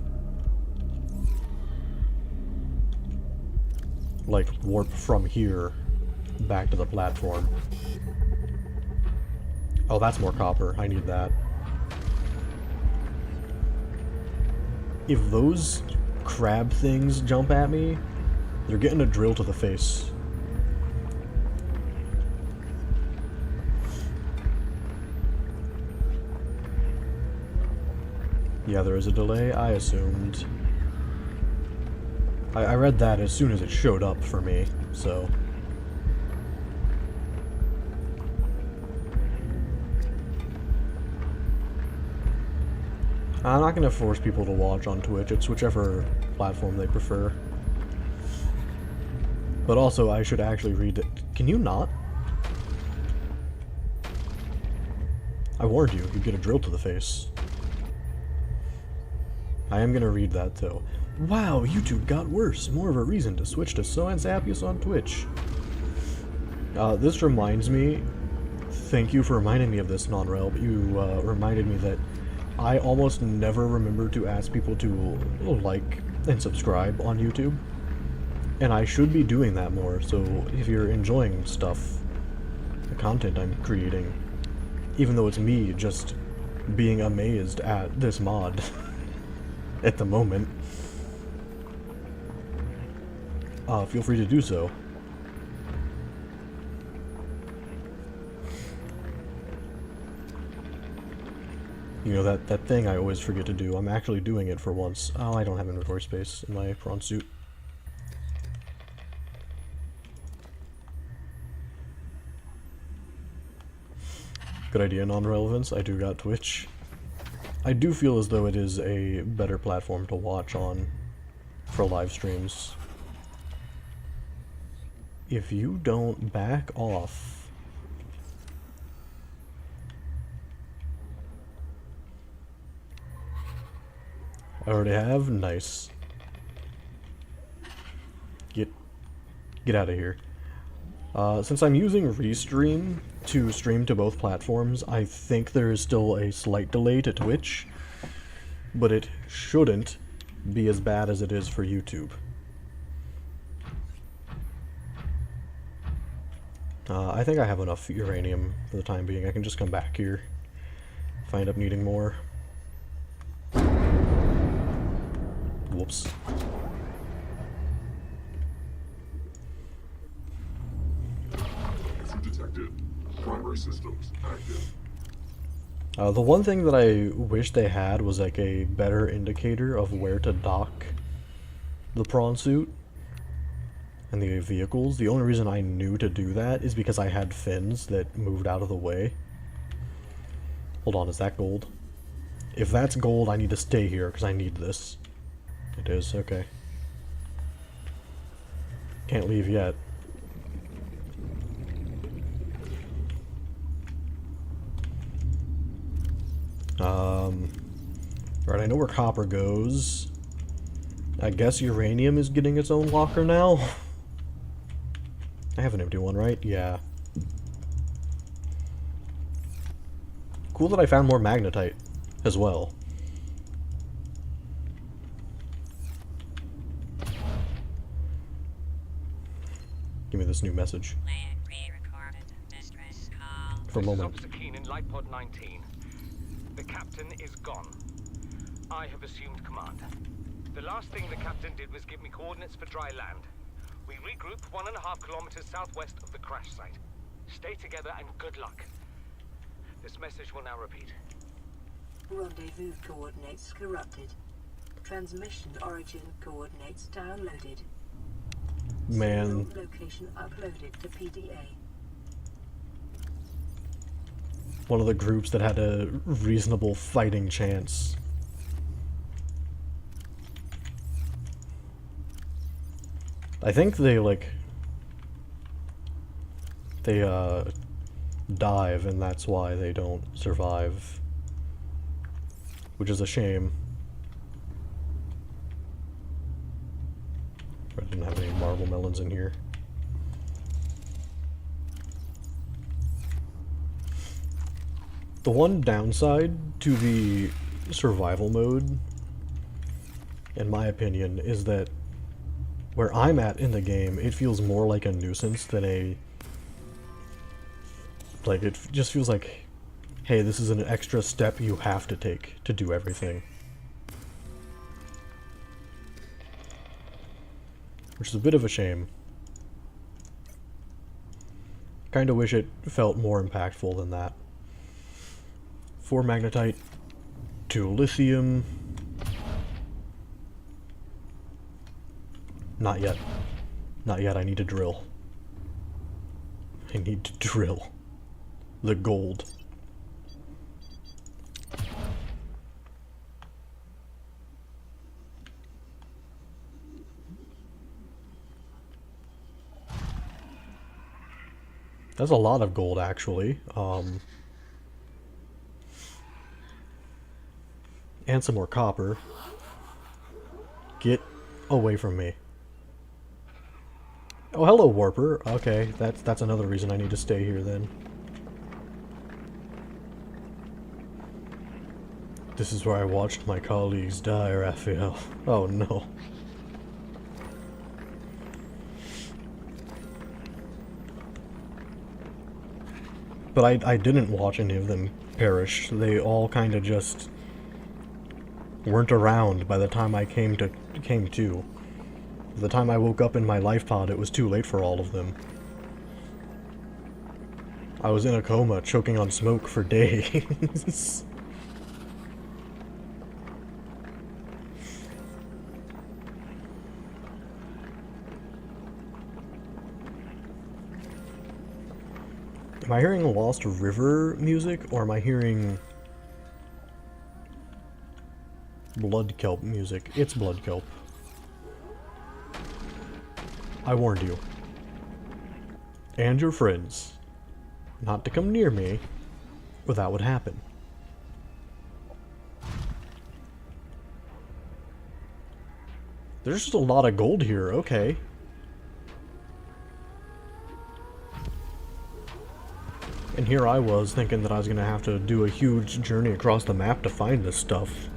like, warp from here back to the platform. Oh, that's more copper. I need that. If those crab things jump at me, they're getting a drill to the face. Yeah, there is a delay, I assumed. I read that as soon as it showed up for me, so... I'm not gonna force people to watch on Twitch, it's whichever platform they prefer. But also, I should actually read it. Can you not? I warned you, you'd get a drill to the face. I am gonna read that, though. Wow, YouTube got worse. More of a reason to switch to So and Zappius on Twitch. This reminds me... Thank you for reminding me of this, Non-Rel, but you reminded me that I almost never remember to ask people to like and subscribe on YouTube. And I should be doing that more, so if you're enjoying stuff, the content I'm creating, even though it's me just being amazed at this mod at the moment, feel free to do so. You know, that thing I always forget to do, I'm actually doing it for once. Oh, I don't have inventory space in my prawn suit. Good idea, non-relevance. I do got Twitch. I do feel as though it is a better platform to watch on for live streams. If you don't back off... I already have? Nice. Get out of here. Since I'm using Restream to stream to both platforms, I think there is still a slight delay to Twitch, but it shouldn't be as bad as it is for YouTube. I think I have enough uranium for the time being. I can just come back here if I end up needing more. Whoops. Issue detected. Primary systems active. The one thing that I wish they had was like a better indicator of where to dock the prawn suit and the vehicles. The only reason I knew to do that is because I had fins that moved out of the way. Hold on, is that gold? If that's gold, I need to stay here because I need this. It is, okay. Can't leave yet. Right, I know where copper goes. I guess uranium is getting its own locker now? I have an empty one, right? Yeah. Cool that I found more magnetite as well. Give me this new message. For a moment. Submarine in Lightpod 19. The captain is gone. I have assumed command. The last thing the captain did was give me coordinates for dry land. We regroup 1.5 kilometers southwest of the crash site. Stay together and good luck. This message will now repeat. Rendezvous coordinates corrupted. Transmission origin coordinates downloaded. Man. Signal location uploaded to PDA. One of the groups that had a reasonable fighting chance. I think they, like... They, dive, and that's why they don't survive. Which is a shame. I didn't have any marble melons in here. The one downside to the survival mode, in my opinion, is that where I'm at in the game, it feels more like a nuisance than a... Like, it just feels like, hey, this is an extra step you have to take to do everything. Which is a bit of a shame. Kinda wish it felt more impactful than that. 4 magnetite, 2 lithium. Not yet. Not yet, I need to drill. I need to drill. The gold. That's a lot of gold, actually. And some more copper. Get away from me. Oh, hello, Warper. Okay, that's another reason I need to stay here, then. This is where I watched my colleagues die, Raphael. Oh, no. But I didn't watch any of them perish. They all kind of just weren't around by the time I came to. By the time I woke up in my life pod, it was too late for all of them. I was in a coma, choking on smoke for days. Am I hearing Lost River music, or am I hearing blood kelp music? It's blood kelp. I warned you. And your friends. Not to come near me, or that would happen. There's just a lot of gold here, okay. And here I was thinking that I was going to have to do a huge journey across the map to find this stuff.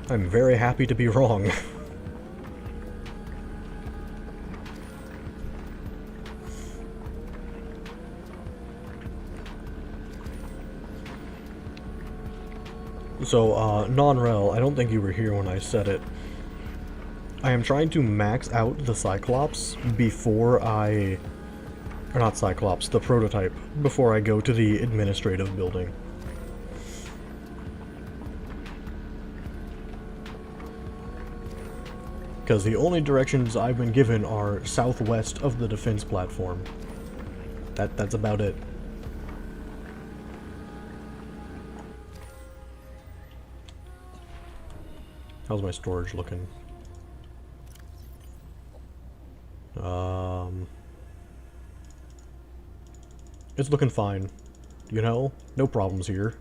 I'm very happy to be wrong. So, non-rel, I don't think you were here when I said it. I am trying to max out the Cyclops before I... Or not Cyclops, the prototype, before I go to the administrative building. Because the only directions I've been given are southwest of the defense platform. That's about it. How's my storage looking? It's looking fine. You know? No problems here.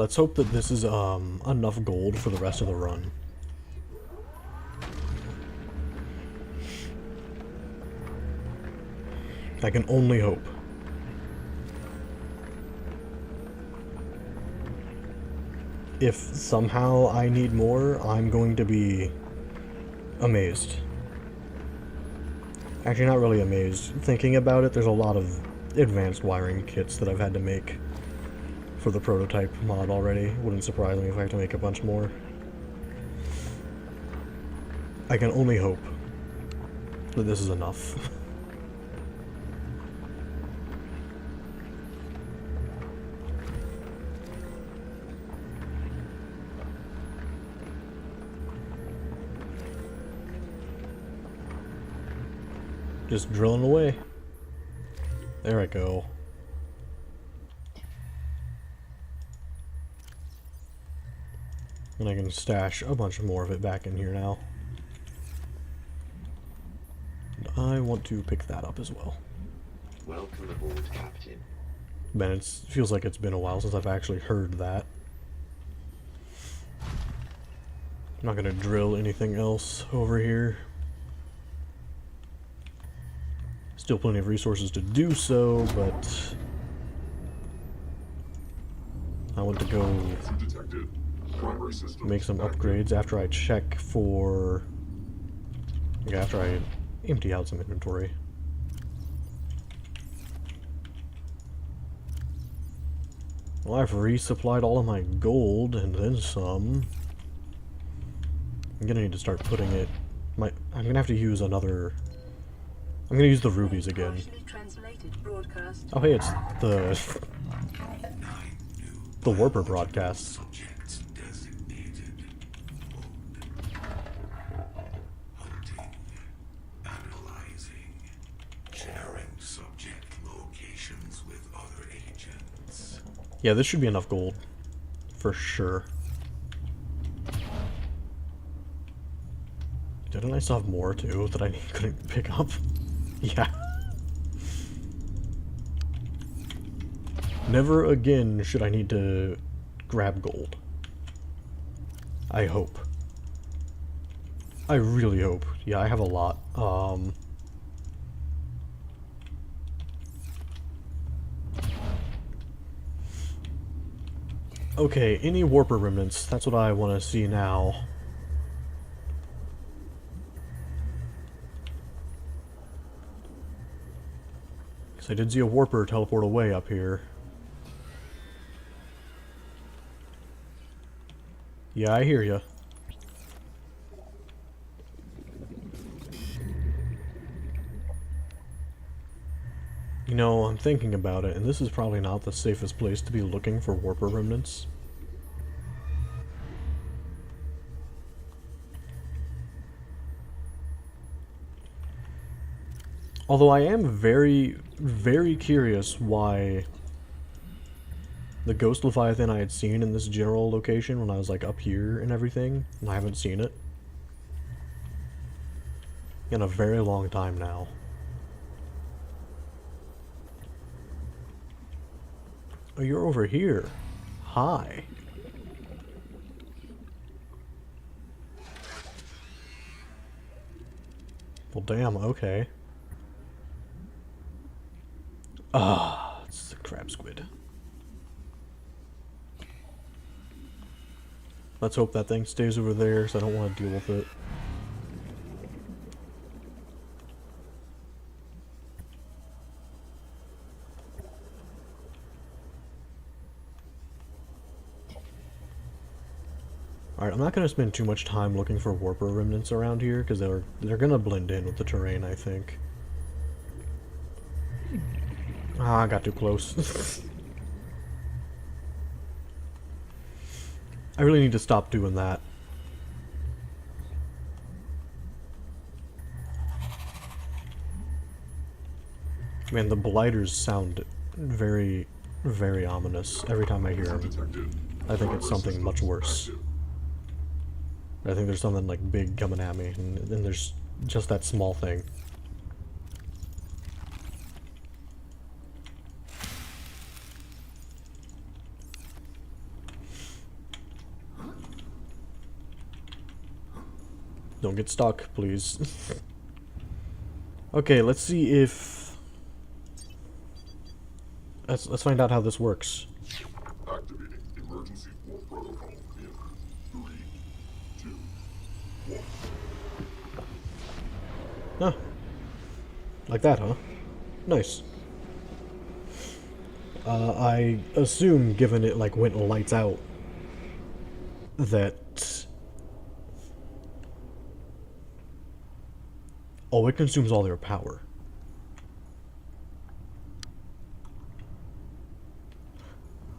Let's hope that this is enough gold for the rest of the run. I can only hope. If somehow I need more, I'm going to be amazed. Actually, not really amazed. Thinking about it, there's a lot of advanced wiring kits that I've had to make for the prototype mod already. Wouldn't surprise me if I have to make a bunch more. I can only hope that this is enough. Just drilling away. There I go. And I can stash a bunch more of it back in here now. And I want to pick that up as well. Welcome aboard, Captain. Man, it feels like it's been a while since I've actually heard that. I'm not gonna drill anything else over here. Still plenty of resources to do so, but I want to go make some upgrades after I check for... yeah, after I empty out some inventory. Well, I've resupplied all of my gold and then some. I'm gonna need to start putting it... I'm gonna have to use another... I'm gonna use the rubies again. Oh hey, it's the Warper broadcast. Yeah, this should be enough gold. For sure. Didn't I still have more too that I couldn't pick up? Yeah. Never again should I need to grab gold. I hope. I really hope. Yeah, I have a lot. Okay, any warper remnants? That's what I want to see now. Because I did see a warper teleport away up here. Yeah, I hear ya. You know, I'm thinking about it, and this is probably not the safest place to be looking for warper remnants. Although I am very, very curious why the Ghost Leviathan I had seen in this general location when I was like up here and everything, and I haven't seen it in a very long time now. Oh, you're over here. Hi. Well, damn, okay. Ah, it's the crab squid. Let's hope that thing stays over there, because I don't want to deal with it. Alright, I'm not going to spend too much time looking for warper remnants around here, because they're going to blend in with the terrain, I think. Ah, I got too close. I really need to stop doing that. Man, the blighters sound very, very ominous every time I hear them. I think it's something much worse. I think there's something like big coming at me, and then there's just that small thing. Don't get stuck, please. Okay, let's see if... Let's find out how this works. Activating emergency warp protocol in 3, 2, 1. Huh. Like that, huh? Nice. I assume, given it, like, went lights out, that... Oh, it consumes all their power.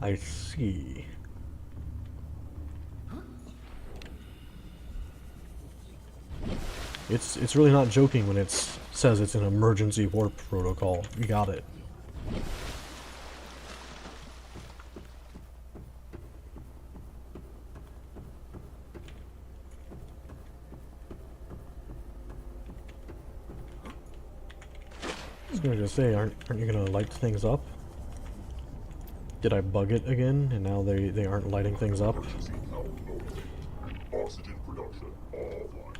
I see. It's really not joking when it says it's an emergency warp protocol. You got it. I was gonna just say, aren't you gonna light things up? Did I bug it again, and now they aren't lighting things up? Emergency power low. Oxygen production offline.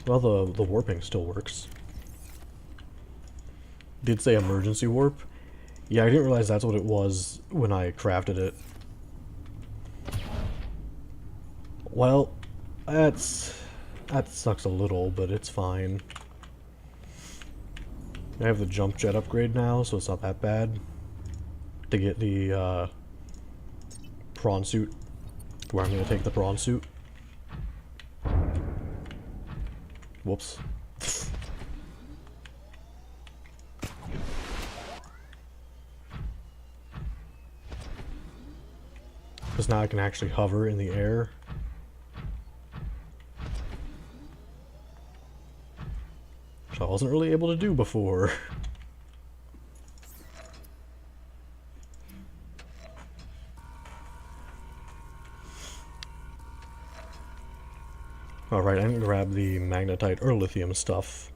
Well, the warping still works. Did say emergency warp? Yeah, I didn't realize that's what it was when I crafted it. Well, that sucks a little, but it's fine. I have the jump jet upgrade now, so it's not that bad. To get the prawn suit, where I'm gonna take the prawn suit. Whoops. Because now I can actually hover in the air. Which I wasn't really able to do before. Alright, I didn't grab the magnetite or lithium stuff.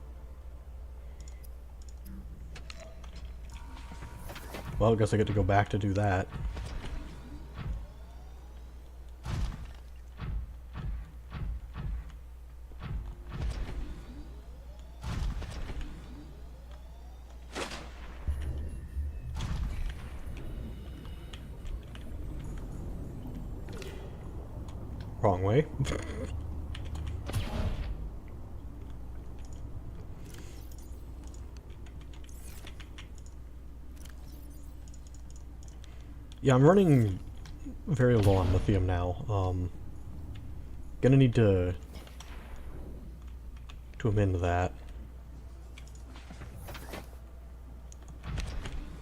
Well, I guess I get to go back to do that. Wrong way. Yeah, I'm running very low on lithium now. Gonna need to amend that.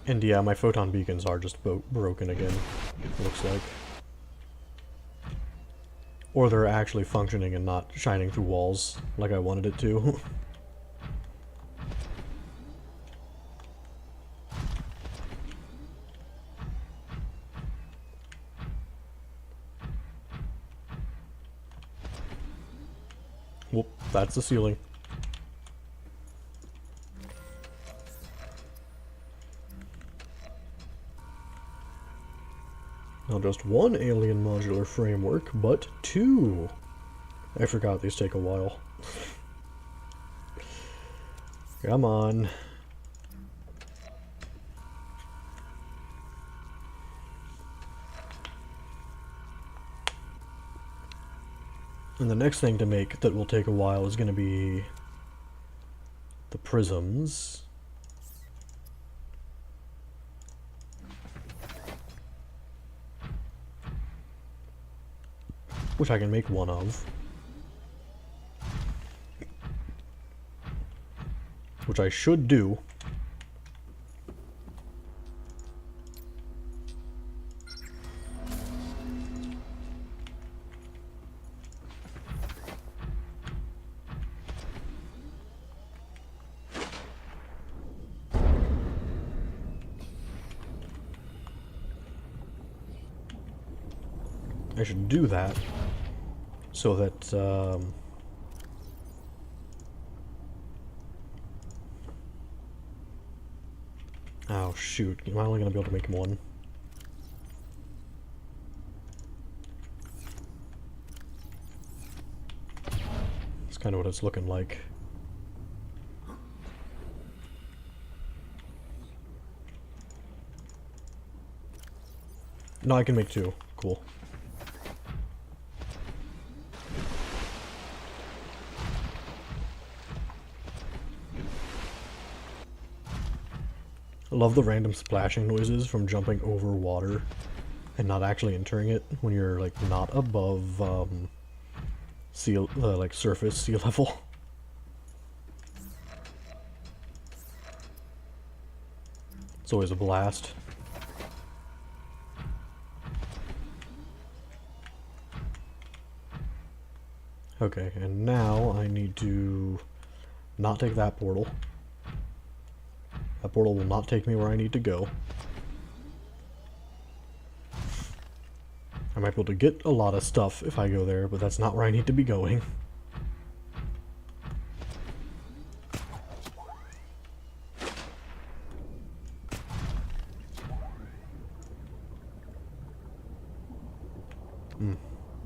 And yeah, my photon beacons are just broken again, looks like. Or they're actually functioning and not shining through walls like I wanted it to. Whoop, that's the ceiling. Not just one alien modular framework, but two. I forgot these take a while. Come on. And the next thing to make that will take a while is going to be the prisms. Which I can make one of. Which I should do. I should do that so that oh shoot, am I only gonna be able to make one? kind of what it's looking like. No, I can make 2. Cool. I love the random splashing noises from jumping over water and not actually entering it when you're like not above like surface sea level. It's always a blast. Okay, and now I need to not take that portal. That portal will not take me where I need to go. I might be able to get a lot of stuff if I go there, but that's not where I need to be going.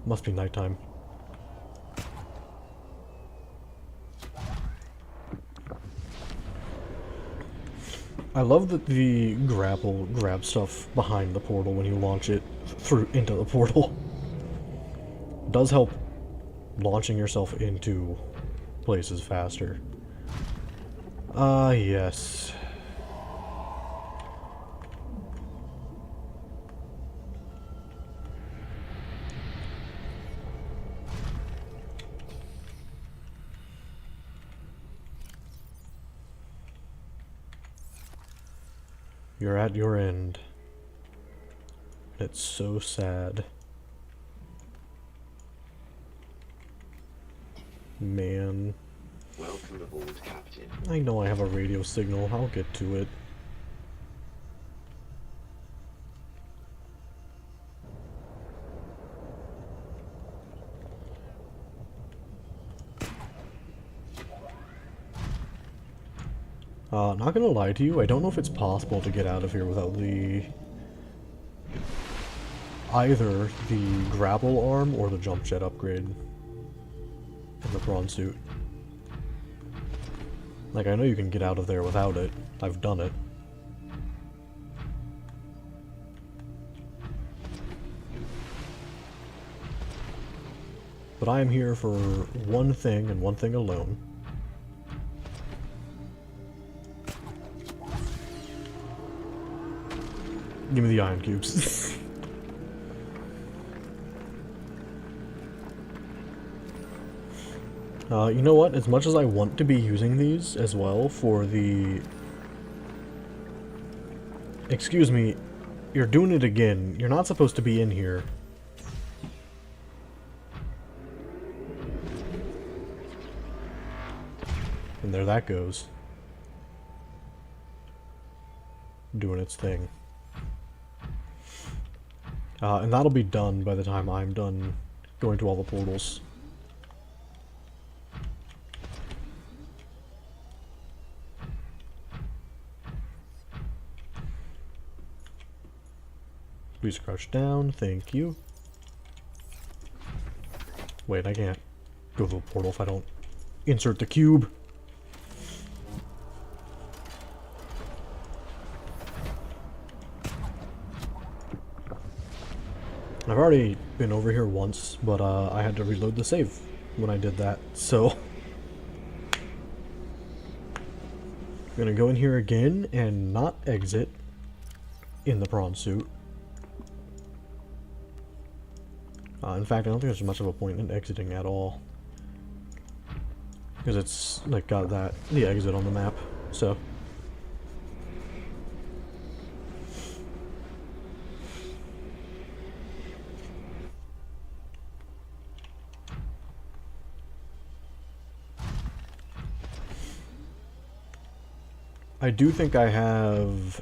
Must be nighttime. I love that the grapple grabs stuff behind the portal when you launch it through into the portal. It does help launching yourself into places faster. Yes. You're at your end. It's so sad. Man. Welcome aboard, Captain. I know I have a radio signal. I'll get to it. Not gonna lie to you, I don't know if it's possible to get out of here without either the grapple arm or the jump jet upgrade in the prawn suit. Like, I know you can get out of there without it. I've done it. But I am here for one thing and one thing alone. Give me the iron cubes. You know what? As much as I want to be using these as well for the... Excuse me, you're doing it again. You're not supposed to be in here. And there that goes. Doing its thing. And that'll be done by the time I'm done going to all the portals. Please crouch down, thank you. Wait, I can't go to the portal if I don't insert the cube. I've already been over here once, but I had to reload the save when I did that, so... I'm gonna go in here again and not exit in the prawn suit. In fact, I don't think there's much of a point in exiting at all. Because it's, like, got the exit on the map, so... I do think I have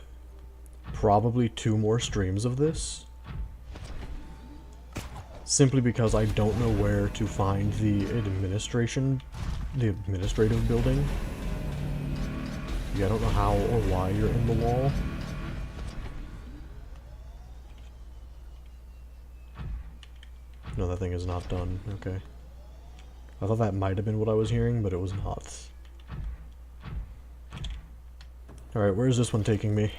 probably 2 more streams of this. Simply because I don't know where to find the administrative building. Yeah, I don't know how or why you're in the wall. No, that thing is not done. Okay. I thought that might have been what I was hearing, but it was not. Alright, where is this one taking me?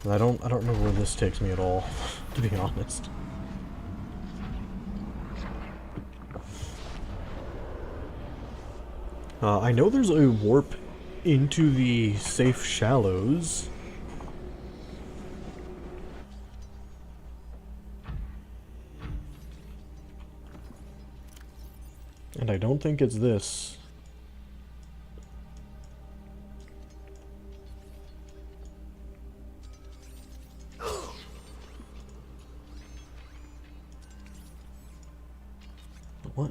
I don't know where this takes me at all, to be honest. I know there's a warp into the safe shallows. And I don't think it's this. What?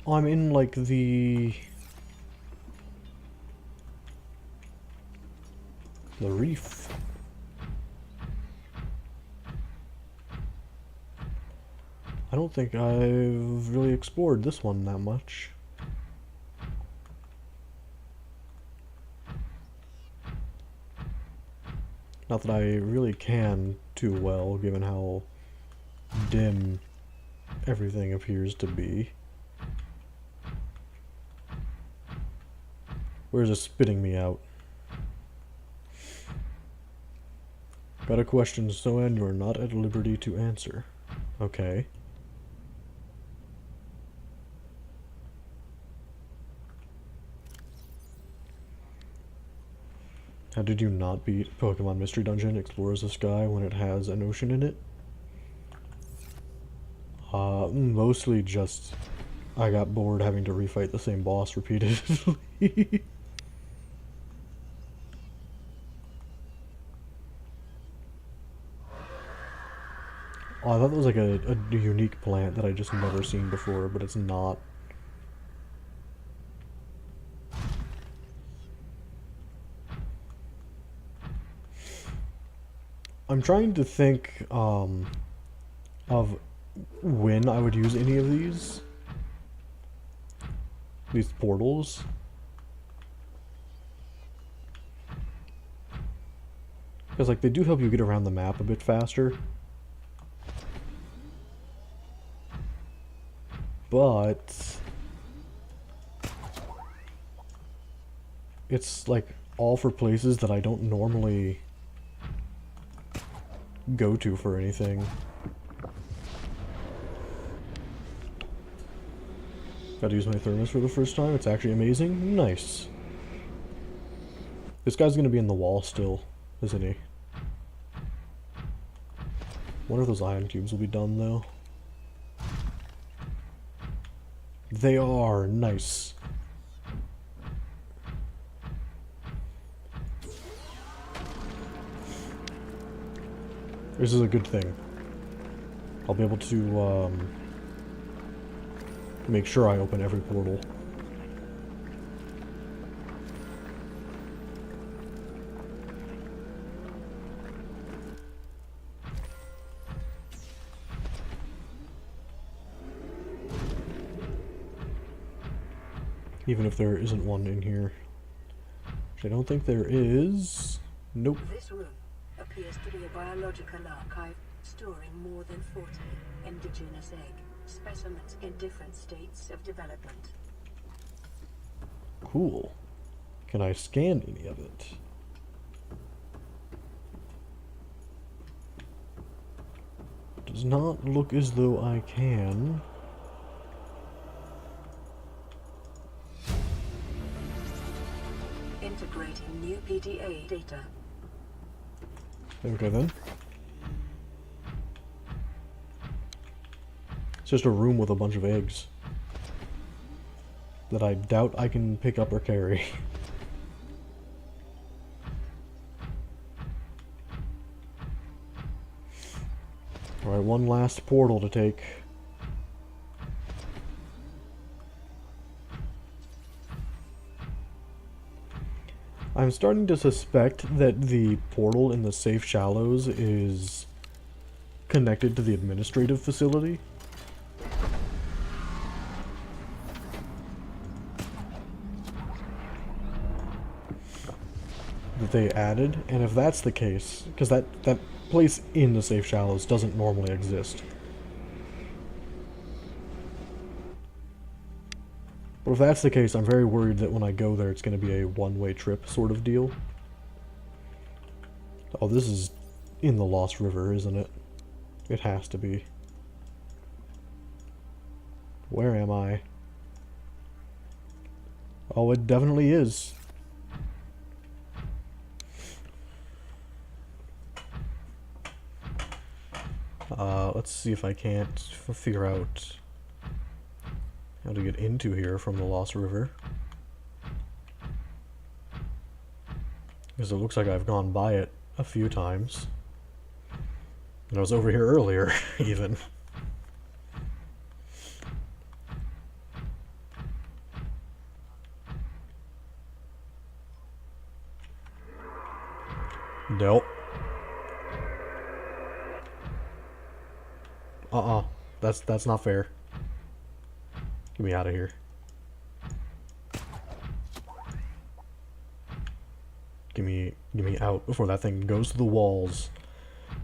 Oh, I'm in, like, the reef. I don't think I've really explored this one that much. Not that I really can too well, given how dim everything appears to be. Where's it spitting me out? Got a question, Soan, you are not at liberty to answer. Okay. How did you not beat Pokemon Mystery Dungeon Explorers the Sky when it has an ocean in it? Mostly just I got bored having to refight the same boss repeatedly. Oh, I thought that was like a unique plant that I just never seen before, but it's not. I'm trying to think of when I would use any of these portals. Because like they do help you get around the map a bit faster. But it's like all for places that I don't normally go to for anything. Gotta use my thermos for the first time. It's actually amazing. Nice. This guy's gonna be in the wall still, isn't he? Wonder if those ion cubes will be done though. They are. Nice. This is a good thing. I'll be able to make sure I open every portal. Even if there isn't one in here. Which I don't think there is. Nope. This room appears to be a biological archive storing more than 40 indigenous egg specimens in different states of development. Cool. Can I scan any of it? Does not look as though I can. Integrating new PDA data. Okay then. It's just a room with a bunch of eggs that I doubt I can pick up or carry. Alright, one last portal to take. I'm starting to suspect that the portal in the safe shallows is connected to the administrative facility. That they added, and if that's the case, because that place in the Safe Shallows doesn't normally exist. But if that's the case, I'm very worried that when I go there, it's going to be a one-way trip sort of deal. Oh, this is in the Lost River, isn't it? It has to be. Where am I? Oh, it definitely is. Let's see if I can't figure out how to get into here from the Lost River. Because it looks like I've gone by it a few times. And I was over here earlier, even. Nope. That's not fair. Get me out of here. Get me out before that thing goes to the walls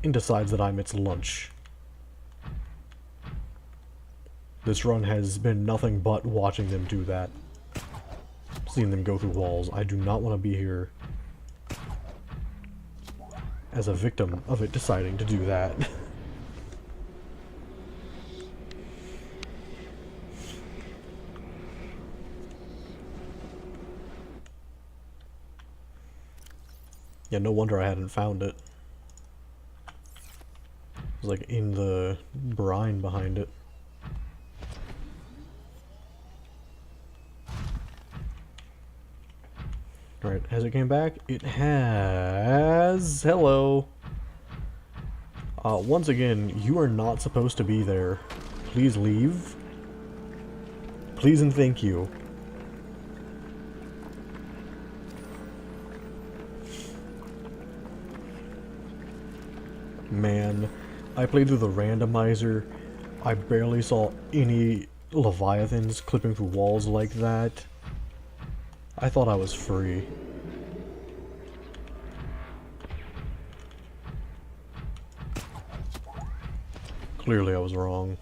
and decides that I'm its lunch. This run has been nothing but watching them do that. Seeing them go through walls. I do not want to be here as a victim of it deciding to do that. Yeah, no wonder I hadn't found it. It was like in the brine behind it. Alright, has it came back? It has. Hello. Once again, you are not supposed to be there. Please leave. Please and thank you. Man, I played through the randomizer. I barely saw any Leviathans clipping through walls like that. I thought I was free. Clearly I was wrong.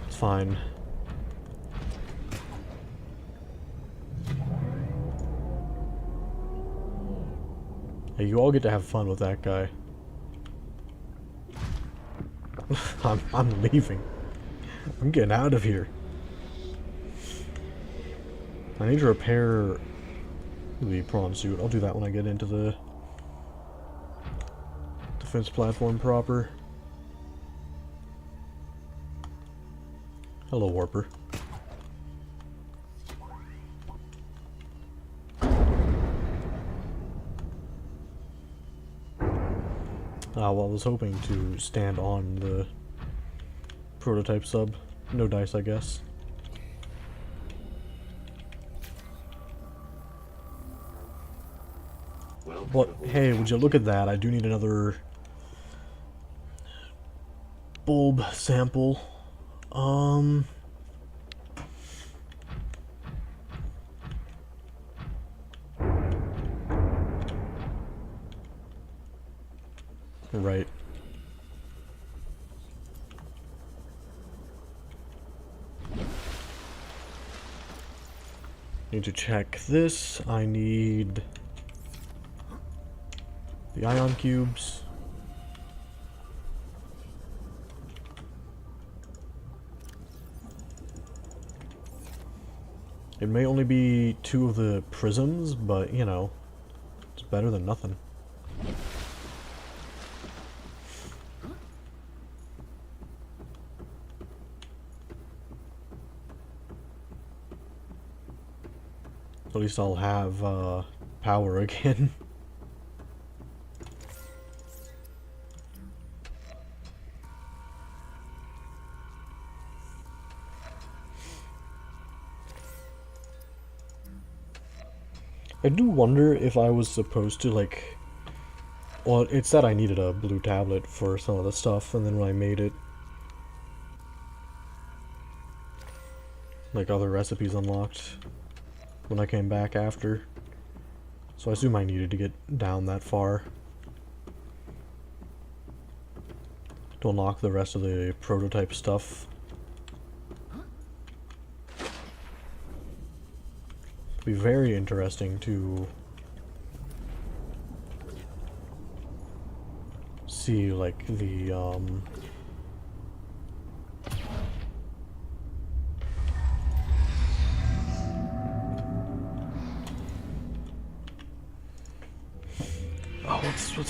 It's fine. Hey, you all get to have fun with that guy. I'm leaving. I'm getting out of here. I need to repair the prawn suit. I'll do that when I get into the defense platform proper. Hello, Warper. Well, I was hoping to stand on the prototype sub. No dice, I guess. But, hey, would you look at that? I do need another bulb sample. Right. Need to check this. I need the ion cubes. It may only be 2 of the prisms, but, you know, it's better than nothing. At least I'll have, power again. I do wonder if I was supposed to, like... Well, it said I needed a blue tablet for some of the stuff, and then when I made it... like, other recipes unlocked when I came back after. So I assume I needed to get down that far to unlock the rest of the prototype stuff. It'd be very interesting to see, like, the, oh,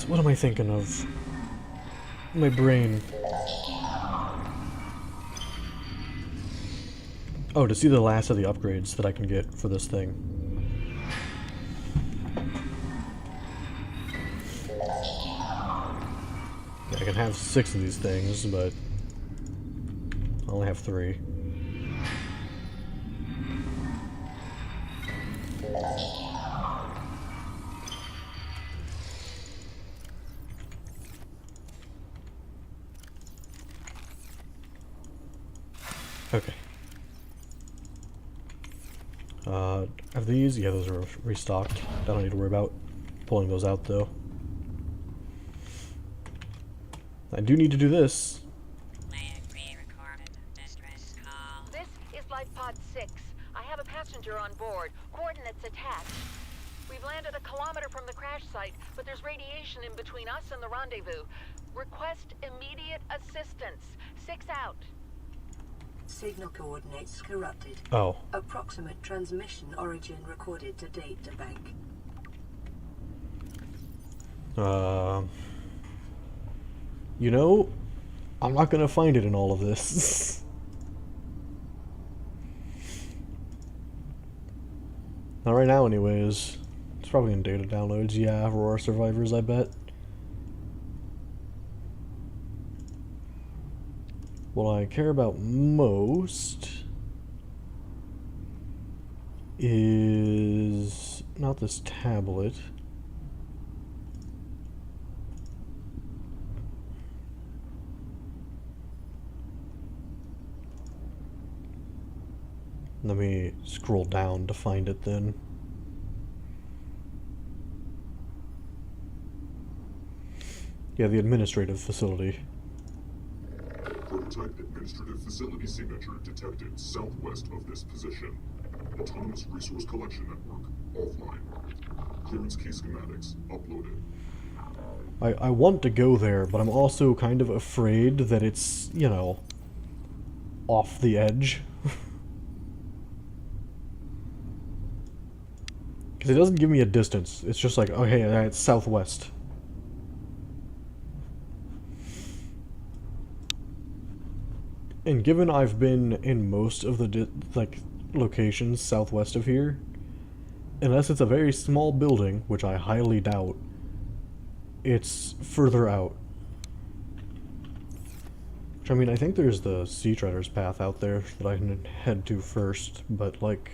what am I thinking of? My brain. Oh, to see the last of the upgrades that I can get for this thing. Yeah, I can have 6 of these things, but I only have 3. Okay. Have these? Yeah, those are restocked. I don't need to worry about pulling those out, though. I do need to do this. This is Life Pod 6. I have a passenger on board. Coordinates attached. We've landed a kilometer from the crash site, but there's radiation in between us and the rendezvous. Request immediate assistance. 6 out. Signal coordinates corrupted. Oh. Approximate transmission origin recorded to data bank. You know, I'm not gonna find it in all of this. Not right now, anyways. It's probably in data downloads. Yeah, Aurora Survivors, I bet. What I care about most is not this tablet. Let me scroll down to find it then. Yeah, the administrative facility. Prototype administrative facility signature detected southwest of this position. Autonomous resource collection network offline. Clearance key schematics uploaded. I want to go there, but I'm also kind of afraid that it's, you know, off the edge. Because it doesn't give me a distance. It's just like, oh hey, it's southwest. And given I've been in most of the locations southwest of here, unless it's a very small building, which I highly doubt, it's further out. Which, I mean, I think there's the Sea Treader's path out there that I can head to first, but, like,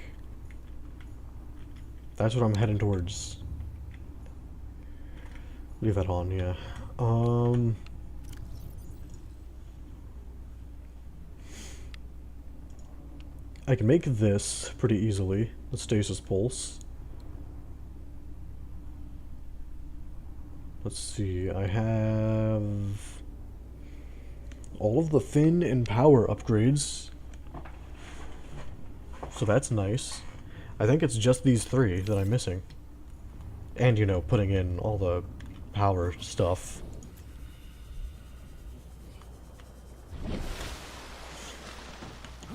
that's what I'm heading towards. Leave that on, yeah. I can make this pretty easily, the stasis pulse. Let's see, I have all of the fin and power upgrades, so that's nice. I think it's just these 3 that I'm missing. And, you know, putting in all the power stuff.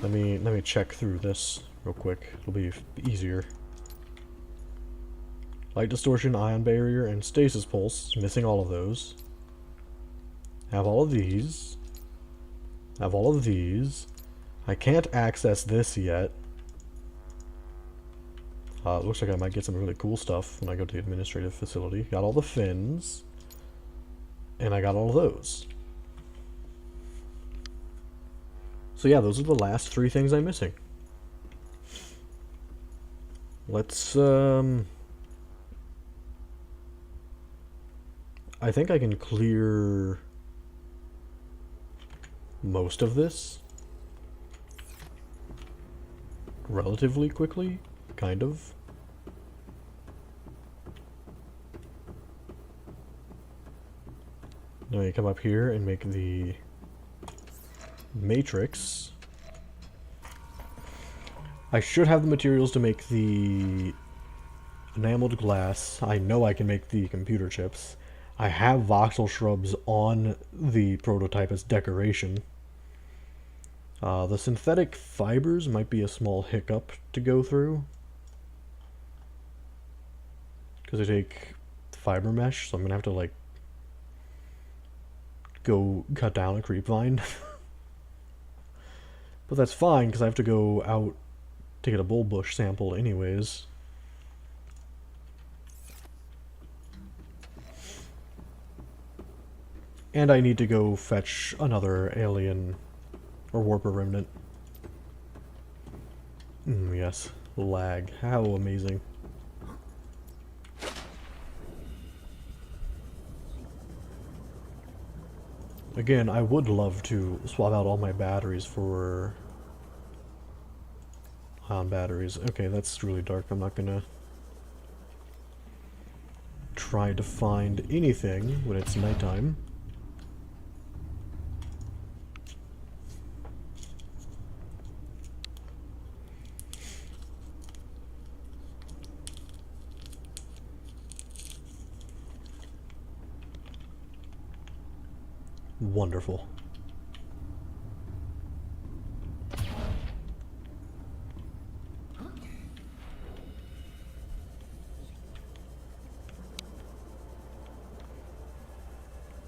Let me check through this real quick. It'll be easier. Light distortion, ion barrier, and stasis pulse. Missing all of those. Have all of these. Have all of these. I can't access this yet. It looks like I might get some really cool stuff when I go to the administrative facility. Got all the fins. And I got all of those. So yeah, those are the last 3 things I'm missing. Let's, I think I can clear most of this relatively quickly, kind of. Then I come up here and make the matrix. I should have the materials to make the enameled glass. I know I can make the computer chips. I have voxel shrubs on the prototype as decoration. The synthetic fibers might be a small hiccup to go through, because they take fiber mesh, so I'm gonna have to like go cut down a creep vine. But that's fine, because I have to go out to get a bullbush sample anyways. And I need to go fetch another alien or warper remnant. Yes, lag. How amazing. Again, I would love to swap out all my batteries for ion batteries. Okay, that's really dark. I'm not gonna try to find anything when it's nighttime. Wonderful.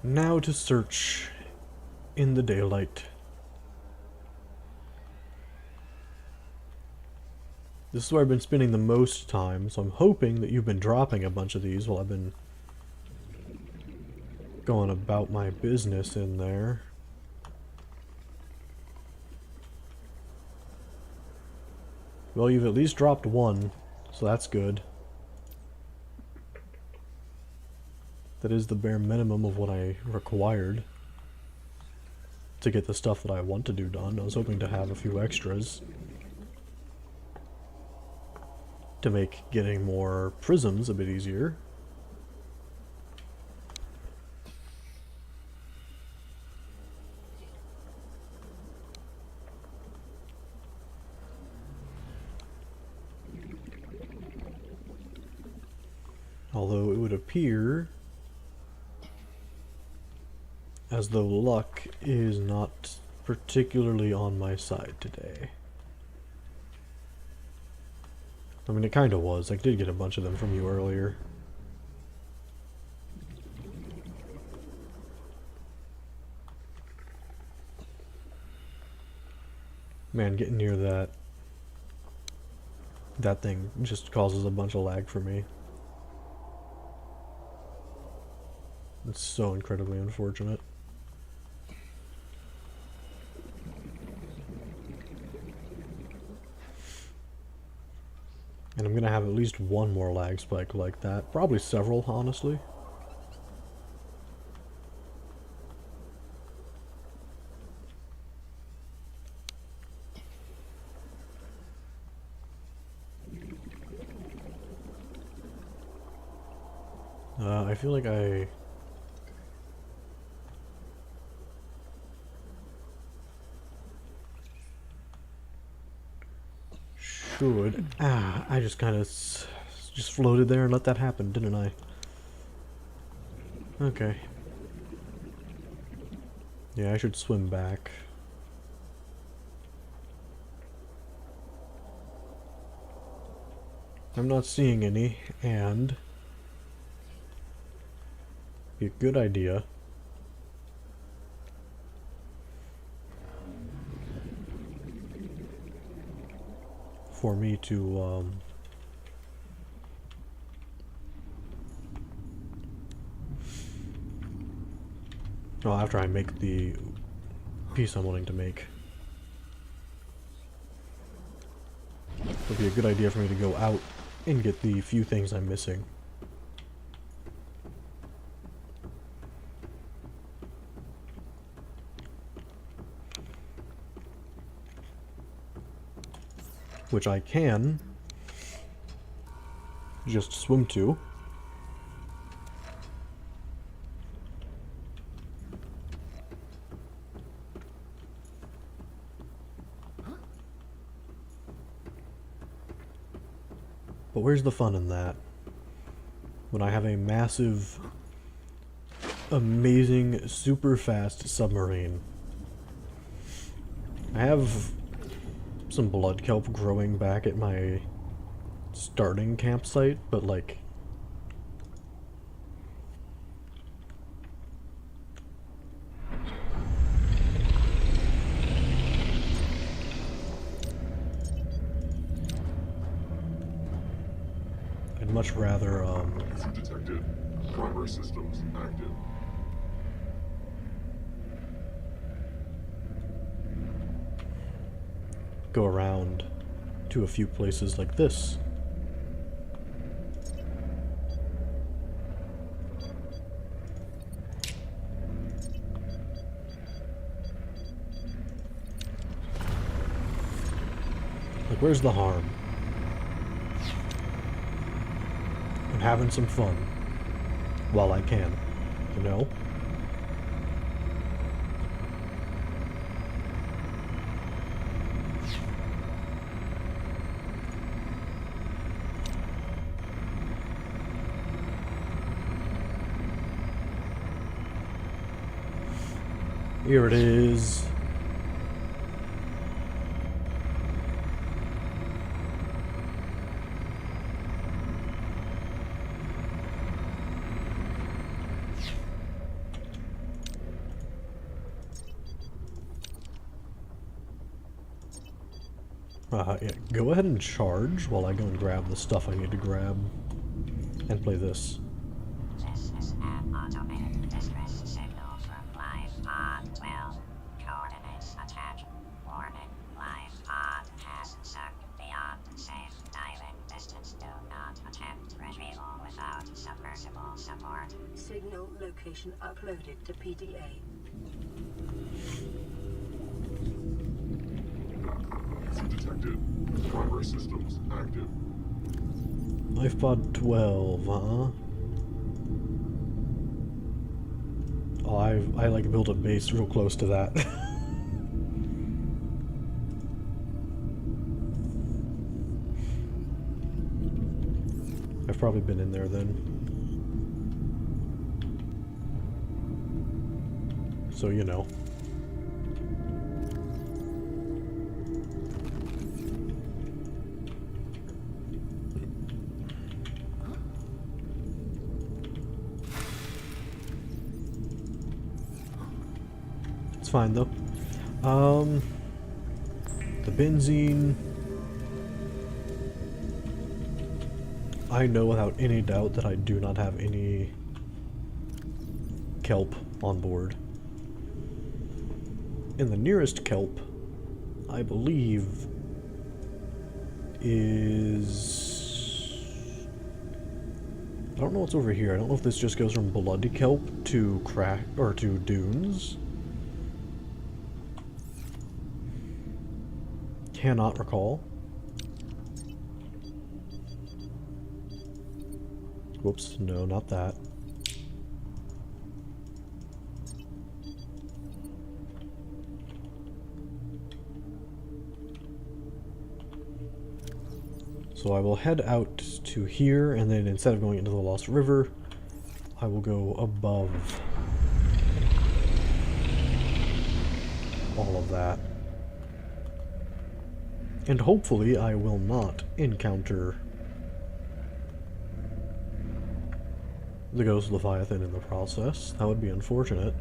Now to search in the daylight. This is where I've been spending the most time, so I'm hoping that you've been dropping a bunch of these while I've been going about my business in there. Well, you've at least dropped one, so that's good. That is the bare minimum of what I required to get the stuff that I want to do done. I was hoping to have a few extras to make getting more prisms a bit easier. Although it would appear as though luck is not particularly on my side today. I mean, it kind of was. I did get a bunch of them from you earlier. Man, getting near that thing just causes a bunch of lag for me. It's so incredibly unfortunate. And I'm gonna have at least one more lag spike like that. Probably several, honestly. I feel like I should. I just kind of just floated there and let that happen, didn't I? Okay. Yeah, I should swim back. I'm not seeing any, and be a good idea for me to well, after I make the piece I'm wanting to make, it would be a good idea for me to go out and get the few things I'm missing. Which I can just swim to. But where's the fun in that? When I have a massive, amazing, super fast submarine. I have some blood kelp growing back at my starting campsite, but like... I'd much rather, User detected. Primary systems active. go around to a few places like this. Like, where's the harm? I'm having some fun while I can, you know? Here it is. Yeah, go ahead and charge while I go and grab the stuff I need to grab and play this. This is an automated distress signal from Life Pod 12. Coordinates attached. Warning, Life Pod has sunk beyond safe diving distance. Do not attempt retrieval without submersible support. Signal location uploaded to PDA. User detected. Primary systems active. LifePod 12, huh? Oh, I like built a base real close to that. I've probably been in there then. So, you know. It's fine though. The benzene, I know without any doubt that I do not have any kelp on board. And the nearest kelp, I believe, is... I don't know what's over here. I don't know if this just goes from bloody kelp to crack or to dunes. Cannot recall. Whoops, no, not that. So I will head out to here, and then instead of going into the Lost River, I will go above all of that. And hopefully I will not encounter the Ghost Leviathan in the process. That would be unfortunate.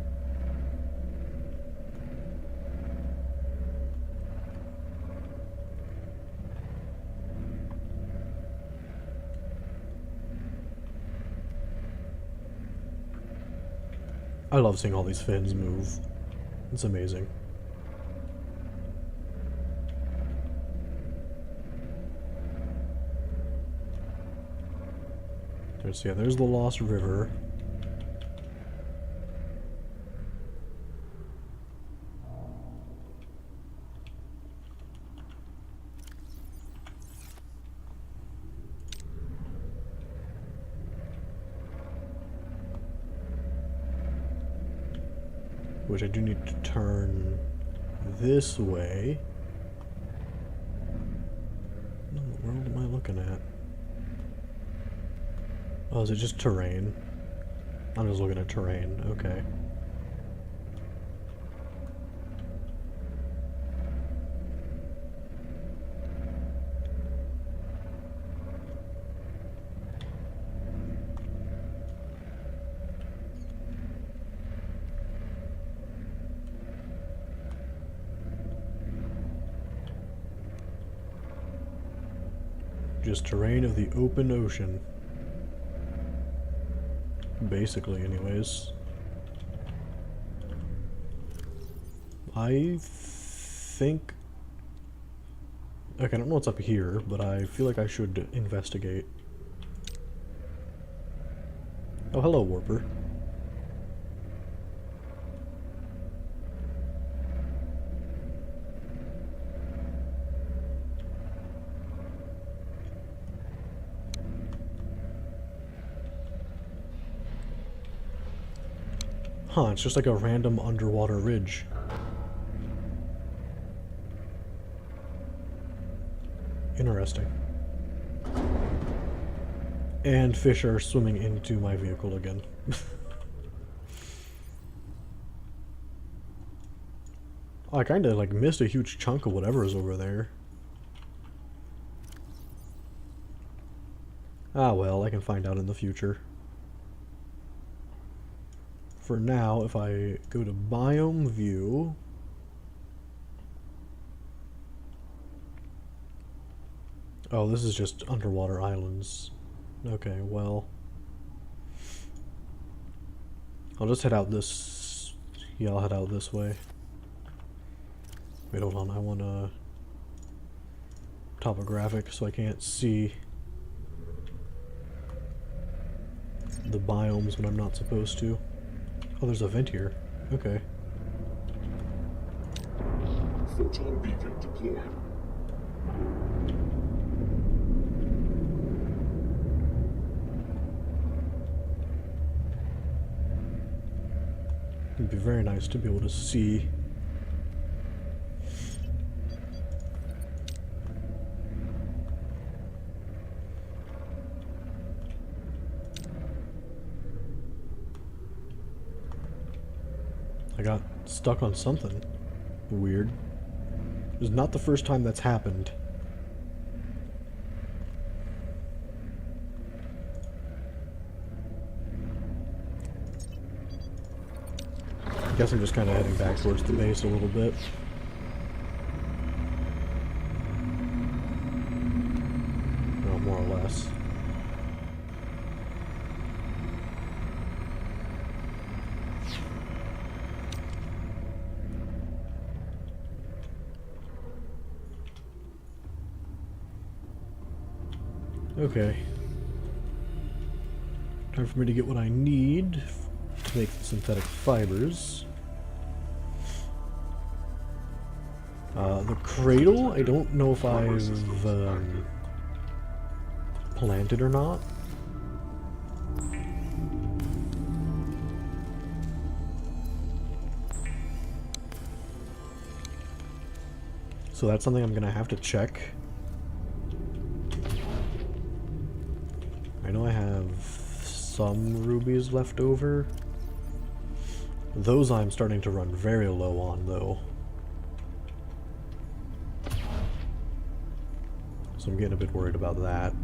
I love seeing all these fins move. It's amazing. So yeah, there's the Lost River. Which I do need to turn this way. What in the world am I looking at? Oh, is it just terrain? I'm just looking at terrain. Okay. Just terrain of the open ocean. Basically, anyways. I think... Okay, I don't know what's up here, but I feel like I should investigate. Oh, hello, Warper. Huh, it's just like a random underwater ridge. Interesting. And fish are swimming into my vehicle again. I kinda like missed a huge chunk of whatever is over there. Ah well, I can find out in the future. For now, if I go to biome view... Oh, this is just underwater islands. Okay, well... I'll just head out this... Yeah, I'll head out this way. Wait, hold on, I want a... topographic so I can't see... the biomes when I'm not supposed to. Oh, there's a vent here. Okay. Photon beacon deployed. It'd be very nice to be able to see. I got stuck on something weird. It's not the first time that's happened. I guess I'm just kind of heading back towards the base a little bit. Well, more or less. Okay. Time for me to get what I need to make synthetic fibers. The cradle, I don't know if I've planted or not. So that's something I'm gonna have to check. I know I have some rubies left over. Those I'm starting to run very low on, though. So I'm getting a bit worried about that.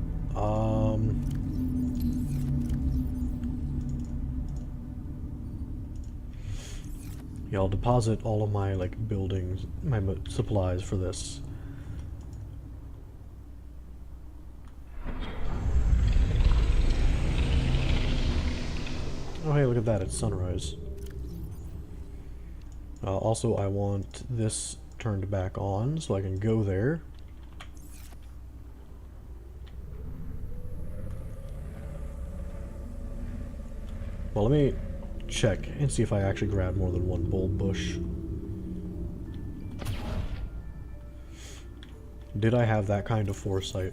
Yeah, I'll deposit all of my, like, buildings, my supplies for this. Oh, hey, look at that, it's sunrise. Also, I want this turned back on so I can go there. Well, let me check and see if I actually grab more than one bulb bush. Did I have that kind of foresight?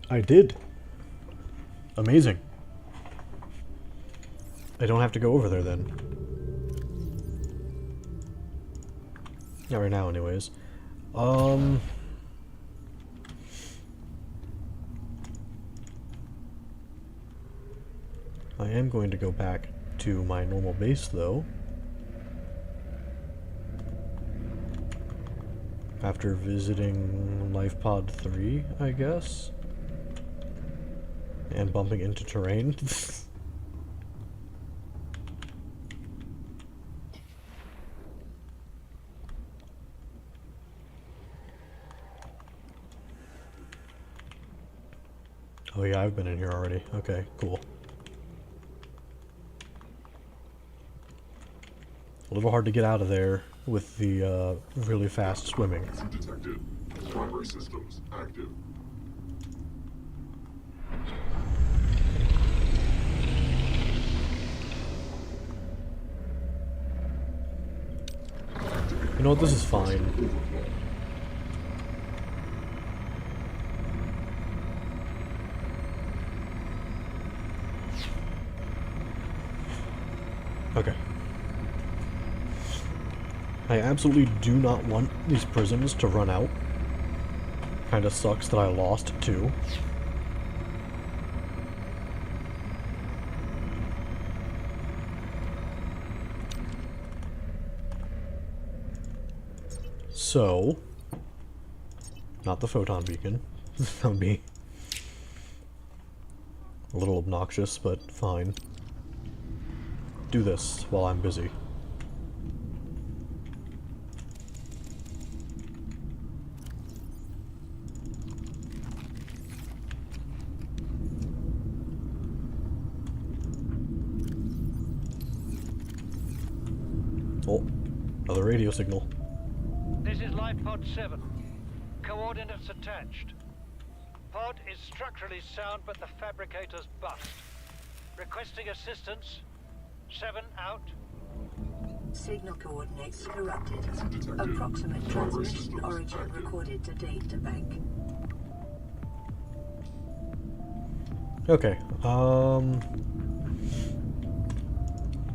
I did. Amazing. I don't have to go over there then. Not right now anyways. I am going to go back to my normal base, though. After visiting Life Pod 3, I guess. And bumping into terrain. Oh yeah, I've been in here already. Okay, cool. A little hard to get out of there with the really fast swimming. Issue detected. Primary systems active. You know what, this is fine. Okay. I absolutely do not want these prisms to run out. Kinda sucks that I lost two. So, not the photon beacon. That would be a little obnoxious, but fine. Do this while I'm busy. Oh, another radio signal. This is Life Pod 7. Coordinates attached. Pod is structurally sound, but the fabricators bust. Requesting assistance. 7 out. Signal coordinates corrupted. Detected. Approximate Primary transmission systems origin active. recorded to data bank. Okay,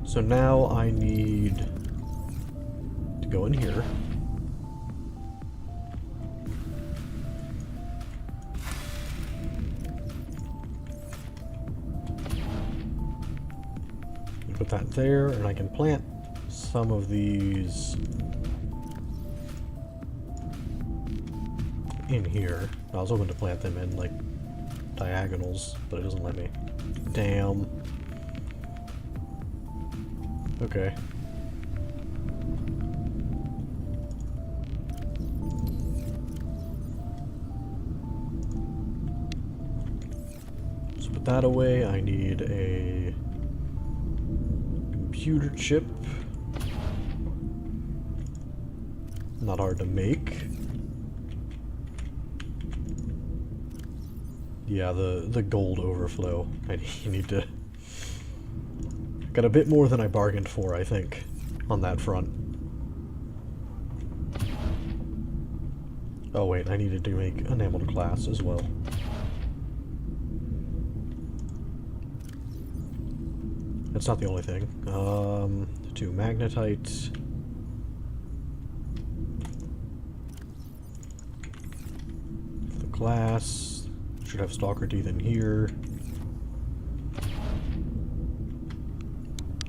so now I need to go in here. Put that there, and I can plant some of these in here. I was hoping to plant them in, like, diagonals, but it doesn't let me. Damn. Okay. So put that away. I need a computer chip. Not hard to make. Yeah, the gold overflow. I need to... Got a bit more than I bargained for, I think, on that front. Oh wait, I needed to make enameled glass as well. That's not the only thing. 2 magnetite. The glass. Should have stalker teeth in here.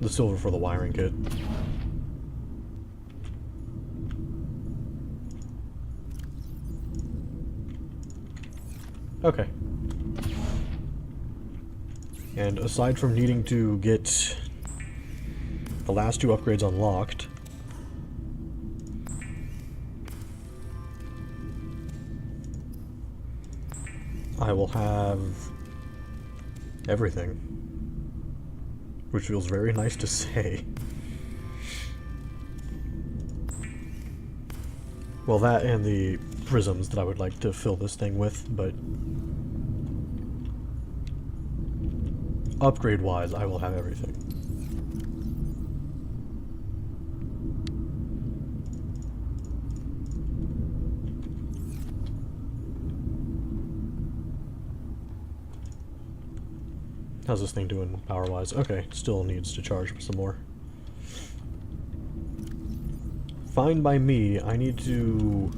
The silver for the wiring kit. Okay. And aside from needing to get the last 2 upgrades unlocked, I will have everything, which feels very nice to say. Well, that and the prisms that I would like to fill this thing with, but upgrade-wise, I will have everything. How's this thing doing power-wise? Okay, still needs to charge some more. Fine by me. I need to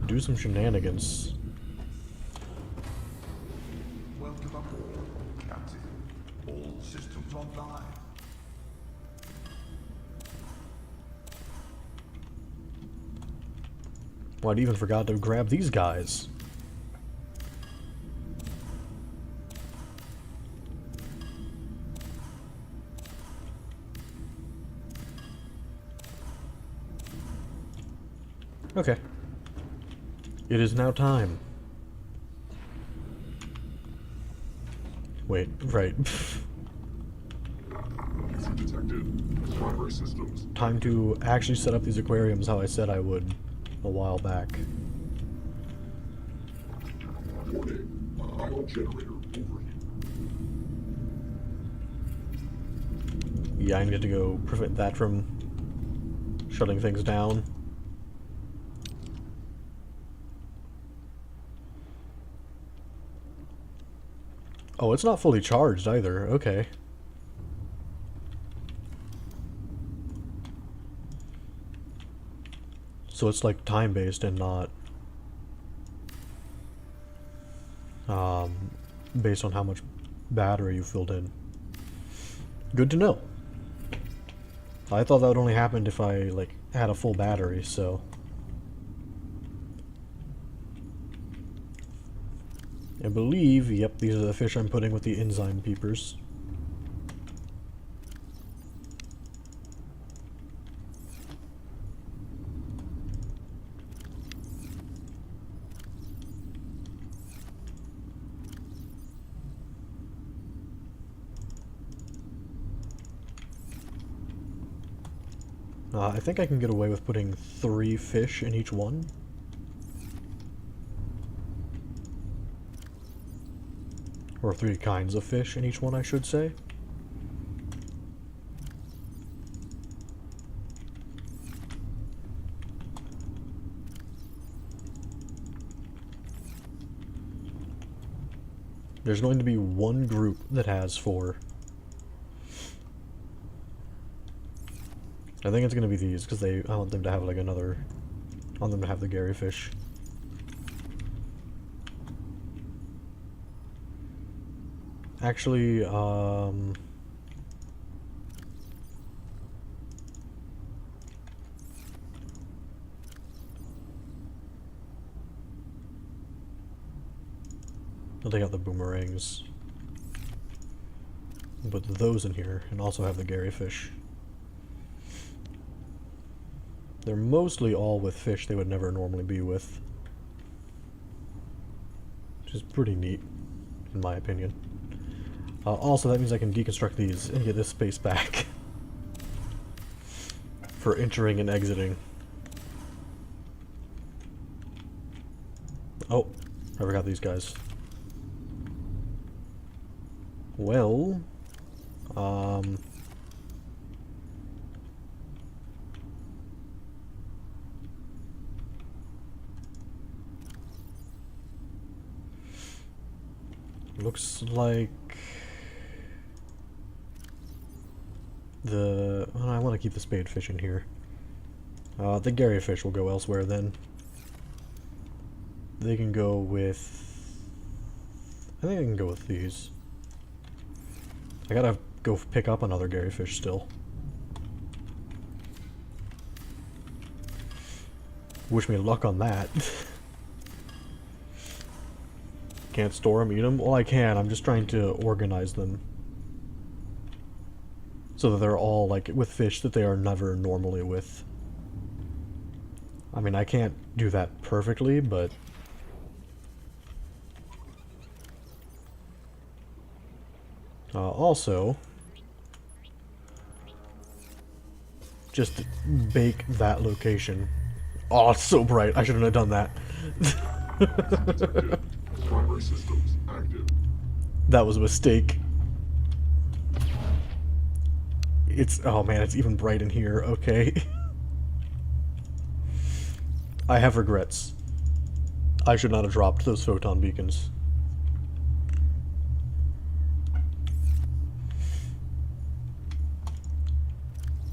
do some shenanigans. Welcome aboard, Captain. All systems online. Well, I'd even forgot to grab these guys. Okay. It is now time. Wait, right. User detected. Primary systems. Time to actually set up these aquariums how I said I would a while back. Warning. Ion generator overheat. Yeah, I need to go prevent that from shutting things down. Oh, it's not fully charged either. Okay. So it's like time-based and not based on how much battery you filled in. Good to know. I thought that would only happen if I like had a full battery, so I believe, yep, these are the fish I'm putting with the enzyme peepers. I think I can get away with putting 3 fish in each one. Or 3 kinds of fish in each one, I should say. There's going to be one group that has 4. I think it's going to be these, because I want them to have like another... I want them to have the Gary fish. Actually, I'll take out the boomerangs. Put those in here, and also have the Gary fish. They're mostly all with fish they would never normally be with. Which is pretty neat, in my opinion. Also, that means I can deconstruct these and get this space back. For entering and exiting. Oh, I forgot these guys. Well, looks like I want to keep the spade fish in here. The Gary fish will go elsewhere then. They can go with... I think I can go with these. I gotta go pick up another Gary fish still. Wish me luck on that. Can't store them, eat them? Well, I can. I'm just trying to organize them. So that they're all, like, with fish that they are never normally with. I mean, I can't do that perfectly, but... also... just bake that location. Oh, it's so bright. I shouldn't have done that. Primary systems active. That was a mistake. It's... oh man, it's even bright in here. Okay. I have regrets. I should not have dropped those photon beacons.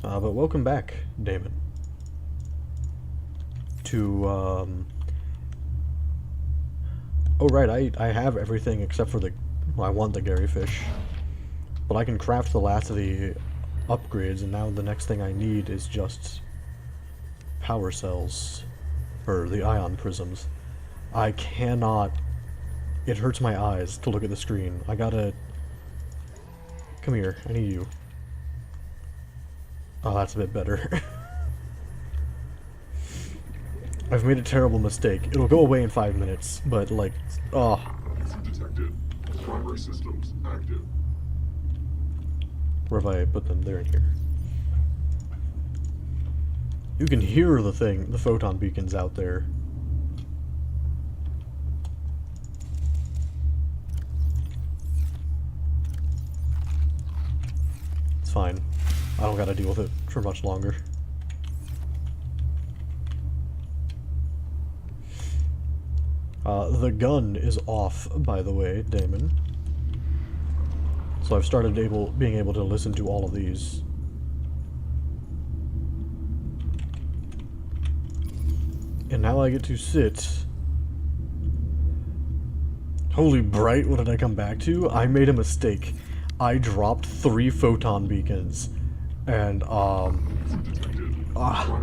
But welcome back, Damon. To, oh right, I have everything except for the... well, I want the Gary fish. But I can craft the last of the upgrades, and now the next thing I need is just power cells. Or the ion prisms. I cannot... It hurts my eyes to look at the screen. I gotta... Come here, I need you. Oh, that's a bit better. I've made a terrible mistake. It'll go away in 5 minutes, but like... Oh. User detected. Primary systems active. Where have I put them? They're in here. You can hear the thing, the photon beacons out there. It's fine. I don't gotta deal with it for much longer. The gun is off, by the way, Damon. So I've started being able to listen to all of these. And now I get to sit. Holy bright, what did I come back to? I made a mistake. I dropped 3 photon beacons. And,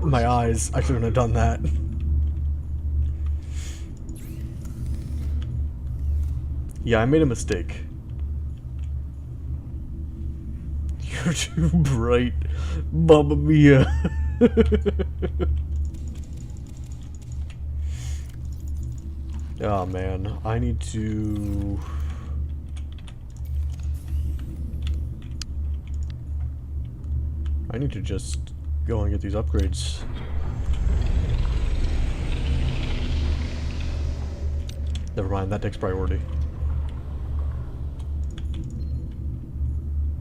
my eyes. I shouldn't have done that. Yeah, I made a mistake. You're too bright, Mamma Mia. Oh man, I need to... just go and get these upgrades. Never mind, that takes priority.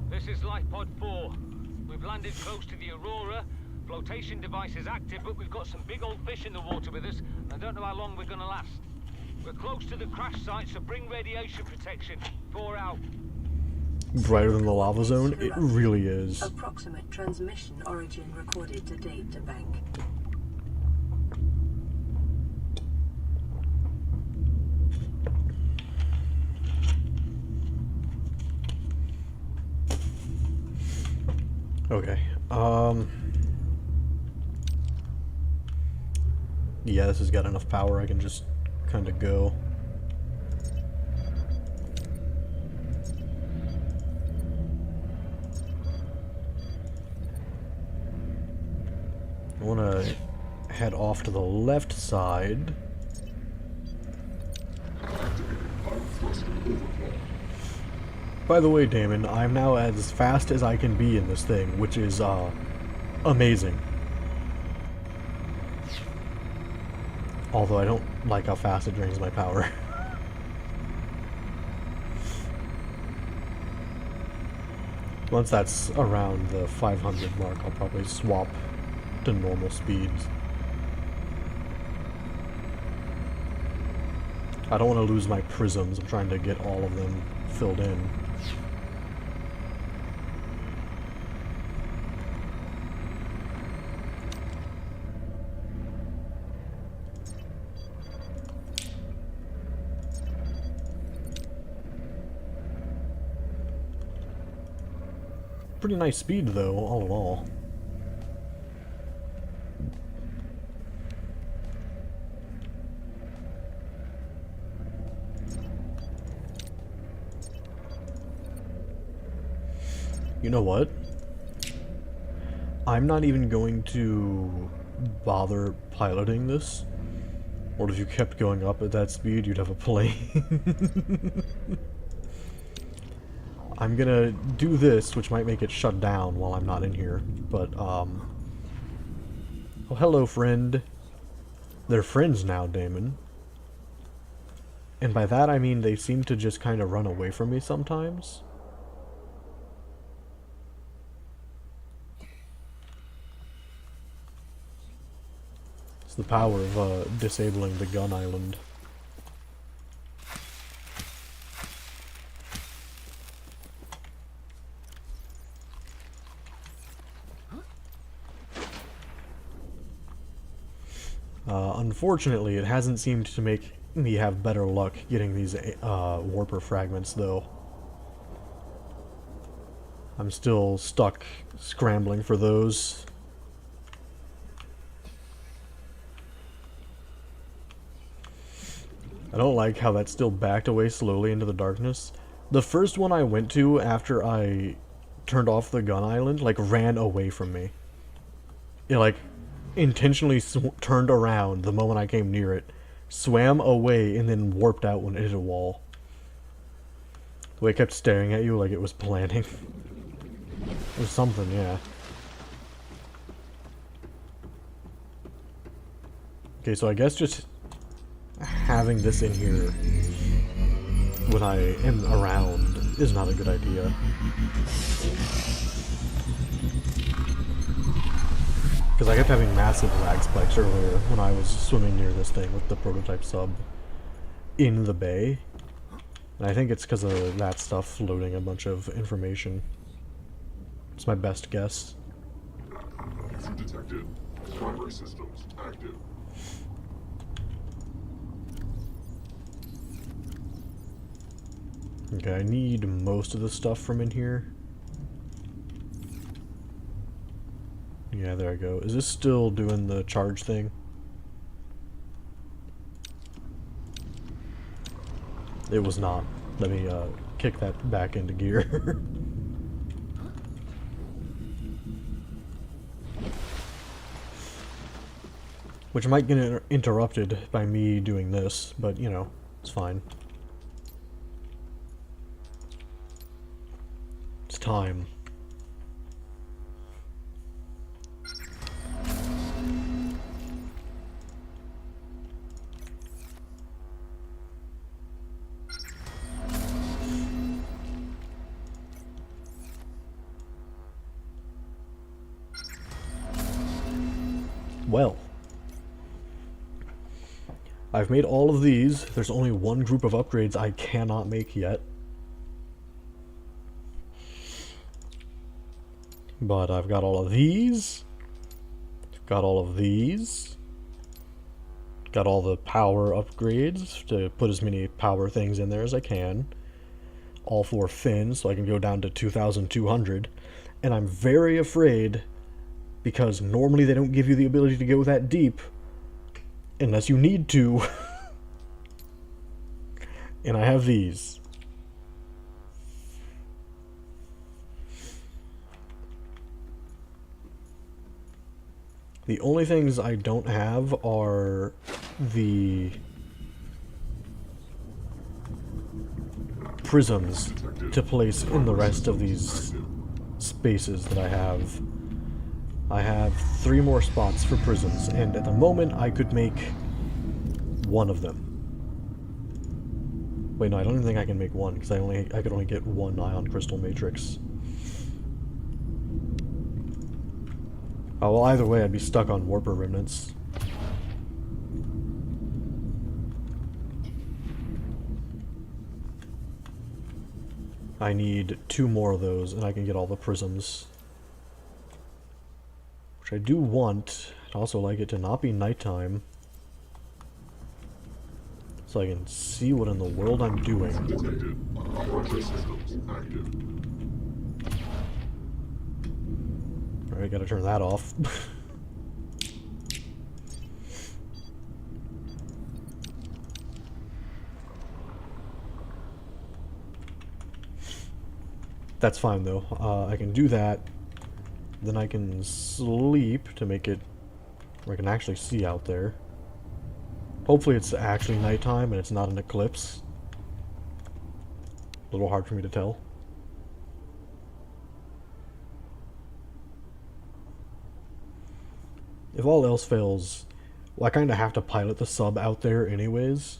This is Life Pod 4. We've landed close to the Aurora. Flotation device is active, but we've got some big old fish in the water with us. I don't know how long we're gonna last. We're close to the crash site, so bring radiation protection. 4 out. Brighter than the lava zone? It really is. Approximate transmission origin recorded to data bank. Okay, yeah, this has got enough power, I can just kind of go. I want to head off to the left side. By the way, Damon, I'm now as fast as I can be in this thing, which is, amazing. Although I don't like how fast it drains my power. Once that's around the 500 mark, I'll probably swap to normal speeds. I don't want to lose my prisms. I'm trying to get all of them filled in. Pretty nice speed though, all in all. You know what? I'm not even going to bother piloting this. Or if you kept going up at that speed, you'd have a plane. I'm gonna do this, which might make it shut down while I'm not in here, but, oh, hello, friend. They're friends now, Damon. And by that I mean they seem to just kind of run away from me sometimes. It's the power of, disabling the gun island. Unfortunately, it hasn't seemed to make me have better luck getting these warper fragments, though. I'm still stuck scrambling for those. I don't like how that still backed away slowly into the darkness. The first one I went to after I turned off the gun island, like, ran away from me. It, like, intentionally turned around the moment I came near it, swam away, and then warped out when it hit a wall. The way it kept staring at you like it was planning. It was something, yeah. Okay, so I guess just having this in here when I am around is not a good idea. Because I kept having massive lag spikes earlier when I was swimming near this thing with the prototype sub in the bay. And I think it's because of that stuff loading a bunch of information. It's my best guess. User detected. Primary systems active. Okay, I need most of the stuff from in here. Yeah, there I go. Is this still doing the charge thing? It was not. Let me kick that back into gear. Which might get interrupted by me doing this, but you know, it's fine. It's time. Well, I've made all of these. There's only one group of upgrades I cannot make yet. But I've got all of these. Got all of these. Got all the power upgrades to put as many power things in there as I can. All 4 fins, so I can go down to 2,200. And I'm very afraid, because normally they don't give you the ability to go that deep unless you need to. And I have these. The only things I don't have are the prisms to place in the rest of these spaces that I have. I have 3 more spots for prisms, and at the moment I could make 1 of them. Wait, no, I don't even think I can make 1, because I could only get 1 ion crystal matrix. Oh, well, either way, I'd be stuck on warper remnants. I need 2 more of those, and I can get all the prisms. Which I do want. I'd also like it to not be nighttime, so I can see what in the world I'm doing. Detected. Primary systems active. Alright, gotta turn that off. That's fine though. I can do that. Then I can sleep to make it where I can actually see out there. Hopefully it's actually nighttime and it's not an eclipse. A little hard for me to tell. If all else fails, well, I kind of have to pilot the sub out there anyways.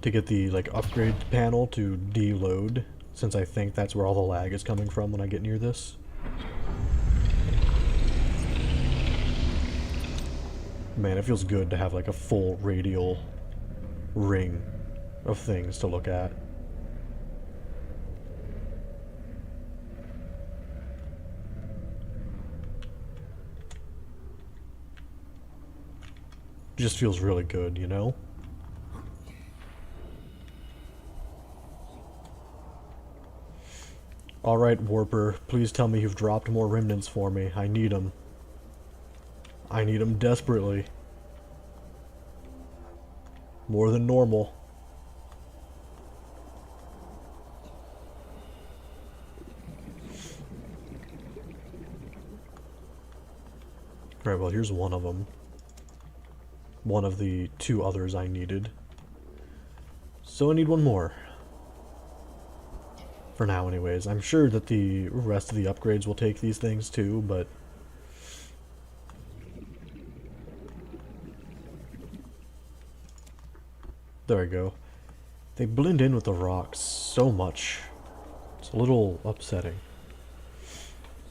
To get the, like, upgrade panel to deload, since I think that's where all the lag is coming from when I get near this. Man, it feels good to have, like, a full radial ring of things to look at. Just feels really good, you know? Alright, Warper, please tell me you've dropped more remnants for me. I need them. I need them desperately. More than normal. Alright, well, here's one of them. One of the two others I needed. So I need one more. For now, anyways. I'm sure that the rest of the upgrades will take these things too, but... There we go. They blend in with the rocks so much. It's a little upsetting.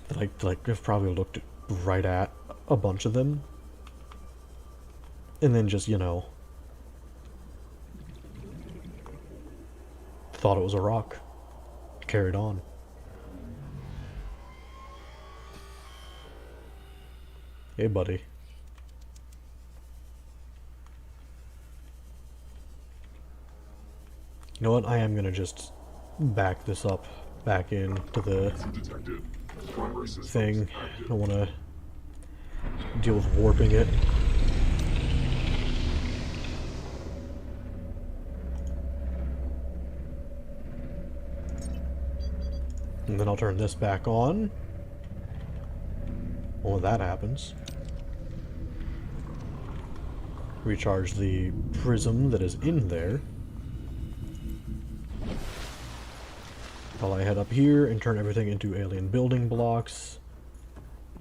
That I've probably looked right at a bunch of them. And then just, you know... thought it was a rock. Carried on. Hey, buddy. You know what? I am gonna just back this up back into the thing. I don't want to deal with warping it. And then I'll turn this back on. When that happens. Recharge the prism that is in there. While I head up here and turn everything into alien building blocks.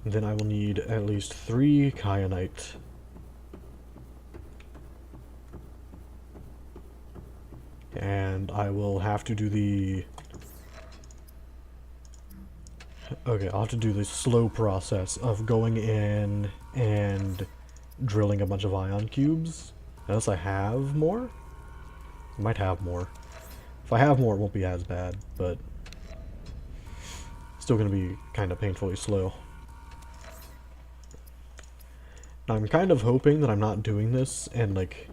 And then I will need at least 3 kyanite. And I will have to do the... Okay, I'll have to do the slow process of going in and drilling a bunch of ion cubes. Unless I have more? I might have more. If I have more, it won't be as bad, but... still gonna be kind of painfully slow. Now, I'm kind of hoping that I'm not doing this, and, like...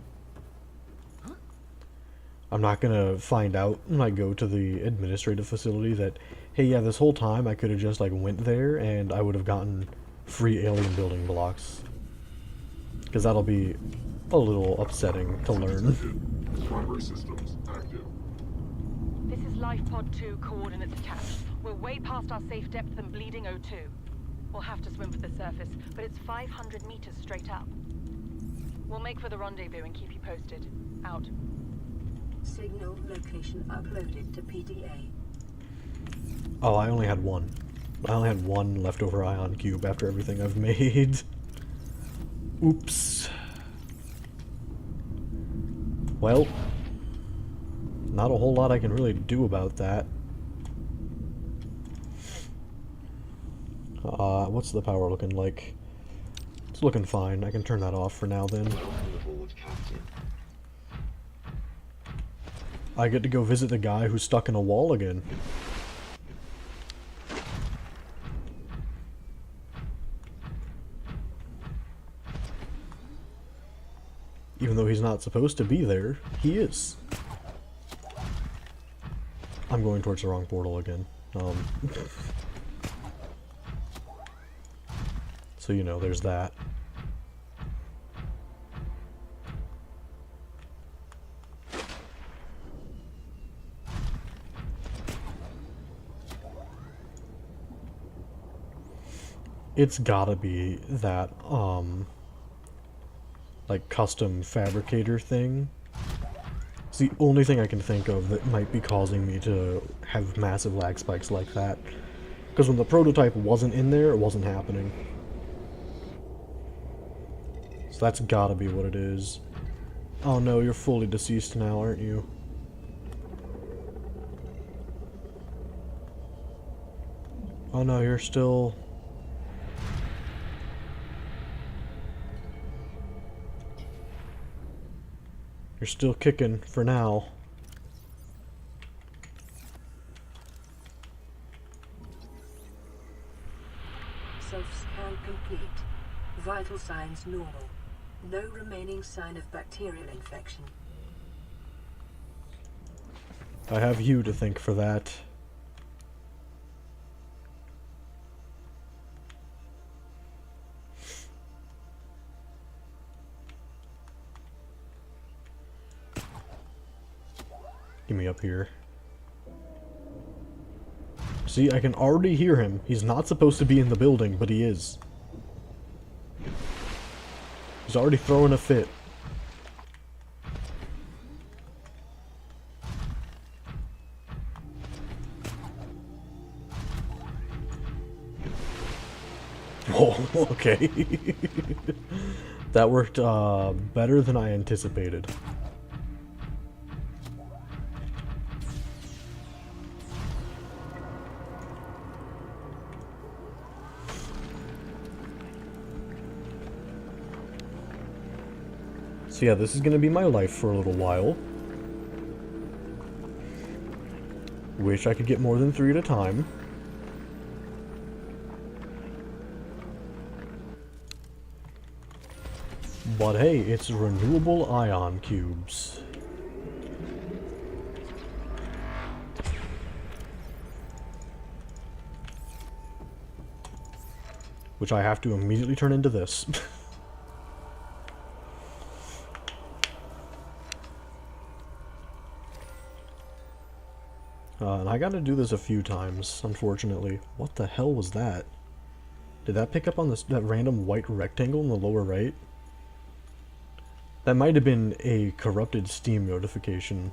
I'm not gonna find out when I go to the administrative facility that, hey, yeah, this whole time I could have just, like, went there and I would have gotten free alien building blocks. Because that'll be a little upsetting to learn. Primary systems active. This is Life Pod 2 coordinates attached. We're way past our safe depth and bleeding O2. We'll have to swim for the surface, but it's 500 meters straight up. We'll make for the rendezvous and keep you posted. Out. Signal location uploaded to PDA. Oh, I only had one. I only had one leftover ion cube after everything I've made. Oops. Well, not a whole lot I can really do about that. What's the power looking like? It's looking fine. I can turn that off for now then. Welcome aboard, Captain. I get to go visit the guy who's stuck in a wall again. Even though he's not supposed to be there, he is. I'm going towards the wrong portal again. So, you know, there's that. It's gotta be that, like, custom fabricator thing. It's the only thing I can think of that might be causing me to have massive lag spikes like that. Because when the prototype wasn't in there, it wasn't happening. So that's gotta be what it is. Oh no, you're fully deceased now, aren't you? Oh no, you're still... You're still kicking for now. Self-scan complete. Vital signs normal. No remaining sign of bacterial infection. I have you to thank for that. Get me up here. See, I can already hear him. He's not supposed to be in the building, but he is. He's already throwing a fit. Whoa, okay. That worked better than I anticipated. So yeah, this is gonna be my life for a little while. Wish I could get more than 3 at a time. But hey, it's renewable ion cubes. Which I have to immediately turn into this. And I gotta do this a few times, unfortunately. What the hell was that? Did that pick up on this, that random white rectangle in the lower right? That might have been a corrupted Steam notification.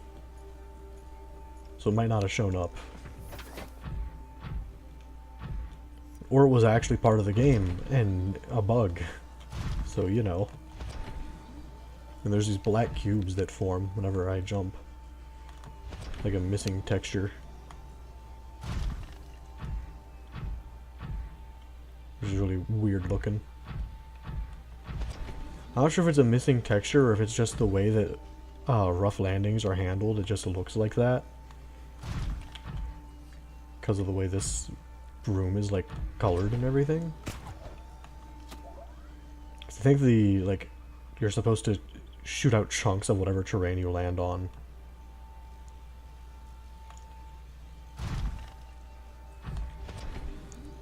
So it might not have shown up. Or it was actually part of the game, and a bug. So, you know. And there's these black cubes that form whenever I jump. Like a missing texture. Which is really weird looking. I'm not sure if it's a missing texture or if it's just the way that rough landings are handled. It just looks like that. Because of the way this room is like colored and everything. I think you're supposed to shoot out chunks of whatever terrain you land on.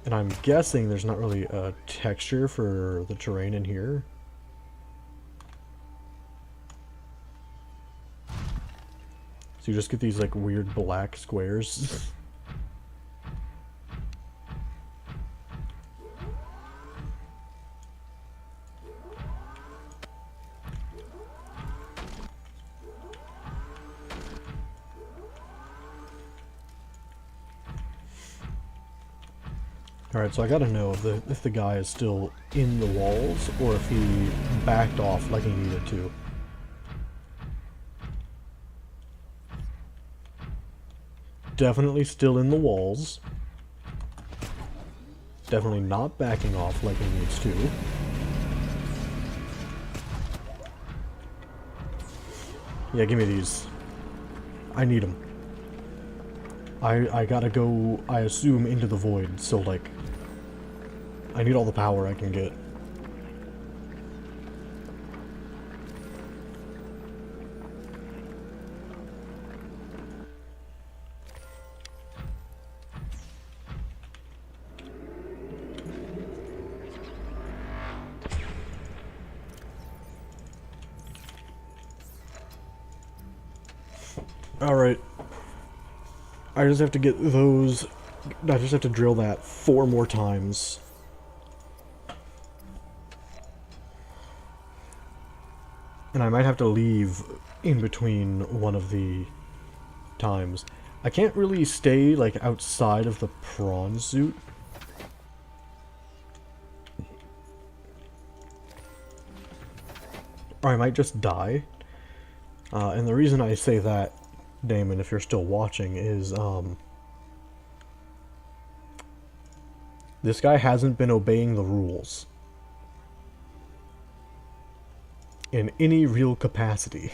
And I'm guessing there's not really a texture for the terrain in here. So you just get these like weird black squares. Alright, so I gotta know if the guy is still in the walls or if he backed off like he needed to. Definitely still in the walls. Definitely not backing off like he needs to. Yeah, give me these. I need them. I gotta go, I assume, into the void, so like, I need all the power I can get. Alright. I just have to get those... I just have to drill that 4 more times. And I might have to leave in between one of the times. I can't really stay, like, outside of the prawn suit. Or I might just die. And the reason I say that, Damon, if you're still watching, is, this guy hasn't been obeying the rules. In any real capacity.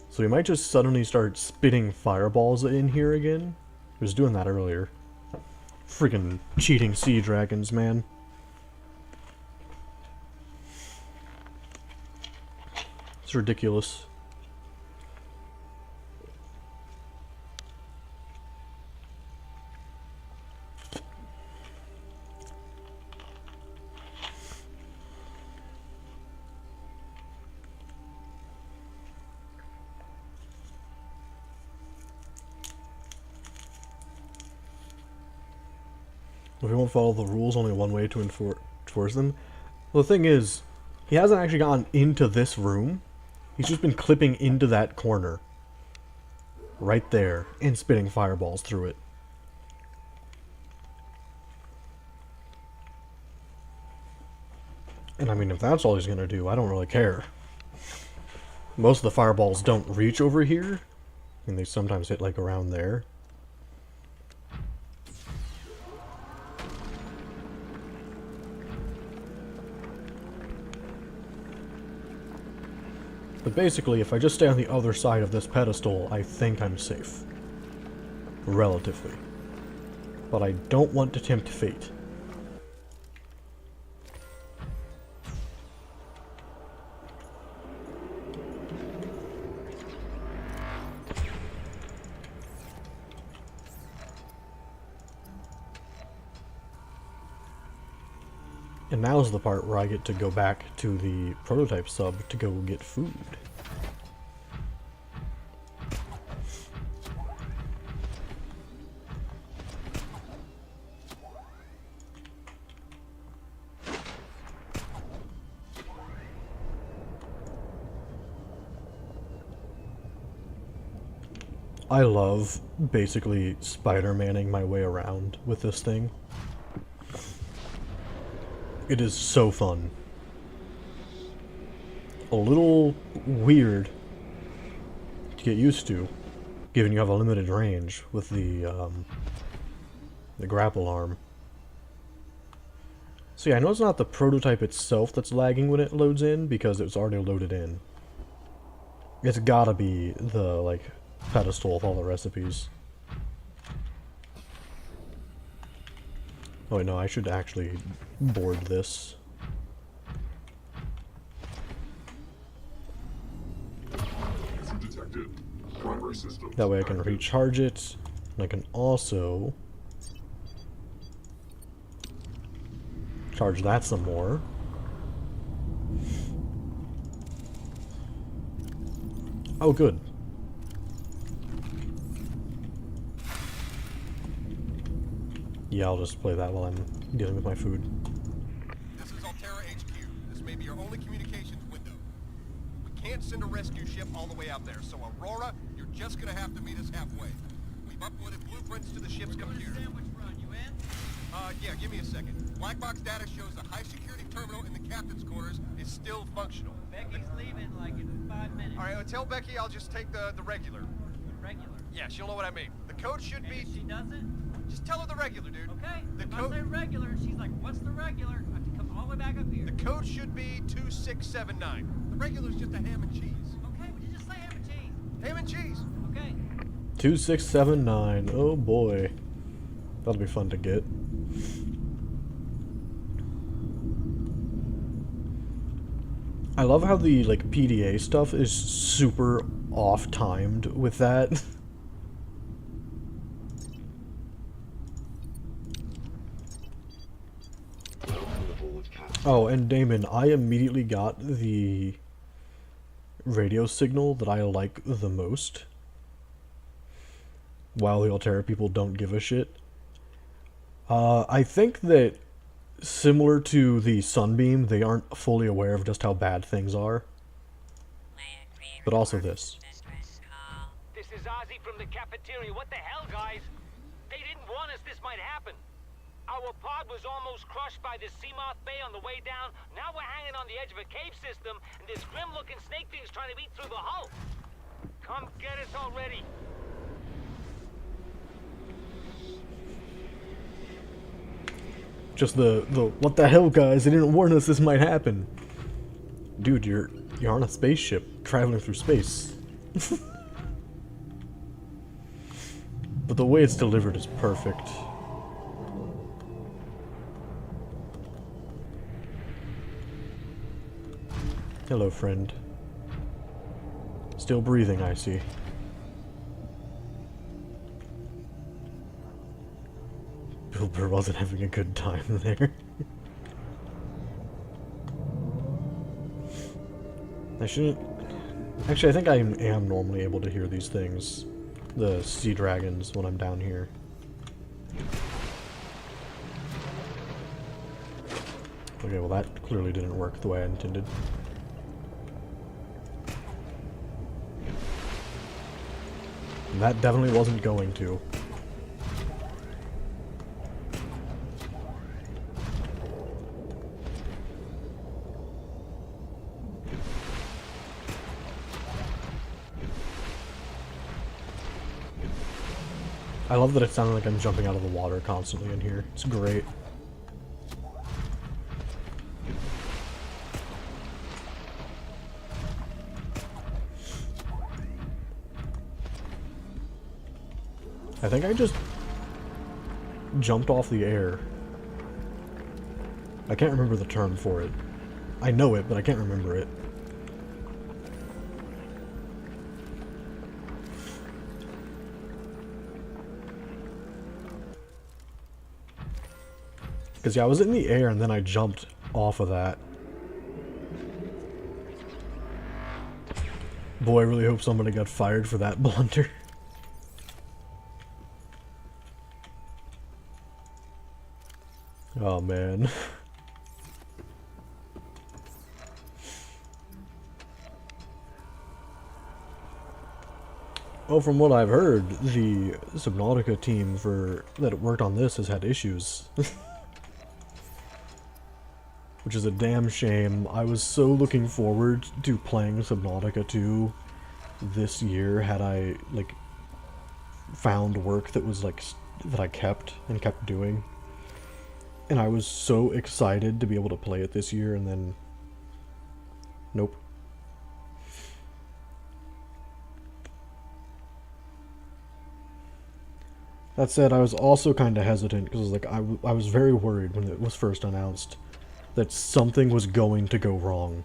So he might just suddenly start spitting fireballs in here again. He was doing that earlier. Freaking cheating sea dragons, man. It's ridiculous. If he won't follow the rules, only one way to enforce them. Well, the thing is, he hasn't actually gotten into this room. He's just been clipping into that corner. Right there. And spitting fireballs through it. And I mean, if that's all he's gonna do, I don't really care. Most of the fireballs don't reach over here. And they sometimes hit like around there. But basically, if I just stay on the other side of this pedestal, I think I'm safe. Relatively. But I don't want to tempt fate. And now's the part where I get to go back to the prototype sub to go get food. I love basically Spider-Manning my way around with this thing. It is so fun. A little weird to get used to, given you have a limited range with the grapple arm. So yeah, I know it's not the prototype itself that's lagging when it loads in, because it's already loaded in. It's gotta be the, like, pedestal with all the recipes. Oh wait, no, I should actually board this. User detected. Primary system. That way I can recharge it, and I can also charge that some more. Oh, good. Yeah, I'll just play that while I'm dealing with my food. This is Altera HQ. This may be your only communications window. We can't send a rescue ship all the way out there, so Aurora, you're just gonna have to meet us halfway. We've uploaded blueprints to the ship's computer. Yeah, give me a second. Black box data shows the high security terminal in the captain's quarters is still functional. Becky's leaving like in 5 minutes. All right, tell Becky I'll just take the regular. Regular. Yeah, she'll know what I mean. The code should be... If she doesn't, Just tell her the regular, dude. okay. The If I code... say regular, she's like, what's the regular? I have to come all the way back up here. The code should be 2679. The regular's just a ham and cheese. Okay, would you just say ham and cheese? Ham and cheese. Okay. 2679. Oh boy. That'll be fun to get. I love how the like PDA stuff is super off-timed with that. Oh, and Damon, I immediately got the radio signal that I like the most. While the Altera people don't give a shit. I think that similar to the Sunbeam, they aren't fully aware of just how bad things are. But also this. This is Ozzy from the cafeteria. What the hell, guys? They didn't warn us this might happen. Our pod was almost crushed by this Seamoth Bay on the way down. Now we're hanging on the edge of a cave system, and this grim-looking snake thing's trying to eat through the hull. Come get us already. Just the what the hell, guys? They didn't warn us this might happen. Dude, you're on a spaceship traveling through space. But the way it's delivered is perfect. Hello, friend. Still breathing, I see. Bill Burr wasn't having a good time there. I shouldn't... Actually, I think I am normally able to hear these things. The sea dragons when I'm down here. Okay, well that clearly didn't work the way I intended. And that definitely wasn't going to. I love that it sounded like I'm jumping out of the water constantly in here. It's great. I think I just jumped off the air. I can't remember the term for it. I know it, but I can't remember it. Because, yeah, I was in the air and then I jumped off of that. Boy, I really hope somebody got fired for that blunder. Oh, man. Well, from what I've heard, the Subnautica team that worked on this has had issues. Which is a damn shame. I was so looking forward to playing Subnautica 2 this year had I, like, found work that was, like, that I kept doing. And I was so excited to be able to play it this year, and then... Nope. That said, I was also kind of hesitant, because, like, I was very worried when it was first announced that something was going to go wrong.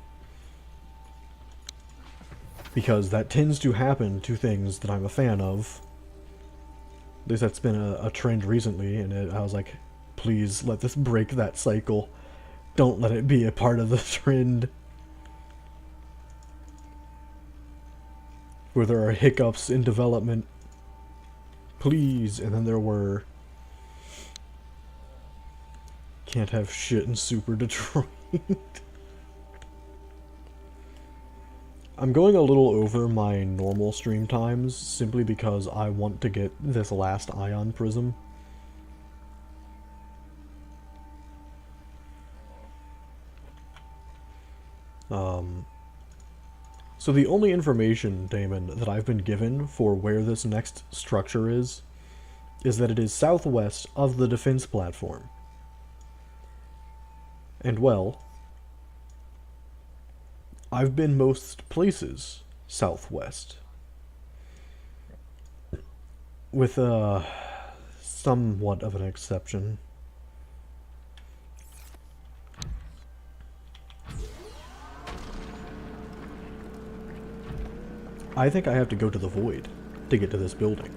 Because that tends to happen to things that I'm a fan of. At least that's been a trend recently, and I was like, please let this break that cycle. Don't let it be a part of the trend. Where there are hiccups in development. Please, and then there were. Can't have shit in Super Detroit. I'm going a little over my normal stream times, simply because I want to get this last ion prism. So the only information, Damon, that I've been given for where this next structure is that it is southwest of the defense platform. And well, I've been most places southwest. With somewhat of an exception. I think I have to go to the void to get to this building.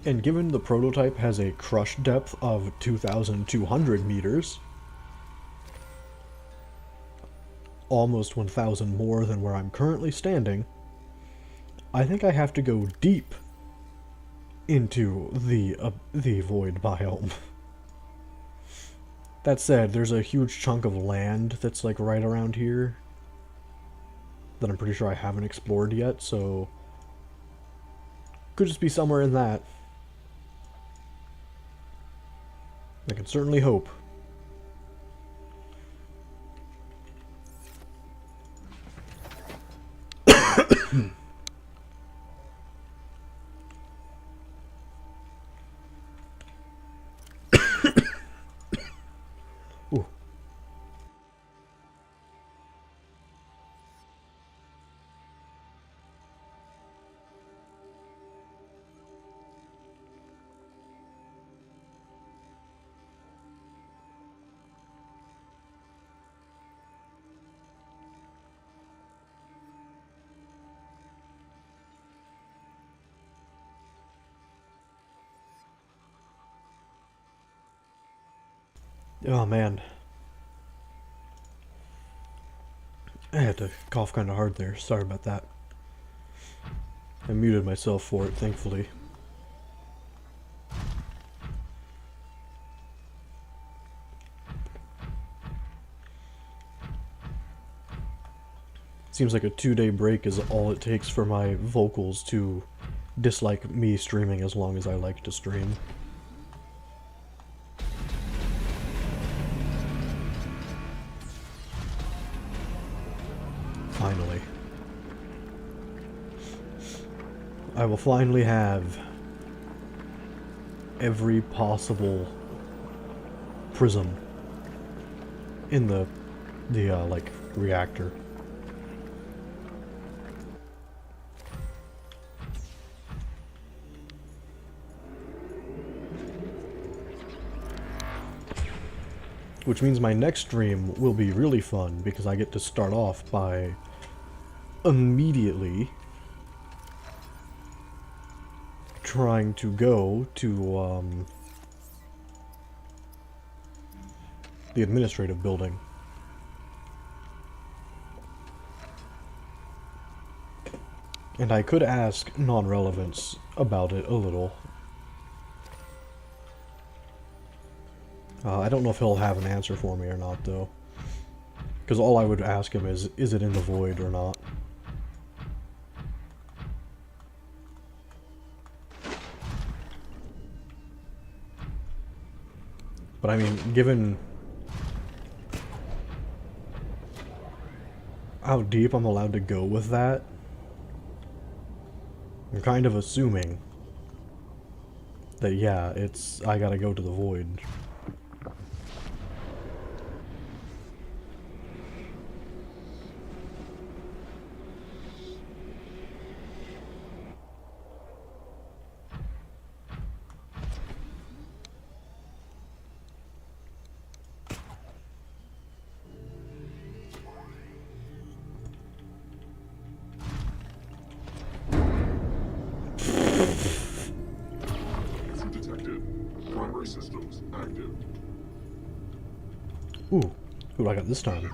And given the prototype has a crush depth of 2,200 meters, almost 1,000 more than where I'm currently standing, I think I have to go deep into the void biome. That said, there's a huge chunk of land that's like right around here that I'm pretty sure I haven't explored yet, so could just be somewhere in that. I can certainly hope. Ooh. Oh man. I had to cough kind of hard there. Sorry about that. I muted myself for it, thankfully. Seems like a 2-day break is all it takes for my vocals to dislike me streaming as long as I like to stream. Finally. I will finally have every possible prism in the like, reactor. Which means my next stream will be really fun, because I get to start off by immediately trying to go to the administrative building. And I could ask non-relevance about it a little. I don't know if he'll have an answer for me or not, though. Because all I would ask him is it in the void or not? But I mean, given how deep I'm allowed to go with that, I'm kind of assuming that, yeah, I gotta go to the void. Systems active. Ooh, who do I got this time?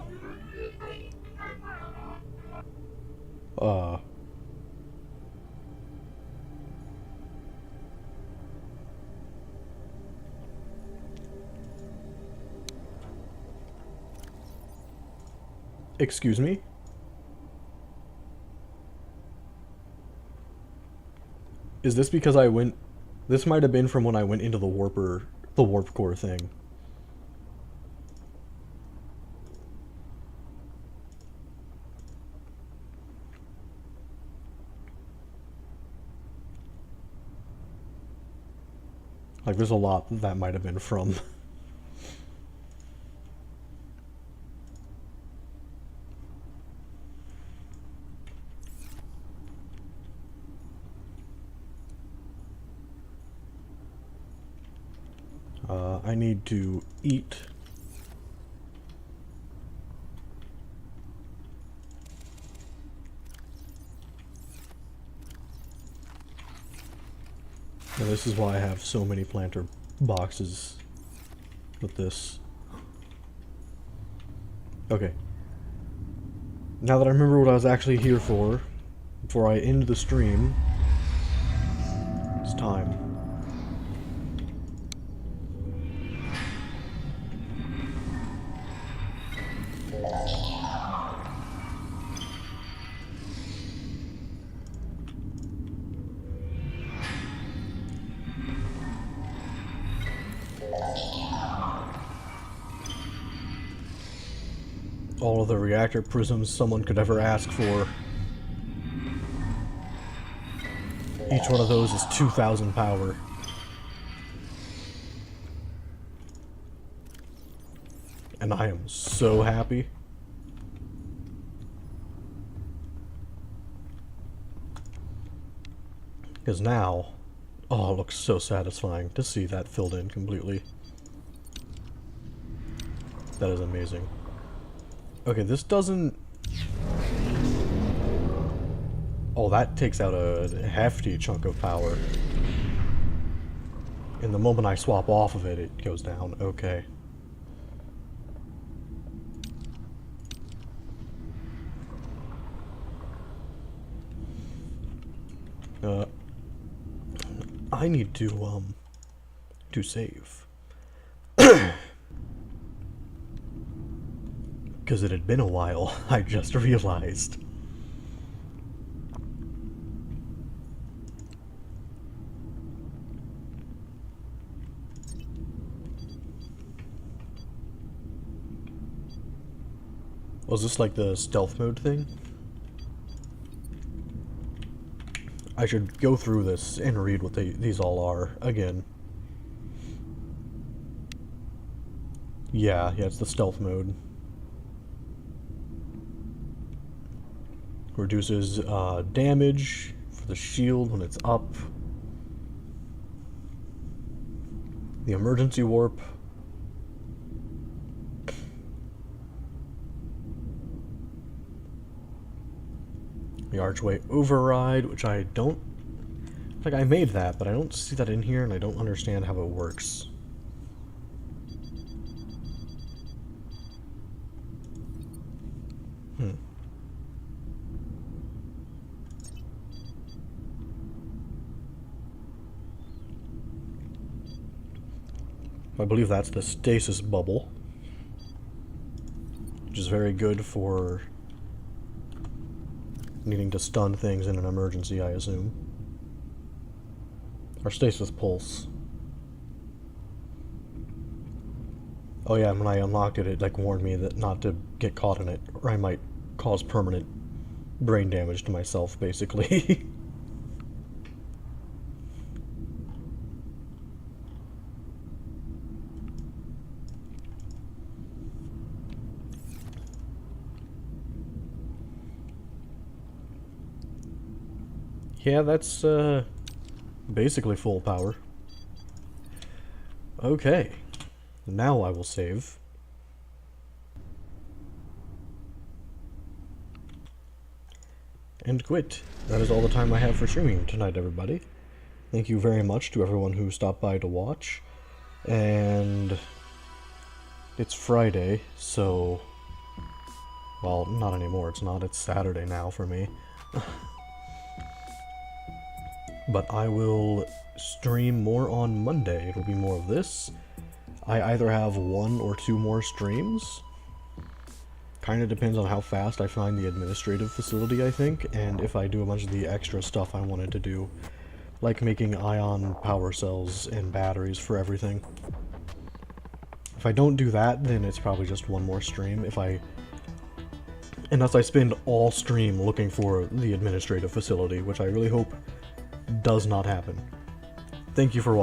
Excuse me? Is this because I went... This might have been from when I went into the warp core thing. Like, there's a lot that might have been from. I need to eat. And this is why I have so many planter boxes with this. Okay. Now that I remember what I was actually here for, before I end the stream, it's time. All of the reactor prisms someone could ever ask for. Each one of those is 2,000 power. And I am so happy. Because now, oh, it looks so satisfying to see that filled in completely. That is amazing. Okay, this doesn't... Oh, that takes out a hefty chunk of power. And the moment I swap off of it, it goes down. Okay. I need to save. Because it had been a while, I just realized. Was this like the stealth mode thing? I should go through this and read what these all are again. Yeah, it's the stealth mode. Reduces damage for the shield when it's up. The emergency warp. The archway override, which I don't... Like, I made that, but I don't see that in here, and I don't understand how it works. I believe that's the stasis bubble, which is very good for needing to stun things in an emergency, I assume. Or stasis pulse. Oh yeah, when I unlocked it, it like warned me that not to get caught in it, or I might cause permanent brain damage to myself, basically. Yeah, that's basically full power. Okay, now I will save. And quit. That is all the time I have for streaming tonight, everybody. Thank you very much to everyone who stopped by to watch. And it's Friday, so... Well, not anymore, it's not. It's Saturday now for me. But I will stream more on Monday. It'll be more of this. I either have 1 or 2 more streams. Kinda depends on how fast I find the administrative facility, I think, and if I do a bunch of the extra stuff I wanted to do, like making ion power cells and batteries for everything. If I don't do that, then it's probably just 1 more stream. Unless I spend all stream looking for the administrative facility, which I really hope does not happen. Thank you for watching.